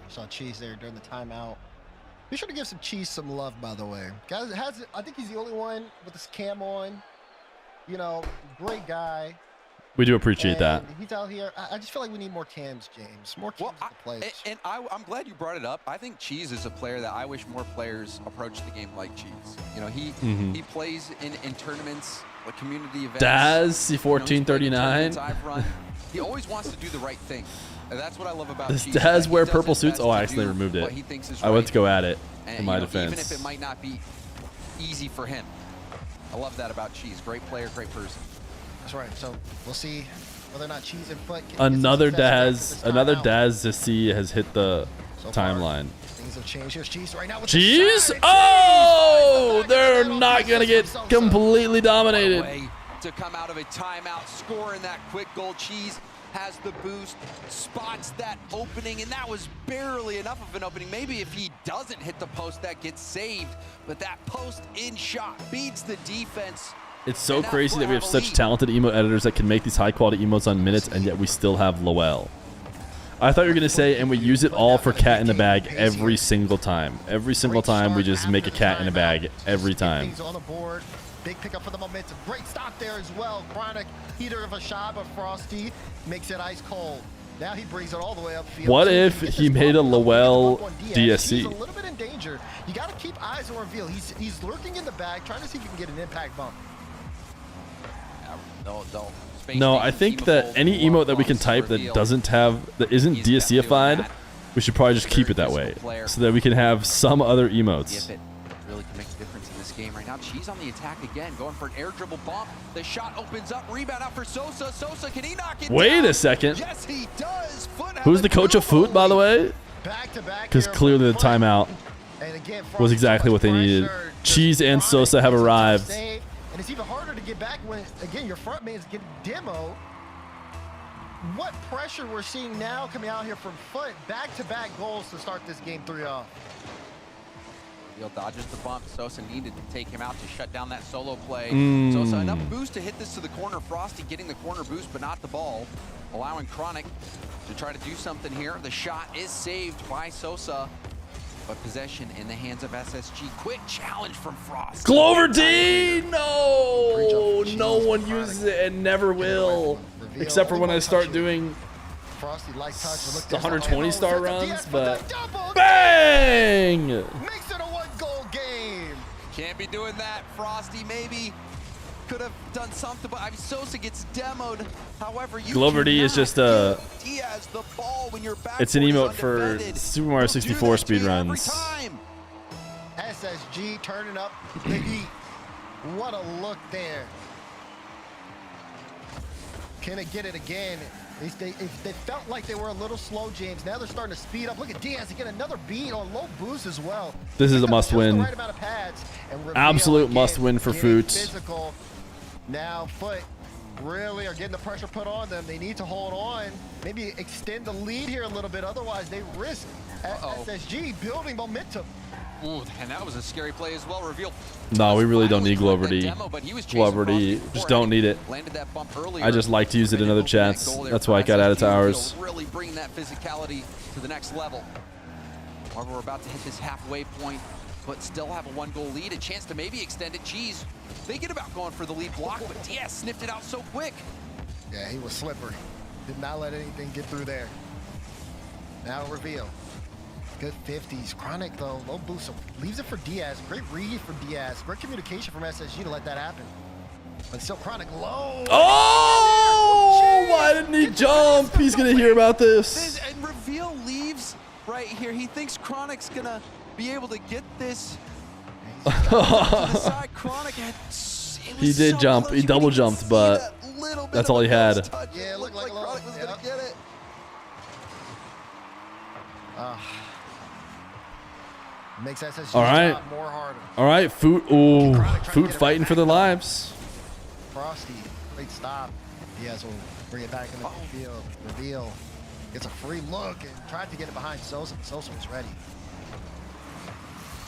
Saw Cheese there during the timeout. Be sure to give some Cheese some love, by the way. Guys, I think he's the only one with his cam on. You know, great guy. We do appreciate that. He's out here. I just feel like we need more cams, James. More cams to play. And I'm glad you brought it up. I think Cheese is a player that I wish more players approach the game like Cheese. You know, he plays in tournaments, like community events. Daz, C1439. I've run. He always wants to do the right thing. And that's what I love about Does Cheese. Daz wear He does purple his suits? best Oh, I to accidentally do removed it. what he thinks is I went right. to go at it And, in my even defense. if it might not be easy for him. I love that about Cheese. Great player, great person. That's right. So we'll see whether or not Cheese and Foot can Another get some success Daz, after this another timeout. Daz to see has hit the So far, timeline. Things have changed. Here's Cheese right now with Cheese? the shot. Oh, they're not gonna get completely dominated. Way to come out of a timeout, scoring that quick goal. Cheese has the boost, spots that opening, and that was barely enough of an opening. Maybe if he doesn't hit the post, that gets saved, but that post-in shot beats the defense. It's so crazy that we have such talented emote editors that can make these high-quality emotes on minutes, and yet we still have Lowell. I thought you were gonna say, and we use it all for cat in the bag every single time. Every single time we just make a cat in a bag every time. Things on the board. Big pickup for the momentum. Great stop there as well. Chronic, heater of a shot, but Frosty makes it ice cold. Now he brings it all the way upfield. What if he made a Lowell He's a DSC? little bit in danger. You got to keep eyes on reveal. He's lurking in the bag, trying to see if he can get an impact bump. No, I think that any emote that we can type that doesn't have, that isn't DSCified, we should probably just keep it that way, so that we can have some other emotes. If it really can make a difference in this game right now. Cheese on the attack again, going for an air dribble bump. The shot opens up, rebound out for Sosa. Sosa, can he knock it down? Wait a second. Yes, he does. Who's the coach of Foot, by the way? Because clearly the timeout was exactly what they needed. Cheese and Sosa have arrived. And it's even harder to get back when, again, your front man's getting demo. What pressure we're seeing now coming out here from Foot. Back-to-back goals to start this game 3-0. Reveal dodges the bump. Sosa needed to take him out to shut down that solo play. Sosa, enough boost to hit this to the corner. Frosty getting the corner boost, but not the ball. Allowing Chronic to try to do something here. The shot is saved by Sosa. But possession in the hands of SSG. Quick challenge from Frost. Glover D! No! No one uses it and never will. Except for when I start doing the 120 star runs, but bang! Makes it a one-goal game. Can't be doing that. Frosty maybe could have done something, but I mean, Sosa gets demoed. However, you Glover D is just a... Diaz the ball when you're back. It's an emote for Super Mario 64 speedruns. SSG turning up the heat. What a look there. Can it get it again? They felt like they were a little slow, James. Now they're starting to speed up. Look at Diaz to get another beat on low boost as well. This is a must-win. Right amount of pads, and Absolute again, must-win for getting Foot. physical. Now Foot really are getting the pressure put on them. They need to hold on. Maybe extend the lead here a little bit. Otherwise, they risk SSG building momentum. Ooh, and that was a scary play as well. Reveal. No, we really don't need Glover D. Glover D, just don't need it. I just like to use it in other chats. That's why I got added to ours. Really bring that physicality to the next level. However, we're about to hit this halfway point, but still have a one-goal lead. A chance to maybe extend it. Cheese thinking about going for the lead block, but Diaz sniffed it out so quick. Yeah, he was slippery. Did not let anything get through there. Now reveal. Good 50s. Chronic, though, low boost. So leaves it for Diaz. Great read for Diaz. Great communication from SSG to let that happen. But still, Chronic low. Oh! Why didn't he jump? He's going to hear about this. And Reveal leaves right here. He thinks Chronic's going to be able to get this to the side. Chronic had, he did jump. He double jumped, but that's all he had. Yeah, it looked like Chronic was going to get it. Makes SSG's All right. job more harder. All right, Food. Ooh, Food fighting for their lives. Frosty, great stop. Diaz will bring it back in the field. Reveal. Gets a free look and tried to get it behind Sosa. Sosa was ready.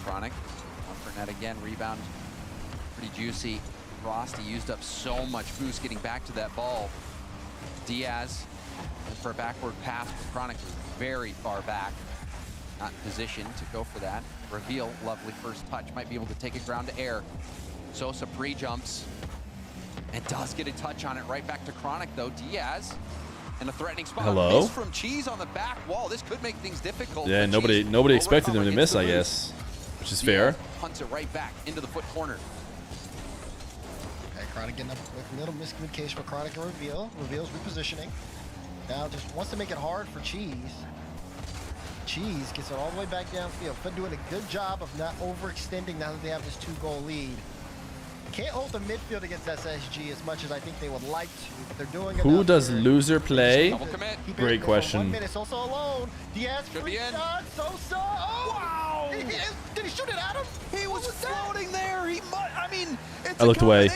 Chronic. One for net again. Rebound. Pretty juicy. Frosty used up so much boost getting back to that ball. Diaz for a backward pass. Chronic was very far back. Not in position to go for that. Reveal, lovely first touch. Might be able to take it ground to air. Sosa pre-jumps. And does get a touch on it. Right back to Chronic though. Diaz in a threatening spot. Hello? Miss from Cheese on the back wall. This could make things difficult. Yeah, nobody expected him to miss, I guess, which is fair. Hunts it right back into the foot corner. Okay, Chronic getting up with a little miscommunication with Chronic and Reveal. Reveal's repositioning. Now just wants to make it hard for Cheese. Cheese gets it all the way back downfield. But doing a good job of not overextending now that they have this 2-goal lead. Can't hold the midfield against SSG as much as I think they would like to, but they're doing Who enough does here. loser play? Double commit. Great question. 1 minute, Sosa alone. Diaz Should be free in. shot. Sosa. Oh! Wow! Did he shoot it at him? He was floating there. I mean, it's I looked away.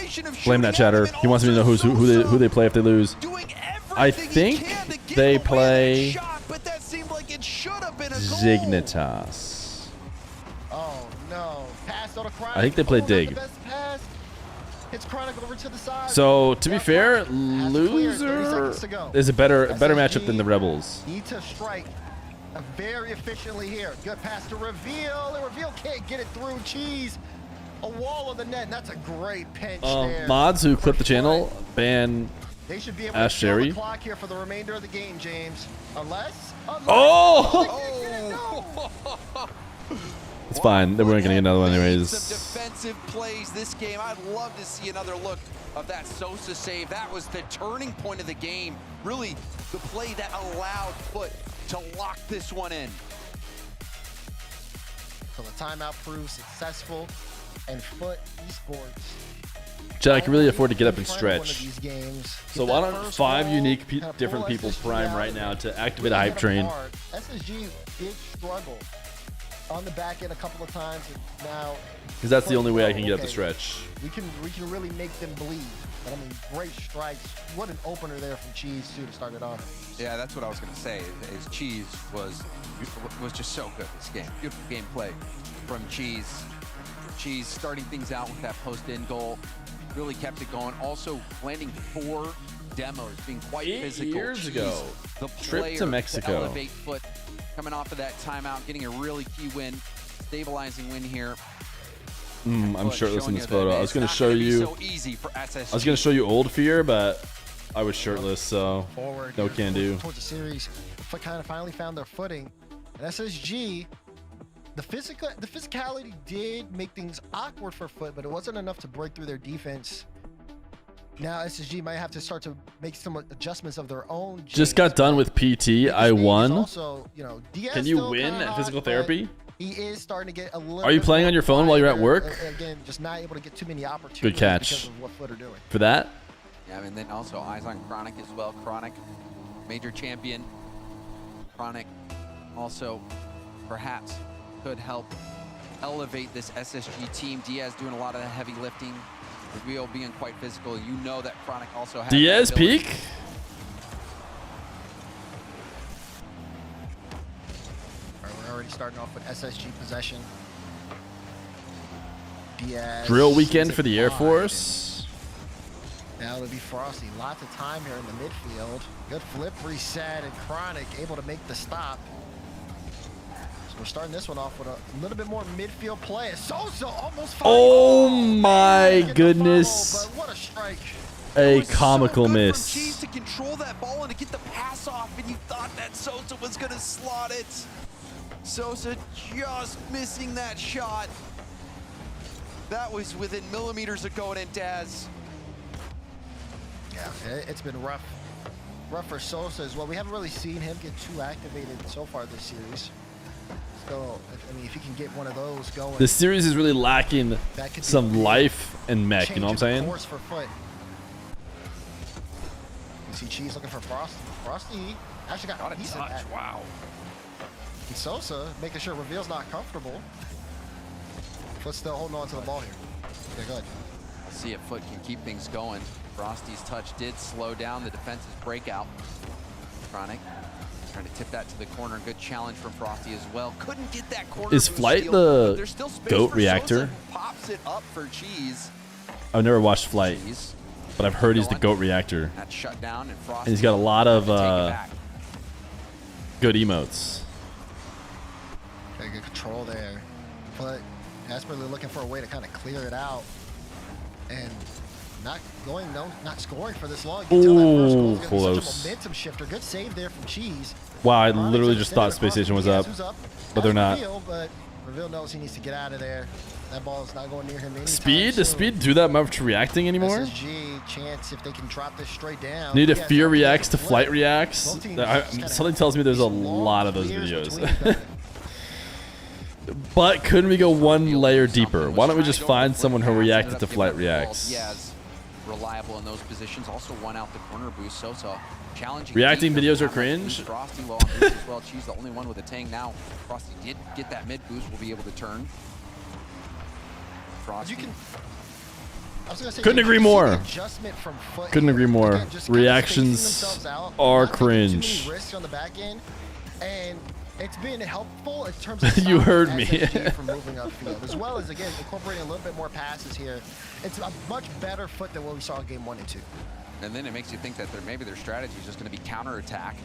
Blame that chatter. He wants me to know who they play if they lose. I think they play Dignitas. Oh no! Pass on a Chronic. I think they play Oh, Dig. not the best pass. It's Chronic over to the side. So to be Yep. fair, Has to clear, 30 loser seconds to go. is a better SSG matchup than the Rebels. Need to strike very efficiently here. Good pass to Reveal. And Reveal can't get it through. Cheese. A wall of the net. And that's a great pinch there. Mods who clip the channel ban They should be able Ash to kill the Jerry. clock here for the remainder of the game, James. Unless Oh! It's fine. They weren't gonna get another one Some anyways. defensive plays this game. I'd love to see another look of that Sosa save. That was the turning point of the game. Really, the play that allowed Foot to lock this one in. So the timeout proves successful, and Foot esports. Chad, I can really afford to get up and in front of one of stretch. these games. So Get why that don't first 5 goal, unique kind of different pull people SSG prime out, right now to activate really a hype hit train? hard. SSG did struggle on the back end a couple of times, and now Because that's the only way I can get up the okay, stretch. We can really make them bleed. But I mean, great strikes. What an opener there from Cheese too to start it off. Yeah, that's what I was going to say. Is Cheese was just so good this game. Beautiful gameplay from Cheese. Cheese starting things out with that post-in goal. Really kept it going. Also landing 4 demos, being quite 8 physical. years Cheese, ago. the Trip player to Mexico. elevate Foot, coming off of that timeout, getting a really key win, stabilizing win here. I'm Foot shirtless in showing this you that photo. I was it's gonna not show gonna be you. so easy for SSG. I was gonna show you old Fear, but I was shirtless, so Forward no here, can do. towards the series. Foot kind of finally found their footing. And SSG, the physicality did make things awkward for Foot, but it wasn't enough to break through their defense. Now SSG might have to start to make some adjustments of their own. Just got done with PT. I won. Also, Diaz Can you still win kinda at hot, physical but therapy? He is starting to get a little. Are you bit playing more on your phone while you're at quieter. work? Again, just not able to get too many opportunities. Good catch. Because of what Foot are doing. For that? Yeah, and then also eyes on Chronic as well. Chronic, major champion. Chronic also perhaps could help elevate this SSG team. Diaz doing a lot of the heavy lifting. Reveal being quite physical. You know that Chronic also has Diaz that ability. peak? All right, we're already starting off with SSG possession. Diaz. Drill weekend shoots for it the Air wide. Force. Now it'll be Frosty. Lots of time here in the midfield. Good flip reset, and Chronic able to make the stop. So we're starting this one off with a little bit more midfield play. Sosa almost. Oh my goodness. But what a strike. A comical Cheese miss. to control that ball and to get the pass off, and you thought that Sosa was going to slot it. Sosa just missing that shot. That was within millimeters of going in, Daz. Yeah, it's been rough. Rough for Sosa as well. We haven't really seen him get too activated so far this series. So, I mean, if he can get one of those going. This series is really lacking That could be some a life and mech, you know what I'm change of saying? course for Foot. You see Cheese looking for Frosty. Frosty actually got a decent touch. Wow. And Sosa making sure Reveal's not comfortable. Foot's still holding on to the ball here. They're good. See if Foot can keep things going. Frosty's touch did slow down the defense's breakout. Chronic trying to tip that to the corner. Good challenge from Frosty as well. Couldn't get that corner. Is Flight the GOAT reactor? Pops it up for Cheese. I've never watched Flight, but I've heard he's the GOAT reactor. That's shut down, And he's got a lot of good emotes. Very good control there. But desperately looking for a way to kind of clear it out. And not scoring for this long. Ooh, close. Such a momentum shifter. Good save there from Cheese. Wow, I literally just thought Space Station was up, but they're not. But Reveal knows he needs to get out of there. That ball is not going near him anytime Speed? Does soon. Speed do that much reacting anymore? SSG chance if they can drop this straight down. Need a Fear reacts to Flight reacts. Something tells me there's a lot of those videos. But couldn't we go one layer deeper? Why don't we just find someone who reacted to Flight reacts? Reliable in those positions. Also won out the corner boost. Sosa challenging. Reacting videos are cringe. Frosty low on boost as well. Cheese the only one with a tang now. Frosty did get that mid boost. Will be able to turn. Frosty. Couldn't agree more. Couldn't agree more. Reactions are cringe. Risk on the back end, and it's been helpful in terms of you heard me. from moving upfield, as well as again incorporating a little bit more passes here. It's a much better Foot than what we saw in game 1 and 2. And then it makes you think that maybe their strategy is just going to be counterattack.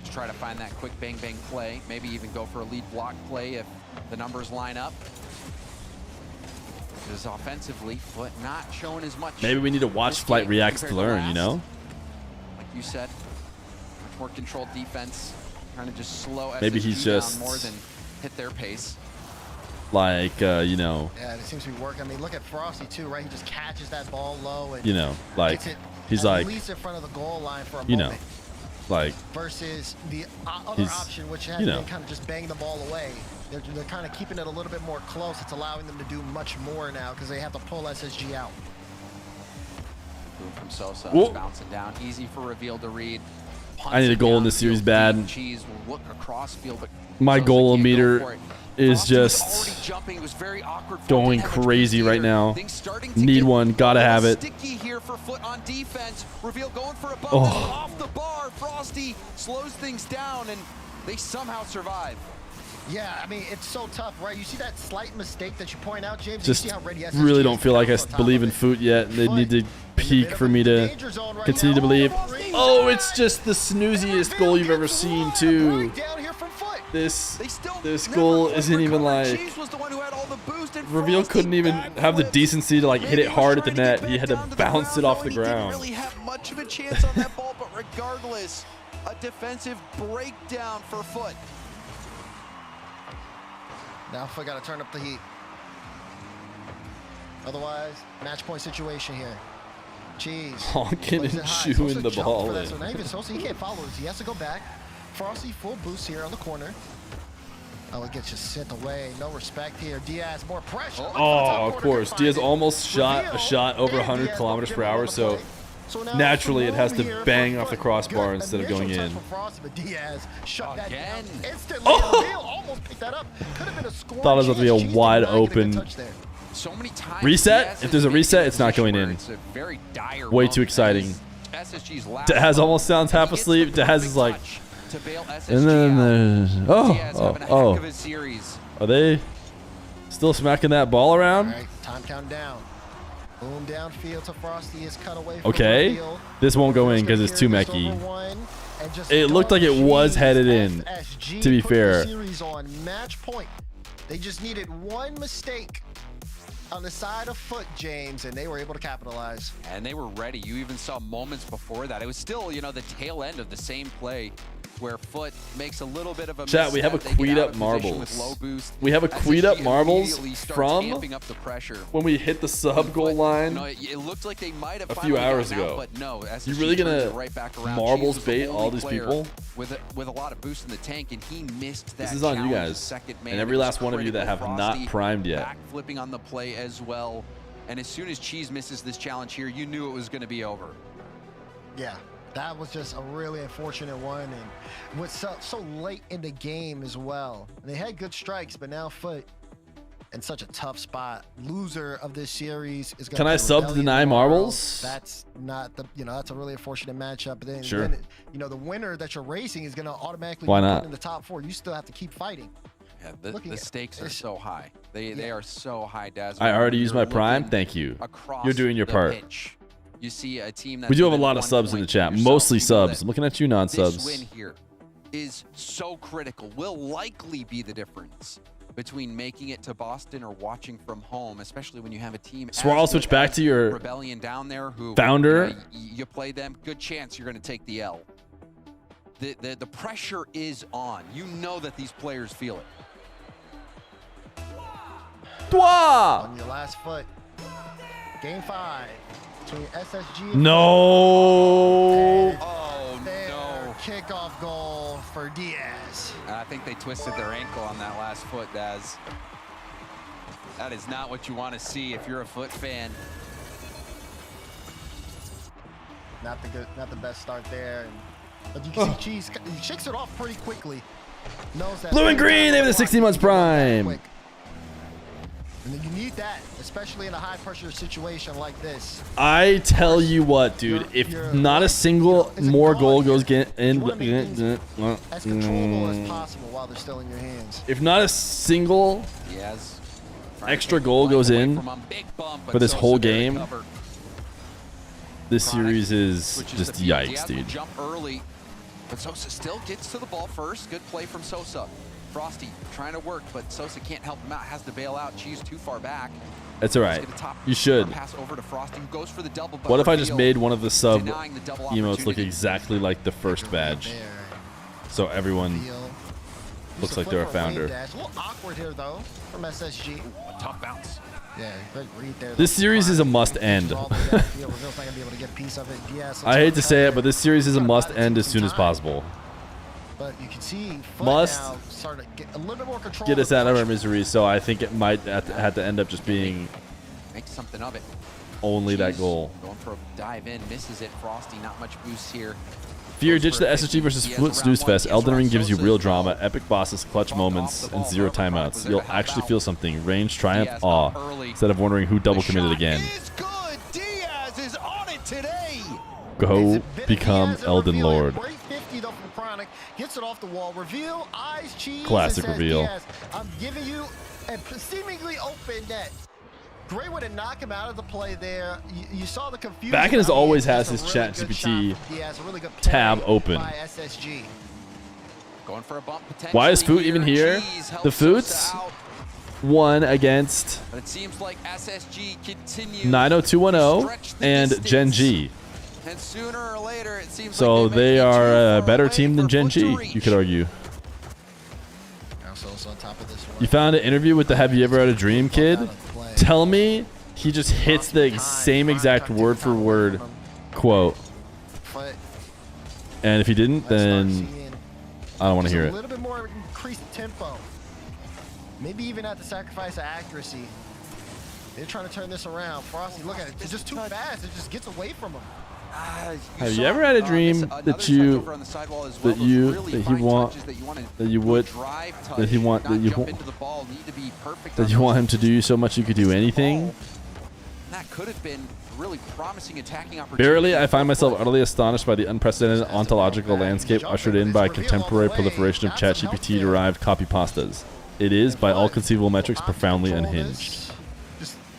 Just try to find that quick bang bang play. Maybe even go for a lead block play if the numbers line up. Because offensively, Foot not showing as much. Maybe we need to watch Flight reacts to learn, you know? Like you said, much more controlled defense. Trying to just slow Maybe SSG he's just down more than hit their pace. Like, you know. Yeah, it seems to be working. I mean, look at Frosty too, right? He just catches that ball low and You know, like he's at like, least in front of the goal line for a you moment. know, like Versus the other option, which has you know. been kind of just bang the ball away. They're kind of keeping it a little bit more close. It's allowing them to do much more now because they have to pull SSG out. Boom from Sosa, Whoa. bouncing down, easy for Reveal to read. I need a goal in this series bad. Cheese will look across field, but My Sosa goal can't go meter for it. is Frosty was just already jumping. It was very awkward for him. going Didn't have a crazy choice right here. now. Things starting to Need get one, gotta have it. sticky here for Foot on defense. Reveal going for a bump Oh. off the bar. Frosty slows things down, and they somehow survive. Yeah, I mean, it's so tough, right? You see that slight mistake that you point out, James? Just you see how ready SSG really is don't to feel like I pounce on top believe of in it. Foot yet. They need to peak for me to continue to believe. Oh, it's just the snooziest goal you've ever seen, too. This goal isn't even like. Reveal couldn't even have the decency to like hit it hard at the net. He had to bounce it off the He didn't ground. really have much of a chance on that ball, but regardless, a defensive breakdown for Foot. Now Foot got to turn up the heat. Otherwise, match point situation here. Cheese. Honking plays and it high. chewing Sosa the jumped ball for that, in. So now even Sosa, he can't follow this. He has to go back. Frosty full boost here on the corner. Oh, it gets just sent away. No respect here. Diaz, more pressure. Oh, of course. Diaz almost shot a shot over 100 kilometers per hour, so naturally it has to bang off the crossbar instead of going in. Diaz shut that down instantly. Oh! Almost picked that up. Could have been a score. Thought it was about to be a wide open So many times reset. If there's a reset, it's not going in. It's a very dire Way too moment. exciting. SSG's last Daz almost sounds half asleep. Daz is like, and then there's oh. Are they still smacking that ball around? All right, time counting down. Boom downfield to Frosty is cut away from Okay, Reveal. this won't go in because it's too messy. It looked like it was headed in, SSG to be put the fair. series on match point. They just needed one mistake on the side of Foot, James, and they were able to capitalize. And they were ready. You even saw moments before that. It was still, you know, the tail end of the same play where Foot makes a little bit of a Chat, we have a misstep. They get Queed out up of position marbles. with low boost. We have a Queed up SSG marbles immediately starts from amping up the pressure. when we hit the sub goal line No, it looked like they might have a few finally hours gotten out, ago. but no, SSG You really turns gonna it right back around. marbles Cheese was the bait all only these player people? with a lot of boost in the tank, and he missed that. This is on you challenge. guys, Second man, and every it was last one of you that have critical. not Frosty primed yet. back flipping on the play as well. And as soon as Cheese misses this challenge here, you knew it was going to be over. Yeah, That was just a really unfortunate one, and was so late in the game as well. And they had good strikes, but now Foot in such a tough spot. Loser of this series is going to. Can I sub to deny marbles? That's not the, that's a really unfortunate matchup. But then, sure. then the winner that you're racing is going to automatically Why be not? put in the top 4. You still have to keep fighting. Yeah, the stakes are so high. They are so high, Daz. I already used my prime. Thank you. You're doing your part. Pitch. You see a team that's we do have a lot of subs in the chat, mostly subs. I'm looking at you, non-subs. This win here is so critical. Will likely be the difference between making it to Boston or watching from home, especially when you have a team. Swirl, I'll switch back to your Rebellion down there, who founder. You play them, good chance you're going to take the L. The pressure is on. You know that these players feel it. On your last foot. Game 5 between SSG and no. Oh, no. Kickoff goal for Diaz. I think they twisted their ankle on that last foot, Daz. That is not what you want to see if you're a Foot fan. Not the best start there. But you can see Cheese, he shakes it off pretty quickly. Knows that Blue and green, they have the 16 months prime. And you need that, especially in a high-pressure situation like this. I tell you what, dude. If not a single more goal goes in, as controllable as possible while they're still in your hands. If not a single extra goal goes in for this whole game, this series is just yikes, dude. Jump early, but Sosa still gets to the ball first. Good play from Sosa. Frosty trying to work, but Sosa can't help him out. Has to bail out. Cheese too far back. That's all right. You should. Pass over to Frosty, who goes for the double. What if I just made one of the sub emotes look exactly like the first badge, so everyone looks like they're a founder? A little awkward here though from SSG. A tough bounce. Yeah, great read there. This series is a must end. I hate to say it, but this series is a must end as soon as possible. But you can see must to get a little bit more control. Get us out of our misery, so I think it might have to end up just being make something of it. Only that goal. Going for a dive in, misses it. Frosty, not much boost here. Fear ditch the SSG versus Foot Snooze Fest. Elden Ring gives you real drama, epic bosses, clutch moments, and 0 timeouts. You'll actually feel something. Range, triumph, awe, instead of wondering who double committed again. Diaz is on it today. Go become Elden Lord. Gets it off the wall. Reveal, eyes, Cheese. Classic reveal. Diaz, I'm giving you a seemingly open net. Great way to knock him out of the play there. You saw the confusion. Backen has always has his chat GPT tab open. Going for a bump Why is Foot even here? The Foots won against but it seems like SSG continues 90210 and Gen G. And sooner or later, it seems so like they are a better team than Gen G, you could argue. You found an interview with the Have You Ever Had a Dream kid? Tell me he just hits the same exact word for word quote. And if he didn't, then I don't want to hear it. A little bit more increased tempo. Maybe even at the sacrifice of accuracy. They're trying to turn this around. Frosty, look at it. It's just too fast. It just gets away from him. Have you ever had a dream that you want him to do you so much you could do anything? That could have been really promising attacking opportunity. Barely, I find myself utterly astonished by the unprecedented ontological landscape ushered in by contemporary proliferation of ChatGPT-derived copy pastas. It is, by all conceivable metrics, profoundly unhinged.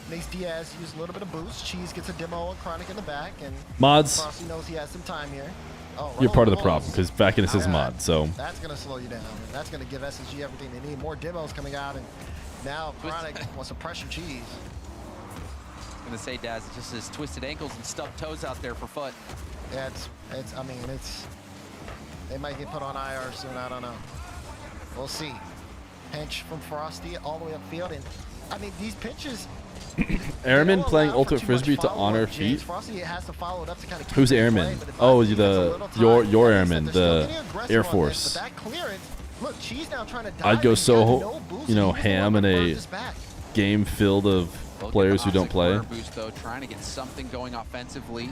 Makes Diaz use a little bit of boost. Cheese gets a demo and Chronic in the back, and mods. Frosty knows he has some time here. Oh, you're part of the problem because back in it says mod, so that's gonna slow you down. That's gonna give SSG everything they need. More demos coming out, and now Chronic wants to pressure Cheese. I was gonna say, Daz, it's just his twisted ankles and stubbed toes out there for Foot. Yeah, I mean, they might get put on IR soon. I don't know. We'll see. Pinch from Frosty all the way upfield, and I mean these pinches. Airman playing Ultimate Frisbee to honor feet. Who's Airman? Oh, your Airman, the Air Force. I'd go so ham in a game filled of players who don't play. Boost, though, trying to get something going offensively.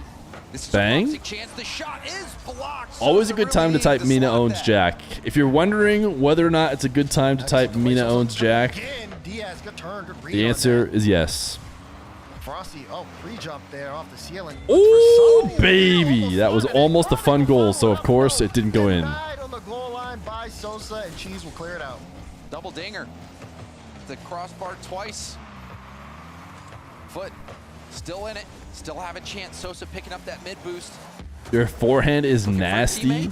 This is Bang. a promising chance. The shot is blocked. Always a good time to type Mina owns Jack. If you're wondering whether or not it's a good time to type Mina owns Jack, the answer is yes. Frosty, pre-jump there off the ceiling. Oh, baby. That was almost a fun goal, so of course it didn't go in. On the goal line by Sosa, and Cheese will clear it out. Double dinger. The crossbar twice. Foot still in it. Still have a chance. Sosa picking up that mid boost. Your forehand is nasty.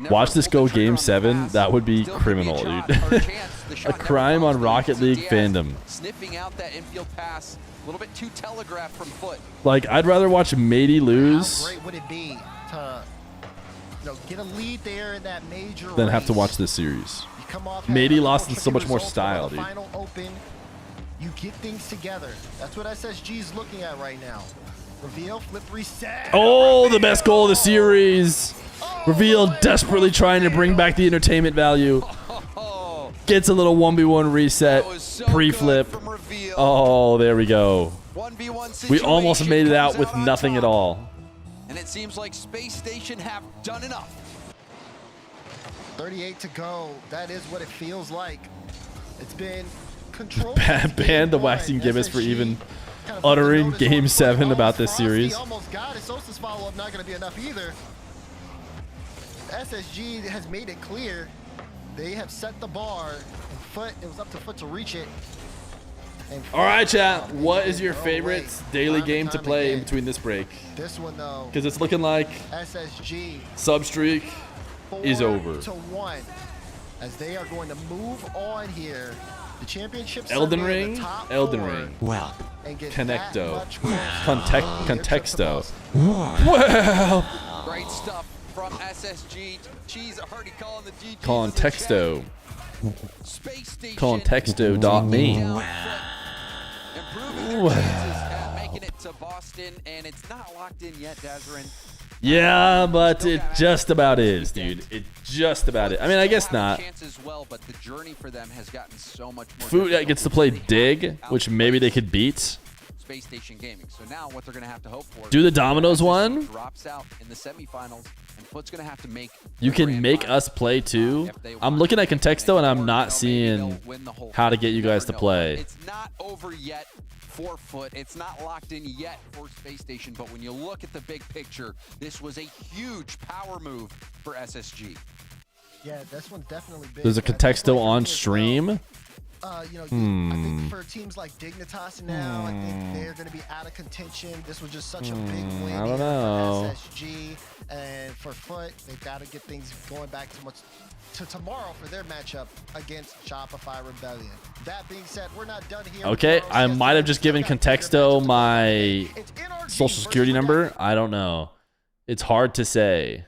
Watch this go game 7. That would be criminal, dude. A crime on Rocket League fandom. Sniffing out that infield pass. A little bit too telegraphed from Foot. Like, I'd rather watch Matey lose How great would it be to get a lead there in that major than have to race? watch this series. You come off Matey having lost in tricky so much more results style, on the dude. Final open, you get things together. That's what SSG is looking at right now. Reveal, flip, reset. Oh, the best goal of the series. Reveal desperately trying to bring back the entertainment value. Gets a little 1v1 reset, pre-flip. Oh, there we go. We almost made it out with nothing at all. And it seems like Space Station have done enough. 38 to go. That is what it feels like. It's been controlled. Ban the waxing gibbous for even uttering game 7 about this series. Almost got it. Sosa's follow-up not going to be enough either. SSG has made it clear they have set the bar. And it was up to Foot to reach it. All right, chat. What is your favorite daily game to play in between this break? This one though, because it's looking like SSG Substreak is over. 4-1, as they are going to move on here. The championship. Elden Ring. Well, Connecto. Contexto. Well. Great stuff from SSG. Cheese already calling the GG. Contexto. Contexto.me. Making it to Boston, and it's not locked in yet, Dazarin. Yeah, but it just about is, dude. It just about is. I mean, I guess not. But the journey for them has gotten so much more. Food gets to play Dig, which maybe they could beat. Space Station Gaming. So now what they're going to have to hope for. Do the Dominoes one. Drops out in the semifinals, and Foot's going to have to make. You can make us play too. I'm looking at Contexto, and I'm not seeing how to get you guys to play. It's not over yet for Foot. It's not locked in yet for Space Station, but when you look at the big picture, this was a huge power move for SSG. Yeah, this one's definitely big. There's a Contexto on stream. I think for teams like Dignitas now, I think they're going to be out of contention. This was just such a big win I don't know. for SSG, and for Foot, they've got to get things going back to tomorrow for their matchup against Shopify Rebellion. That being said, we're not done here. Okay, I might have just given Contexto my social security number. I don't know. It's hard to say.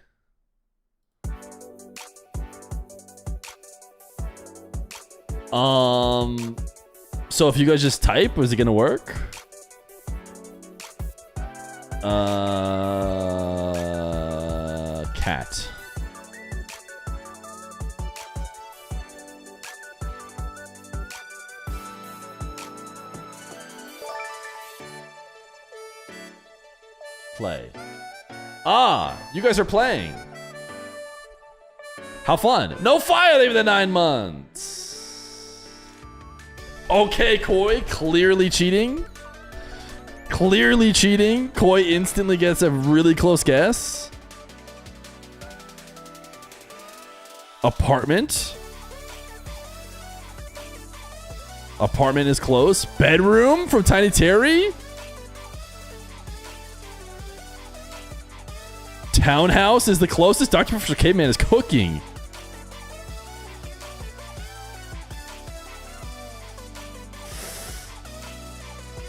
So if you guys just type, is it gonna work? Cat. Play. Ah, you guys are playing. How fun. No fire, they've been 9 months. Okay, Koi, clearly cheating. Clearly cheating. Koi instantly gets a really close guess. Apartment. Apartment is close. Bedroom from Tiny Terry. Townhouse is the closest. Dr. Professor Caveman is cooking.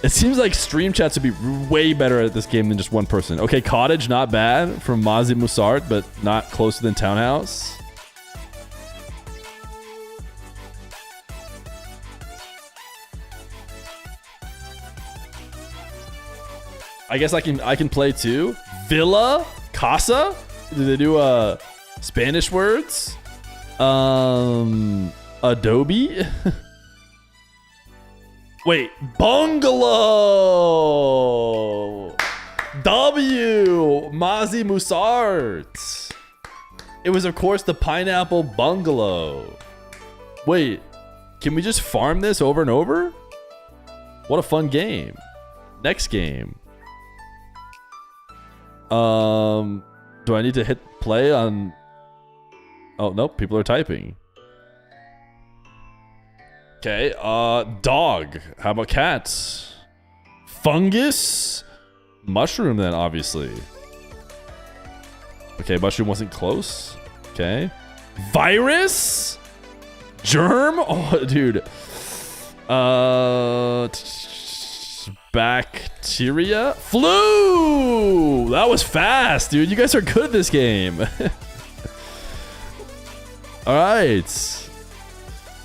It seems like stream chats would be way better at this game than just one person. Okay, Cottage, not bad from Mazi Musart, but not closer than Townhouse. I guess I can play too. Villa, Casa. Do they do Spanish words? Adobe. Wait, Bungalow. W. Mazi Musart. It was, of course, the Pineapple Bungalow. Wait, can we just farm this over and over? What a fun game. Next game. Do I need to hit play on... Oh, nope, people are typing. Okay, dog. How about cats? Fungus? Mushroom then, obviously. Okay, mushroom wasn't close. Okay. Virus? Germ? Oh, dude. Bacteria? Flu! That was fast, dude. You guys are good at this game. All right.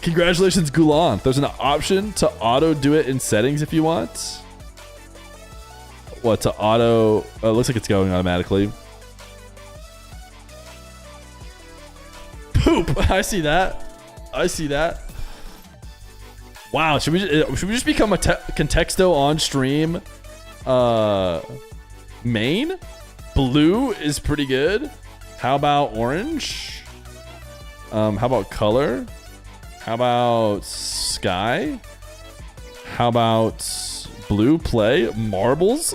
Congratulations, Gulan. There's an option to auto do it in settings if you want. What, to auto? Oh, it looks like it's going automatically. Poop. I see that. I see that. Wow. Should we just become a Contexto on stream? Main? Blue is pretty good. How about orange? How about color? How about sky? How about blue play? Marbles?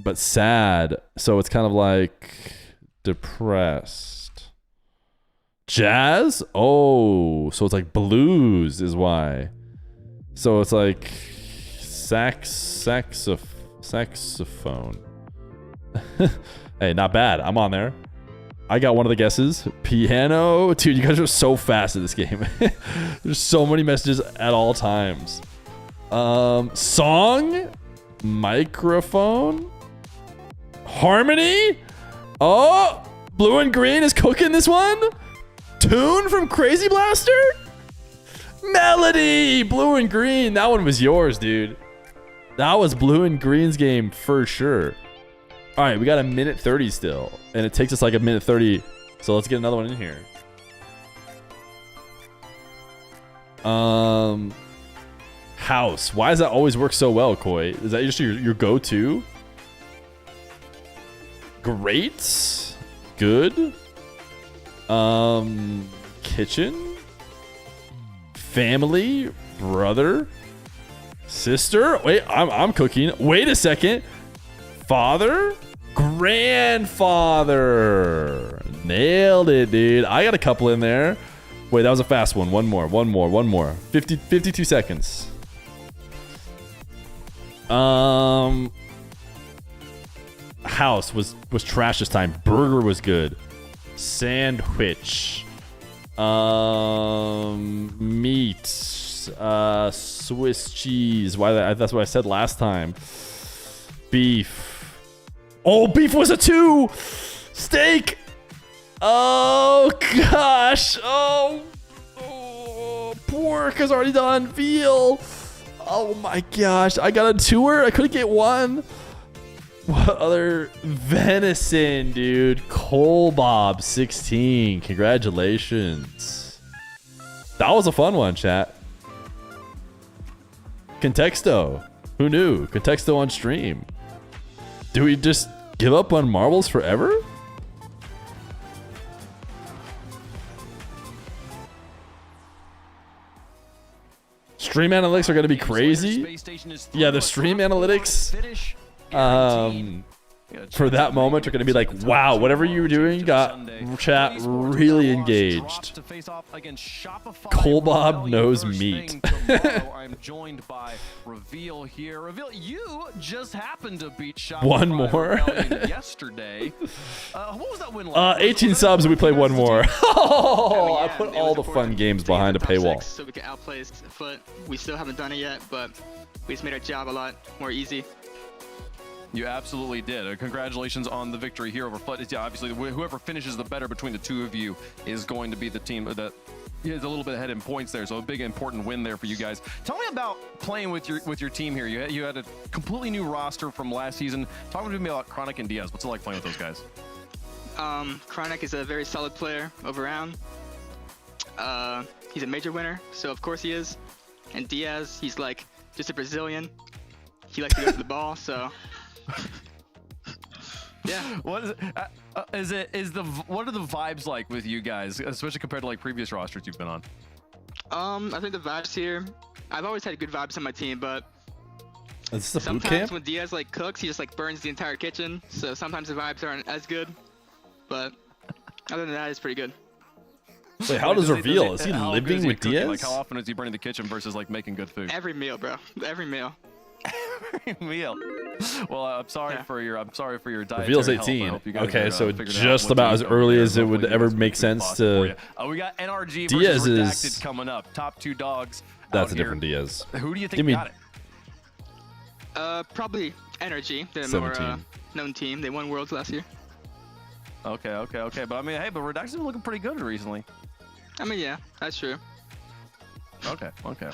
But sad. So it's kind of like depressed. Jazz? Oh, so it's like blues is why. So it's like saxophone. Hey, not bad. I'm on there. I got one of the guesses. Piano. Dude, you guys are so fast at this game. There's so many messages at all times. Song? Microphone? Harmony? Oh, blue and green is cooking this one. Tune from Crazy Blaster? Melody! Blue and green. That one was yours, dude. That was blue and green's game for sure. All right, we got a minute 30 still, and it takes us like a minute 30. So let's get another one in here. House. Why does that always work so well, Koi? Is that just your go-to? Great. Good. Kitchen. Family. Brother. Sister. Wait, I'm cooking. Wait a second. Father. Grandfather. Nailed it, dude. I got a couple in there. Wait, that was a fast one. One more. 52 seconds. House was trash this time. Burger was good. Sandwich. Meat. Swiss cheese. That's what I said last time. Beef. Oh, beef was a 2. Steak. Oh gosh. Oh, pork is already done. Veal. Oh my gosh. I got a 2er. I couldn't get 1. What other? Venison, dude. Cole Bob 16. Congratulations. That was a fun one, chat. Contexto. Who knew? Contexto on stream. Do we just give up on marbles forever? Stream analytics are going to be crazy. Yeah, the stream analytics for that moment are going to be like, wow, whatever you were doing got chat really engaged. Cole Bob knows meat. I'm joined by Reveal here. Reveal, you just happened to beat Shopify One more. Rebellion yesterday. What was that win like? 18 subs and we play one more. Oh, I put all the fun games behind a paywall. So we can outplay his foot. We still haven't done it yet, but we just made our job a lot more easy. You absolutely did. Congratulations on the victory here over Foot. Yeah, obviously, whoever finishes the better between the two of you is going to be the team that is a little bit ahead in points there. So a big important win there for you guys. Tell me about playing with your team here. You had a completely new roster from last season. Talk to me about Chronic and Diaz. What's it like playing with those guys? Chronic is a very solid player all around. He's a major winner, so of course he is. And Diaz, he's like just a Brazilian. He likes to go to the ball, so yeah. What is it? What are the vibes like with you guys, especially compared to like previous rosters you've been on? I think the vibes here. I've always had good vibes on my team, but Is this a boot sometimes camp? when Diaz like cooks, he just like burns the entire kitchen. So sometimes the vibes aren't as good, but other than that, it's pretty good. Wait, how does reveal? Is he how good living is he with cooking? Diaz? Like, how often is he burning the kitchen versus like making good food? Every meal, bro. Every meal. Meal. Well, I'm sorry for your dietary Reveal's health. I 18. hope you guys Okay, are, so figuring out just what about to as eat over early there. as it would Hopefully you ever guys will make be sense awesome for to. you. We got NRG Diaz versus Redacted is. coming up. Top 2 dogs. That's out a different here. Diaz. Who do you think Give me got it? Probably Energy. They're a 17. more known team. They won Worlds last year. Okay. But I mean, hey, but Redacted's been looking pretty good recently. I mean, yeah, that's true. Okay.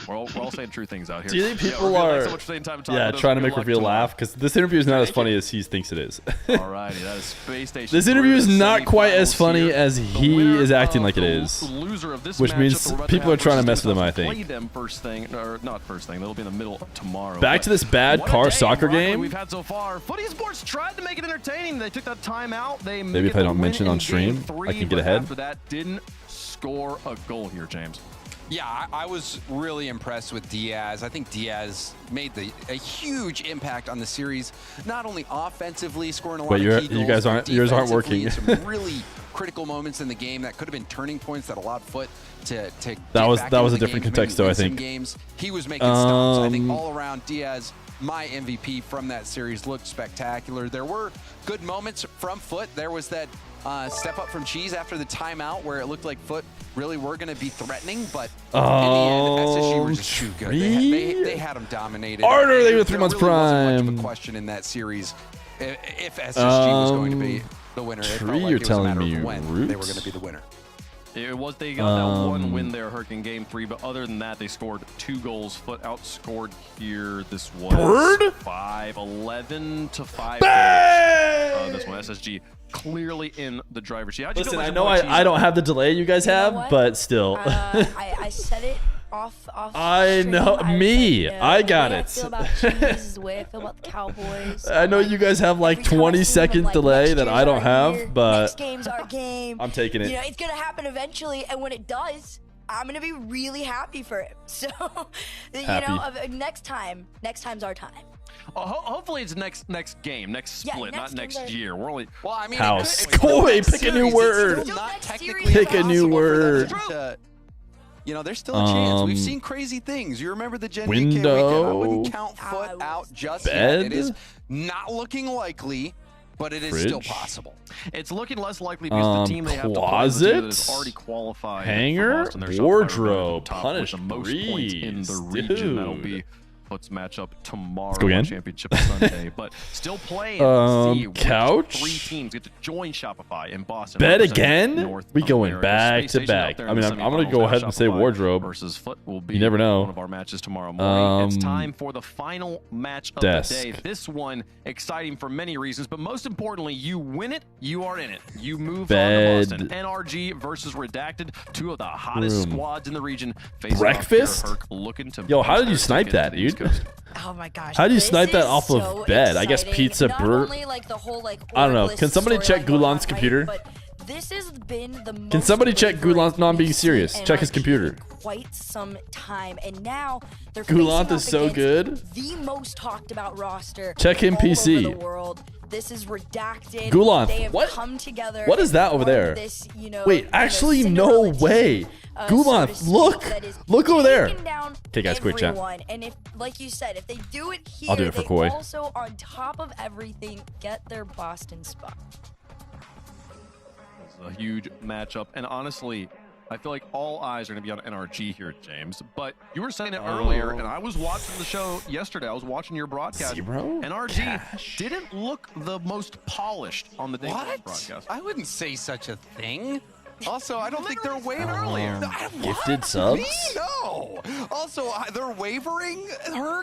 We're all saying true things out here. Do you think Yeah, people Reveal, are thanks so much for taking time to talk with us. trying to Good make luck Reveal tomorrow. laugh? Because this interview is not as funny as he thinks it is. Alrighty, that is Space Station. This interview is Through the not quite as semifinals funny here. as The he winner is acting of like it the is. loser of this Which matchup means that we're about people are have trying to versus mess with him, I Dignitas think. play them first thing, or not first thing. They'll be in the middle of tomorrow. Back but to this bad what a car day soccer in Rockland game. we've had so far. Footy Sports tried to make it entertaining. They took that time out. They Maybe make if it I a don't win mention in on stream, game 3, I can get but ahead. After that, didn't score a goal here, James. Yeah, I was really impressed with Diaz. I think Diaz made a huge impact on the series, not only offensively, scoring a lot Wait, of key you goals, guys but aren't- yours aren't defensively, working. some really critical moments in the game that could have been turning points that allowed Foot to That was back a into the different games, context, maybe though, I win some think. games. He was making stops. I think all around, Diaz, my MVP from that series, looked spectacular. There were good moments from Foot. There was that step up from Cheese after the timeout where it looked like Foot really were going to be threatening, but in the end, SSG were just too good. They had them dominated. Arter, they were 3 There months really wasn't much of prime. a question in that series if SSG was going to be the winner. It felt Tree, like you're it was a telling matter me of when they were Roots? going to be the winner. It was they got that one win there, Herc, in game 3, but other than that, they scored 2 goals. Foot outscored here. This was Bird? 11 to 5. This one, SSG clearly in the driver's seat. How'd you Listen, feel I about know your boy Cheese? I don't have the delay you guys have, what? but still. I said it off. I stream. know, I was me. like, I the got way it. I feel about Cheese is the way I feel about the Cowboys. I know you guys have like Every time I 20 see him, second I'm like, delay next that game's I don't our year, have, but next game's our game. I'm taking it. You know, it's gonna happen eventually, and when it does, I'm gonna be really happy for him. So, next time's our time. Hopefully it's next game, next split, next not next game's our- year. We're only Well, I mean, House. it's still Coy, next pick a new series. word. It's still not technically Pick a new impossible for them word. to- you know, there's still a chance. We've seen crazy things. You remember the Gen UK weekend? I Window. wouldn't count Foot out just Bed. yet. It is not looking likely, but it is still Fridge. possible. It's looking less likely because the team they have to play is a team that is closet? already qualified. Hanger? for Boston. They're Shopify Wardrobe? Rebellion at the top Punish with the most points in the threes. region. That'll Dude. be Foot's matchup tomorrow go again. on Championship Sunday. But still playing to see which couch? 3 teams get to join Shopify in Boston. Bet representing again? North We going America. back Space to Station out back. there I in mean, the I'm going to semifinals. go ahead and say Shopify wardrobe. versus Foot will be You never know. one of our matches tomorrow morning. It's Um, time for the final match of desk. the day. This one exciting for many reasons, but most importantly, you win it, you are in it. You move Bed. on to Boston. NRG versus Redacted, 2 of the hottest Room. squads in the region. Facing Breakfast? off here, Herc looking to Yo, how punch did you their snipe ticket that, to the East dude? Coast. Oh my gosh. How do you this snipe that is off of so bed? I guess exciting. pizza Not bur- only, like, the whole, like, I don't know. Oraclist Can somebody check storyline going Gulan's on, computer? Right? But this has been the most Can somebody check wavering Gulan's not being we've serious? seen Check his NRG computer. in quite some time, and now they're Gulant facing is off so against good. The most talked about roster. Check him all PC. Over the world. This is Redacted. Gulant, They have what? come together. What is and that over formed there? This, Wait, actually, no way. Gulant, look. Look over there. Okay, guys, quick chat. Everyone. And if, like you said, if they do it here, I'll do it for they Koi. also, on top of everything, get their Boston spot. It's a huge matchup, and honestly, I feel like all eyes are going to be on NRG here, James. But you were saying it earlier, and I was watching the show yesterday. I was watching your broadcast. Zero? NRG didn't look the most polished on the day What? broadcast. I wouldn't say such a thing. Also, I don't think they're way earlier. Gifted subs? Me? No, No. Also, they're wavering.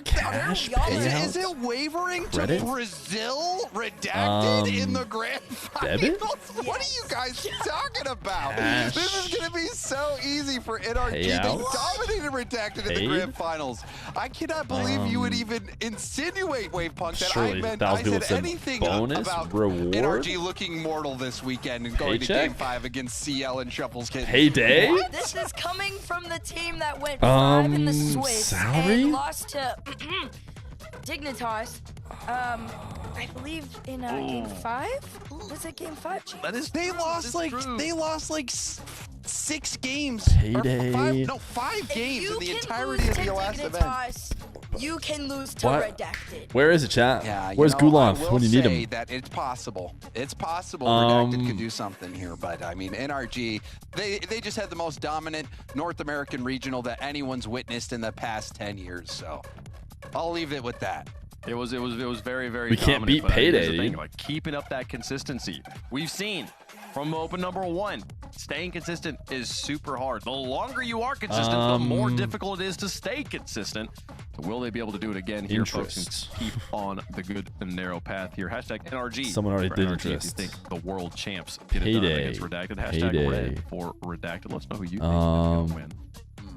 Cash Is it wavering Credit? to Brazil redacted in the grand debit? finals? What are you guys talking about? Cash. This is going to be so easy for NRG. They Payouts? dominated redacted in the grand finals. I cannot believe you would even insinuate, Wavepunk, that surely I meant thousands I people said said anything bonus, about reward? NRG looking mortal this weekend and going Paycheck? to Game 5 against CL and Shuffles Kittens. Payday? This is coming from the team that went 5 in the Swiss salary? and lost to Dignitas. I believe in Game 5. Was it Game 5? They lost like 6 games. Payday. Five games in the entirety lose of the to last event. Dignitas, you can lose to What? Redacted. Where is it, chat? Yeah, Where's Gulanth when you need say him? that it's possible. It's possible Redacted could do something here, but I mean, NRG, they just had the most dominant North American regional that anyone's witnessed in the past 10 years. So I'll leave it with that. It was very, very. We can't dominant, beat but I mean, here's Payday, the thing, dude. like keeping up that consistency. We've seen from open number 1, staying consistent is super hard. The longer you are consistent, the more difficult it is to stay consistent. So will they be able to do it again here, folks, and keep on the good and narrow path here? Hashtag NRG. Someone already for did NRG interest. If you think the world champs get it done Payday. against Redacted. Hashtag Payday. red for Redacted. Let's know who you think is going to win.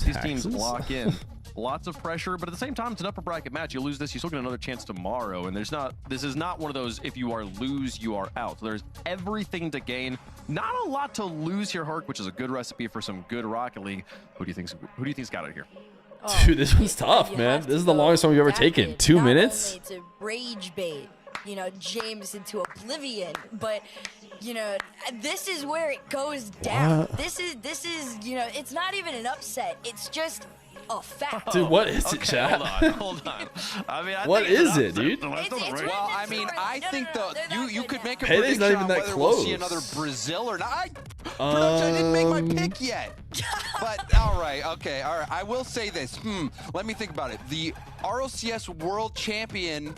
These teams Taxes? lock in. Lots of pressure, but at the same time, it's an upper bracket match. You lose this, you still get another chance tomorrow. And this is not one of those, if you are lose, you are out. So there's everything to gain. Not a lot to lose here, Herc, which is a good recipe for some good Rocket League. Who do you think's got it here? Dude, this one's tough, man. This is the longest one we've ever taken. 2 minutes? Not only to rage bait, James into oblivion, but this is where it goes down. What? This is it's not even an upset. It's just a fact. Dude, what is it, chat? Hold on. I mean, What is it, dude? Well, I mean, I think you could make a Payday's prediction not even on that whether we'll see close. another Brazil or not. I didn't make my pick yet. But all right, okay, all right. I will say this. Let me think about it. The RLCS World Champion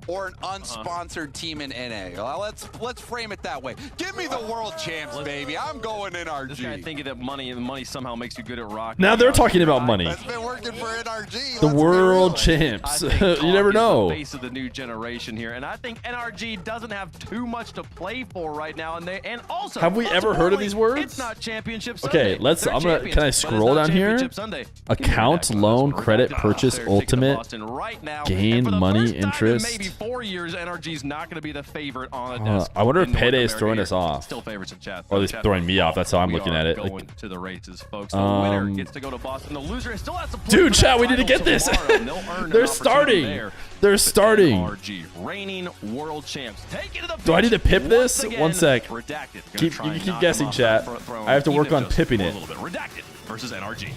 or an unsponsored team in NA. Well, let's frame it that way. Give me the world champs, baby. I'm going NRG. This guy thinking that money somehow makes you good at rock. Now they're talking about money. That's been working for NRG. The let's be world real. champs. I think You Talk never is know. The face of the new generation here, and I think NRG doesn't have too much to play for right now. And also, Have we most ever heard of these importantly, words? It's not Championship Okay, Sunday. let's. They're Can I champions, but it's scroll not down here? Championship Sunday. Account, loan, credit, purchase, Ticket to ultimate, Boston right now. gain, And for the money, first time in interest. maybe 4 years, NRG's not going to be the favorite on a desk. I wonder if in North Payday is America throwing here. us off. Still favorites in chat. Or at least Chat throwing me off. That's how I'm we looking are at it. Going Like, to the races, folks. The winner gets to go to Boston. The loser still has to play dude, for chat, that we need to title get this. tomorrow, and they'll earn an They're opportunity starting. there. They're But starting. NRG, reigning world champs. Take it to the Do I need to pitch pip this? once One again. sec. Redacted. Gonna Keep, try you and can keep knock guessing, him off chat. that throne, I have to even work on just pipping for a it. little bit. Redacted versus NRG.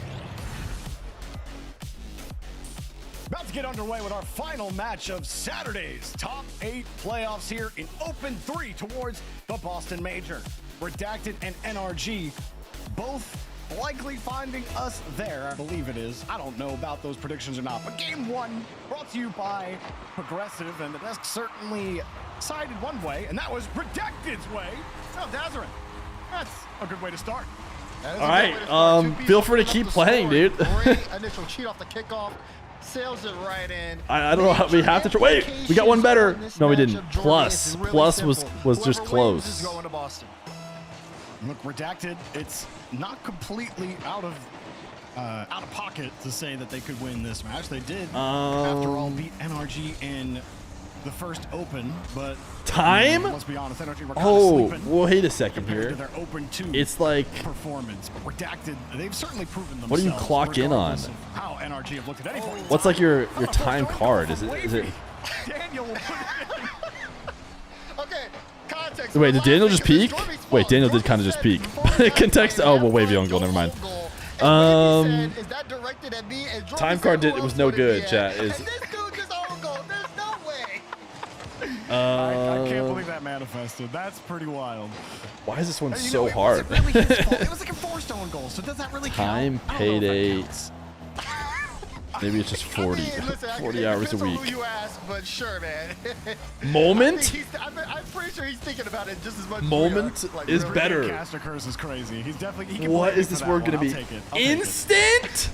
About to get underway with our final match of Saturday's top 8 playoffs here in Open 3 towards the Boston Major. Redacted and NRG both likely finding us there, I believe it is. I don't know about those predictions or not, but game 1 brought to you by Progressive, and the desk certainly sided one way, and that was Redacted's way. So, Dazarin, that's a good way to start. All right, feel free to keep playing, dude. Great initial cheat off the kickoff. Sails it right in. I don't know how we have to. Wait, we got one better. No, we didn't. Plus was just close. Look, Redacted, it's not completely out of pocket to say that they could win this match. They did, after all, beat NRG in the first Open, but time? Let's be honest, NRG were kind of sleeping. Wait a second here. To their Open 2 it's like performance, but Redacted, they've certainly proven themselves. What do you clock in on? How NRG have looked at any point. What's like your time card? Is it? Daniel will put it in. Okay, context. Wait, did Daniel just peek? Wait, Daniel did kind of just peek. Context. Oh, well, wavy on goal. Never mind. Is that directed at me? And Time card did. It was no good. Chat is. And this dude just own goal. There's no way. I can't believe that manifested. That's pretty wild. Why is this one so hard? It was like a forced own goal, so does that really Time count? Payday. Maybe it's just 40. I mean, listen, 40 hours a depends on week. Who you ask, but sure, man. Moment? I'm pretty sure he's thinking about it just as much. Moment as we are. Like, is really. better. Caster curse is crazy. He's definitely. He can What blame is me this for word that gonna one. be? I'll take it. I'll take it. Instant?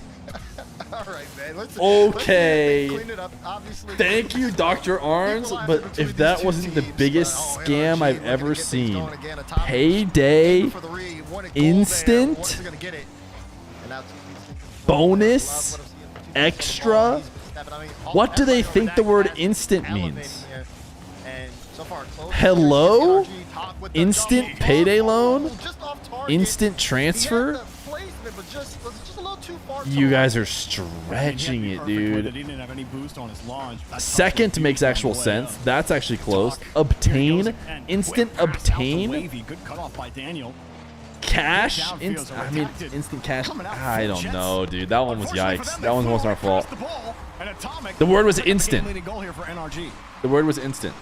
All right, man. Okay. Let's clean it up. Obviously, Thank you, Dr. Arns, but if that wasn't the biggest scam I've ever seen. Payday, instant, bonus, extra. What do they think the word instant means? Hello? Instant payday loan? Instant transfer? You guys are stretching it, dude. Second makes actual sense. That's actually close. Obtain, instant obtain. Cash, instant cash. I don't know, dude. That one was yikes. That one wasn't our fault. The word was instant. The word was instant.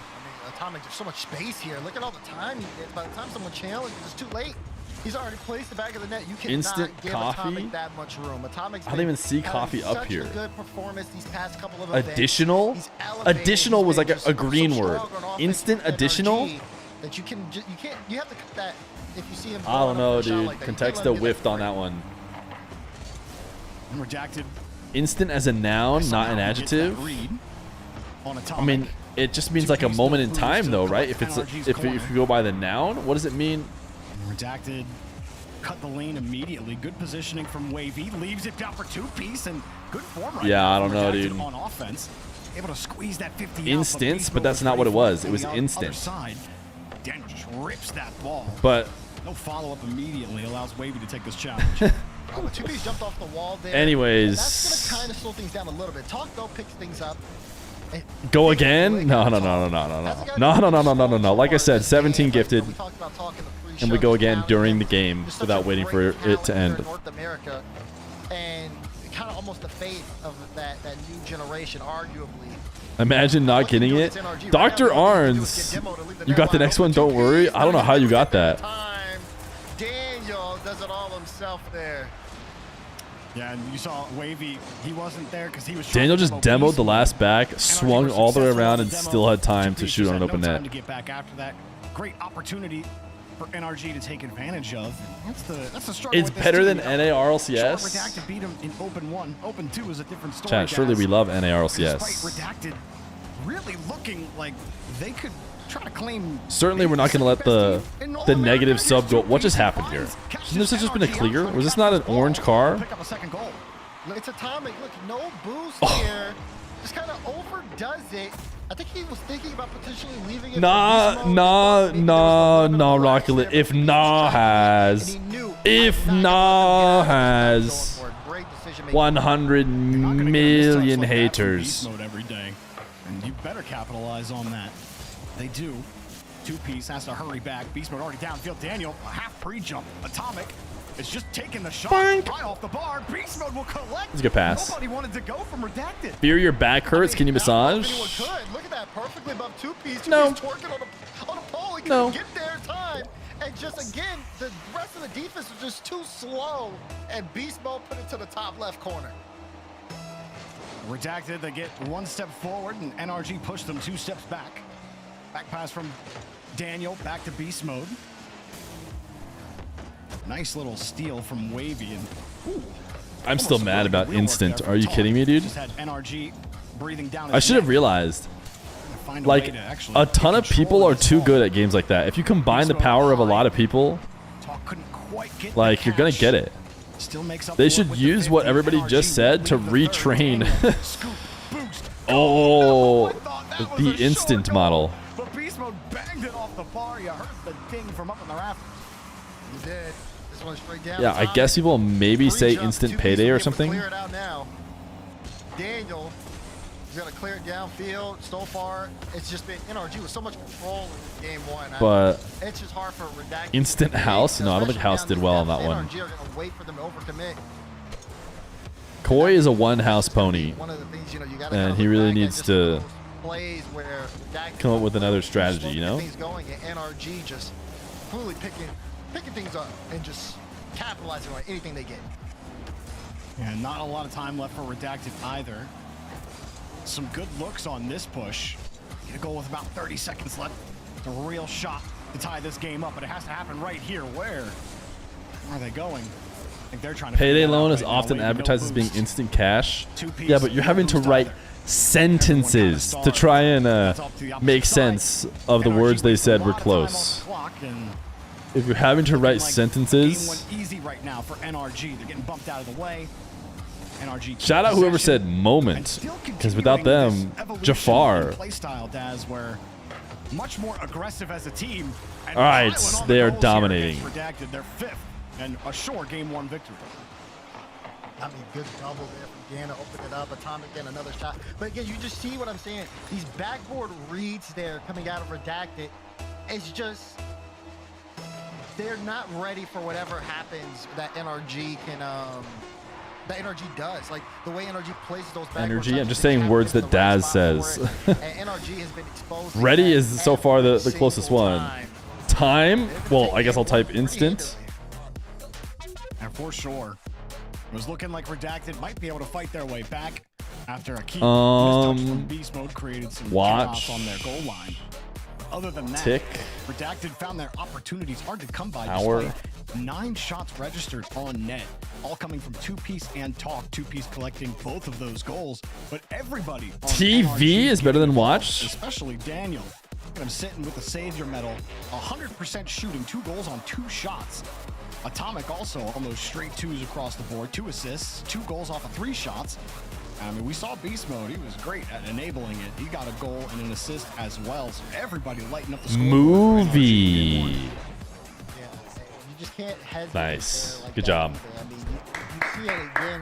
Atomic, there's so much space here. Look at all the time. By the time someone challenges, it's too late. He's already placed the back of the net. You cannot Instant give coffee? Atomic that much room. Atomic's I don't even see coffee up here. Good performance these past couple of Additional? Additional was like a green word. Instant additional? That you can't. You have to cut that. If you see him. I don't know, dude. Contexta whiffed on that one. Redacted. Instant as a noun, not an adjective. I mean, it just means like a moment in time, though, right? If it's if you go by the noun, what does it mean? Redacted. Cut the lane immediately. Good positioning from Wavy. Leaves it down for 2-piece and good form right Yeah, now. I don't know, dude. On offense, able to squeeze that 50 Instance, but that's not what it was. It was instant. Daniel just rips that ball. But no follow-up immediately allows Wavy to take this challenge. The 2-piece jumped off the wall there. Anyways. That's gonna kind of slow things down a little bit. Talk though picks things up. Go again? No. Like I said, 17 gifted. And we go again during the game without waiting for it to end. North America, and kind of almost the fate of that new generation, arguably. Imagine not getting it. Dr. Arns, you got the next one, don't worry. I don't know how you got that. Daniel does it all himself there. Yeah, and you saw Wavy, he wasn't there because he was Daniel just demoed the last back, swung all the way around, and still had time to shoot on an open net. To get back after that. Great opportunity for NRG to take advantage of. That's the struggle. It's better than NA RLCS. Redacted beat him in Open 1. Open 2 is a different story. Chat, surely we love NA Despite RLCS. Redacted really looking like they could try to claim. Certainly we're not going to let the negative sub go. What just happened here? Shouldn't this have just been a clear? Was this not an orange car? Pick up a second goal. It's Atomic. Look, no boost here. Just kind of overdoes it. I think he was thinking about potentially leaving it. Nah, Rocket. If Nah has 100 million haters. Every day, and you better capitalize on that. They do. 2-piece has to hurry back. Beast Mode already downfield. Daniel, a half pre-jump. Atomic is just taking the shot right off the bar. Beast Mode will collect. It's a good pass. Nobody wanted to go from Redacted. Fear, your back hurts. Can you massage? Look at that, perfectly above 2-piece. No. Twerking on a pole. He No. couldn't get there in time. And just again, the rest of the defense was just too slow. And Beast Mode put it to the top left corner. Redacted, they get one step forward, and NRG pushed them 2 steps back. Back pass from Daniel, back to Beast Mode. Nice little steal from Wavy. And I'm still mad about instant. Are you kidding me, dude? Just had NRG breathing down I should have realized. Like, a ton of people are too good at games like that. If you combine the power of a lot of people, like, you're going to get it. They should use what everybody just said to retrain. Oh, the instant model. But Beast Mode banged it off the bar. You heard the ding from up in the raft. You did. This one straight down. Yeah, I guess people maybe say instant payday or something. Clear it out now. Daniel is going to clear it downfield. So far, it's just been NRG with so much control in game 1. But it's just hard for Redacted. Instant House? No, I don't think House did well on that one. NRG are going to wait for them to overcommit. Koi is a one-house pony, and he really needs to come up with another strategy, you know? Things going, and NRG just completely picking things up and just capitalizing on anything they get. And not a lot of time left for Redacted either. Some good looks on this push. Get a goal with about 30 seconds left. It's a real shot to tie this game up, but it has to happen right here. Where are they going? think they're trying to Payday figure that out loan is right now. often Wavy, no advertised as being boost. instant cash. Two-piece, Yeah, but you're no having to boost write either. sentences to try and make sense of the words they said were close. If you're having to write sentences, Game 1 easy right now for NRG. They're getting bumped out of the way. NRG shout out whoever said moment, because without them, Jafar. Playstyle, Daz, where much more aggressive as a team. All right, they are dominating. Redacted their 5th and a sure Game 1 victory. I mean, good double there from Gana, open it up, Atomic getting another shot. But again, you just see what I'm saying. These backboard reads there coming out of Redacted, it's just, they're not ready for whatever happens that NRG can, that NRG does. Like, the way NRG places those backboard NRG, I'm touches, just they saying have words the that right Daz spot says. for it. And NRG has been exposed to Ready that is so far the every closest single one. time. Time? Well, I guess I'll type instant. And for sure, it was looking like Redacted might be able to fight their way back after a key mistouch from Beast Mode created some watch. chaos on their goal line. Other than that, Tick. Redacted found their opportunities hard to come by. Hour. Despite 9 shots registered on net, all coming from Two-Piece and Talk. Two-Piece collecting both of those goals, but everybody on TV NRG is better than watch. especially Daniel. Look at him sitting with the Savior medal, 100% shooting, 2 goals on 2 shots. Atomic also on those straight 2s across the board, 2 assists, 2 goals off of 3 shots. I mean, we saw Beast Mode. He was great at enabling it. He got a goal and an assist as well. So everybody lighting up the score. Movie. You just can't hesitate. Nice. There like Good that job. either. I mean, you see it again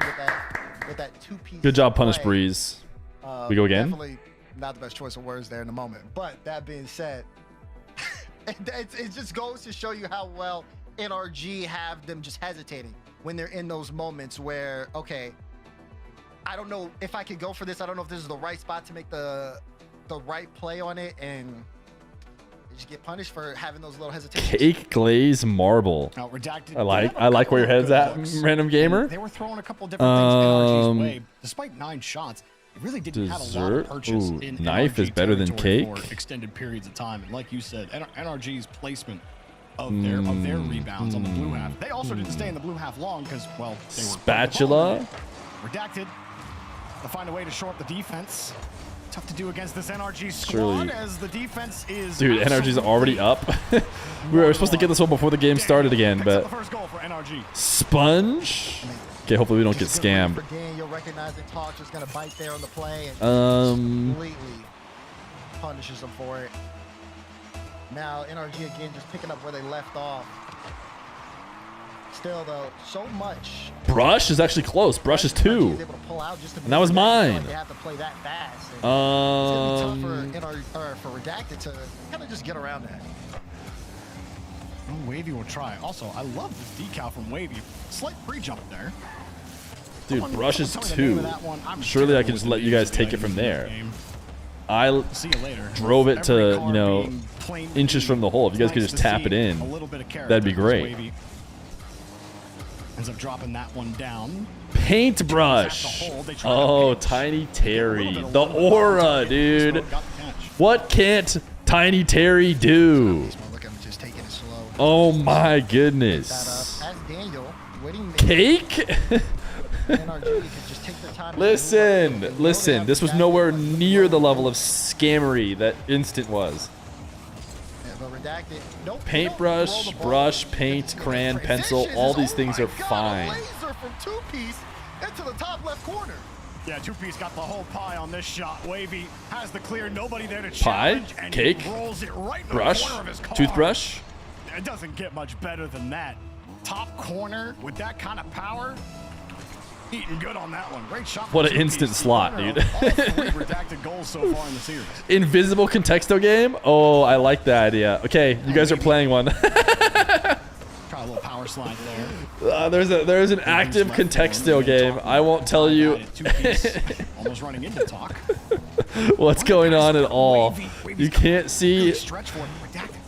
with that two-piece. Good job, Punish play. Breeze. We go again? Definitely not the best choice of words there in the moment. But that being said, it just goes to show you how well NRG have them just hesitating when they're in those moments where, okay, I don't know if I could go for this. I don't know if this is the right spot to make the right play on it, and you just get punished for having those little hesitations. Cake glaze marble. Redacted. I like where your head's at, random gamer. They were throwing a couple different things NRG's way. Despite 9 shots, it really didn't have a lot Dessert. of purchase Ooh, in knife NRG is better than territory cake. for extended periods of time. And like you said, NRG's placement of their rebounds on the blue half. They also didn't stay in the blue half long because, well, they were Spatula. Redacted. They'll find a way to shore up the defense. Tough to do against this NRG squad Surely. as the defense is. Dude, NRG's already up. We were supposed to get this one before the game started again, but Sponge. Okay, hopefully we don't get scammed. You'll recognize that Talk just gonna bite there on the play and completely punishes them for it. Now NRG again just picking up where they left off. Still though, so much. Brush is actually close. Brush is 2. And that was mine. They have to play that fast. It's gonna be tough for Redacted to kind of just get around that. Well, Wavy will try. Also, I love this decal from Wavy. Slight pre-jump there. Dude, Brush is 2. Surely I can just let you guys take it from there. I drove it to, you know, inches from the hole. If you guys could just tap it in, that'd be great. Ends up dropping that one down. Paintbrush. Oh, Tiny Terry. The aura, dude. What can't Tiny Terry do? Oh my goodness. Cake? Listen. This was nowhere near the level of scammery that instant was. Paintbrush, brush, paint, crayon, pencil, all these things are fine. From Two-Piece into the top left corner. Yeah, Two-Piece got the whole pie on this shot. Wavy has the clear, nobody there to Pie, challenge, and cake, he rolls it right in brush, the corner of his car. toothbrush. It doesn't get much better than that. Top corner with that kind of power. Eating good on that one. Great shot. What an instant slot, dude. All 3 redacted goals so far in the series. Invisible Contexto game? Oh, I like the idea. Okay, you guys are playing one. Try a little power slide there. There's an active Contexto game. I won't tell you Almost running into Talk. what's going on at all. You can't see,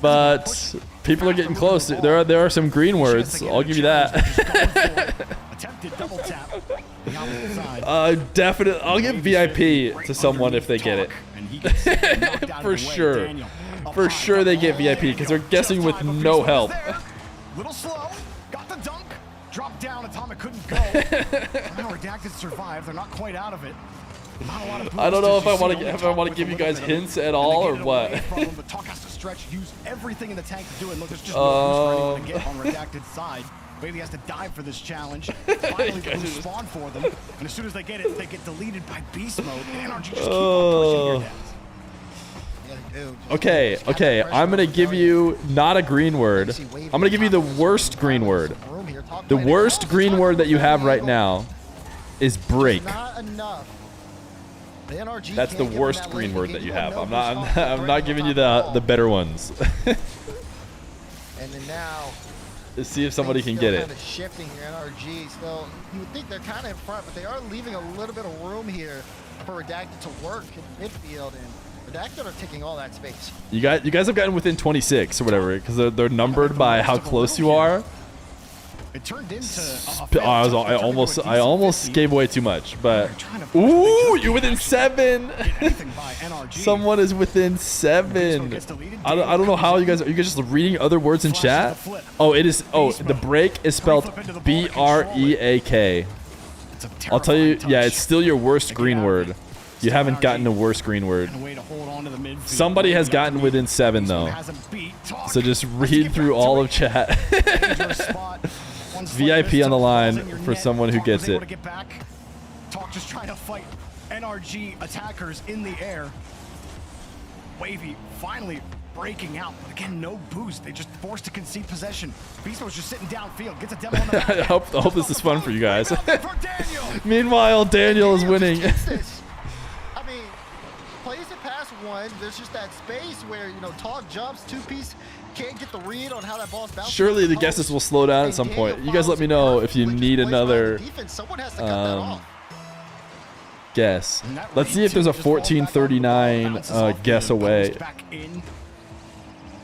but people are getting close. There are some green words. I'll give you that. Definitely. I'll give VIP to someone if they get it. For sure. For sure they get VIP because they're guessing with no help. Little slow. Got the dunk. Drop down. Atomic Now Redacted survived. They're not quite out of it. Not a lot of I don't know boosters. if I want to give you guys hints at all or what. But Talk has to stretch, use everything in the tank to do it. Look, there's just no boost for anyone to get on Redacted's side. Bailey has to dive for this challenge. Finally, the boost spawn for them. And as soon as they get it, they get deleted by beast mode. And NRG just keep on pushing here, Okay, I'm gonna give you not a green word. I'm gonna give you the worst green word. The worst green word that you have right now is break. That's the worst green word that you have. I'm not giving you the better ones. And then now, Let's see if somebody can get it. Kind of shifting here, NRG. Still, you would think they're kind of in front, but they are leaving a little bit of room here for Redacted to work in midfield, and Redacted are taking all that space. You guys have gotten within 26 or whatever because they're numbered by how close you are. It turned into I almost gave away too much, but ooh, you're within 7. Someone is within 7. I don't know how you guys are. You guys just reading other words in chat? Oh, it is. Oh, the break is spelled B-R-E-A-K. I'll tell you. Yeah, it's still your worst green word. You haven't gotten a worse green word. Somebody has gotten within 7 though. So just read through all of chat. VIP on the line for someone who gets it. Talk just trying to fight NRG attackers in the air. Wavy finally breaking out, but again, no boost. They just forced to concede possession. Beast Mode's just sitting downfield, gets a demo on the back. I hope this is fun for you guys. Meanwhile, Daniel is winning. I mean, plays it past 1. There's just that space where, you know, Talk jumps, 2-piece, can't get the read on how that ball's bouncing. Surely the guesses will slow down at some point. You guys let me know if you need another guess. Let's see if there's a 1439 guess away.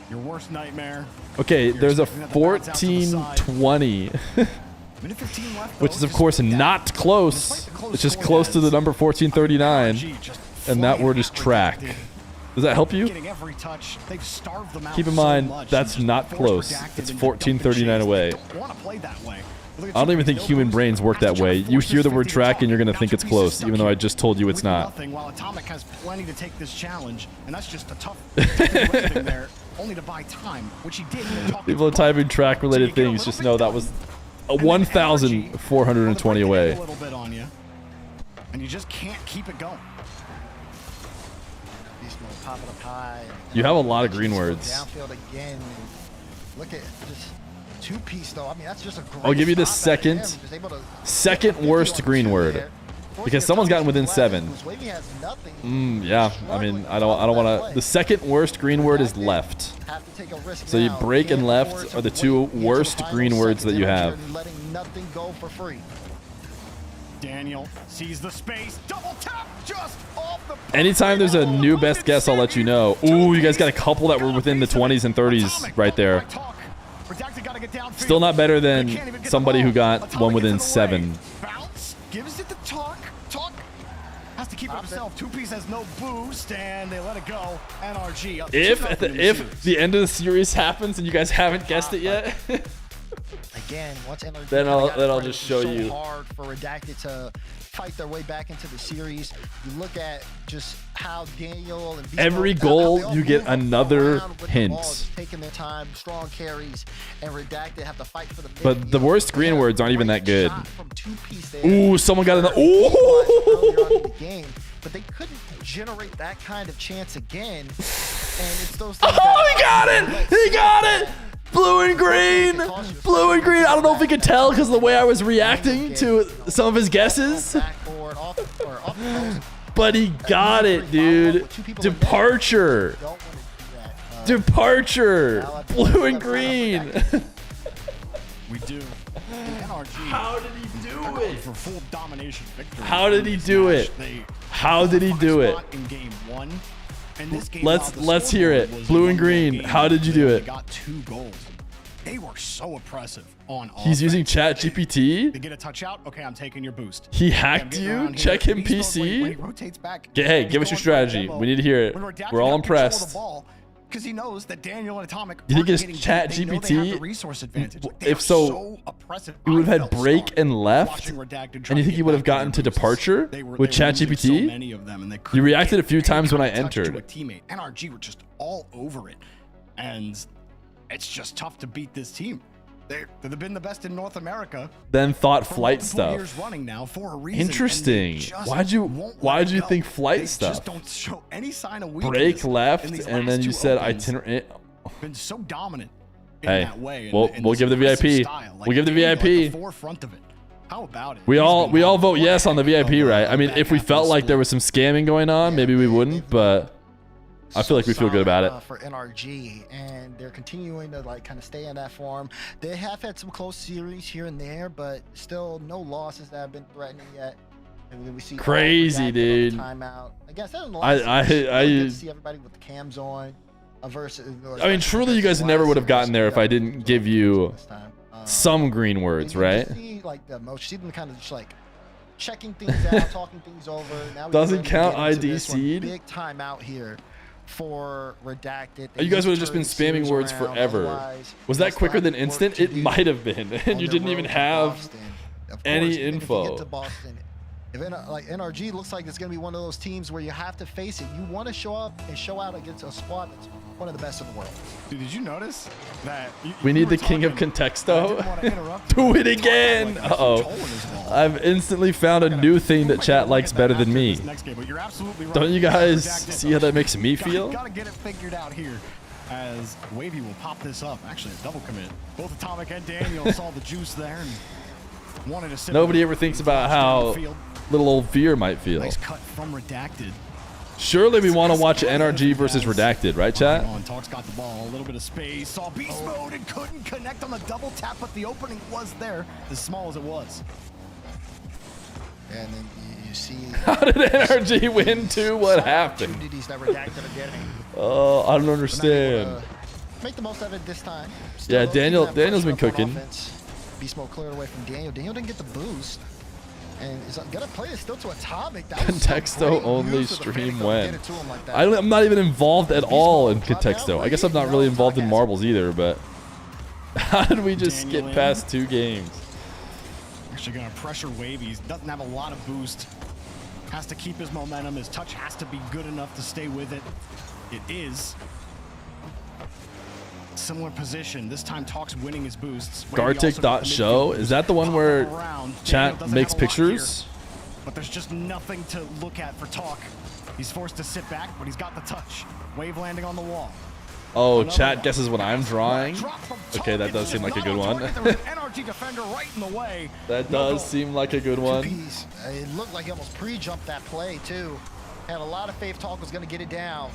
Your worst nightmare. Okay, there's a 1420. Which is of course not close. It's just close to the number 1439. And that word is track. Does that help you? Keep in mind, that's not close. It's 1439 away. I don't even think human brains work that way. You hear the word track and you're going to think it's close, even though I just told you it's not. While Atomic has plenty to take this challenge, and that's just a tough thing there, only to buy time, which he did. People typing track related things just know that was a 1,420 away. A little bit on you, and you just can't keep it going. Popping up high. You have a lot of green words. Downfield again. Look at just 2-piece though. I mean, that's just a great. I'll give you the second worst green word because someone's gotten within 7. Yeah, I mean, I don't want to. The second worst green word is left. So you break and left are the 2 worst green words that you have. Letting nothing go for free. Daniel sees the space, double tap just off the. Anytime there's a new best guess, I'll let you know. Ooh, you guys got a couple that were within the 20s and 30s right there. Still not better than somebody who got one within 7. Bounce gives it to Talk. Talk has to keep it himself. 2-piece has no boost, and they let it go. NRG. If the end of the series happens and you guys haven't guessed it yet. Again, once NRG then I'll just show you. Hard for Redacted to fight their way back into the series. You look at just how Daniel and every goal you get another hint. Taking their time, strong carries, and Redacted have to fight for the. But the worst green words aren't even that good. Ooh, someone got in the. Ooh. But they couldn't generate that kind of chance again. And it's those. Oh, he got it! He got it! Blue and green! Blue and green! I don't know if he could tell because of the way I was reacting to some of his guesses. But he got it, dude. Departure. Departure. Blue and green. We do. How did he do it? For full domination victory. How did he do it? How did he do it? In game 1. And this game, let's hear it. Blue and green. How did you do it? Got 2 goals. They were so oppressive on offense. He's using Chat GPT. They get a touch out. Okay, I'm taking your boost. He hacked you. Check him PC. Hey, give us your strategy. We need to hear it. We're all impressed. because he knows that Daniel and Atomic. You think aren't it's getting Chat deep. They know they have the GPT? resource advantage. They If are so, oppressive. he would have I had felt break sorry and left, watching Redacted and try you to think he get would have back gotten to their boosts. departure They were with Chat losing so GPT? many of them, and they You couldn't reacted a get few any times when I kind of touch to entered. a teammate. NRG were just all over it, and it's just tough to beat this team. They've been the best in North America. Then thought for flight multiple years stuff. running now for a reason, and they Interesting. just Why'd you won't think flight they stuff? Just don't show any sign of weakness. Break left, in these and last then you two said opens. itinerary. Been so dominant in Hey, that way. we'll give the VIP. We'll give the Daniel at VIP. the forefront of it. How about it? We all vote yes on the VIP, right? I mean, if we felt like there was some scamming going on, maybe we wouldn't, but I feel like we feel good about it. For NRG, and they're continuing to like kind of stay in that form. They have had some close series here and there, but still no losses that have been threatening yet. And we see Crazy, dude. Timeout. I guess in the last I get to see everybody with the cams on. Versus, I mean, truly, you guys never would have gotten there if I didn't give you some green words, right? See, like the most, see them kind of just like checking things out, talking things over. Now Doesn't count ID seed. Big timeout here for Redacted. You guys would have just been spamming words forever. Was that quicker than instant? It might have been, and you didn't even have any info. If like NRG looks like it's going to be one of those teams where you have to face it. You want to show up and show out against a squad that's one of the best in the world. Dude, did you notice that? We need the king of Contexto. Do it again. Uh-oh. I've instantly found a new thing that chat likes better than me. Don't you guys see how that makes me feel? Gotta get it figured out here. As Wavy will pop this up. Actually, a double commit. Both Atomic and Daniel saw the juice there and wanted to. Nobody ever thinks about how little old Feer might feel. Nice cut from Redacted. Surely we want to watch NRG versus Redacted, right, chat? Talk's got the ball, a little bit of space, saw beast mode and couldn't connect on the double tap, but the opening was there, as small as it was. And then you see. How did NRG win too? What happened? Oh, I don't understand. Make the most of it this time. Yeah, Daniel's been cooking. Beast mode cleared away from Daniel. Daniel didn't get the boost. And is gonna play it still to Atomic. Contexto only stream when. I'm not even involved at all in Contexto. I guess I'm not really involved in marbles either, but how did we just skip past 2 games? Actually gonna pressure Wavy. Doesn't have a lot of boost. Has to keep his momentum. His touch has to be good enough to stay with it. It is. Similar position. This time Talk's winning his boosts. Gartic.show? Is that the one where chat makes pictures? But there's just nothing to look at for Talk. He's forced to sit back, but he's got the touch. Wave landing on the wall. Oh, chat guesses what I'm drawing? Okay, that does seem like a good one. NRG defender right in the way. That does seem like a good one. It looked like he almost pre-jumped that play, too. Had a lot of faith Talk was going to get it down,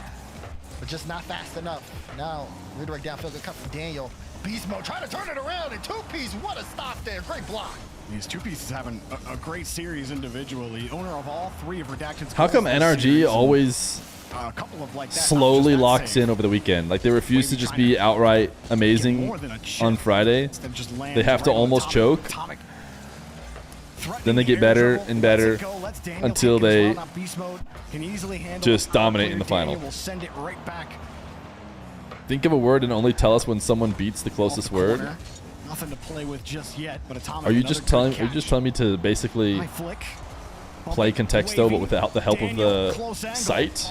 but just not fast enough. Now, redirect downfield, good cut from Daniel. Beast mode trying to turn it around, and 2-piece, what a stop there. Great block. These 2-pieces having a great series individually. Owner of all 3 of Redacted's. How come NRG always slowly locks in over the weekend? Like they refuse to just be outright amazing on Friday. They have to almost choke. Then they get better and better until they just dominate in the final. Think of a word and only tell us when someone beats the closest word. Nothing to play with just yet, but Atomic. Are you just telling me to basically play Contexto but without the help of the site?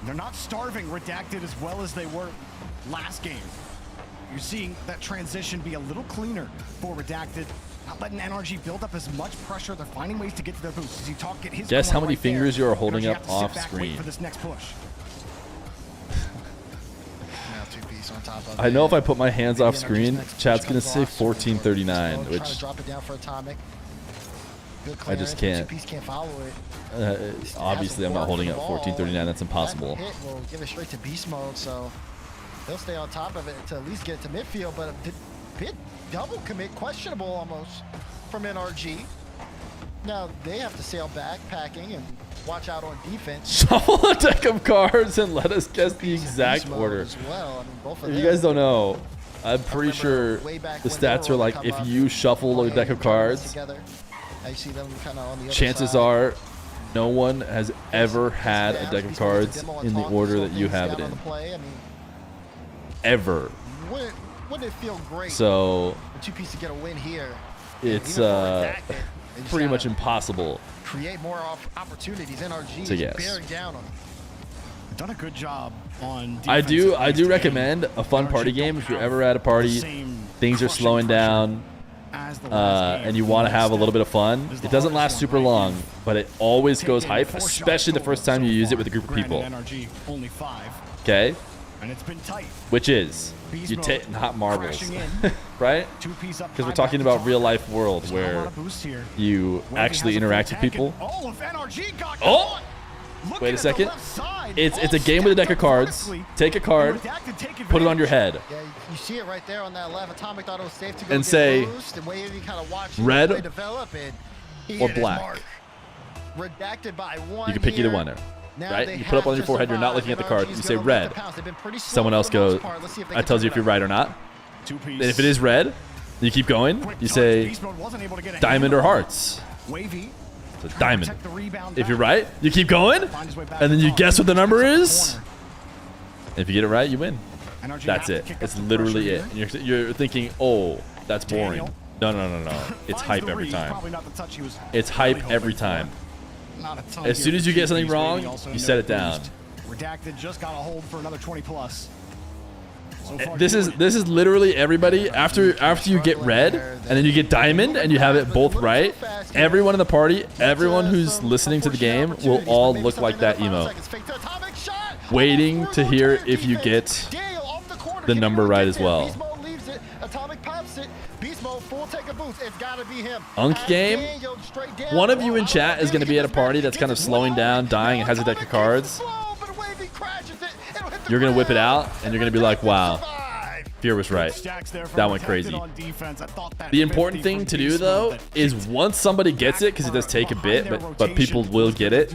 They're not starving Redacted as well as they were last game. You're seeing that transition be a little cleaner for Redacted. Not letting NRG build up as much pressure. They're finding ways to get to their boosts. As you talk, get his. Guess how many right fingers there. you are holding NRG up have to sit off back, screen. wait for this next push. Now 2-piece on top of I know if I put my hands off screen, chat's gonna say 1439, which trying to drop it down for Atomic. Good I just can't. 2-piece can't follow it. Obviously, I'm not holding up 1439. That's impossible. Hit will give it straight to beast mode, so they'll stay on top of it to at least get it to midfield. But a bit double commit, questionable almost from NRG. Now they have to sail back, packing, and watch out on defense. Shuffle a deck of cards and let us guess the exact order. As well. I mean, both of If you them. guys don't know, I'm pretty sure the stats are like if you shuffle a deck of cards, I see them kind of on the other chances side. are No one has ever had a deck of cards in the order that you have it in. Ever. Wouldn't it feel great? So for 2-piece to get a win here? It's pretty much impossible. Create more opportunities. NRG to is guess. bearing down on them. Done a good job on. I do recommend a fun party game if you're ever at a party. Things are slowing down, and you want to have a little bit of fun. It doesn't last super long, but it always goes hype, especially the first time you use it with a group of people. Okay. And it's been tight. Which is you take not marbles, right? Because we're talking about real life world where you actually interact with people. Oh. Wait a second. It's a game with a deck of cards. Take a card, put it on your head. Yeah, you see it right there on that left. Atomic thought it was safe to go and say red or black. Redacted by one. You can pick either one there. Right? You put up on your forehead, you're not looking at the card. You say red. Someone else goes, that tells you if you're right or not. And if it is red, you keep going. You say diamond or hearts. It's a diamond. If you're right, you keep going, and then you guess what the number is. And if you get it right, you win. That's it. It's literally it. And you're thinking, oh, that's boring. No. It's hype every time. It's hype every time. As soon as you get something wrong, you set it down. Redacted just got a hold for another 20 plus. This is literally everybody after you get red and then you get diamond and you have it both right. Everyone in the party, everyone who's listening to the game will all look like that emo, waiting to hear if you get the number right as well. Unk game. One of you in chat is going to be at a party that's kind of slowing down, dying, and has a deck of cards. You're going to whip it out, and you're going to be like, wow, Feer was right. That went crazy. The important thing to do, though, is once somebody gets it, because it does take a bit, but people will get it,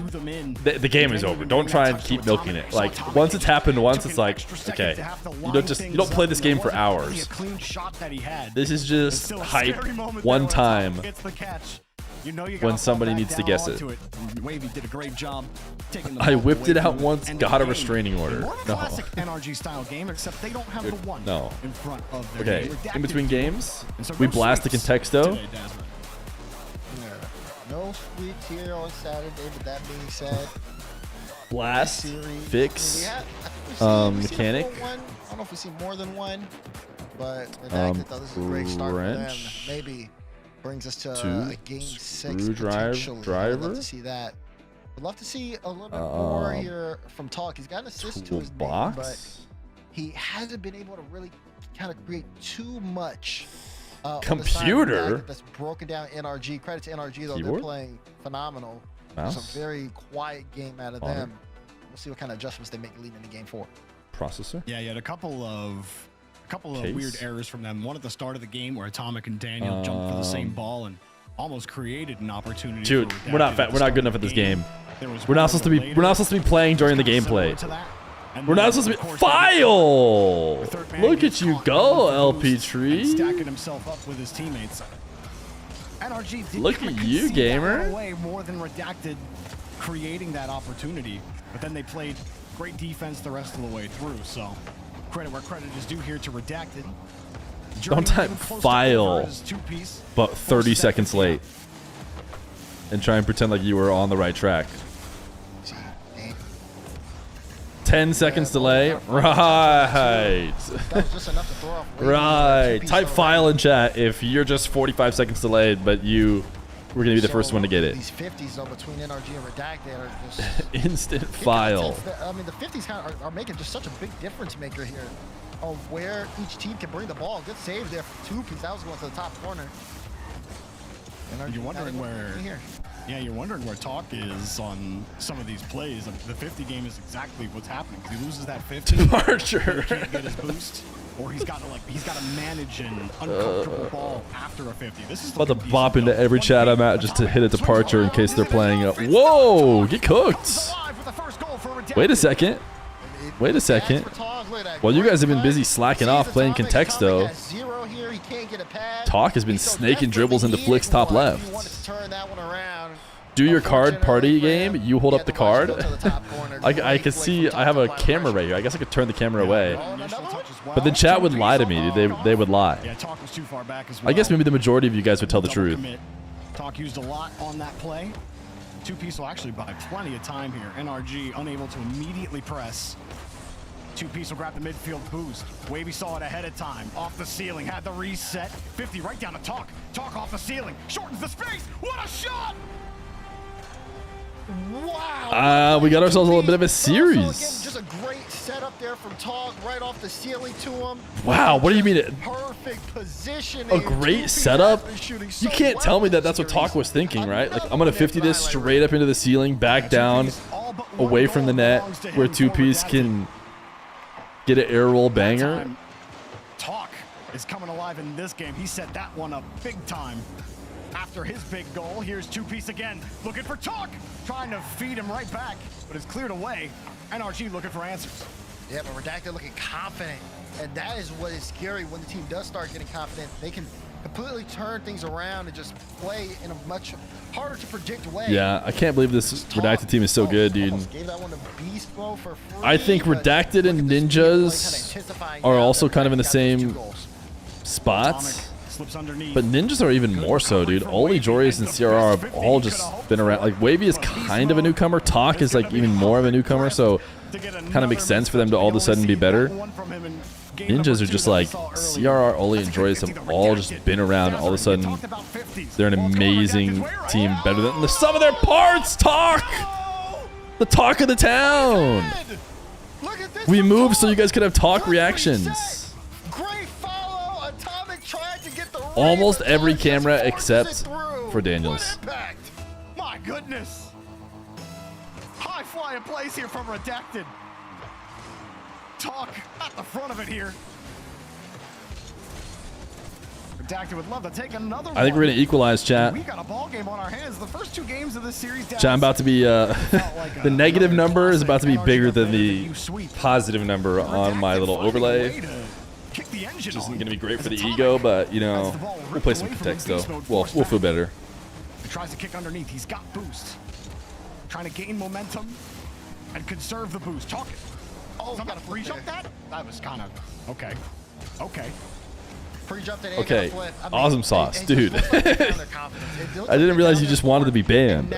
the game is over. Don't try and keep milking it. Like, once it's happened once, it's like, okay, you don't play this game for hours. This is just hype one time. When somebody needs to guess it. I whipped it out once, got a restraining order. No. NRG style game, except they don't have the one in front of their okay, in between games, we blast the contexto. No sweeps here on Saturday, but that being said, blast, fix, mechanic. I don't know if we see more than one, but Redacted thought this is a great start for them. Maybe brings us to a game 6 driver. I'd love to see that. I'd love to see a little bit more here from Talk. He's got an assist to his name, but he hasn't been able to really kind of create too much. Computer that's broken down NRG. Credit to NRG though, Keyboard? they're playing phenomenal. Mouse? It's a very quiet game out of them. We'll see what kind of adjustments they make leading into game 4. Processor? Yeah, you had a couple of weird errors from them. One at the start of the game where Atomic and Daniel jumped for the same ball and almost created an opportunity. Dude, we're not good enough at this game. We're not supposed to be playing during the gameplay. We're not supposed to be file. Look at you go, LP Tree. Stacking himself up with his teammates. NRG did Look at you, gamer. Way more than Redacted creating that opportunity, but then they played great defense the rest of the way through. So credit where credit is due here to Redacted. Don't type file, but 30 seconds late, and try and pretend like you were on the right track. 10 seconds delay. Right. Right. Type file in chat if you're just 45 seconds delayed, but you were going to be the first one to get it. These 50s though between NRG and Redacted are just instant file. I mean, the 50s kind of are making just such a big difference maker here of where each team can bring the ball. Good save there for 2-piece. That was going to the top corner. You're wondering where. Yeah, you're wondering where Talk is on some of these plays. I mean, the 50 game is exactly what's happening. He loses that 50. Departure. He can't get his boost, or he's got to manage an uncomfortable ball after a 50. This is about to bop into every chat I'm at just to hit a departure in case they're playing up. Whoa, get cooked. Wait a second. Wait a second. While you guys have been busy slacking off playing Contexto, Talk has been snaking dribbles into Flick's top left. do your card party game, you hold up the card. I could see, I have a camera right here. I guess I could turn the camera away. But then chat would lie to me. They would lie. Yeah, Talk was too far back as well. I guess maybe the majority of you guys would tell the truth. Talk used a lot on that play. Two-piece will actually buy plenty of time here. NRG unable to immediately press. Two-piece will grab the midfield boost. Wavy saw it ahead of time. Off the ceiling, had the reset. 50 right down to Talk. Talk off the ceiling. Shortens the space. What a shot! Wow. We got ourselves a little bit of a Also, again, series. just a great setup there from Talk, right off the ceiling to him. Wow, what do you mean? Perfect positioning. A great setup? You can't tell me that that's what Talk was thinking, right? Like, I'm going to 50 this straight up into the ceiling, back down, away from the net, where two-piece can get an air roll banger. Talk is coming alive in this game. He set that one up big time. After his big goal, here's two-piece again, looking for Talk, trying to feed him right back, but it's cleared away. NRG looking for answers. Yeah, but Redacted looking confident, and that is what is scary when the team does start getting confident. They can completely turn things around and just play in a much harder to predict way. Yeah, I can't believe this Redacted team is so good, dude. Gave that one to Beast Bro for free, I think Redacted and Ninjas are also kind of in the same spots. But Ninjas are even more so, dude. Oli, Jorius, and CRR have all just been around. Like, Wavy is kind of a newcomer. Talk is, like, even more of a newcomer, so kind of makes sense for them to all of a sudden be better. Ninjas are just like, CRR, Oli, and Jorius have all just been around. All of a sudden, they're an amazing team, better than the sum of their parts. Talk! The talk of the town! We moved so you guys could have Talk reactions. Almost every camera except for Daniels. My goodness. High flying plays here from Redacted. Talk at the front of it here. Redacted would love to take another one. I think we're going to equalize, chat. We got a ball game on our hands. The first two games of this series. Chat, I'm about to be, the negative number is about to be bigger than the positive number on my little overlay. Which isn't going to be great for the ego, but, you know, we'll play some Protects, though. We'll feel better. He tries to kick underneath. He's got boost. Trying to gain momentum and conserve the boost. Talk it. Oh, you got to free jump that? That was kind of... Okay. Okay. Free jump that okay. Awesome sauce, dude. I didn't realize you just wanted to be banned.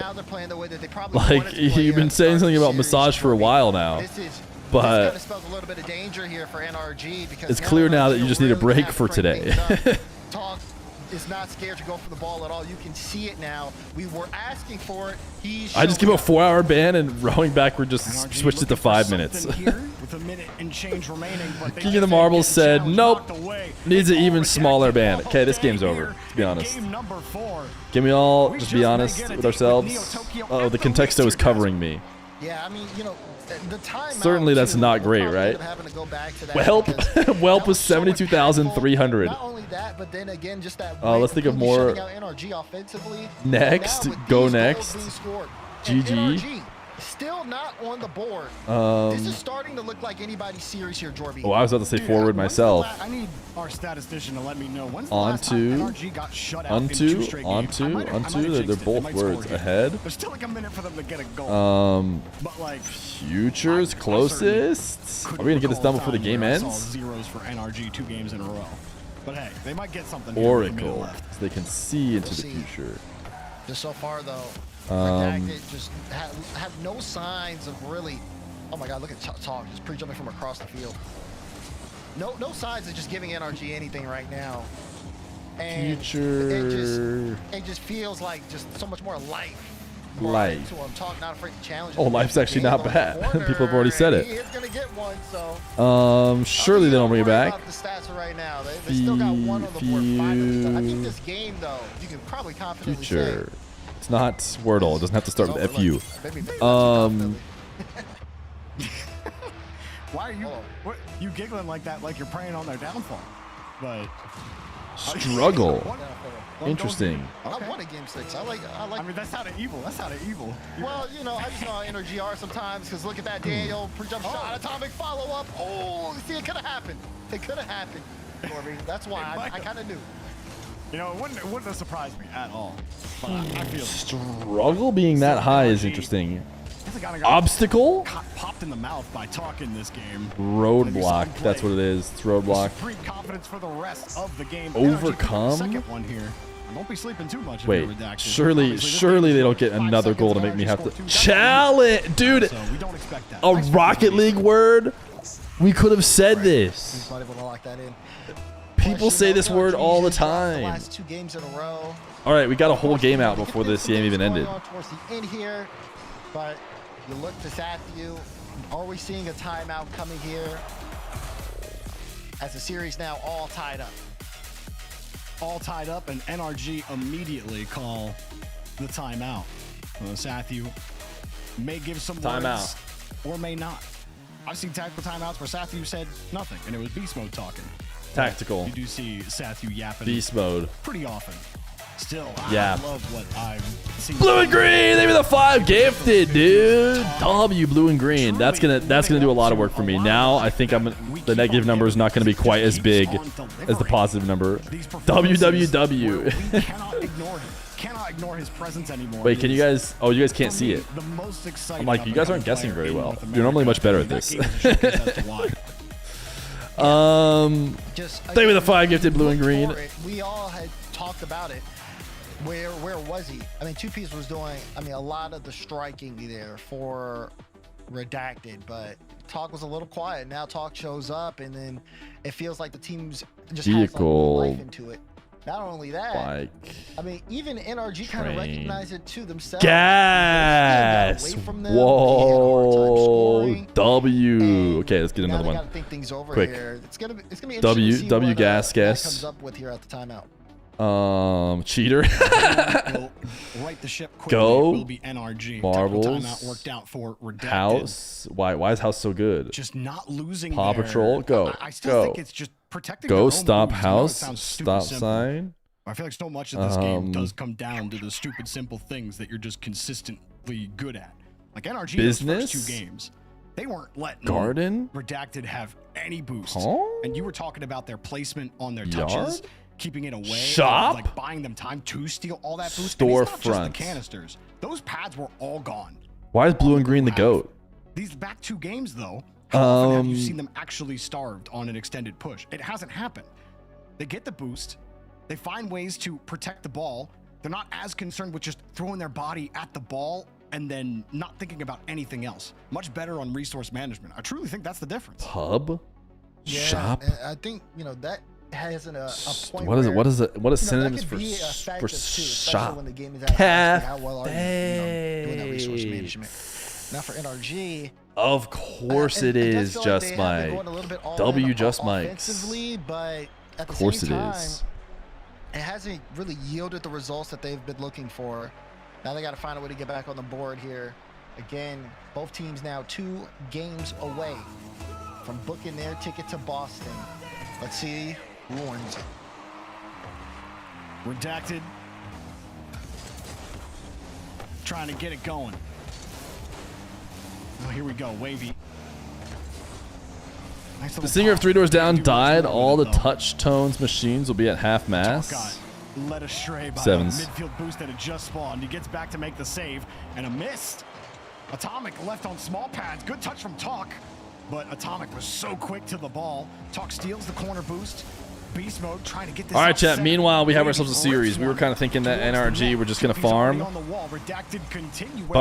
Like, you've been saying something about massage for a while now. But it's clear now that you just need a break for today. Talk is not scared to go for the ball at all. You can see it now. We were asking for it. I just gave a 4-hour ban, and rowing backward just switched it to 5 minutes. King of the Marbles said, nope, needs an even smaller ban. Okay, this game's over, to be honest. Can we all just be honest with ourselves? Oh, the Contexto is covering me. Yeah, I mean, you know, the time certainly that's not great, right? Welp was 72,300. Not only that, but then again, just that. Let's think of more. Next, go next. GG. Still not on the board. This is starting to look like anybody's series here, Jorby. Oh, I was about to say forward myself. I need our statistician to let me know when's the onto, last time NRG got shut out in 2 straight games. They're both words ahead. There's still like a minute for them to get a goal. But like Futures closest. Are we gonna get this done before the game ends? Zeros for NRG 2 games in a row. But hey, they might get something. Oracle, so they can see into the future. Just so far though. Redacted just have no signs of really. Oh my God! Look at Talk just pre-jumping from across the field. No signs of just giving NRG anything right now. And Future. it just feels like just so much more life. Life. Talk not afraid to challenge. Oh, life's actually not bad. People have already said it. He's gonna get one, so. Surely they don't bring it back. The stats right now. They still got one on the board. I think this game though, you can probably confidently say. It's not Wordle. It doesn't have to start with FU. Why are you giggling like that? Like you're preying on their downfall? But struggle. Interesting. I won a game 6. I like. I mean, that's out of evil. That's out of evil. Well, you know, I just know how energy are sometimes. Because look at that Daniel pre-jump shot, atomic follow-up. Oh, see, it could have happened. It could have happened, Corby. That's why I kind of knew. You know, it wouldn't have surprised me at all. But I feel Struggle being that high is interesting. Obstacle? Popped in the mouth by talking this game. Roadblock. That's what it is. It's roadblock. Supreme confidence for the rest of the game. Overcome? Second one here. Don't be sleeping too much. Wait, surely they don't get another goal to make me have to challenge, dude. So we don't expect that. A Rocket League word? We could have said this. People say this word all the time. Last 2 games in a row. All right, we got a whole game out before this game even ended. Towards the end here, but you look to Satthew. Are we seeing a timeout coming here? As the series now all tied up. All tied up, and NRG immediately call the timeout. Satthew may give some words or may not. I've seen tactical timeouts where Satthew said nothing, and it was beast mode talking. Tactical. You do see Satthew yapping. Beast mode. Pretty often. Still, yeah. I love what I've seen. Blue and green, they were the 5 gifted, dude. W blue and green. That's gonna do a lot of work for me. Now I think the negative number is not gonna be quite as big as the positive number. WWW. Cannot ignore his presence anymore. Wait, can you guys? Oh, you guys can't see it. I'm like, you guys aren't guessing very well. You're normally much better at this. They were the 5 gifted blue and green. We all had talked about it. Where was he? I mean, 2Ps was doing, a lot of the striking there for Redacted, but Talk was a little quiet. Now Talk shows up, and then it feels like the team's just has a little life into it. Not only that, even NRG kind of recognized it too themselves. Gas! Whoa! W. Okay, let's get another one. Gotta think things over Quick. here. It's gonna be interesting to see W what, gas. comes up with here at the timeout. Cheater. Right the ship quickly. Go. It will be NRG. Marbles. Timeout worked out for Redacted. House. Why is House so good? Just not losing. Paw Patrol. Go. I still think it's just protecting. Go. Their own Stop. moves. House. Stop Stop sign. I feel like so much of this game does come down to the stupid, simple things that you're just consistently good at. Like NRG, Business. Those first 2 games, they weren't letting Garden. Redacted have any boost. Huh? And you were talking about their placement on their touches, keeping it away, Shop, like buying them time to steal all that boost. And it's not just the storefront. canisters; those pads were all gone. Why is blue and green the goat? These back 2 games, though, how often have you seen them actually starved on an extended push? It hasn't happened. They get the boost. They find ways to protect the ball. They're not as concerned with just throwing their body at the ball and then not thinking about anything else. Much better on resource management. I truly think that's the difference. Pub. Yeah, Shop. I think that has a point. What is it? What is it? What is that synonyms could for be effective too, especially shop? when the game is at how well are you doing that resource management? Now for NRG. Of course it is just Mike. W just Mike's. But at the Of course same it time, is. it hasn't really yielded the results that they've been looking for. Now they got to find a way to get back on the board here. Again, both teams now 2 games away from booking their ticket to Boston. Let's see who wins it. Redacted. Trying to get it going. Oh, here we go, Wavy. Nice The singer of 3 Doors Down died. All the touch tones machines will be at half mass. Led astray by Sevens. a midfield boost that had just spawned. He gets back to make the save, and a miss. Atomic left on small pads. Good touch from Talk, but Atomic was so quick to the ball. Talk steals the corner boost. Beast mode trying to get this. All right, chat. Meanwhile, we have ourselves a series. We were kind of thinking that NRG were just going to farm. But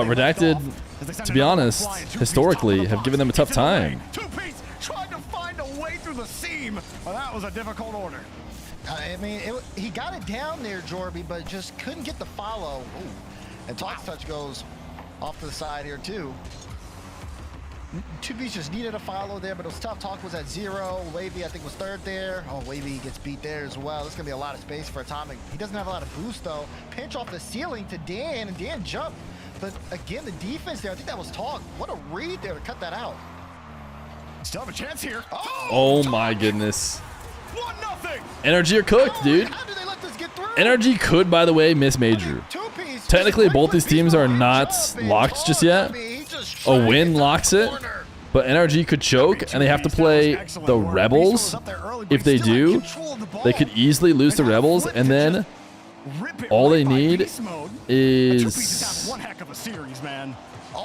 Redacted, to be honest, historically, have given them a tough time. 2-piece tried to find a way through the seam. Well, that was a difficult order. I mean, he got it down there, Jorby, but just couldn't get the follow. Ooh. And Talk's touch goes off to the side here, too. 2Bs just needed a follow there, but it was tough. Talk was at 0. Wavy, I think, was 3rd there. Oh, Wavy gets beat there as well. There's going to be a lot of space for Atomic. He doesn't have a lot of boost, though. Pinch off the ceiling to Dan, and Dan jumped. But, again, the defense there, I think that was Talk. What a read there to cut that out. Still have a chance here. Oh, my goodness. 1-0. NRG are cooked, dude. NRG could, by the way, miss major. Technically, both these teams are not locked just yet. A win locks it, But NRG could choke, and they have to play the Rebels. If they do, they could easily lose the Rebels, and then all they need is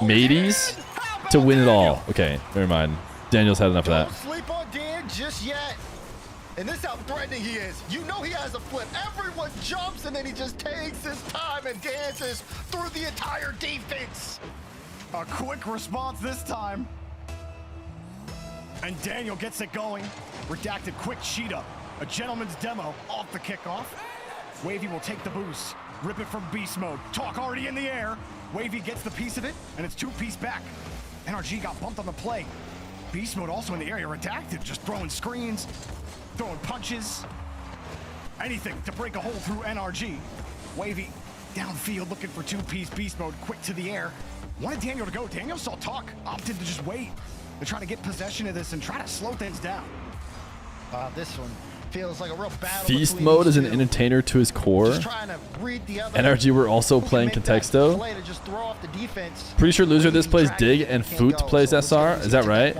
mateys to win it all. Okay, never mind. Daniel's had enough of that. Don't sleep on Dan just yet. And this is how threatening he is. You know he has a flip. Everyone jumps and then he just takes his time and dances through the entire defense. A quick response this time. And Daniel gets it going. Redacted quick sheet up. A gentleman's demo off the kickoff. Wavy will take the boost. Rip it from beast mode. Talk already in the air. Wavy gets the piece of it, and it's 2-piece back. NRG got bumped on the play. Beast mode also in the area. Redacted, just throwing screens, throwing punches. Anything to break a hole through NRG. Wavy downfield looking for 2-piece beast mode. Quick to the air. Wanted Daniel to go. Daniel saw Talk. Opted to just wait. They're trying to get possession of this and try to slow things down. This one feels like a real battle. Feast mode is an entertainer to his core. NRG were also playing Contexto. Pretty sure loser this plays Dig and Foot plays SR. Is that right?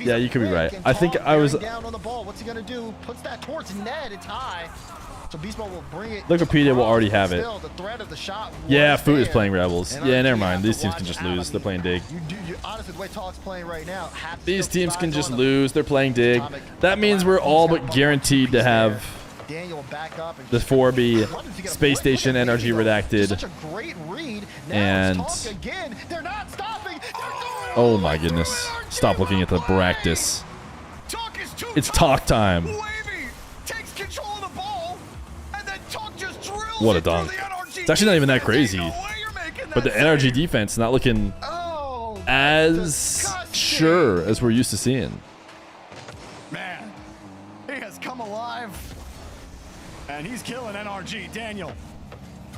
Yeah, you could be right. I think I was. Down on the ball. What's he gonna do? Puts that towards net. It's high. So Beast Mode will bring it. Wikipedia will already have it. The threat of the shot Yeah, Foot is playing Rebels. Yeah, never mind. These teams can just lose. They're playing Dig. Honestly, the way Talk's playing right now, These teams can just lose. They're playing Dig. That means we're all but guaranteed to have the 4B Space Station NRG redacted. And oh my goodness. Stop looking at the practice. It's talk time. What a dunk. It's actually not even that crazy. But the NRG defense not looking as sure as we're used to seeing. Man, he has come alive. And he's killing NRG. Daniel,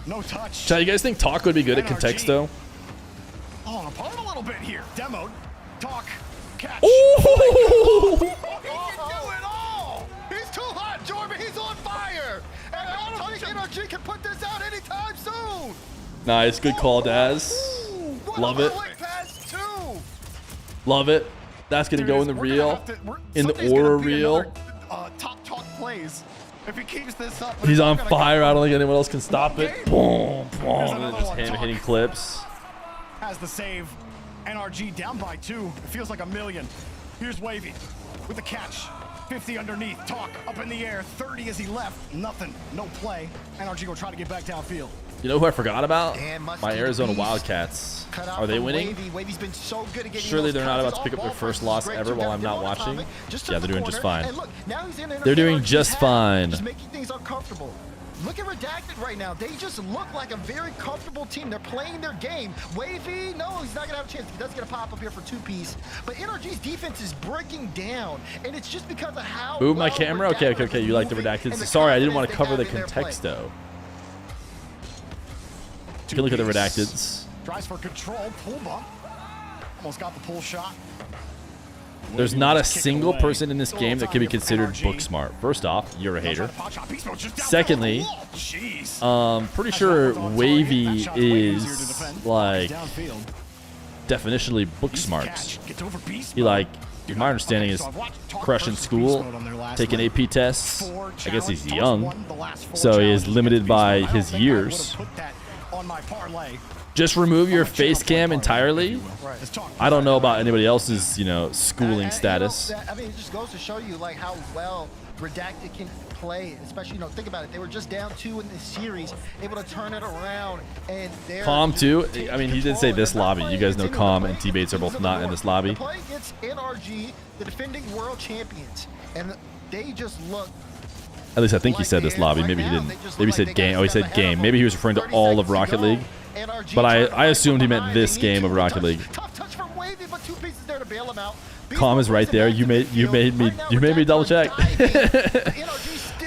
no touch. Chad, you guys think Talk would be good at Contexto? Falling apart a little bit here. Demoed. Talk. Catch. Oh! He can do it all. He's too hot, Jordan. He's on fire. And I don't think NRG can put this out anytime soon. Nice. Good call, Daz. Love it. Love it. That's going to go in the reel. In the Aura reel. Top Talk plays. If he keeps this up, He's on fire. I don't think anyone else can stop it. Boom, boom. And just him hitting clips. Has the save. NRG down by 2. It feels like a million. Here's Wavy with the catch. 50 underneath. Talk up in the air. 30 as he left. Nothing. No play. NRG will try to get back downfield. You know who I forgot about? My Arizona Wildcats. Are they winning? Surely they're not about to pick up their first loss ever while I'm not watching. Yeah, they're doing just fine. They're doing just fine. Just making things uncomfortable. Look at Redacted right now. They just look like a very comfortable team. They're playing their game. Wavy, no, he's not going to have a chance. He does get a pop up here for 2-piece. But NRG's defense is breaking down, and it's just because of how Move my camera? Okay. You like the Redacted. Sorry, I didn't want to cover the Contexto. You can look at the Redacteds. Tries for control. Pull bump. Almost got the pull shot. There's not a single person in this game that can be considered book smart. First off, you're a hater. Secondly, pretty sure Wavy is like definitionally book smart. He like, my understanding is crushing school, taking AP tests. I guess he's young, so he is limited by his years. Just remove your face cam entirely. I don't know about anybody else's, schooling status. I mean, it just goes to show you like how well Redacted can play, especially, think about it. They were just down 2 in this series, able to turn it around, and they're Calm too. I mean, he did say this lobby. You guys know Calm and T-Bates are both not in this lobby. They're playing against NRG, the defending world champions, and they just look. At least I think he said this lobby. Maybe he didn't. Maybe he said game. Oh, he said game. Maybe he was referring to all of Rocket League. But I assumed he meant this game of Rocket League. Calm is right there. You made me double check.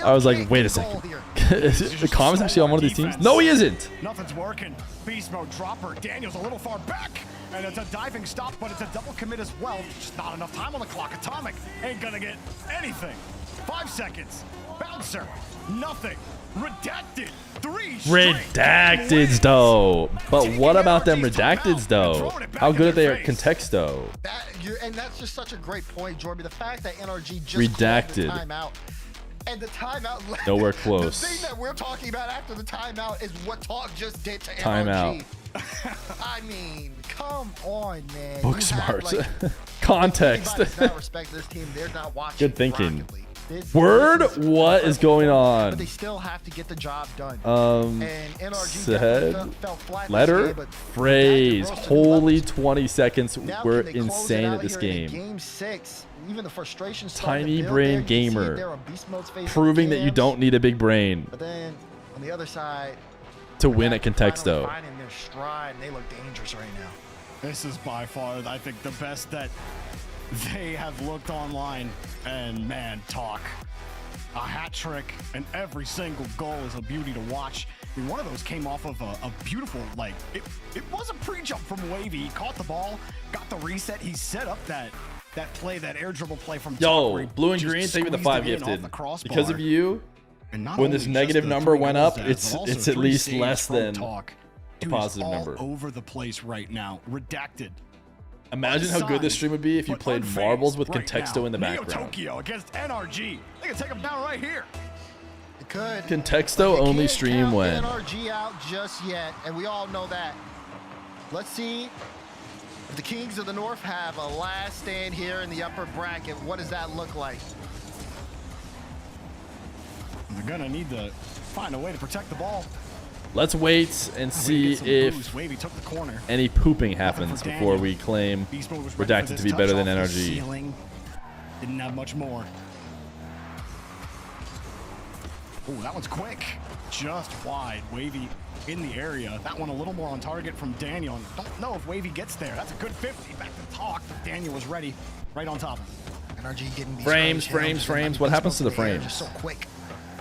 I was like, wait a second. The Calm is actually on one of these teams? No, he isn't. Nothing's working. Beast mode dropper. Daniel's a little far back. And it's a diving stop, but it's a double commit as well. Just not enough time on the clock. Atomic ain't gonna get anything. 5 seconds. Bouncer, nothing. Redacted, 3 Redacteds though. But what about them redacteds though? How good are they at Contexto? And that's just such a great point, Jorby. The fact that NRG just Redacted. called the timeout. And the timeout. Nowhere close. The thing that we're talking about after the timeout is what Talk just did to Timeout. NRG. I mean, come on, man. Book You smart. have, like, Context. Anybody does not respect this team. They're not watching. Good thinking. Rocket League. Word? What is going But on? they still have to get the job done. Said, fell flat letter, this game, but phrase, Redacted holy 20 seconds. Now We're can they close it insane out at this here in game. Game 6, even the frustration Tiny brain gamer, proving that you don't need a big brain But then on the other side, to win at Contexto. finding their stride, and they look dangerous right now. This is by far, I think, the best that they have looked online. And man, Talk. A hat trick, and every single goal is a beauty to watch. I mean, one of those came off of a beautiful, like, it was a pre-jump from Wavy. He caught the ball, got the reset. He set up that play, that air dribble play from Talk, where Yo, he blue and just green, thank you for the squeezed 5 it in off gifted. the crossbar. Because of you, And not when this only negative just the number 3 went goals, up, Daz, it's but also at 3 least saves less from than Talk. a Dude, positive all number. over the place right now. Redacted. Imagine how good this stream would be if you But played unfazed marbles with right Contexto now. in the Neo background. Tokyo against NRG. They can take him down right here. It could. Contexto only Can't stream count when. NRG out just yet, and we all know that. Let's see if the Kings of the North have a last stand here in the upper bracket. What does that look like? They're gonna need to find a way to protect the ball. Let's wait and see if Wavy took the corner. any pooping happens before we claim Beast Mode was ready for Redacted this to be touch better than off the NRG. ceiling. Didn't have much more. Oh, that one's quick. Just wide. Wavy in the area. That one a little more on target from Daniel. Don't know if Wavy gets there. That's a good 50. Back to Talk, but Daniel was ready right on top of him. NRG getting these frames. What happens to the frames? Just so quick.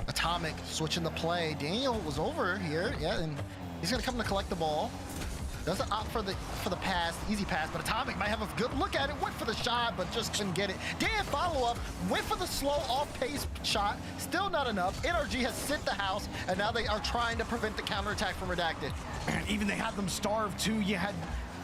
Atomic switching the play. Daniel was over here, yeah, and he's gonna come to collect the ball. Doesn't opt for the pass, easy pass, but Atomic might have a good look at it. Went for the shot, but just couldn't get it. Dan follow up, went for the slow off-pace shot. Still not enough. NRG has sit the house, and now they are trying to prevent the counterattack from Redacted. And even they had them starved too. You had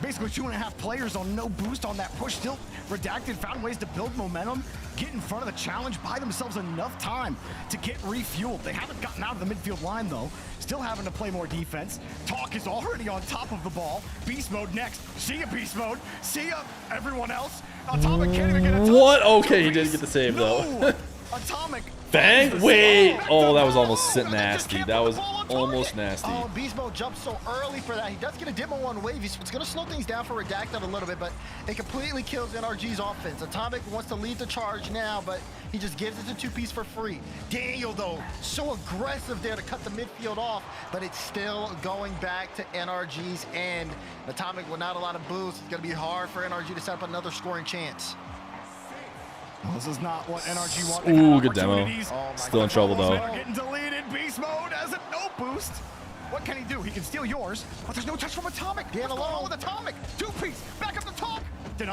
basically 2.5 players on no boost on that push. Still, Redacted found ways to build momentum, get in front of the challenge, buy themselves enough time to get refueled. They haven't gotten out of the midfield line though. Still having to play more defense. Talk is already on top of the ball. Beast Mode next. See ya, Beast Mode. See ya, everyone else. Atomic can't even get a touch. What? Okay, he did get the save though. Atomic. Bang! Wait! Oh, that was almost nasty. That was almost nasty. Oh, Beast Mode jumped so early for that. He does get a demo on Wavy, so it's going to slow things down for Redacted a little bit, but it completely kills NRG's offense. Atomic wants to lead the charge now, but he just gives it to 2-piece for free. Daniel, though, so aggressive there to cut the midfield off, but it's still going back to NRG's end. Atomic with not a lot of boost. It's going to be hard for NRG to set up another scoring chance. Well, this is not what NRG want. Ooh, good demo. Oh Still in trouble though. Getting deleted. Beast Mode has a no boost. What can he do? He can steal yours, but there's no touch from Atomic. Dan alone with Atomic. 2-piece. Back up the Talk.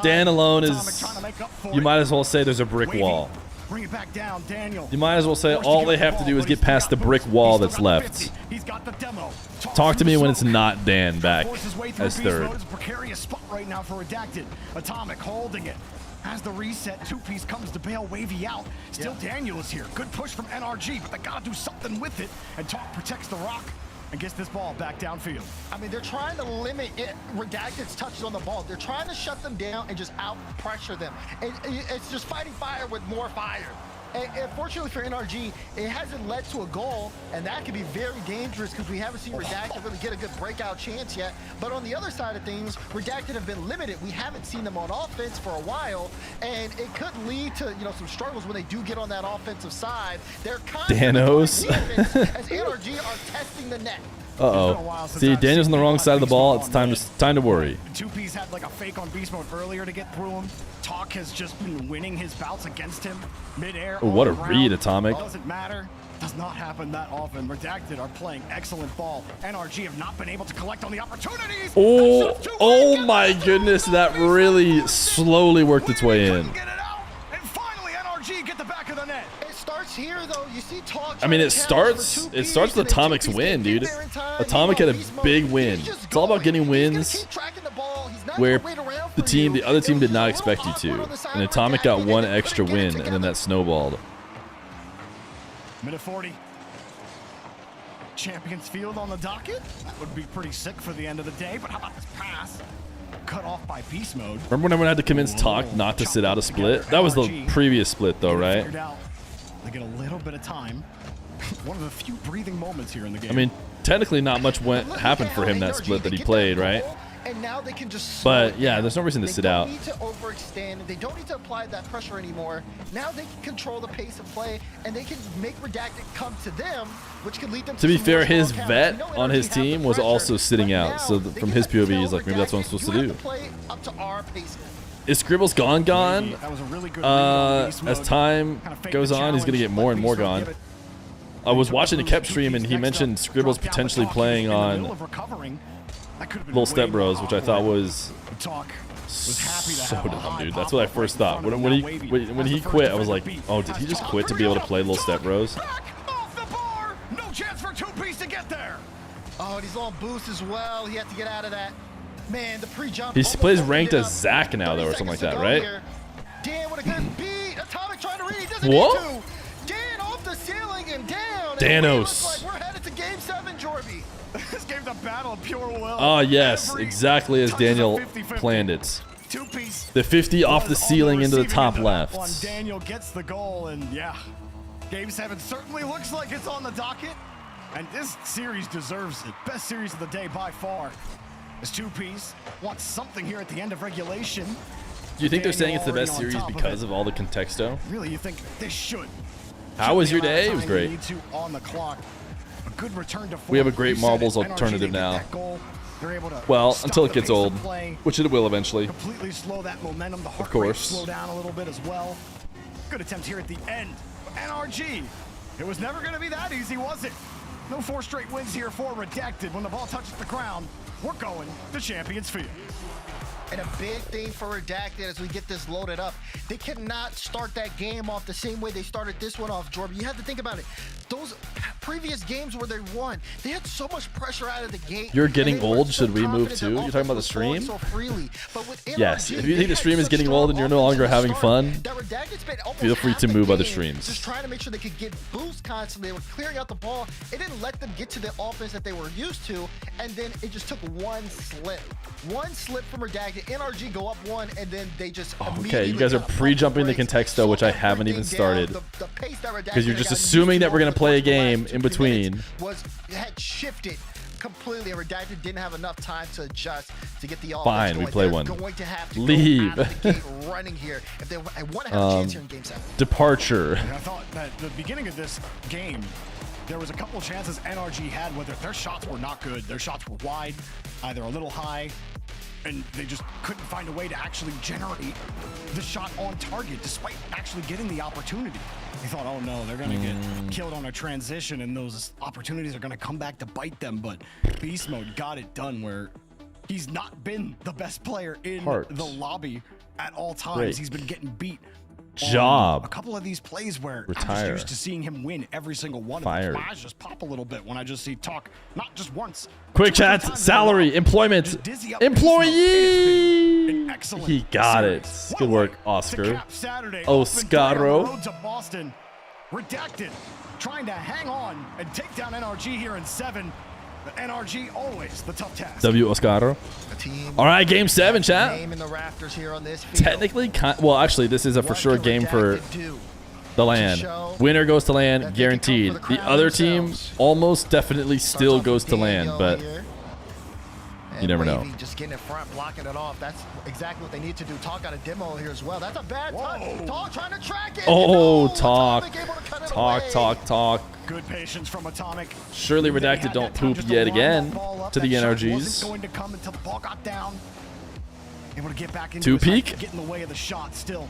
Dan alone is. You might as well say there's a brick wall. Bring it back down, Daniel. You might as well say all they have to do is get past the brick wall that's left. He's got the demo. Talk to me when it's not Dan back as third. It's a precarious spot right now for Redacted. Atomic holding it. As the reset, 2-piece comes to bail Wavy out. Still Daniel is here. Good push from NRG, but they gotta do something with it. And Talk protects the rock and gets this ball back downfield. I mean, they're trying to limit Redacted's touches on the ball. They're trying to shut them down and just out-pressure them. It's just fighting fire with more fire. And fortunately for NRG, it hasn't led to a goal, and that could be very dangerous because we haven't seen Redacted really get a good breakout chance yet. But on the other side of things, Redacted have been limited. We haven't seen them on offense for a while, and it could lead to some struggles when they do get on that offensive side. They're Danos. as NRG are testing the net. Uh-oh. See, Daniel's on the wrong side of the ball. It's time to worry. 2-piece had like a fake on Beast Mode earlier to get through him. Talk has just been winning his bouts against him. Mid-air. Oh, what a read, Atomic. Doesn't matter. Does not happen that often. Redacted are playing excellent ball. NRG have not been able to collect on the opportunities. Oh my goodness, that really slowly worked its way in. And finally, NRG get the back of the net. It starts here, though. You see Talk. I mean, it starts with Atomic's win, dude. Atomic had a big win. It's all about getting wins where the other team did not expect you to. And Atomic got one extra win, and then that snowballed. Minute 40. Champions Field on the docket. That would be pretty sick for the end of the day, but how about this pass? Cut off by beast mode. Remember when everyone had to convince Talk not to sit out a split? That was the previous split, though, right? They get a little bit of time. One of the few breathing moments here in the game. I mean, technically not much happened for him that split that he played, right? And now they can just but yeah, there's no reason to sit out. They don't need to overextend. They don't need to apply that pressure anymore. Now they can control the pace of play, and they can make Redacted come to them, which can lead them to be fair, his vet on his team was also sitting out. So from his POV, he's like, maybe that's what I'm supposed to do. Is Scribbles gone? As time goes on, he's going to get more and more gone. I was watching a Kep stream, and he mentioned Scribbles potentially playing on Little Step Bros, which I thought was so dumb, dude. That's what I first thought. When he quit, I was like, oh, did he just quit to be able to play Little Step Bros? No chance for 2-piece to get there. Oh, he's on boost as well. He had to get out of that. Man, the pre-jump. He plays ranked as Zach now, though, or something like that, right? Dan, what a good beat. Atomic trying to read. He doesn't what? need to. Dan off the ceiling and down. Danos. We're headed to Game 7, Jorby. This game's a battle of pure will. Oh, yes, exactly as Daniel planned it. The 50 off the ceiling into the top left. Daniel gets the goal, and yeah, Game 7 certainly looks like it's on the docket, and this series deserves it. Best series of the day by far. This 2-piece wants something here at the end of regulation. Do you think they're saying it's the best series because of all the contexto? Really, you think this should? How was your day? It was great. On the clock. A good return to form. We have a great marbles alternative now. Well, until it gets old, which it will eventually. Completely slow that momentum. The of course. Slow down a little bit as well. Good attempt here at the end. NRG. It was never going to be that easy, was it? No 4 straight wins here for Redacted. When the ball touches the ground, we're going to Champions Field. And a big thing for Redacted as we get this loaded up, they cannot start that game off the same way they started this one off, Jordan. You have to think about it. Those previous games where they won, they had so much pressure out of the gate. You're getting old. Should we move too? You're talking about the stream? Yes. If you think the stream is getting old and you're no longer having fun, feel free to move other streams. Just trying to make sure they could get boost constantly. They were clearing out the ball. It didn't let them get to the offense that they were used to, and then it just took one slip. One slip from Redacted. NRG go up 1, and then they just okay, you guys are pre-jumping the contexto, which I haven't even started, because you're just assuming that we're going to play a game in between. Had shifted completely, and Redacted didn't have enough time to adjust to get the offense fine going. we play They're one going to have to leave go out of the gate running here if they want to have a chance here in Game 7. Departure. I thought that the beginning of this game, there was a couple chances NRG had where their shots were not good. Their shots were wide, either a little high, and they just couldn't find a way to actually generate the shot on target despite actually getting the opportunity. They thought, oh no, they're going to get killed on a transition and those opportunities are going to come back to bite them. But Beast Mode got it done where he's not been the best player in the lobby at all times. Great. He's been getting beat. Job. A couple of these plays where Retire. I'm just used to seeing him win every single one. Fired. My eyes just pop a little bit when I just see Talk, not just once. Quick chat, salary, employment, employee. He got it. Good work, Oscar. Oscaro. Road to Boston. Redacted, trying to hang on and take down NRG here in 7. But NRG always the tough task. W Oscaro. All right, Game 7, chat. Name in the rafters here on this field. Technically, well, actually, this is a for sure game for the LAN. Winner goes to LAN, guaranteed. The other team almost definitely still goes to LAN, but you never know. Just getting in front, blocking it off. That's exactly what they need to do. Talk out a demo here as well. That's a bad touch. Talk trying to track it. Oh, Talk. Talk. Good patience from Atomic. Surely Redacted don't poop yet again to the NRGs. Going to come until the ball got down. Able to get back into 2 peak. Get in the way of the shot still.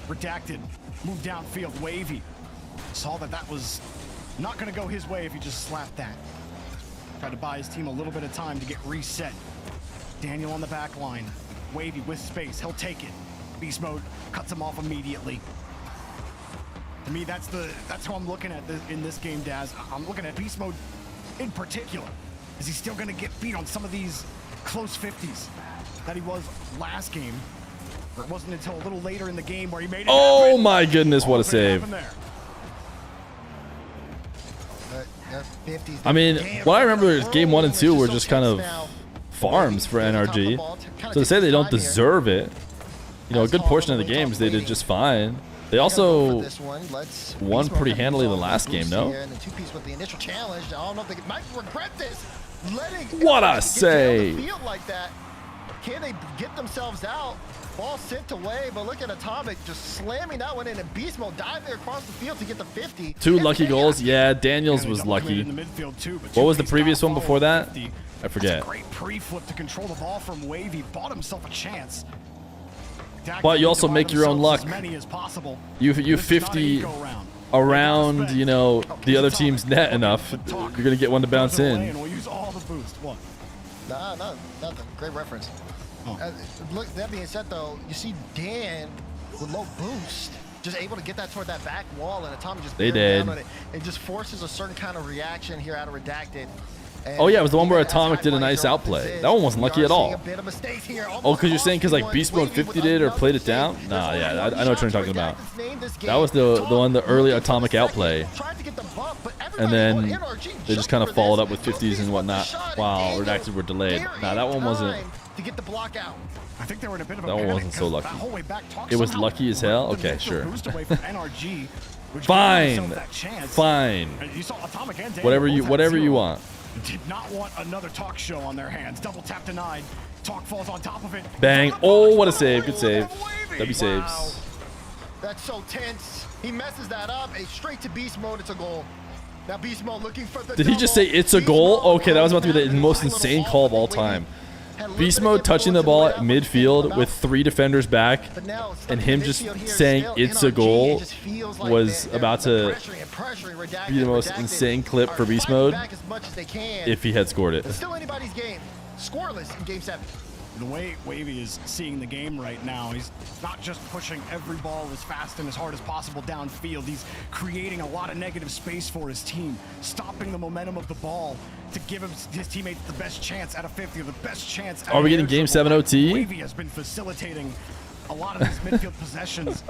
Redacted. Move downfield. Wavy. Saw that was not going to go his way if he just slapped that. Tried to buy his team a little bit of time to get reset. Daniel on the back line. Wavy with space. He'll take it. Beast Mode cuts him off immediately. To me, that's how I'm looking at this in this game, Daz. I'm looking at beast mode in particular. Is he still going to get beat on some of these close 50s that he was last game? Or it wasn't until a little later in the game where he made it Oh happen. my goodness, what a save. I mean, what I remember is game 1 and 2 were just kind of farms for NRG. So to say they don't deserve it, you know, a good portion of the games they did just fine. They also won pretty handily the last game, no? What a save! Can they get themselves out? Ball sent away, but look at Atomic just slamming that one in, and Beast Mode diving across the field to get the 50. 2 lucky goals. Yeah, Daniels was lucky. What was the previous one before that? I forget. Great pre-flip to control the ball from Wavy. Bought himself a chance. But you also make your own luck. You 50 around, you know, the other team's net enough, you're gonna get one to bounce in. We'll use all the boost. What? Nah, nothing. Great reference. Look, that being said, though, you see Dan with low boost, just able to get that toward that back wall, and Atomic just down on it. It just forces a certain kind of reaction here out of Redacted. And oh yeah, it was the one where Atomic did a nice outplay. That one wasn't lucky at all. Oh, because you're saying because like Beast Mode 50 did or played it down? Nah, yeah, I know what you're talking about. That was the early Atomic outplay. And then they just kind of followed up with 50s and whatnot while Redacted were delayed. Nah, that one wasn't. To get the block out. I think they were in a bit of a That one wasn't so lucky. It was lucky as hell? Okay, sure. Fine. Fine. Whatever you want. Did not want another talk show on their hands. Double tap denied. Talk falls on top of it. Bang. Oh, what a save. Good save. W saves. Wow. That's so tense. He messes that up. Straight to beast mode. It's a goal. Now beast mode looking for the Did he just say it's a goal? Okay, that was about to be the most insane call of all time. Beast mode touching the ball at midfield with 3 defenders back, and him just saying it's a goal was about to be the most insane clip for Beast mode if he had scored it. It's still anybody's game. Scoreless in game 7. The way Wavy is seeing the game right now, he's not just pushing every ball as fast and as hard as possible downfield. He's creating a lot of negative space for his team, stopping the momentum of the ball to give his teammates the best chance at a 50, or the best chance. Are we getting game 7 OT? Wavy has been facilitating a lot of his midfield possessions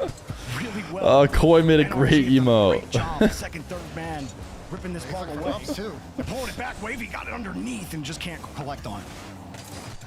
really well. Koi made a great emo. Great job, second, third man, ripping this ball away. They're pulling it back. Wavy got it underneath and just can't collect on it.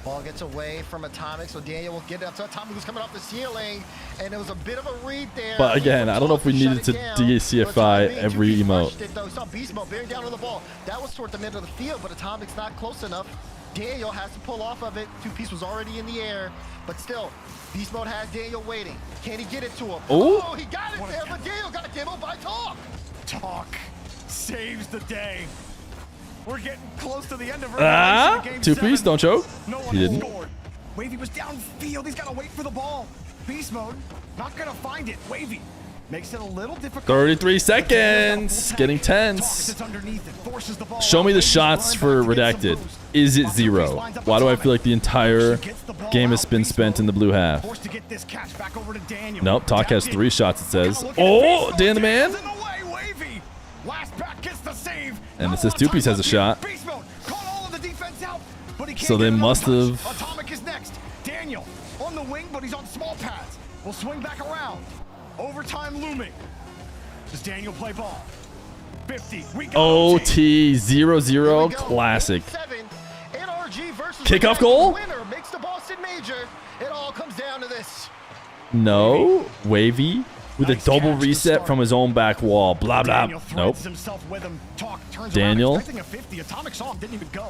Ball gets away from Atomic, so Daniel will get it up to Atomic, who's coming off the ceiling, and it was a bit of a read there. But again, I don't know if we needed to DCFI every emote. We saw Beast Mode bearing down on the ball. That was toward the middle of the field, but Atomic's not close enough. Daniel has to pull off of it. 2-piece was already in the air, but still, Beast Mode has Daniel waiting. Can he get it to him? Oh, he got it there, but Daniel got demoed by Talk. Talk saves the day. We're getting close to the end of our game 2-piece, don't choke. No one He didn't. scored. Wavy was downfield. He's got to wait for the ball. Beast mode, not going to find it. Wavy makes it a little difficult. 33 seconds. Getting tense. Show me the shots for Redacted. Is it 0? Why do I feel like the entire game has been spent in the blue half? Nope, Talk has 3 shots, it says. Oh, Dan the man. And it says 2-piece has a shot. So they must have. Atomic is next. Daniel on the wing, but he's on small pads. We'll swing back around. Overtime looming. Does Daniel play ball? 50. We got OT 0-0 classic. Kickoff goal? Winner makes the Boston Major. It all comes down to this. No. Wavy with a double reset from his own back wall. Blah, blah. Nope. Daniel. Atomic saw him, didn't even go.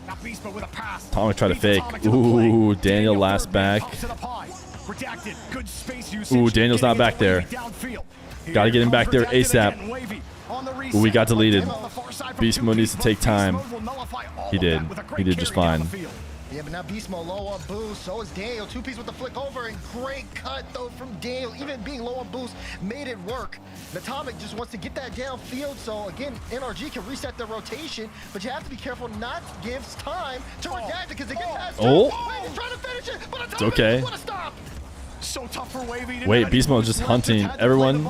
Not Beast, but with a pass. Atomic tried to fake. Ooh, Daniel last back. Ooh, Daniel's not back there. Got to get him back there ASAP. Ooh, we got deleted. Beast mode needs to take time. He did. He did just fine. Yeah, but now Beast Mode low on boost. So is Daniel. 2-piece with the flick over, and great cut though from Daniel. Even being low on boost made it work. Atomic just wants to get that downfield. So again, NRG can reset their rotation, but you have to be careful not to give time to Redacted because they get past. He's trying to finish it, but Atomic it's okay. stop. So tough for Wavy. Wait, Beast Mode just hunting everyone.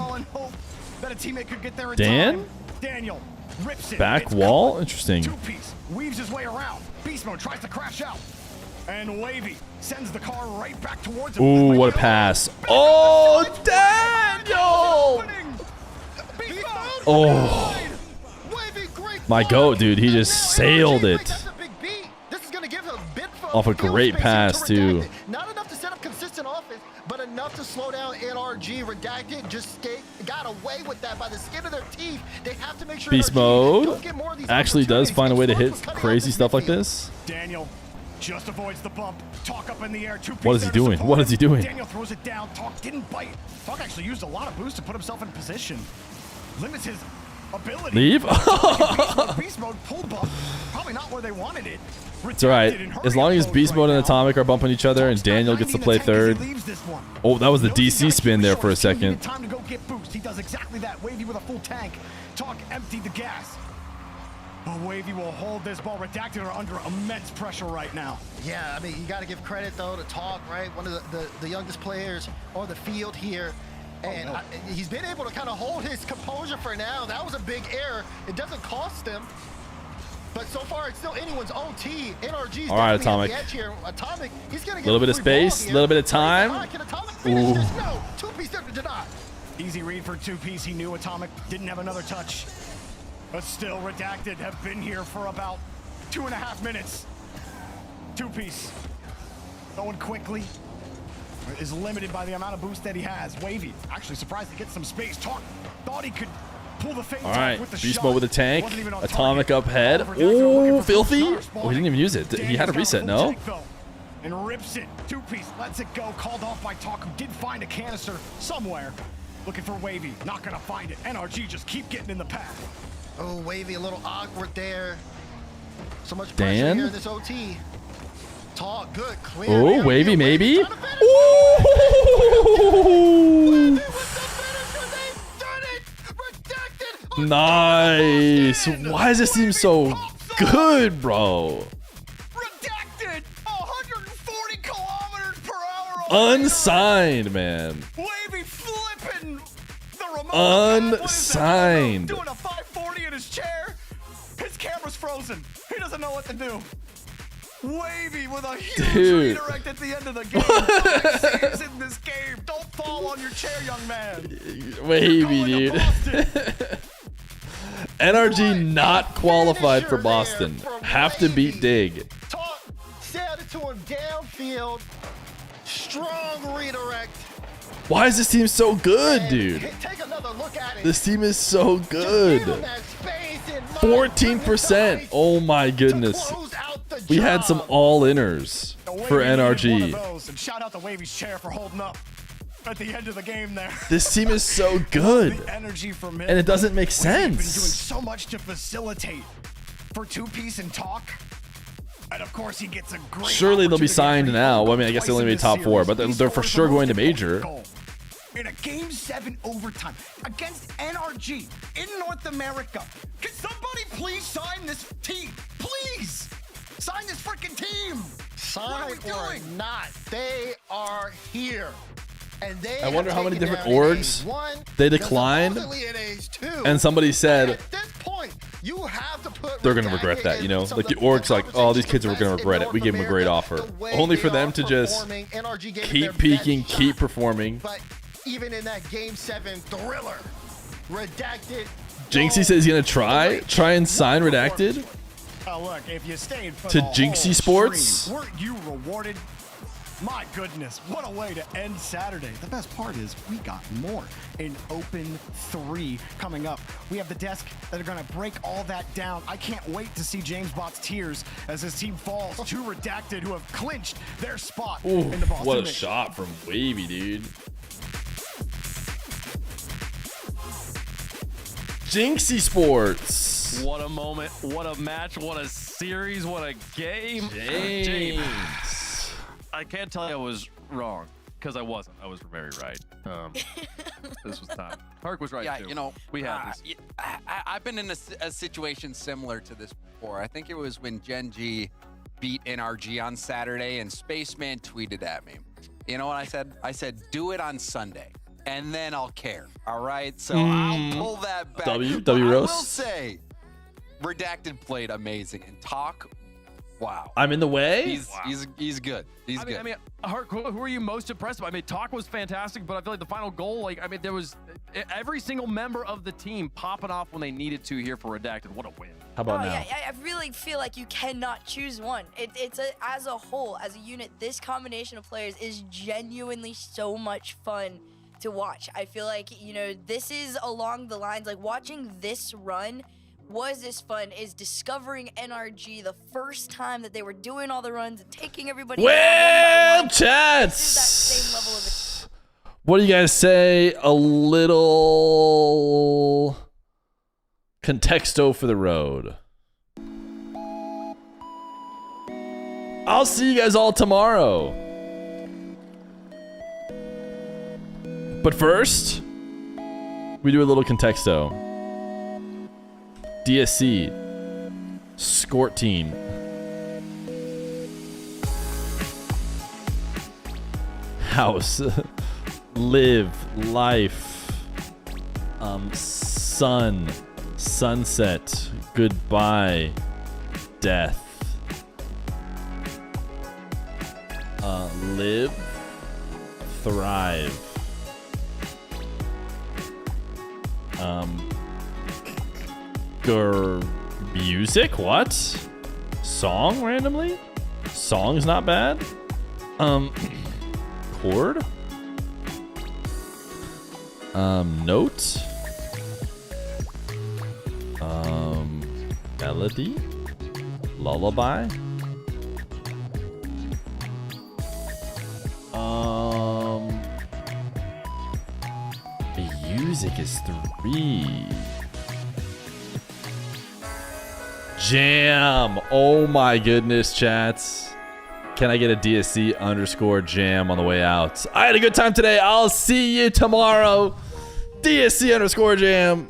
that a teammate could get there in Dan? time. Daniel rips it. Back It's wall? gone. Interesting. Two-piece weaves his way around. Beast Mode tries to crash out. And Wavy sends the car right back towards him. Ooh, what a pass. Oh, Daniel! Oh. My goat, dude. He just sailed it. Off a great pass, too. Not enough to set up consistent offense, but enough to slow down NRG. Redacted just got away with that by the skin of their teeth. They have to make sure Beast mode actually does find a way to hit crazy stuff like this. Daniel just avoids the bump. Talk up in the air. What is he doing? What is he doing? Daniel throws it down. Talk didn't bite. Talk actually used a lot of boost to put himself in position. Limits his ability. Leave? Beast mode pull bump. Probably not where they wanted it. It's alright. As long as Beast Mode and Atomic are bumping each other and Daniel gets to play third. Oh, that was the DC spin there for a second. Time to go get boost. He does exactly that. Wavy with a full tank. Talk emptied the gas. But Wavy will hold this ball. Redacted are under immense pressure right now. Yeah, I mean, you got to give credit, though, to Talk, right? One of the youngest players on the field here. And he's been able to kind of hold his composure for now. That was a big error. It doesn't cost him. But so far, it's still anyone's OT. NRG's all right, Atomic. Atomic. He's gonna get a little bit of space, a little bit of time. Ooh. No, two-piece did not. Easy read for two-piece. He knew Atomic didn't have another touch. But still, Redacted have been here for about 2.5 minutes. Two-piece going quickly. Is limited by the amount of boost that he has. Wavy actually surprised to get some space. Talk thought he could pull the fake. All right, with the Beast shot. Mode with a tank. Atomic up head. Oh, filthy. Oh, he didn't even use it. He had a reset, no? And rips it. Two-piece lets it go. Called off by Talk, who did find a canister somewhere. Looking for Wavy. Not gonna find it. NRG just keep getting in the path. Oh, Wavy a little awkward there. So much pressure Dan? here in this OT. Talk good, clear. Oh, Wavy maybe. Ooh. Nice. Why does this seem so good, bro? Redacted 140 kilometers per hour. Unsigned, man. Wavy flipping the remote. Unsigned. Doing a 540 in his chair. His camera's frozen. He doesn't know what to do. Wavy with a huge redirect at the end of the game. 5 saves in this game. Don't fall on your chair, young man. Wavy, dude. NRG not qualified for Boston. Have to beat Dig. Talk, sailed it to him downfield. Strong redirect. Why is this team so good, dude? Take another look at it. This team is so good. 14%. Oh my goodness. We had some all-inners for NRG. And shout out to Wavy's chair for holding up at the end of the game there. This team is so good. The energy from And it doesn't make Wavy's been doing sense. so much to facilitate for two-piece and Talk. And of course, he gets a great Surely they'll be opportunity signed for now. Well, I mean, I guess they only made top 4, but they're for sure going to major. In a Game 7 overtime against NRG in North America. Can somebody please sign this team? Please! Sign this freaking team! Sign or not, they are here. And they I wonder how many taken different down in orgs A1, they declined. supposedly in A's 2. And somebody said At this point, you have to put they're going to regret that, you know? Like the org's like, oh, these kids are going to regret it. We gave them a great offer. Only for them to just keep peaking, keep performing. But even in that Game 7 thriller, Redacted. Jinxie says he's going to try and sign Redacted Look, if you stayed for to the Jinxie whole Sports. stream, weren't you rewarded? My goodness, what a way to end Saturday. The best part is we got more in Open 3 coming up. We have the desk that are going to break all that down. I can't wait to see James Bot's tears as his team falls to Redacted, who have clinched their spot Ooh, in the Boston what a Mix. shot from Wavy, dude. Jinxie Sports. What a moment, what a match, what a series, what a game. James. I can't tell you I was wrong, because I wasn't. I was very right. This was time. Hark was right, Yeah, too. you know, we had this. I've been in a situation similar to this before. I think it was when Gen G beat NRG on Saturday, and Spaceman tweeted at me. You know what I said? I said, do it on Sunday. and then I'll care. All right, so I'll pull that back. W But I will roast. say, Redacted played amazing, and Talk, wow. I'm in the way. He's good. He's good. I mean, Hart, who are you most impressed by? I mean, Talk was fantastic, but I feel like the final goal, like, I mean, there was every single member of the team popping off when they needed to here for Redacted. What a win. How about now? Yeah, I really feel like you cannot choose one. As a whole, as a unit, this combination of players is genuinely so much fun to watch. I feel like, you know, this is along the lines, like watching this run was this fun, is discovering NRG the first time that they were doing all the runs and taking everybody Well, down. chats. This is that same level of What do you guys say? A little contexto for the road. I'll see you guys all tomorrow. But first, we do a little contexto. DSC, Skort Team. House, live, life, sun, sunset, goodbye, death, live, thrive, music, what? Song randomly? Song's not bad. Chord? Note? Melody? Lullaby? Music is 3. Jam. Oh my goodness, chats. Can I get a DSC_jam on the way out? I had a good time today. I'll see you tomorrow. DSC_jam.